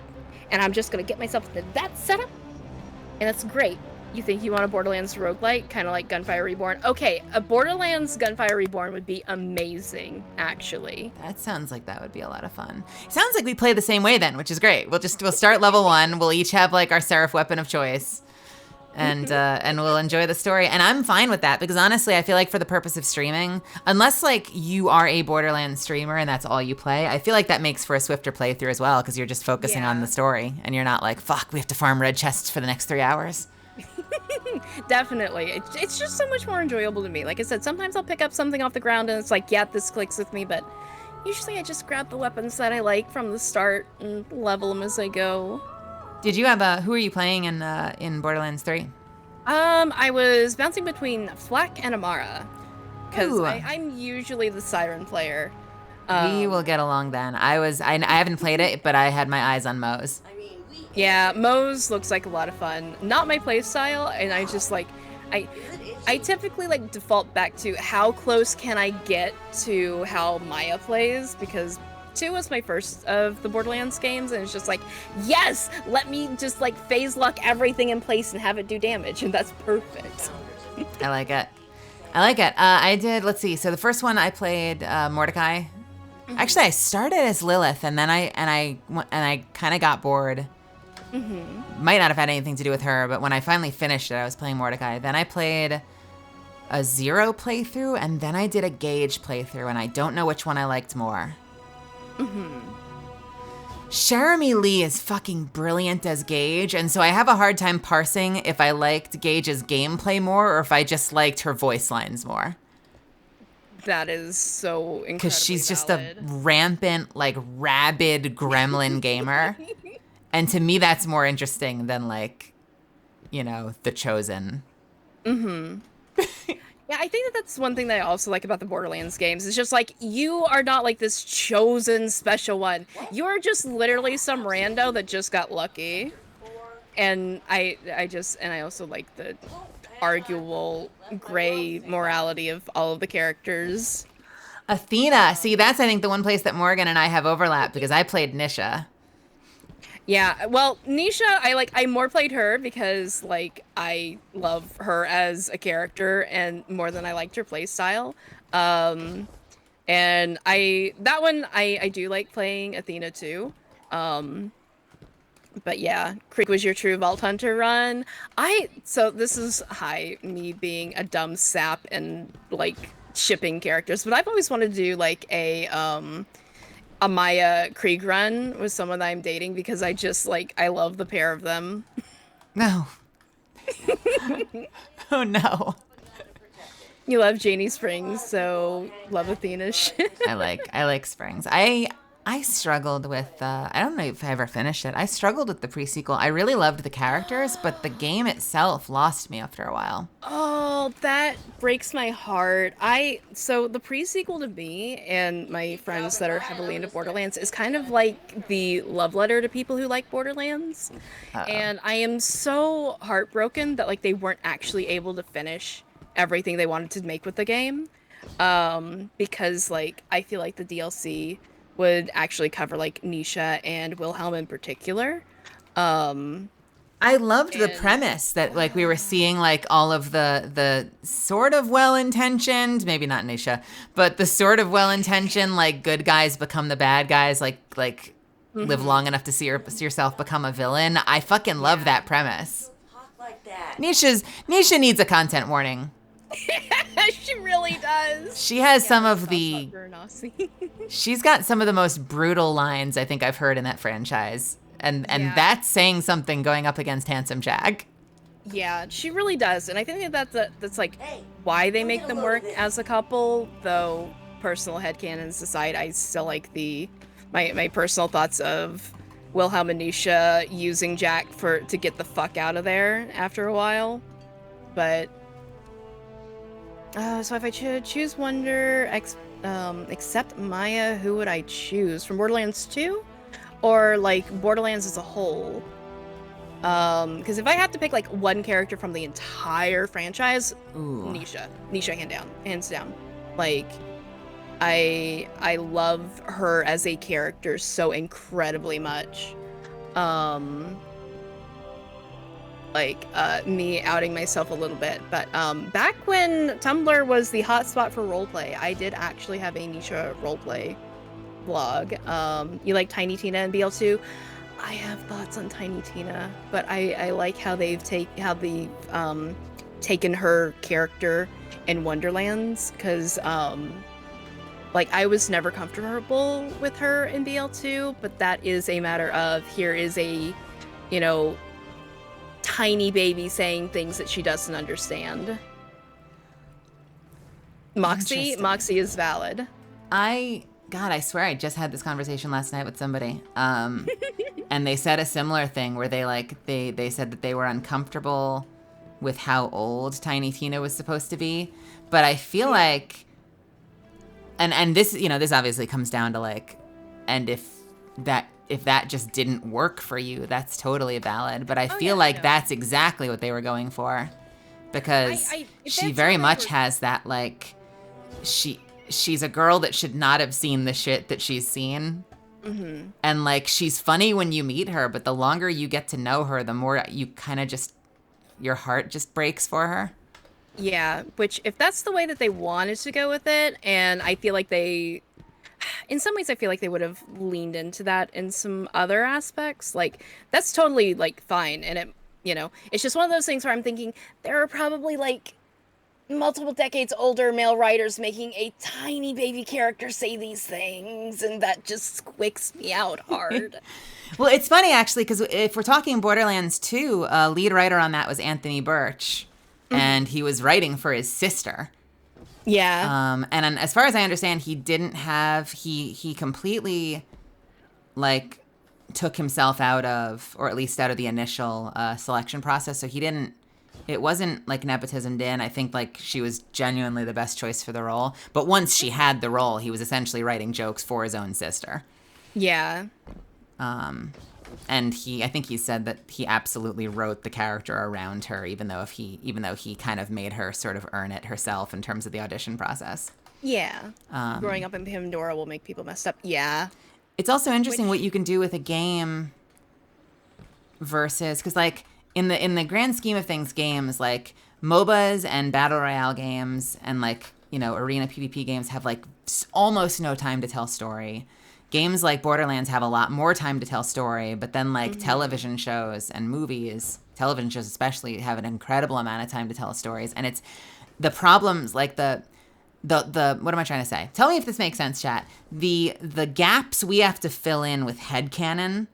and I'm just gonna get myself into that setup, and that's great. You think you want a Borderlands roguelike, kind of like Gunfire Reborn? Okay, a Borderlands Gunfire Reborn would be amazing, actually. That sounds like that would be a lot of fun. Sounds like we play the same way then, which is great. We'll start level 1. We'll each have like our Seraph weapon of choice, and we'll enjoy the story. And I'm fine with that, because honestly, I feel like for the purpose of streaming, unless like you are a Borderlands streamer and that's all you play, I feel like that makes for a swifter playthrough as well, because you're just focusing on the story and you're not like, fuck, we have to farm red chests for the next 3 hours. Definitely. It's just so much more enjoyable to me. Like I said, sometimes I'll pick up something off the ground and it's like, yeah, this clicks with me, but usually I just grab the weapons that I like from the start and level them as I go. Did you have who are you playing in Borderlands 3? I was bouncing between Flack and Amara, because I'm usually the Siren player. We will get along then. I haven't played it, but I had my eyes on Moe's. Yeah, Moe's looks like a lot of fun. Not my playstyle, and I just like, I typically like default back to how close can I get to how Maya plays, because 2 was my first of the Borderlands games, and it's just like, yes, let me just like phase lock everything in place and have it do damage, and that's perfect. I like it. I did, let's see, so the first one I played Mordecai. Actually, I started as Lilith, and then I kind of got bored. Might not have had anything to do with her, but when I finally finished it, I was playing Mordecai. Then I played a Zero playthrough, and then I did a Gage playthrough, and I don't know which one I liked more. Jeremy Lee is fucking brilliant as Gage, and so I have a hard time parsing if I liked Gage's gameplay more or if I just liked her voice lines more. That is so incredibly Because she's just valid. a rampant, like, rabid gremlin gamer. And to me, that's more interesting than, like, you know, The Chosen. Yeah, I think that's one thing that I also like about the Borderlands games. It's just like, you are not like this chosen special one. You are just literally some rando that just got lucky. and I also like the arguable gray morality of all of the characters. Athena. See, that's I think the one place that Morgan and I have overlap because I played Nisha. Yeah, well, Nisha, I more played her because like I love her as a character and more than I liked her playstyle. And I do like playing Athena too. But yeah, Creek was your true Vault Hunter run. So this is me being a dumb sap and like shipping characters, but I've always wanted to do like a Maya Krieg run with someone that I'm dating because I love the pair of them. No. Oh no. You love Janie Springs, so love Athena shit. I like Springs. I struggled with I don't know if I ever finished it. I struggled with the pre-sequel. I really loved the characters, but the game itself lost me after a while. Oh, that breaks my heart. So the pre-sequel to me and my friends that are heavily into Borderlands is kind of like the love letter to people who like Borderlands. And I am so heartbroken that like they weren't actually able to finish everything they wanted to make with the game. Because like I feel like the DLC would actually cover like Nisha and Wilhelm in particular. I loved the premise that like we were seeing like all of the sort of well-intentioned, maybe not Nisha, but the sort of well-intentioned like good guys become the bad guys, like live long enough to see yourself become a villain. I fucking love that premise. Nisha needs a content warning. She really does. She has some of the she's got some of the most brutal lines I think I've heard in that franchise. And that's saying something going up against Handsome Jack. Yeah, she really does. And I think that's like why they make them work as a couple, though personal headcanons aside, I still like my personal thoughts of Wilhelm and Nisha using Jack to get the fuck out of there after a while. But so if I choose Wonder except Maya, who would I choose? From Borderlands 2? Or like Borderlands as a whole? Because if I have to pick like one character from the entire franchise, Nisha hands down. Like I love her as a character so incredibly much. Me outing myself a little bit, but back when Tumblr was the hotspot for roleplay, I did actually have a Nisha roleplay blog. You like Tiny Tina and BL2? I have thoughts on Tiny Tina, but I like how they've taken her character in Wonderlands, because I was never comfortable with her in BL2, but that is a matter of here is a, tiny baby saying things that she doesn't understand. Moxie is valid. I swear I just had this conversation last night with somebody. And they said a similar thing where they said that they were uncomfortable with how old Tiny Tina was supposed to be. But I feel like and this, this obviously comes down to like, and if that just didn't work for you, that's totally valid. But I feel like that's exactly what they were going for, because she very much has that, like, she's a girl that should not have seen the shit that she's seen. Mm-hmm. And like, she's funny when you meet her, but the longer you get to know her, the more you kind of your heart just breaks for her. Yeah, which if that's the way that they wanted to go with it, and I feel like in some ways I feel like they would have leaned into that in some other aspects, like, that's totally, like, fine. And it, it's just one of those things where I'm thinking there are probably, like, multiple decades older male writers making a tiny baby character say these things, and that just squicks me out hard. Well, it's funny, actually, because if we're talking Borderlands 2, lead writer on that was Anthony Birch, and he was writing for his sister. Yeah. And as far as I understand, he didn't have, he completely, like, took himself out of, or at least out of the initial selection process. So it wasn't like nepotism in. I think like she was genuinely the best choice for the role. But once she had the role, he was essentially writing jokes for his own sister. Yeah. And I think he said that he absolutely wrote the character around her, even though he kind of made her sort of earn it herself in terms of the audition process. Yeah. Growing up in Pandora will make people messed up. Yeah. It's also interesting what you can do with a game versus, because like in the grand scheme of things, games like MOBAs and battle royale games and like, you know, arena PvP games have like almost no time to tell story. Games like Borderlands have a lot more time to tell story, but then like television shows and movies, television shows especially, have an incredible amount of time to tell stories. And it's the problems, like the what am I trying to say? Tell me if this makes sense, chat. The gaps we have to fill in with headcanon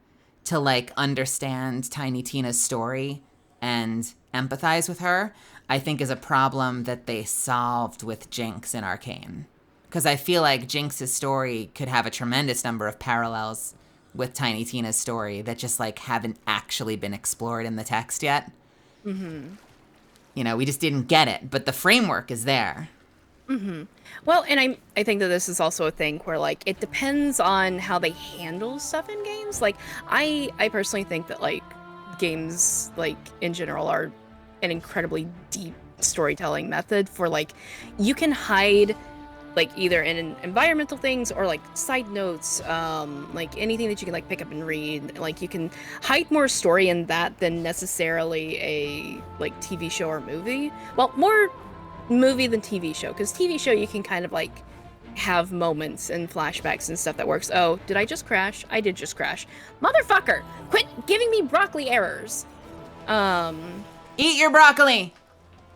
to like understand Tiny Tina's story and empathize with her, I think is a problem that they solved with Jinx in Arcane. Because I feel like Jinx's story could have a tremendous number of parallels with Tiny Tina's story that just like haven't actually been explored in the text yet. Mm-hmm. You know, we just didn't get it, but the framework is there. Mm-hmm. Well, and I think that this is also a thing where like it depends on how they handle stuff in games. Like I personally think that like games like in general are an incredibly deep storytelling method for like you can hide like either in environmental things or like side notes, like anything that you can like pick up and read. Like you can hide more story in that than necessarily a like TV show or movie. Well, more movie than TV show, because TV show you can kind of like have moments and flashbacks and stuff that works. Oh, did I just crash? I did just crash. Motherfucker, quit giving me broccoli errors. Eat your broccoli.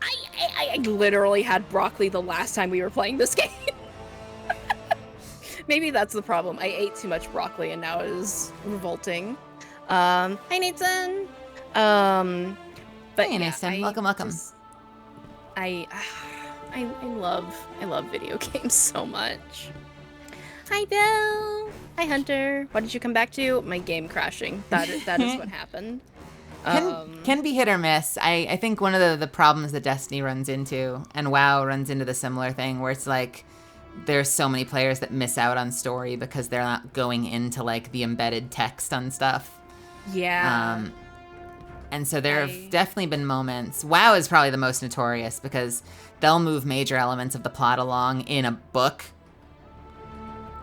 I literally had broccoli the last time we were playing this game. Maybe that's the problem. I ate too much broccoli and now it is revolting. Hi, Nathan. But hey, Nathan. Welcome. I love video games so much. Hi, Bill. Hi, Hunter. What did you come back to? My game crashing. That is what happened. Can be hit or miss. I think one of the problems that Destiny runs into, and WoW runs into the similar thing, where it's like there's so many players that miss out on story because they're not going into like the embedded text on stuff. Yeah. And so there have definitely been moments. WoW is probably the most notorious because they'll move major elements of the plot along in a book.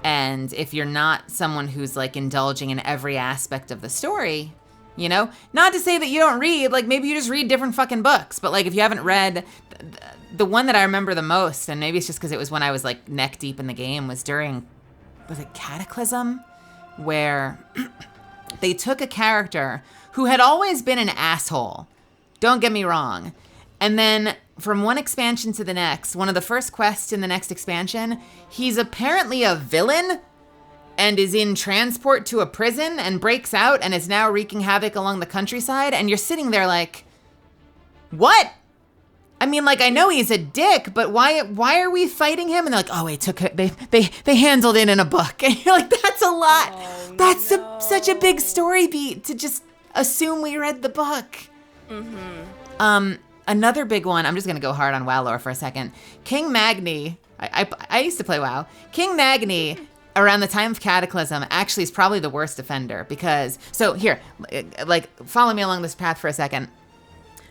And if you're not someone who's like indulging in every aspect of the story, you know, not to say that you don't read, like maybe you just read different fucking books, but like if you haven't read, the one that I remember the most, and maybe it's just because it was when I was like neck deep in the game, was it Cataclysm? Where they took a character who had always been an asshole, don't get me wrong, and then from one expansion to the next, one of the first quests in the next expansion, he's apparently a villain and is in transport to a prison and breaks out and is now wreaking havoc along the countryside. And you're sitting there like, what? I mean, like, I know he's a dick, but why are we fighting him? And they're like, oh, they handled it in a book. And you're like, that's a lot. Oh, That's such a big story beat to just assume we read the book. Mm-hmm. Another big one, I'm just going to go hard on WoW lore for a second. King Magni, I used to play WoW. King Magni, around the time of Cataclysm, actually is probably the worst offender because, so here, like, follow me along this path for a second.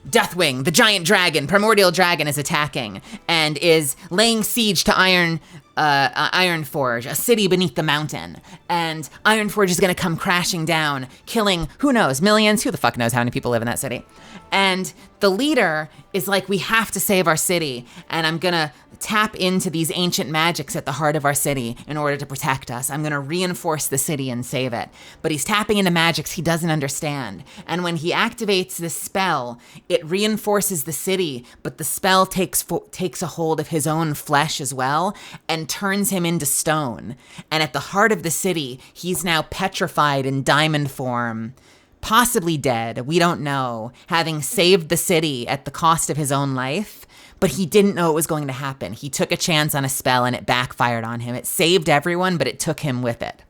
Deathwing, the giant dragon, primordial dragon, is attacking and is laying siege to Ironforge, a city beneath the mountain. And Ironforge is going to come crashing down, killing, who knows, millions? Who the fuck knows how many people live in that city? And the leader is like, we have to save our city, and I'm going to tap into these ancient magics at the heart of our city in order to protect us. I'm going to reinforce the city and save it. But he's tapping into magics he doesn't understand. And when he activates this spell, it reinforces the city, but the spell takes a hold of his own flesh as well and turns him into stone. And at the heart of the city, he's now petrified in diamond form, possibly dead, we don't know, having saved the city at the cost of his own life. But he didn't know it was going to happen. He took a chance on a spell and it backfired on him. It saved everyone, but it took him with it.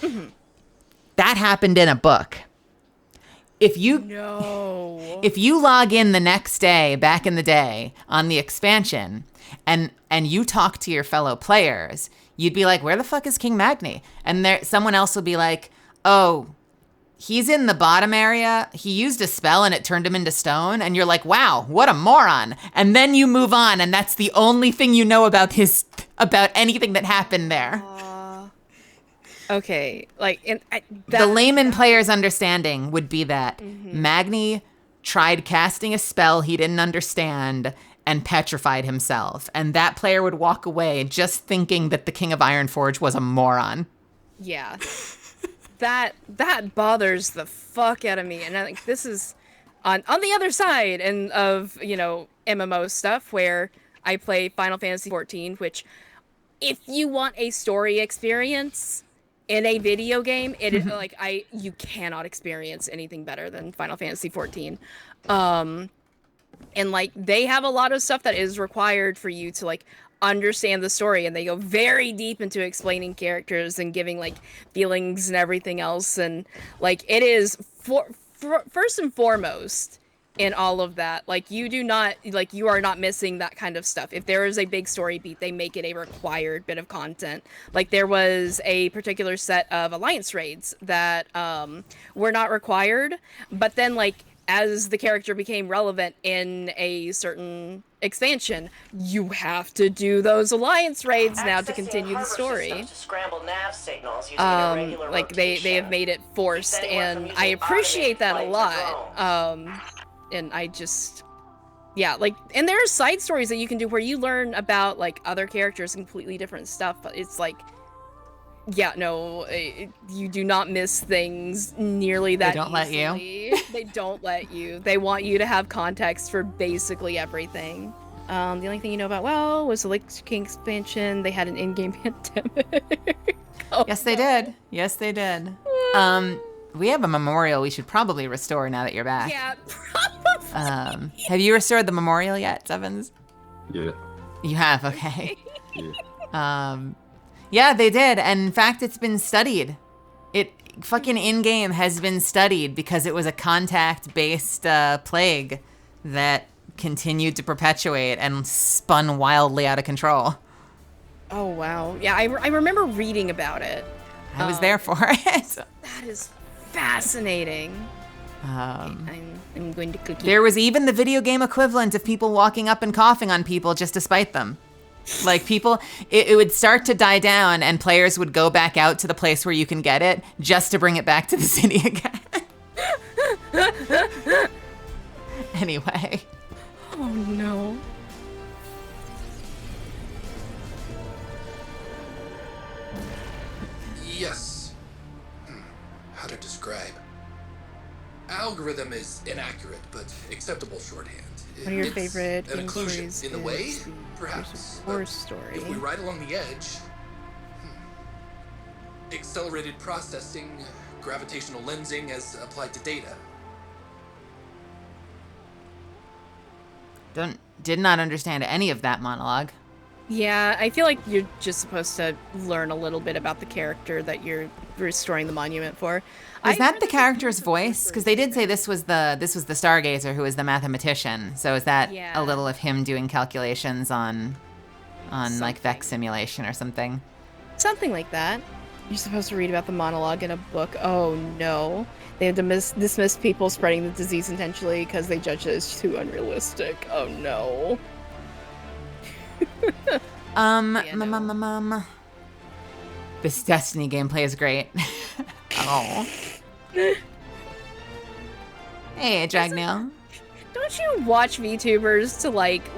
Mm-hmm. That happened in a book. If you log in the next day, back in the day, on the expansion, and you talk to your fellow players, you'd be like, where the fuck is King Magni? And someone else will be like, oh, he's in the bottom area. He used a spell and it turned him into stone. And you're like, wow, what a moron. And then you move on. And that's the only thing you know about about anything that happened there. Okay, like the layman player's understanding would be that Magni tried casting a spell he didn't understand and petrified himself. And that player would walk away just thinking that the King of Ironforge was a moron. Yeah. that bothers the fuck out of me. And I think this is on the other side and of, MMO stuff where I play Final Fantasy XIV, which if you want a story experience in a video game, it is you cannot experience anything better than Final Fantasy XIV. And they have a lot of stuff that is required for you to understand the story, and they go very deep into explaining characters and giving feelings and everything else, and it is first and foremost in all of that, you are not missing that kind of stuff. If there is a big story beat, they make it a required bit of content. There was a particular set of alliance raids that were not required, but then as the character became relevant in a certain expansion, you have to do those alliance raids now to continue the story. To scramble nav signals using an irregular rotation. They have made it forced, and I appreciate that a lot. And I just, and there are side stories that you can do where you learn about other characters, completely different stuff, but it's you do not miss things nearly that They don't easily. let you. They don't let you. They want you to have context for basically everything. The only thing you know about WoW was the Lake King expansion. They had an in-game pandemic. Yes, they did. Yes, they did. We have a memorial we should probably restore now that you're back. Yeah, probably. Have you restored the memorial yet, Xuffins? Yeah. You have, okay. Yeah. Yeah, they did. And in fact, it's been studied. It fucking in-game has been studied because it was a contact-based plague that continued to perpetuate and spun wildly out of control. Oh, wow. Yeah, I remember reading about it. I was there for it. That is fascinating. I'm going to click. There was even the video game equivalent of people walking up and coughing on people just to spite them. People, it would start to die down and players would go back out to the place where you can get it just to bring it back to the city again. Anyway. Oh no. Yes. How to describe? Algorithm is inaccurate, but acceptable shorthand. One of your It's favorite an game occlusion stories in the way, is the perhaps. War but Story. If we ride along the edge, accelerated processing, gravitational lensing as applied to data. Did not understand any of that monologue. Yeah, I feel like you're just supposed to learn a little bit about the character that you're restoring the monument for. Was that the character's voice? Because they did say this was the Stargazer who was the mathematician. So is that a little of him doing calculations on Vex simulation or something? Something like that. You're supposed to read about the monologue in a book. Oh no. They had to dismiss people spreading the disease intentionally because they judged it as too unrealistic. Oh no. This Destiny gameplay is great. Oh. Hey, Dragneel. Don't you watch VTubers to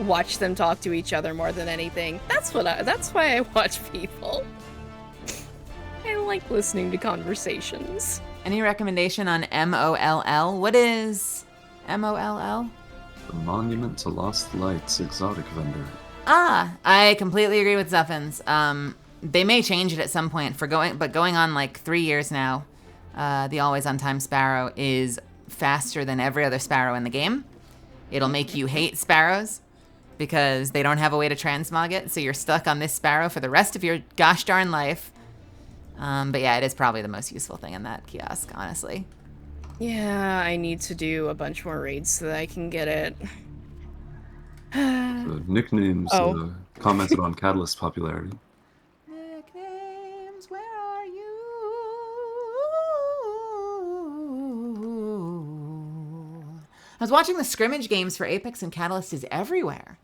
watch them talk to each other more than anything? That's why I watch people. I like listening to conversations. Any recommendation on MOLL? What is MOLL? The Monument to Lost Lights exotic vendor. I completely agree with Xuffins. They may change it at some point but going on 3 years now, the Always on Time Sparrow is faster than every other sparrow in the game. It'll make you hate sparrows because they don't have a way to transmog it, so you're stuck on this sparrow for the rest of your gosh darn life. But yeah, it is probably the most useful thing in that kiosk, honestly. Yeah, I need to do a bunch more raids so that I can get it. The nicknames commented on Catalyst's popularity. Nicknames, where are you? I was watching the scrimmage games for Apex, and Catalyst is everywhere.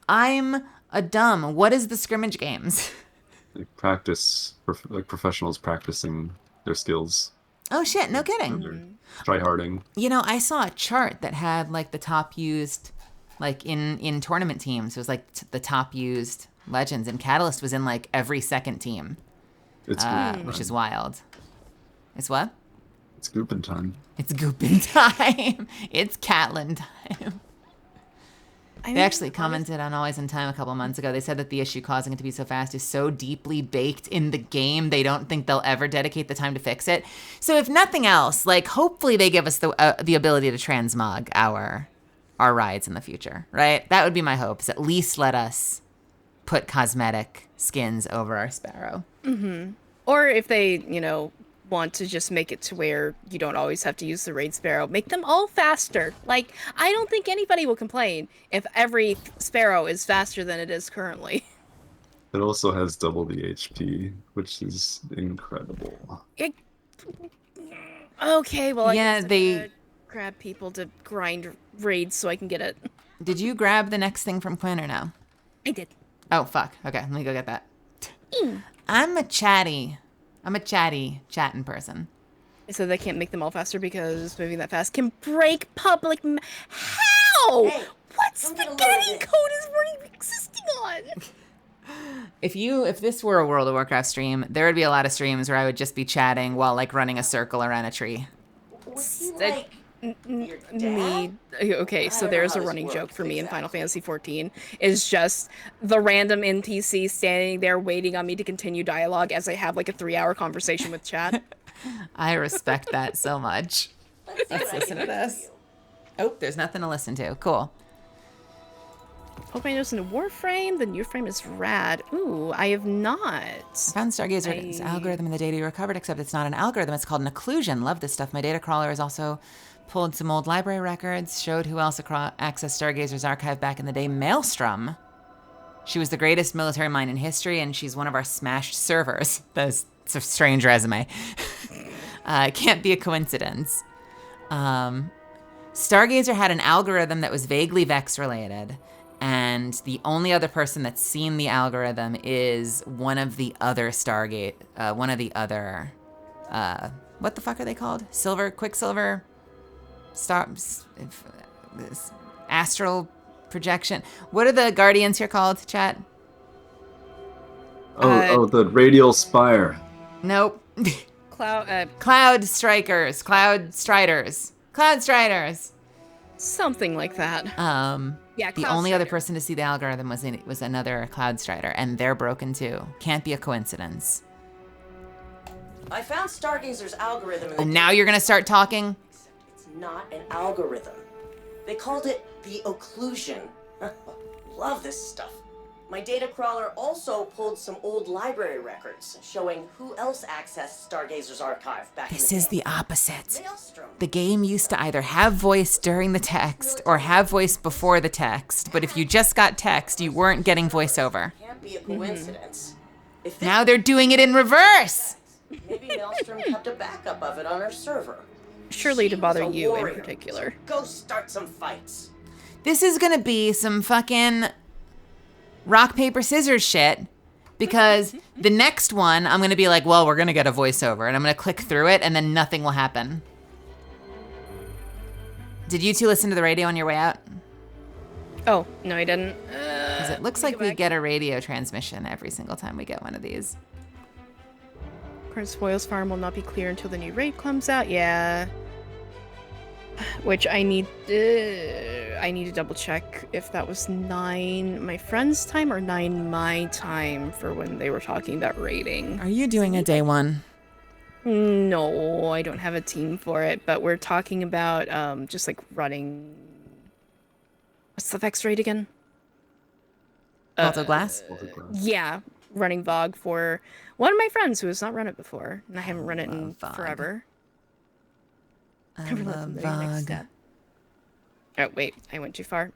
I'm a dumb. What is the scrimmage games? Like like professionals practicing their skills. Oh shit, no kidding. Try-harding. You know, I saw a chart that had like the top used, like in tournament teams. It was like the top used legends, and Catalyst was in like every second team. It's which is wild. It's what? It's Goopin time. It's Goopin time. It's Catlin time. They actually commented on Always in Time a couple months ago. They said that the issue causing it to be so fast is so deeply baked in the game, they don't think they'll ever dedicate the time to fix it. So if nothing else, like hopefully they give us the ability to transmog our rides in the future, right? That would be my hope. Is at least let us put cosmetic skins over our Sparrow. Mm-hmm. Or if they, want to just make it to where you don't always have to use the Raid Sparrow, make them all faster. Like, I don't think anybody will complain if every Sparrow is faster than it is currently. It also has double the HP, which is incredible. Okay, well, yeah, I guess I'm gonna grab people to grind raids so I can get it. Did you grab the next thing from Quinn or no? I did. Oh, fuck. Okay, let me go get that. I'm a chatting person. So they can't make them all faster because moving that fast can break public How? Hey, what spaghetti code is already existing on? If this were a World of Warcraft stream, there would be a lot of streams where I would just be chatting while like running a circle around a tree. Okay, so there's a running joke for me in Final Fantasy XIV is just the random NPC standing there waiting on me to continue dialogue as I have like a 3-hour conversation with chat. I respect that so much. Let's listen to this. Oh, there's nothing to listen to. Cool. Hope I noticed in the Warframe. The new frame is rad. Ooh, I have not. I found Stargazer's algorithm in the data you recovered, except it's not an algorithm. It's called an occlusion. Love this stuff. My data crawler has also pulled some old library records, showed who else accessed Stargazer's archive back in the day. Maelstrom. She was the greatest military mind in history, and she's one of our smashed servers. That's a strange resume. Can't be a coincidence. Stargazer had an algorithm that was vaguely Vex related, and the only other person that's seen the algorithm is one of the other Stargate, what the fuck are they called? Quicksilver, astral projection. What are the Guardians here called, chat? The Radial Spire. Nope. Cloud Strikers. Cloud Striders. Something like that. Yeah, the only other person to see the algorithm was another Cloud Strider, and they're broken too. Can't be a coincidence. I found Stargazer's algorithm. And now you're gonna start talking? It's not an algorithm. They called it the occlusion. Love this stuff. My data crawler also pulled some old library records showing who else accessed Stargazer's archive back in the day. This is the opposite. The game used to either have voice during the text or have voice before the text, but if you just got text, you weren't getting voiceover. Can't be a coincidence. Now they're doing it in reverse! Maybe Maelstrom kept a backup of it on her server. Surely to bother you warrior, in particular. So go start some fights. This is gonna be some fucking rock, paper, scissors shit, because the next one, I'm gonna be like, well, we're gonna get a voiceover, and I'm gonna click through it, and then nothing will happen. Did you two listen to the radio on your way out? Oh, no, I didn't. Because it looks like we get a radio transmission every single time we get one of these. Current spoils farm will not be clear until the new raid comes out. Yeah. Which I need to double check if that was 9 my friend's time or 9 my time for when they were talking about raiding. Are you doing a day one? No, I don't have a team for it, but we're talking about just like running. What's the Vex raid again? Vault of Glass? Yeah, running VOG for one of my friends who has not run it before, and I haven't run it in forever. I love VOG. Oh, wait, I went too far.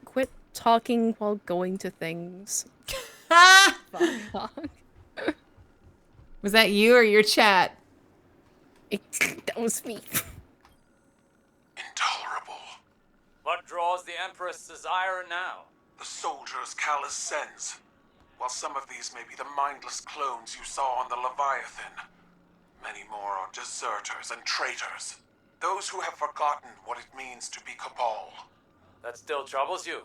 Quit talking while going to things. Was that you or your chat? That was me. Intolerable. the Empress desire now? The soldiers Callus sends. While some of these may be the mindless clones you saw on the Leviathan, many more are deserters and traitors. Those who have forgotten what it means to be Cabal. That still troubles you?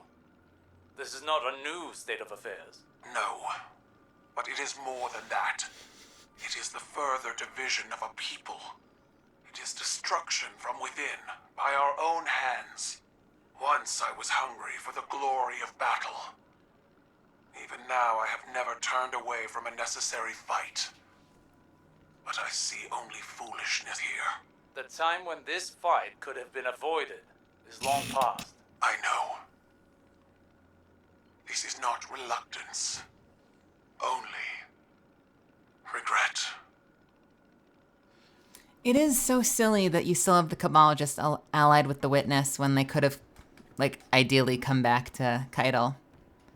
This is not a new state of affairs. No, but it is more than that. It is the further division of a people. It is destruction from within, by our own hands. Once I was hungry for the glory of battle. Even now I have never turned away from a necessary fight. But I see only foolishness here. The time when this fight could have been avoided is long past. I know. This is not reluctance. Only regret. It is so silly that you still have the Cabal just allied with the Witness when they could have, like, ideally come back to Keitel.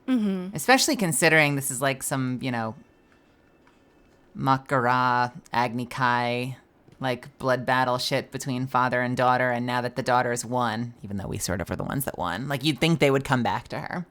Mm-hmm. Especially considering this is like some, you know, Makara, Agni Kai, like blood battle shit between father and daughter, and now that the daughter is won, even though we sort of are the ones that won, like you'd think they would come back to her.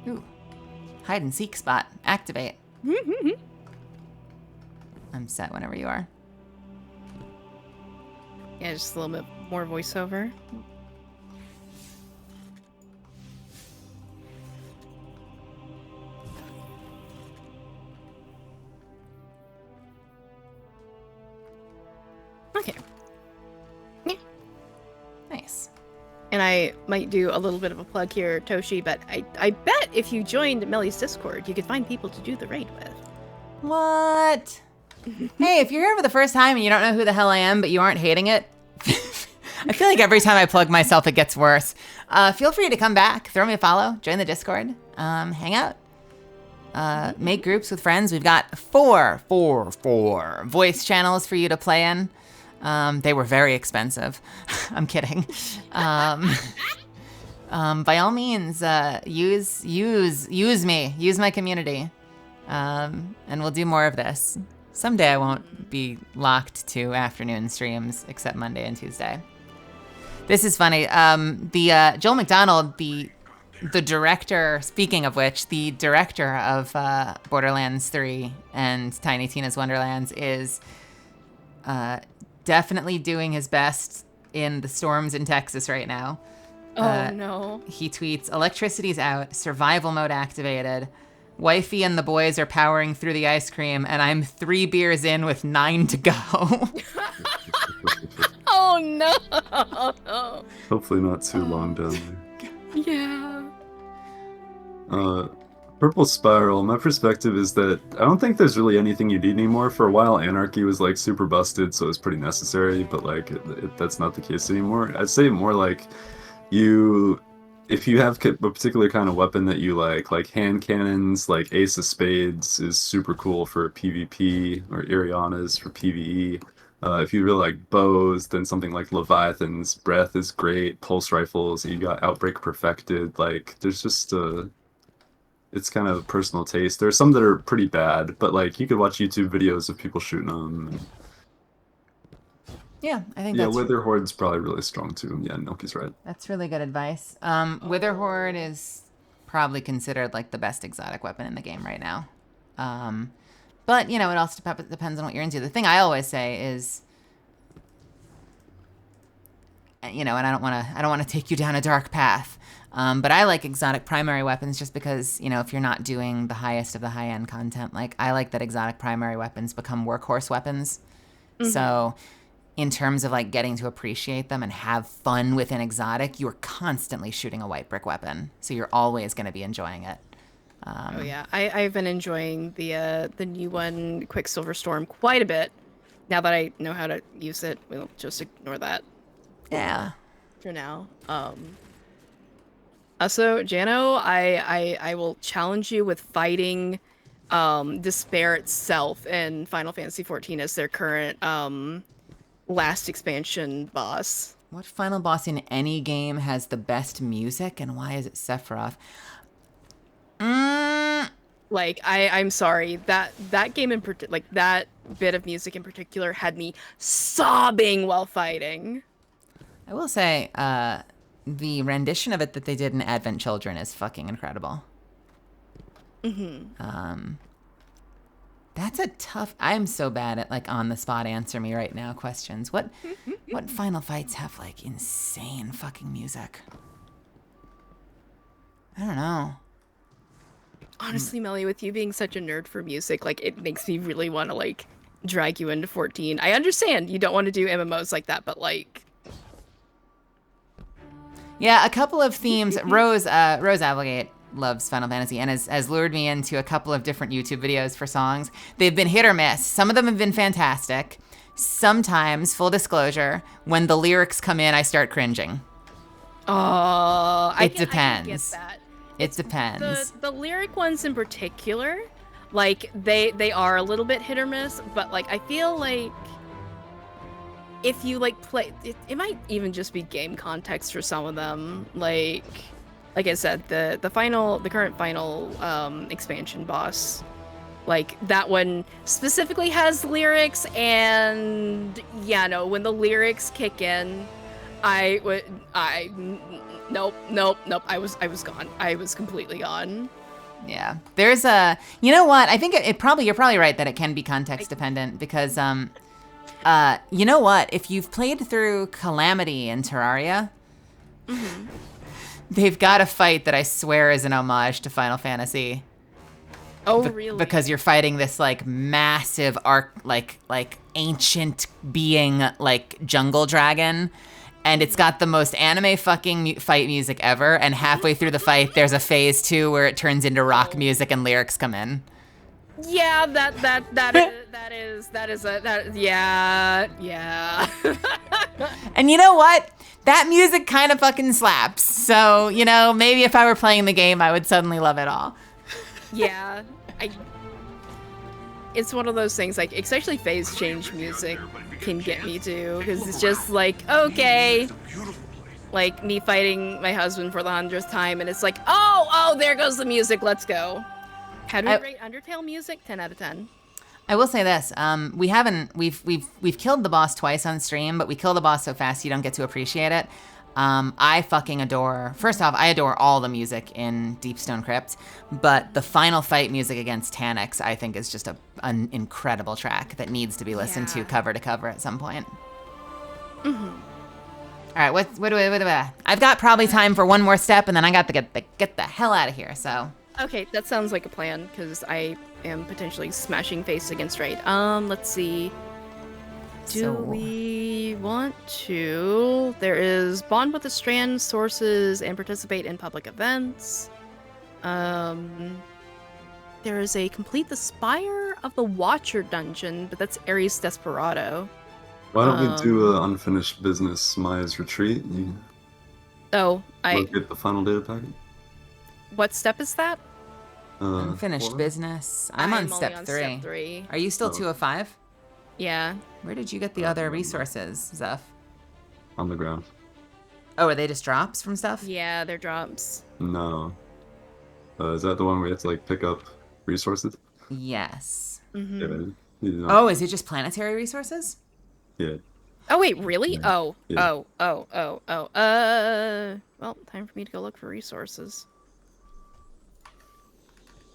Ooh. Hide and seek spot. Activate. I'm set whenever you are. Yeah, just a little bit more voiceover. Okay. Yeah. Nice. And I might do a little bit of a plug here, Toshi, but I bet if you joined Melly's Discord, you could find people to do the raid with. What? Hey, if you're here for the first time and you don't know who the hell I am, but you aren't hating it, I feel like every time I plug myself, it gets worse. Feel free to come back, throw me a follow, join the Discord, hang out, make groups with friends. We've got four voice channels for you to play in. They were very expensive. I'm kidding. By all means, use me, use my community, and we'll do more of this. Someday I won't be locked to afternoon streams except Monday and Tuesday. This is funny. The Joel McDonald, the director, speaking of which, the director of Borderlands 3 and Tiny Tina's Wonderlands is definitely doing his best in the storms in Texas right now. Oh, no. He tweets, electricity's out, survival mode activated. Wifey and the boys are powering through the ice cream, and I'm 3 beers in with 9 to go. Oh, no. Hopefully not too long down there. Yeah. Purple Spiral, my perspective is that I don't think there's really anything you need anymore. For a while, Anarchy was like super busted, so it was pretty necessary, but like that's not the case anymore. I'd say more like if you have a particular kind of weapon that you like hand cannons, like Ace of Spades is super cool for PvP, or Iriana's for PvE. If you really like bows, then something like Leviathan's Breath is great. Pulse rifles, you got Outbreak Perfected. Like, there's just it's kind of personal taste. There are some that are pretty bad, but like you could watch YouTube videos of people shooting them. Yeah, I think that's... Yeah, Wither Horde's probably really strong too. Yeah, Milky's right. That's really good advice. Wither Horde is probably considered like the best exotic weapon in the game right now. But, you know, it also depends on what you're into. The thing I always say is, you know, and I don't want to take you down a dark path, but I like exotic primary weapons just because, you know, if you're not doing the highest of the high-end content, like, I like that exotic primary weapons become workhorse weapons. Mm-hmm. So in terms of, like, getting to appreciate them and have fun with an exotic, you're constantly shooting a white brick weapon. So you're always going to be enjoying it. Oh yeah, I've been enjoying the new one, Quicksilver Storm, quite a bit. Now that I know how to use it, we'll just ignore that. Yeah, for now. Also, Jano, I will challenge you with fighting Despair itself in Final Fantasy XIV as their current last expansion boss. What final boss in any game has the best music, and why is it Sephiroth? Like, I'm sorry, that game in like that bit of music in particular had me sobbing while fighting. I will say, the rendition of it that they did in Advent Children is fucking incredible. That's a tough. I'm so bad at like on the spot answer me right now questions. What final fights have like insane fucking music? I don't know. Honestly, Melly, with you being such a nerd for music, like it makes me really want to like drag you into 14. I understand you don't want to do MMOs like that, but like. Yeah, a couple of themes. Rose Applegate loves Final Fantasy and has lured me into a couple of different YouTube videos for songs. They've been hit or miss. Some of them have been fantastic. Sometimes, full disclosure, when the lyrics come in, I start cringing. Oh, It depends. I get that. It depends. The lyric ones in particular, like they are a little bit hit or miss, but like I feel like if you like play, it might even just be game context for some of them. Like I said, the current final expansion boss, like that one specifically has lyrics, and yeah, no, when the lyrics kick in, nope. I was gone. I was completely gone. Yeah, there's a. You know what? I think you're probably right that it can be context dependent because you know what? If you've played through Calamity in Terraria. They've got a fight that I swear is an homage to Final Fantasy. Oh, really? Because you're fighting this like massive like ancient being like jungle dragon, and it's got the most anime fucking fight music ever. And halfway through the fight, there's a phase 2 where it turns into rock music and lyrics come in. Yeah, yeah. And you know what? That music kind of fucking slaps. So, you know, maybe if I were playing the game, I would suddenly love it all. Yeah, it's one of those things, like, especially phase change music can get me too, because it's just like, okay, like me fighting my husband for the 100th time, and it's like, oh, there goes the music, let's go. How do we rate Undertale music? 10 out of 10. I will say this: we've killed the boss twice on stream, but we kill the boss so fast you don't get to appreciate it. I fucking adore. First off, I adore all the music in Deepstone Crypt, but the final fight music against Taniks, I think, is just an incredible track that needs to be listened to cover at some point. All right, what do I? I've got probably time for one more step, and then I got to get the hell out of here. So. Okay, that sounds like a plan, because I am potentially smashing face against Raid. Let's see. Do we want to? There is bond with the Strand sources and participate in public events. There is a complete the Spire of the Watcher dungeon, but that's Ares Desperado. Why don't we do unfinished business, Maya's Retreat? Look at the final data packet. What step is that? Unfinished business. I'm on step 3. Are you still 205? Yeah. Where did you get the other resources, Zeph? On the ground. Oh, are they just drops from stuff? Yeah, they're drops. No. Is that the one where you have to like pick up resources? Yes. Mm-hmm. Yeah, oh, is it just planetary resources? Yeah. Oh wait, really? Yeah. Yeah. Well, time for me to go look for resources.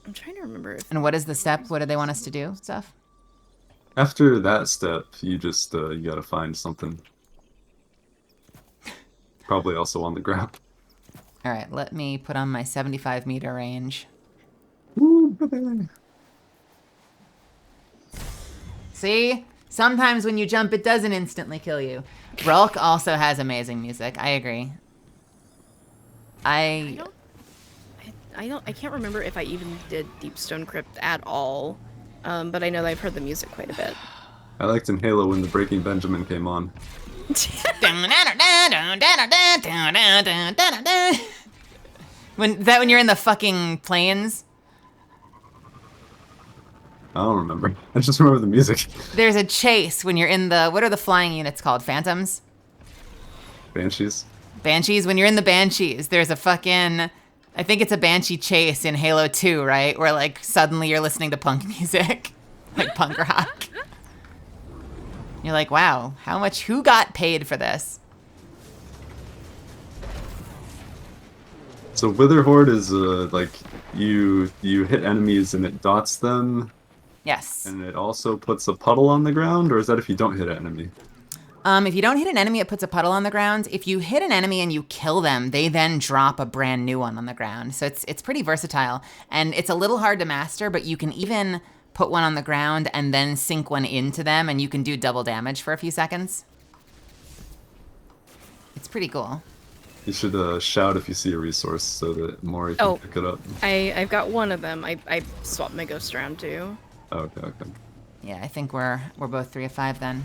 I'm trying to remember if... And what is the step? What do they want us to do, Steph? After that step, you just, you gotta find something. Probably also on the ground. Alright, let me put on my 75 meter range. See? Sometimes when you jump, it doesn't instantly kill you. Rulk also has amazing music. I agree. I can't remember if I even did Deepstone Crypt at all, but I know that I've heard the music quite a bit. I liked in Halo when the Breaking Benjamin came on. When you're in the fucking plains? I don't remember. I just remember the music. There's a chase when you're in the, what are the flying units called? Phantoms? Banshees. Banshees? When you're in the Banshees, there's a fucking, I think it's a Banshee chase in Halo 2, right? Where like suddenly you're listening to punk music. Like punk rock. You're like, wow, who got paid for this? So Wither Horde is like you hit enemies and it dots them. Yes. And it also puts a puddle on the ground, or is that if you don't hit an enemy? If you don't hit an enemy, it puts a puddle on the ground. If you hit an enemy and you kill them, they then drop a brand new one on the ground. So it's pretty versatile. And it's a little hard to master, but you can even put one on the ground and then sink one into them, and you can do double damage for a few seconds. It's pretty cool. You should shout if you see a resource so that Mori can pick it up. I've got one of them. I swapped my ghost around too. Okay. Yeah, I think we're both 3 of 5 then.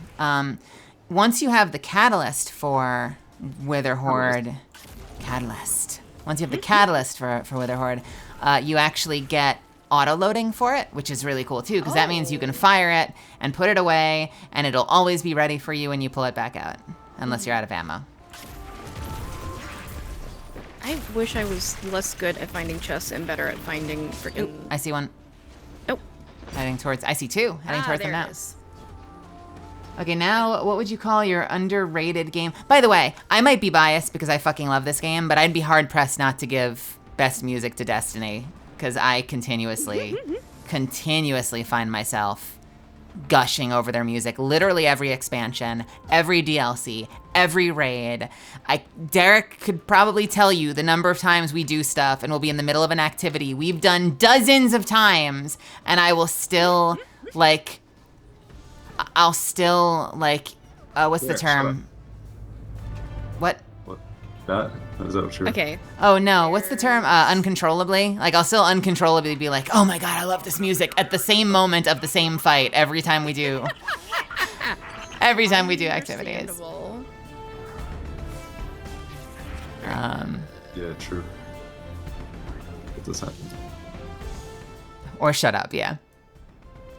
Once you have the catalyst for Wither Horde, Once you have the catalyst for Wither Horde, you actually get auto loading for it, which is really cool too, because that means you can fire it and put it away, and it'll always be ready for you when you pull it back out, unless you're out of ammo. I wish I was less good at finding chests and better at finding freaking. Ooh, I see one. Oh. Heading towards. I see 2. Heading towards them there now. it is. Okay, now what would you call your underrated game? By the way, I might be biased because I fucking love this game, but I'd be hard pressed not to give best music to Destiny, because I continuously find myself gushing over their music. Literally every expansion, every DLC, every raid. Derek could probably tell you the number of times we do stuff and we'll be in the middle of an activity we've done dozens of times, and I will still like, what's the term? What? That? Is that true? Okay. Oh no, what's the term? Uncontrollably? Like, I'll still uncontrollably be like, oh my god, I love this music at the same moment of the same fight every time we do. Every time we do activities. Yeah, true. It does happen. Or shut up, yeah.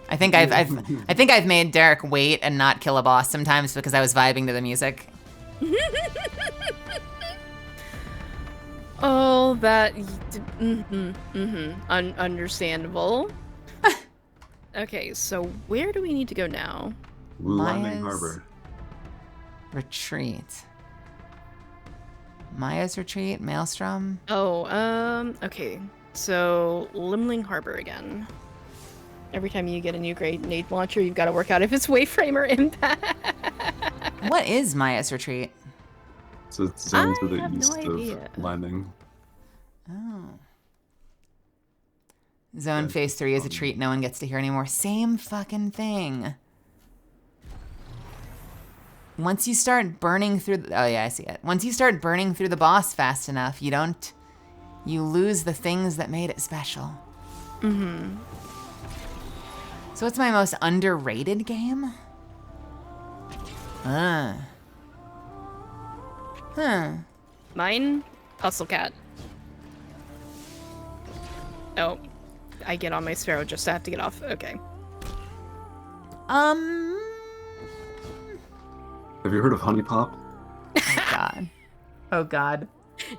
I think I've made Derek wait and not kill a boss sometimes because I was vibing to the music. Oh, that. Understandable. Okay, so where do we need to go now? Landing Harbor. Retreat. Maya's Retreat, Maelstrom. Oh, okay. So, Limling Harbor again. Every time you get a new grenade launcher, you've got to work out if it's wayframe or impact. What is Maya's Retreat? So it's zones to the have east no idea. of landing. Oh. Zone Phase 3 is a treat no one gets to hear anymore. Same fucking thing. Once you start burning through oh yeah, I see it. Once you start burning through the boss fast enough, you lose the things that made it special. Mm-hmm. So what's my most underrated game? Mine? Hustle Cat. Oh. I get on my Sparrow just to have to get off. Okay. Have you heard of Honey Pop? Oh god. Oh god.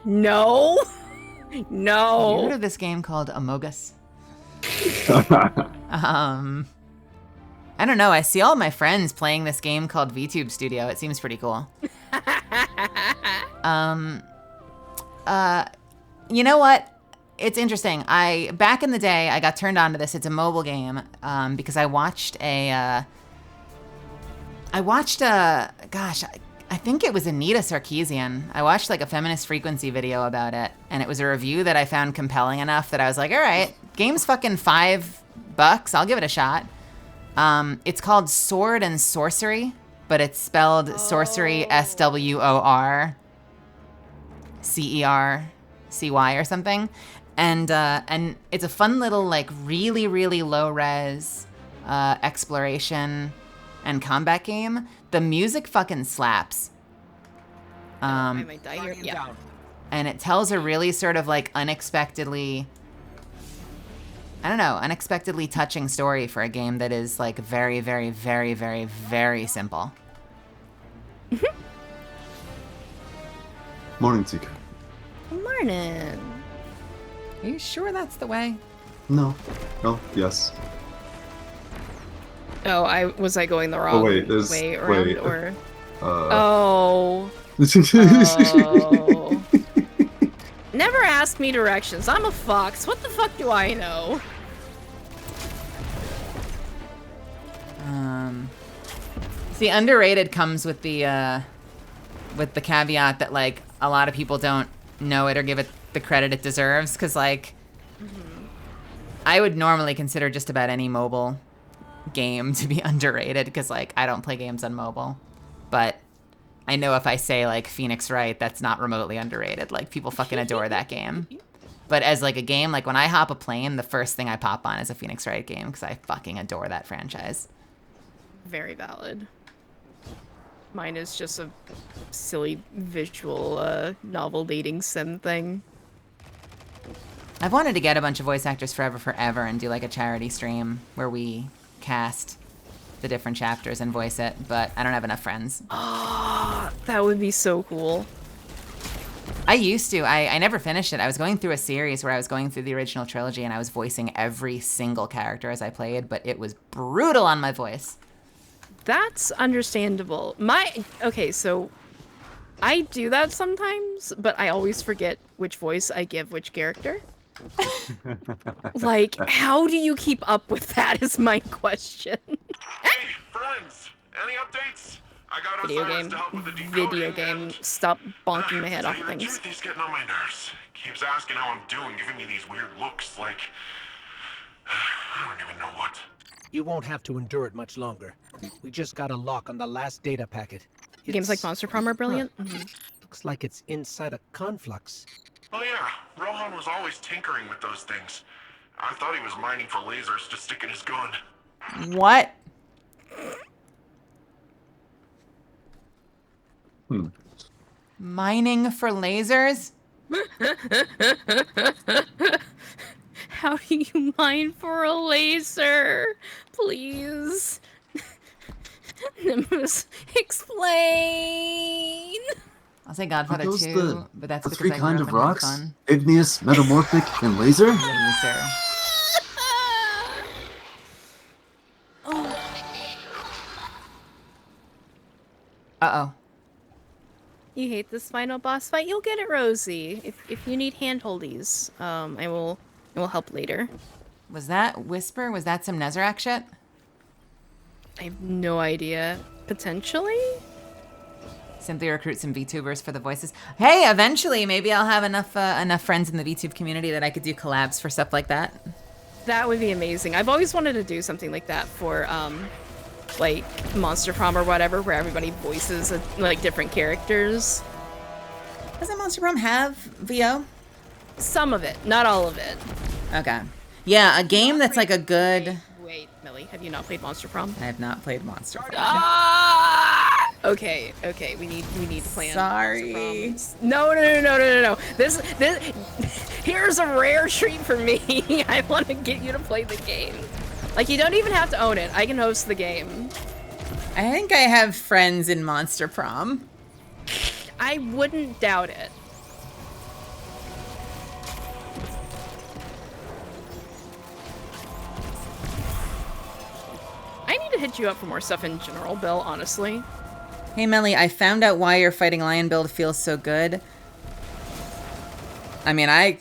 No. No. Have you heard of this game called Amogus? I don't know. I see all my friends playing this game called VTube Studio. It seems pretty cool. You know what? It's interesting. Back in the day, I got turned on to this. It's a mobile game because I watched gosh, I think it was Anita Sarkeesian. I watched like a Feminist Frequency video about it, and it was a review that I found compelling enough that I was like, all right, game's fucking $5. I'll give it a shot. It's called Sword and Sorcery, but it's spelled sorcery SWORCERCY or something. And it's a fun little, like, really, really low res exploration and combat game, the music fucking slaps. I might die here. Yeah. And it tells a really sort of like unexpectedly touching story for a game that is like very, very, very, very, very simple. Morning, Tika. Morning. Are you sure that's the way? No. No. Yes. Oh, was I going the wrong wait, way around wait. or? Oh. Oh. Never ask me directions. I'm a fox. What the fuck do I know? See, underrated comes with the caveat that like a lot of people don't know it or give it the credit it deserves, because like I would normally consider just about any mobile game to be underrated, because like I don't play games on mobile, but I know if I say like Phoenix Wright, that's not remotely underrated. Like people fucking adore that game. But as like a game, like when I hop a plane, the first thing I pop on is a Phoenix Wright game, because I fucking adore that franchise. Very valid. Mine is just a silly visual novel dating sim thing. I've wanted to get a bunch of voice actors forever and do like a charity stream where we cast the different chapters and voice it, but I don't have enough friends. Oh, that would be so cool. I used to. I never finished it. I was going through a series where I was going through the original trilogy and I was voicing every single character as I played, but it was brutal on my voice. That's understandable. Okay, so I do that sometimes, but I always forget which voice I give which character. Like, how do you keep up with that is my question. Hey, friends! Any updates? I got Osiris to help with the decoding. Video game. Stop bonking my head off things. Truth, he's getting on my nerves. Keeps asking how I'm doing, giving me these weird looks like... I don't even know what. You won't have to endure it much longer. We just got a lock on the last data packet. Games like Monster Prom are brilliant. Looks like it's inside a conflux. Oh yeah, Rohan was always tinkering with those things. I thought he was mining for lasers to stick in his gun. What? Mining for lasers? How do you mine for a laser? Please. Nimbus, explain. I'll say Godfather 2, but that's the because three I kind grew up of in rocks? fun. Igneous, metamorphic, and laser? Laser. Uh-oh. You hate this final boss fight? You'll get it, Rosie. If you need handholdies, I will help later. Was that Whisper? Was that some Nezarec shit? I have no idea. Potentially? Simply recruit some VTubers for the voices. Hey, eventually, maybe I'll have enough friends in the VTube community that I could do collabs for stuff like that. That would be amazing. I've always wanted to do something like that for, like, Monster Prom or whatever, where everybody voices, like, different characters. Doesn't Monster Prom have VO? Some of it, not all of it. Okay. Yeah, a game that's like a good... Wait, Millie, have you not played Monster Prom? I have not played Monster Prom. Ah! Okay, we need to plan. Sorry. No. This here's a rare treat for me. I want to get you to play the game. Like, you don't even have to own it. I can host the game. I think I have friends in Monster Prom. I wouldn't doubt it. I need to hit you up for more stuff in general, Bill, honestly. Hey, Melly, I found out why your Fighting Lion build feels so good. I mean, I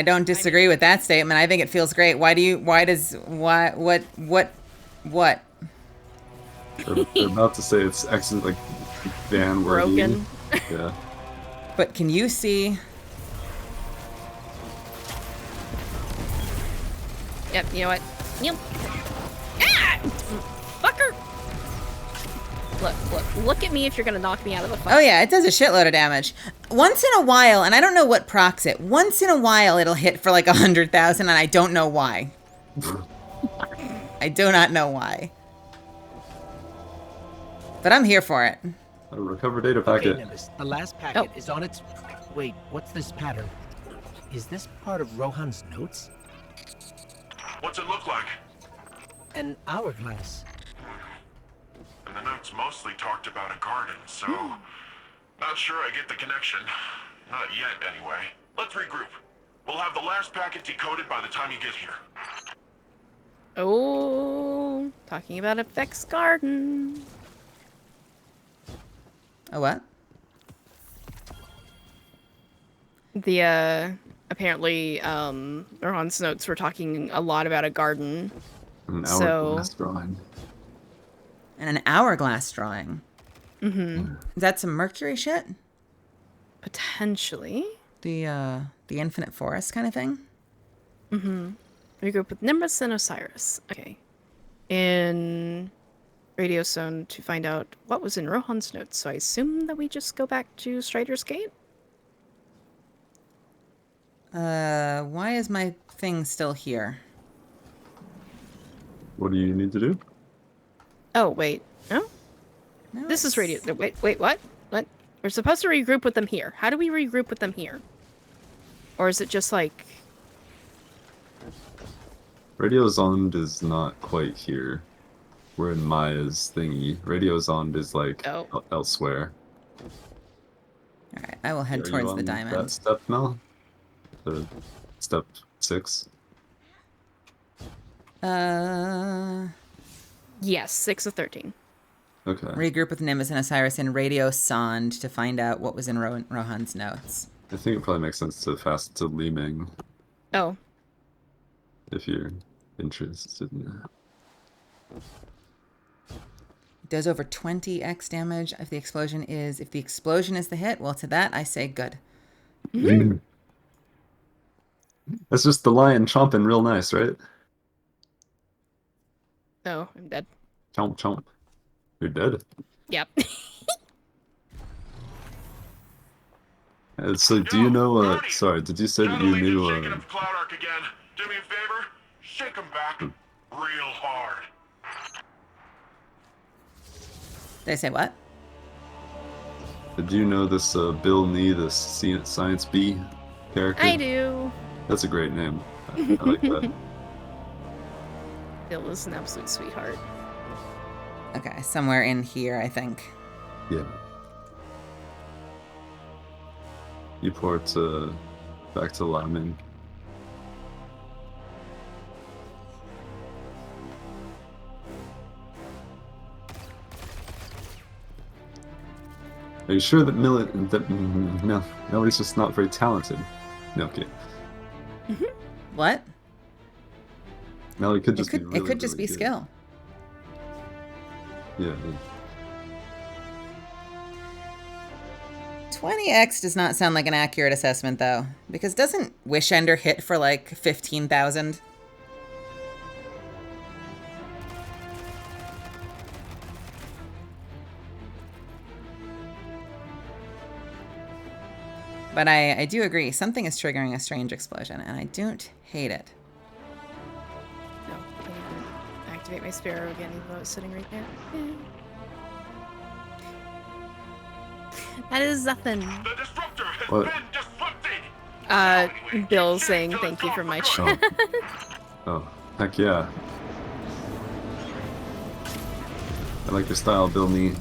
don't disagree with that statement. I think it feels great. What? They're about to say it's excellent, like, ban worthy. Broken. Yeah. But can you see? Yep, you know what? Yep. Ah! Fucker! Look at me if you're gonna knock me out of the fight. Oh yeah, it does a shitload of damage. Once in a while, and I don't know what procs it, once in a while it'll hit for like 100,000 and I don't know why. I do not know why. But I'm here for it. A recover data packet. Okay, Nimbus, the last packet is on its... Wait, what's this pattern? Is this part of Rohan's notes? What's it look like? An hourglass. And the notes mostly talked about a garden, so... Not sure I get the connection. Not yet, anyway. Let's regroup. We'll have the last packet decoded by the time you get here. Oh, talking about Effects Garden. A what? The, apparently, Rohan's notes were talking a lot about a garden. An hourglass drawing. And an hourglass drawing. Mm-hmm. Is that some Mercury shit? Potentially. The Infinite Forest kind of thing? Mm-hmm. Regroup with Nimbus and Osiris. Okay. In Radio Zone to find out what was in Rohan's notes. So I assume that we just go back to Strider's Gate? Why is my thing still here? What do you need to do? Oh, wait. No? This is Radio... Wait, what? What? We're supposed to regroup with them here. How do we regroup with them here? Or is it just like... Radio Zond is not quite here. We're in Maya's thingy. Radio Zond is like elsewhere. Alright, I will head Are you towards on the diamond. that step, Mel? The step 6? Yes, 6 of 13. Okay. Regroup with Nimbus and Osiris in Radio Sond to find out what was in Rohan's notes. I think it probably makes sense to fast to Li Ming. Oh. If you're interested in that. It does over 20x damage if the explosion is the hit. Well, to that I say good. Mm-hmm. That's just the lion chomping real nice, right? Oh, I'm dead. Chomp chomp. You're dead. Yep. So do you know, sorry, did you say that you knew, Cloud Arc again. Do me a favor, shake him back real hard. Did I say what? Did you know this Bill Nee, the Science Bee character? I do. That's a great name. I like that. Bill is an absolute sweetheart. Okay, somewhere in here, I think. Yeah. You port back to Lyman. Are you sure that no, Millie's just not very talented? No, okay. What? Melly could just it could just be good. skill. Yeah. 20x does not sound like an accurate assessment, though, because doesn't Wish Ender hit for like 15,000? But I do agree, something is triggering a strange explosion, and I don't hate it. No, I can't even activate my Sparrow again, even though it's sitting right there. That is nothing. The disruptor has What? been disrupted. Bill saying thank you for my chat. Oh, heck yeah. I like your style, Bill Nee.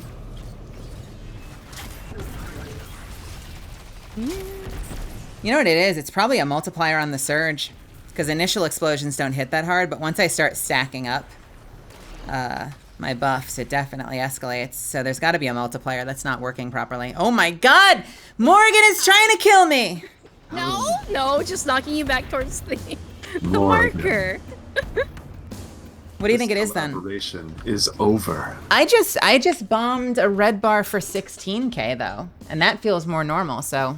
You know what it is? It's probably a multiplier on the surge, because initial explosions don't hit that hard, but once I start stacking up my buffs, it definitely escalates. So there's got to be a multiplier that's not working properly. Oh my god! Morgan is trying to kill me! No, just knocking you back towards the Morgan. marker. What do you think it is then? Operation is over. I just bombed a red bar for 16k though, and that feels more normal, so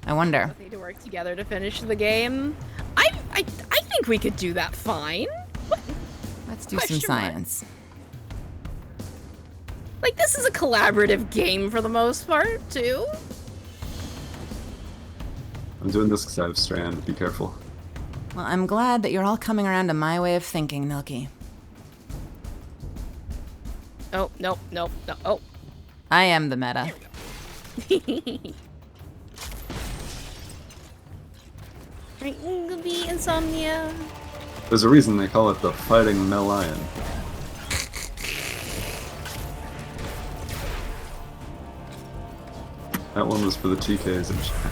I wonder. Need to work together to finish the game. I think we could do that fine. Let's do some science. Like, this is a collaborative game for the most part, too. I'm doing this because I have Strand. Be careful. Well, I'm glad that you're all coming around to my way of thinking, Milky. Oh, no. Oh. I am the meta. Be insomnia. There's a reason they call it the Fighting Melion. That one was for the TKs in chat.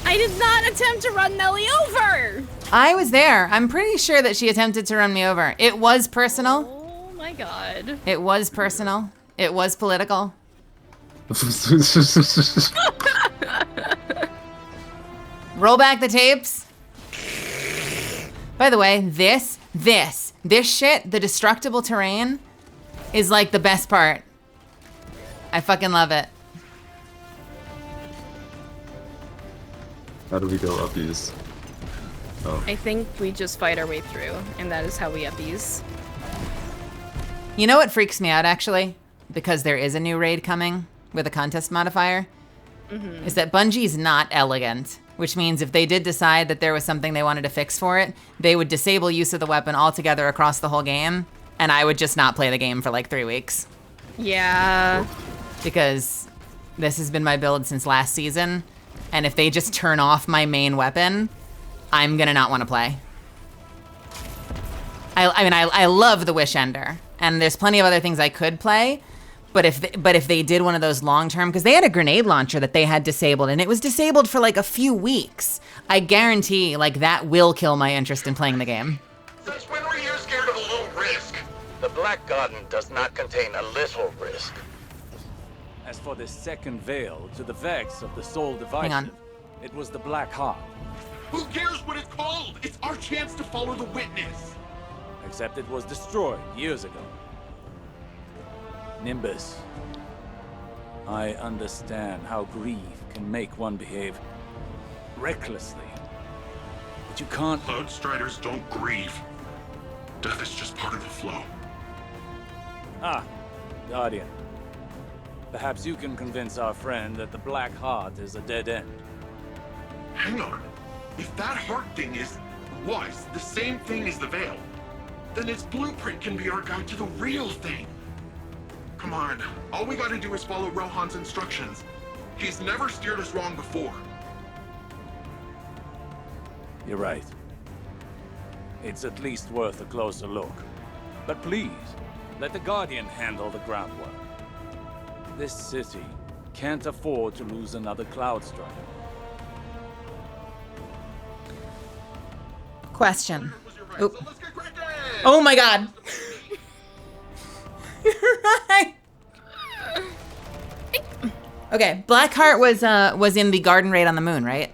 I did not attempt to run Nelly over. I was there. I'm pretty sure that she attempted to run me over. It was personal. Oh my god. It was personal. It was political. Roll back the tapes. By the way, this shit, the destructible terrain, is like the best part. I fucking love it. How do we go uppies? Oh. I think we just fight our way through, and that is how we uppies. You know what freaks me out, actually? Because there is a new raid coming with a contest modifier, is that Bungie's not elegant, which means if they did decide that there was something they wanted to fix for it, they would disable use of the weapon altogether across the whole game, and I would just not play the game for like 3 weeks. Yeah. Because this has been my build since last season, and if they just turn off my main weapon, I'm gonna not want to play. I mean, I love the Wish Ender, and there's plenty of other things I could play, but if they did one of those long-term, because they had a grenade launcher that they had disabled, and it was disabled for like a few weeks, I guarantee like that will kill my interest in playing the game. Since when were you scared of a little risk? The Black Garden does not contain a little risk. As for the second veil to the Vex of the Soul Hang on. Divisive, it was the Black Heart. Who cares what it's called? It's our chance to follow the witness. Except it was destroyed years ago. Nimbus, I understand how grief can make one behave recklessly. But you can't... Cloud Striders don't grieve. Death is just part of the flow. Ah, Guardian. Perhaps you can convince our friend that the Black Heart is a dead end. Hang on. If that heart thing was the same thing as the veil, then its blueprint can be our guide to the real thing. Come on, all we gotta do is follow Rohan's instructions. He's never steered us wrong before. You're right. It's at least worth a closer look. But please, let the Guardian handle the groundwork. This city can't afford to lose another Cloud Strider. Question. Oop. Oh my god. You're right. Okay, Blackheart was in the garden raid on the moon, right?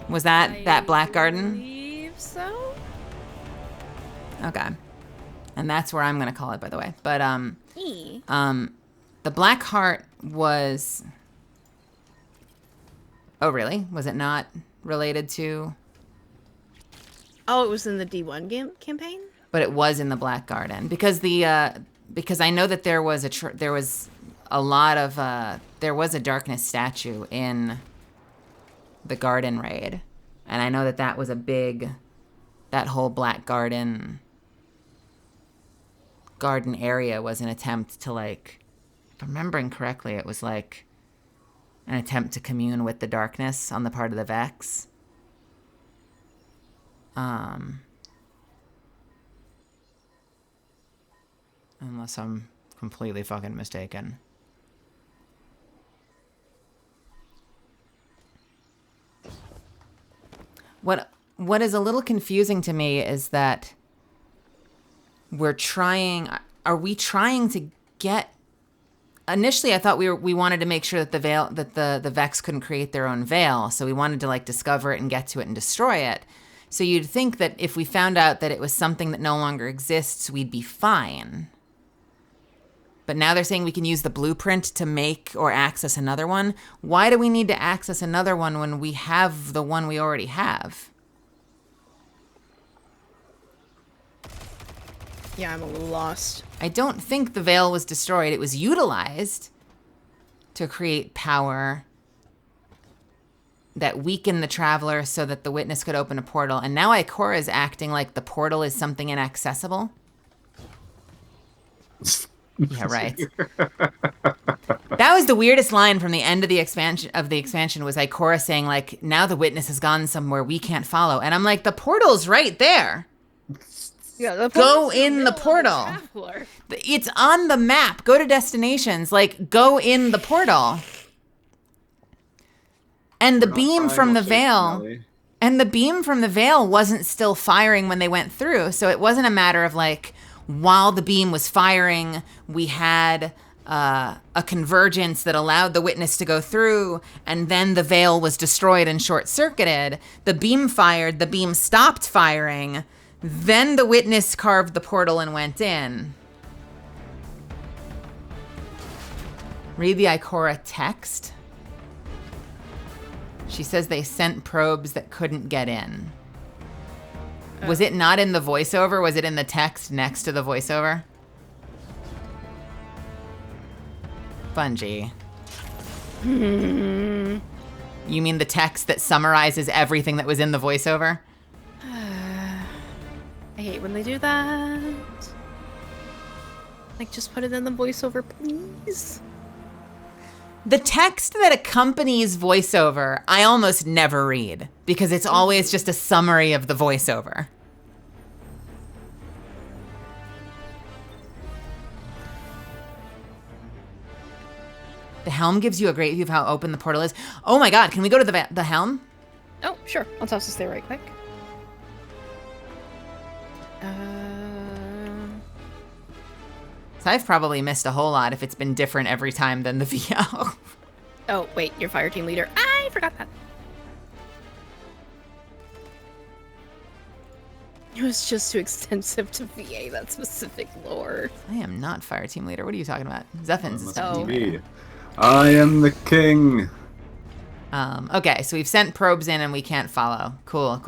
Was that Black Garden? I believe so. Okay. And that's where I'm gonna call it, by the way. But E. the Blackheart was. Oh really? Was it not related to? Oh, it was in the D1 game campaign? But it was in the Black Garden because because I know that there was a darkness statue in the Garden raid, and I know that was that whole Black Garden area was an attempt to, like, if I'm remembering correctly, it was like an attempt to commune with the darkness on the part of the Vex. Unless I'm completely fucking mistaken. What is a little confusing to me is that are we trying to get, initially I thought we wanted to make sure that the Vex couldn't create their own veil, so we wanted to, like, discover it and get to it and destroy it. So you'd think that if we found out that it was something that no longer exists, we'd be fine. But now they're saying we can use the blueprint to make or access another one. Why do we need to access another one when we have the one we already have? Yeah, I'm a little lost. I don't think the veil was destroyed. It was utilized to create power weakened the Traveler so that the Witness could open a portal. And now Ikora is acting like the portal is something inaccessible. Yeah, right. That was the weirdest line from the end of the expansion was Ikora saying, like, now the Witness has gone somewhere we can't follow. And I'm like, the portal's right there. Yeah, go in the portal. It's on the map. Go to destinations. Like, go in the portal. And the beam from the veil. And the beam from the veil wasn't still firing when they went through. So it wasn't a matter of like, while the beam was firing, we had a convergence that allowed the Witness to go through, and then the veil was destroyed and short-circuited. The beam fired, the beam stopped firing, then the Witness carved the portal and went in. Read the Ikora text. She says they sent probes that couldn't get in. Was it not in the voiceover? Was it in the text next to the voiceover? Bungie. You mean the text that summarizes everything that was in the voiceover? I hate when they do that. Like, just put it in the voiceover, please. The text that accompanies voiceover, I almost never read because it's always just a summary of the voiceover. The helm gives you a great view of how open the portal is. Oh my god, can we go to the helm? Oh, sure. I'll toss this there right quick. So I've probably missed a whole lot if it's been different every time than the VO. Oh, wait, you're fire team leader. I forgot that. It was just too extensive to VA that specific lore. I am not fire team leader. What are you talking about? Xuffins is fire team leader. I am the king. Okay, so we've sent probes in and we can't follow. Cool.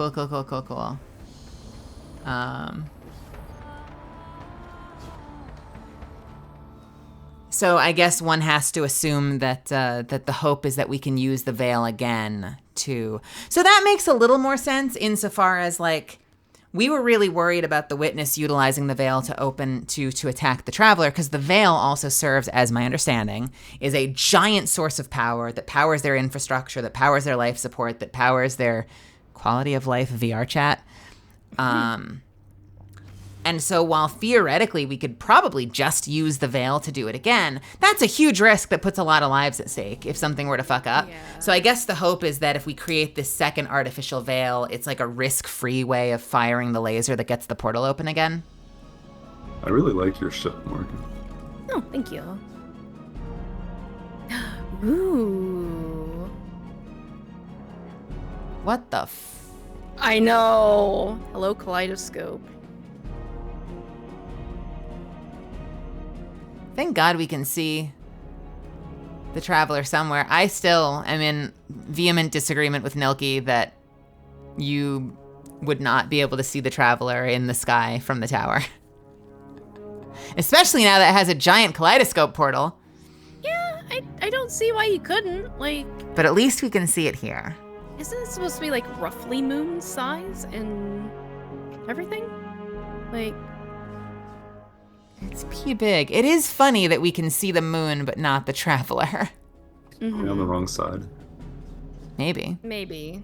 So I guess one has to assume that that the hope is that we can use the veil again to... So that makes a little more sense insofar as, like, we were really worried about the Witness utilizing the veil to attack the Traveler, because the veil also serves, as my understanding, is a giant source of power that powers their infrastructure, that powers their life support, that powers their quality of life VR chat. And so while theoretically we could probably just use the veil to do it again, that's a huge risk that puts a lot of lives at stake if something were to fuck up. Yeah. So I guess the hope is that if we create this second artificial veil, it's like a risk-free way of firing the laser that gets the portal open again. I really like your ship, Morgan. Oh, thank you. Ooh. What the I know. Hello, Kaleidoscope. Thank God we can see the Traveler somewhere. I still am in vehement disagreement with Nilki that you would not be able to see the Traveler in the sky from the tower. Especially now that it has a giant kaleidoscope portal. Yeah, I don't see why you couldn't, like... But at least we can see it here. Isn't it supposed to be, like, roughly moon size and everything? Like... It's pretty big. It is funny that we can see the moon, but not the Traveler. Mm-hmm. You're on the wrong side. Maybe. Maybe.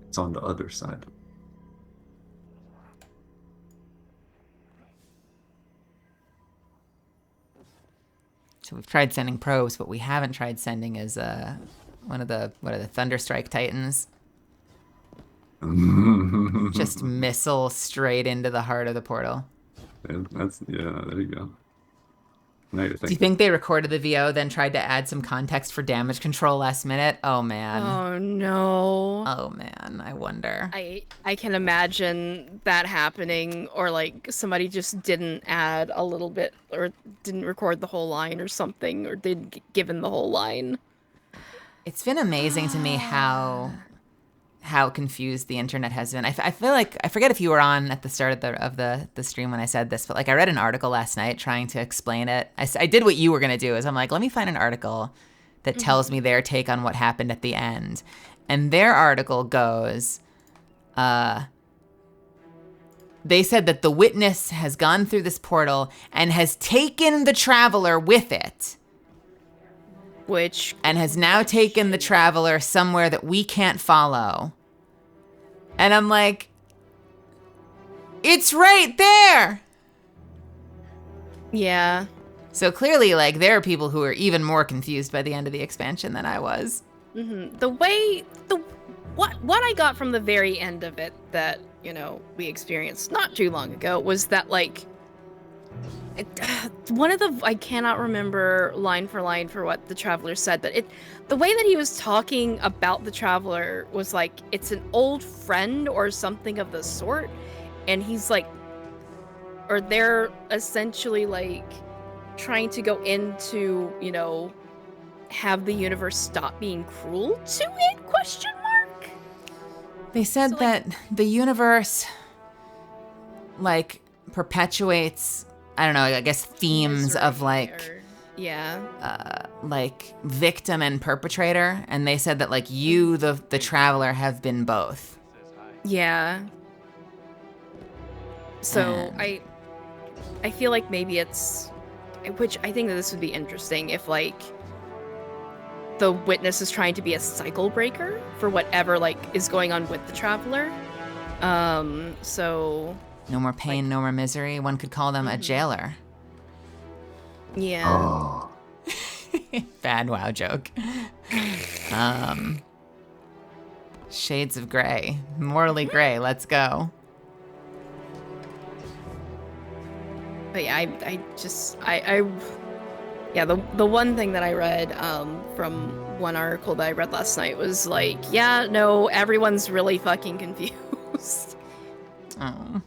It's on the other side. So we've tried sending probes, but we haven't tried sending as one of the Thunderstrike Titans. Just missile straight into the heart of the portal. Yeah, there you go. Now you're thinking. Do you think they recorded the VO, then tried to add some context for damage control last minute? Oh man. Oh no. Oh man, I wonder. I can imagine that happening, or like somebody just didn't add a little bit, or didn't record the whole line or something, or didn't given the whole line. It's been amazing to me how confused the internet has been. I feel like, I forget if you were on at the start of the stream when I said this, but like I read an article last night trying to explain it. I did what you were going to do, is I'm like, let me find an article that tells me their take on what happened at the end. And their article goes, they said that the witness has gone through this portal and has taken the traveler with it. And has now taken the traveler somewhere that we can't follow. And I'm like, it's right there. Yeah. So clearly, like, there are people who are even more confused by the end of the expansion than I was. What I got from the very end of it that, you know, we experienced not too long ago was that, like, one of the, I cannot remember line for line for what the Traveler said, but the way that he was talking about the Traveler was like, it's an old friend or something of the sort, and he's like, or they're essentially like trying to go into, you know, have the universe stop being cruel to it, question mark? They said that the universe, like, perpetuates, I don't know, I guess themes of, like, like, victim and perpetrator. And they said that, like, you, the Traveler, have been both. Yeah. So, I feel like maybe it's, which I think that this would be interesting if, like, the witness is trying to be a cycle breaker for whatever, like, is going on with the Traveler. So... No more pain, no more misery. One could call them a jailer. Yeah. Oh. Bad WoW joke. Shades of gray. Mortally gray, let's go. But yeah, yeah, the one thing that I read from one article that I read last night was like, yeah, no, everyone's really fucking confused. Oh.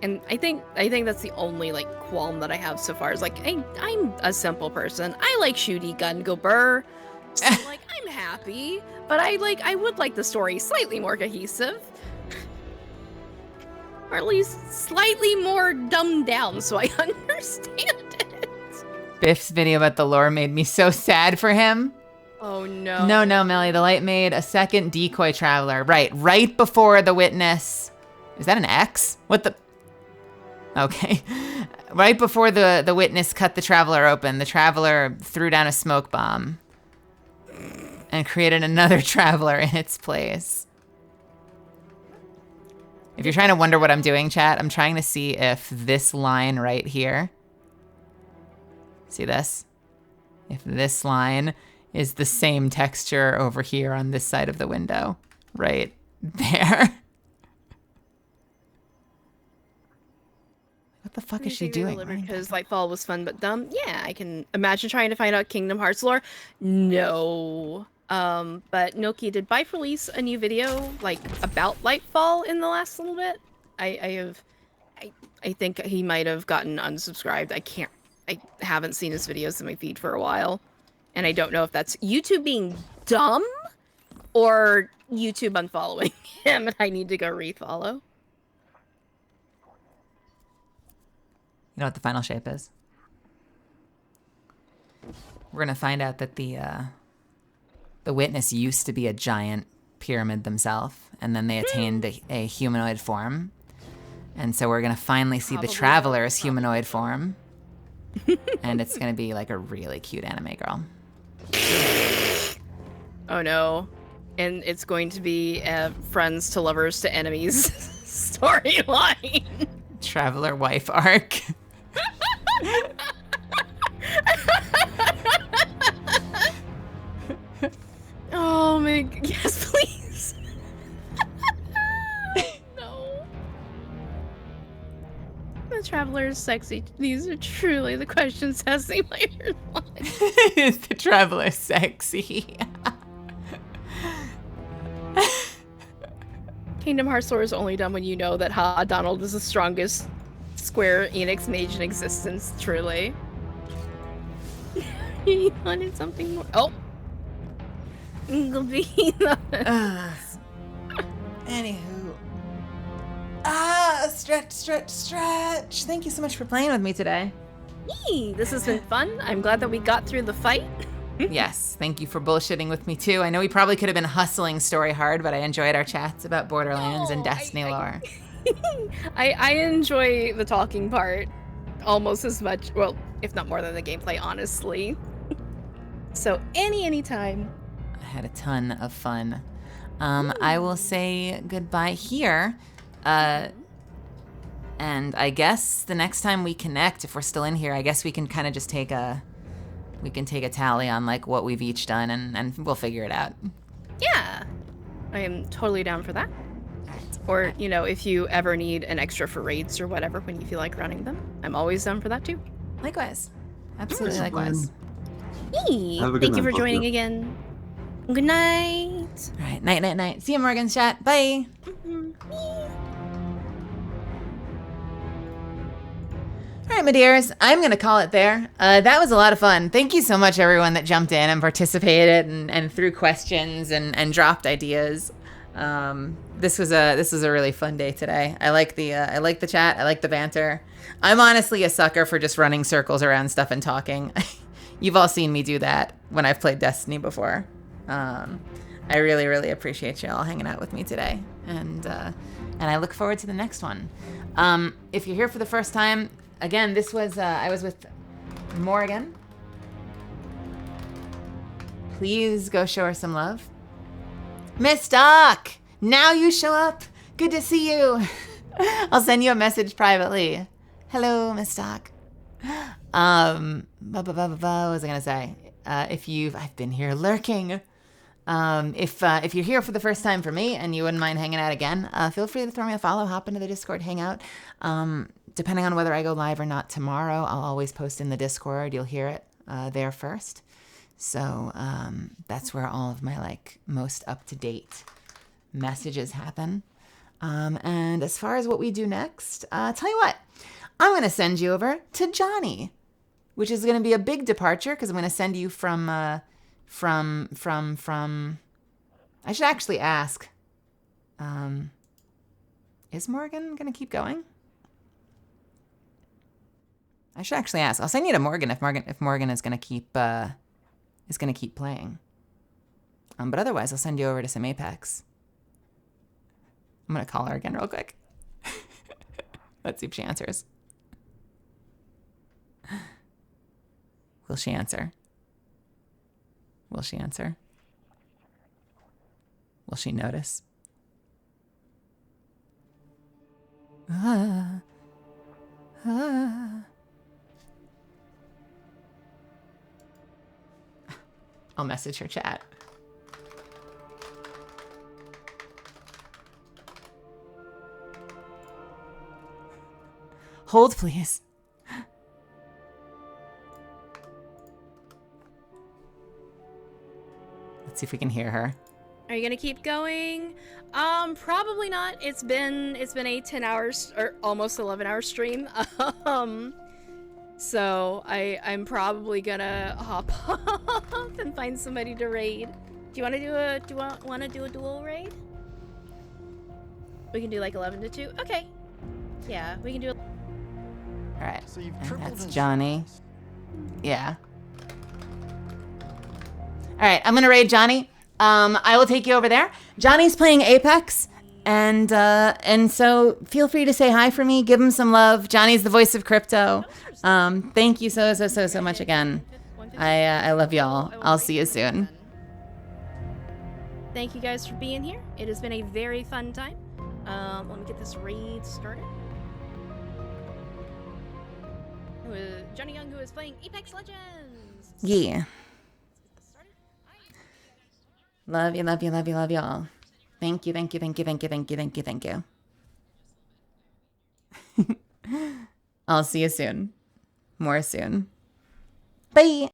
And I think that's the only, like, qualm that I have so far is, like, I'm a simple person. I like shooty gun go burr. So, like, I'm happy. But I would like the story slightly more cohesive. Or at least slightly more dumbed down so I understand it. Biff's video about the lore made me so sad for him. Oh, no. No, Melly. The light made a second decoy traveler. Right before the witness. Is that an X? What the... Okay. Right before the witness cut the Traveler open, the Traveler threw down a smoke bomb and created another Traveler in its place. If you're trying to wonder what I'm doing, chat, I'm trying to see if this line right here, see this? If this line is the same texture over here on this side of the window, right there. What the fuck is she doing? Because Lightfall was fun but dumb. Yeah, I can imagine trying to find out Kingdom Hearts lore. No. But Noki did Bife release a new video, like, about Lightfall in the last little bit. I think he might have gotten unsubscribed. I haven't seen his videos in my feed for a while. And I don't know if that's YouTube being dumb or YouTube unfollowing him and I need to go refollow. You know what the final shape is? We're gonna find out that the witness used to be a giant pyramid themselves, and then they attained a humanoid form. And so we're gonna finally see the Traveler's humanoid form. And it's gonna be like a really cute anime girl. Oh no. And it's going to be a friends to lovers to enemies storyline. Traveler wife arc. Oh my god, yes please. No. The Traveler is sexy. These are truly the questions testing my response. Is the Traveler sexy? Kingdom Hearts lore is only done when you know that Donald is the strongest Square Enix mage in existence, truly. He wanted something more. Oh! Anywho. Stretch. Thank you so much for playing with me today. Yee! This has been fun. I'm glad that we got through the fight. Yes, thank you for bullshitting with me too. I know we probably could have been hustling story hard, but I enjoyed our chats about Borderlands and Destiny lore. I enjoy the talking part almost as much, well, if not more than the gameplay, honestly. So anytime. I had a ton of fun. I will say goodbye here. And I guess the next time we connect, if we're still in here, I guess we can kind of just take a tally on like what we've each done, and we'll figure it out. Yeah, I am totally down for that. Or, you know, if you ever need an extra for raids or whatever when you feel like running them, I'm always down for that too. Likewise. Absolutely likewise. Hey, Have a good thank you night, for both joining of you. again. Good night. All right, night, night, night. See you, Morgan's chat. Bye. All right, my dears, I'm going to call it there. That was a lot of fun. Thank you so much, everyone that jumped in and participated and threw questions and dropped ideas. This was a really fun day today. I like the chat. I like the banter. I'm honestly a sucker for just running circles around stuff and talking. You've all seen me do that when I've played Destiny before. I really, really appreciate you all hanging out with me today, and I look forward to the next one. If you're here for the first time, again, this was I was with Morgan. Please go show her some love. Miss Doc, now you show up. Good to see you. I'll send you a message privately. Hello, Miss Doc. What was I gonna say? I've been here lurking. If you're here for the first time for me and you wouldn't mind hanging out again, feel free to throw me a follow, hop into the Discord, hang out. Depending on whether I go live or not tomorrow, I'll always post in the Discord. You'll hear it there first. So that's where all of my like most up-to-date messages happen. And as far as what we do next, tell you what, I'm going to send you over to Johnny, which is going to be a big departure because I'm going to send you from I should actually ask, is Morgan going to keep going? I should actually ask. I'll send you to Morgan if Morgan is going to keep playing. But otherwise, I'll send you over to some Apex. I'm going to call her again real quick. Let's see if she answers. Will she answer? Will she answer? Will she notice? I'll message her chat. Hold, please. Let's see if we can hear her. Are you gonna keep going? Probably not. It's been a 10 hours or almost 11-hour stream. So I'm probably gonna hop off and find somebody to raid. Do you want to do a dual raid? We can do like 11 to 2. Okay. Yeah, we can do. All right. So and that's Johnny. Yeah. All right, I'm gonna raid Johnny. I will take you over there. Johnny's playing Apex, and so feel free to say hi for me. Give him some love. Johnny's the voice of crypto. Thank you so much again. I love y'all. I'll see you soon. Thank you guys for being here. It has been a very fun time. Let me get this raid started. Johnny Young, who is playing Apex Legends. Yeah. Love you all. Thank you. I'll see you soon. More soon. Bye.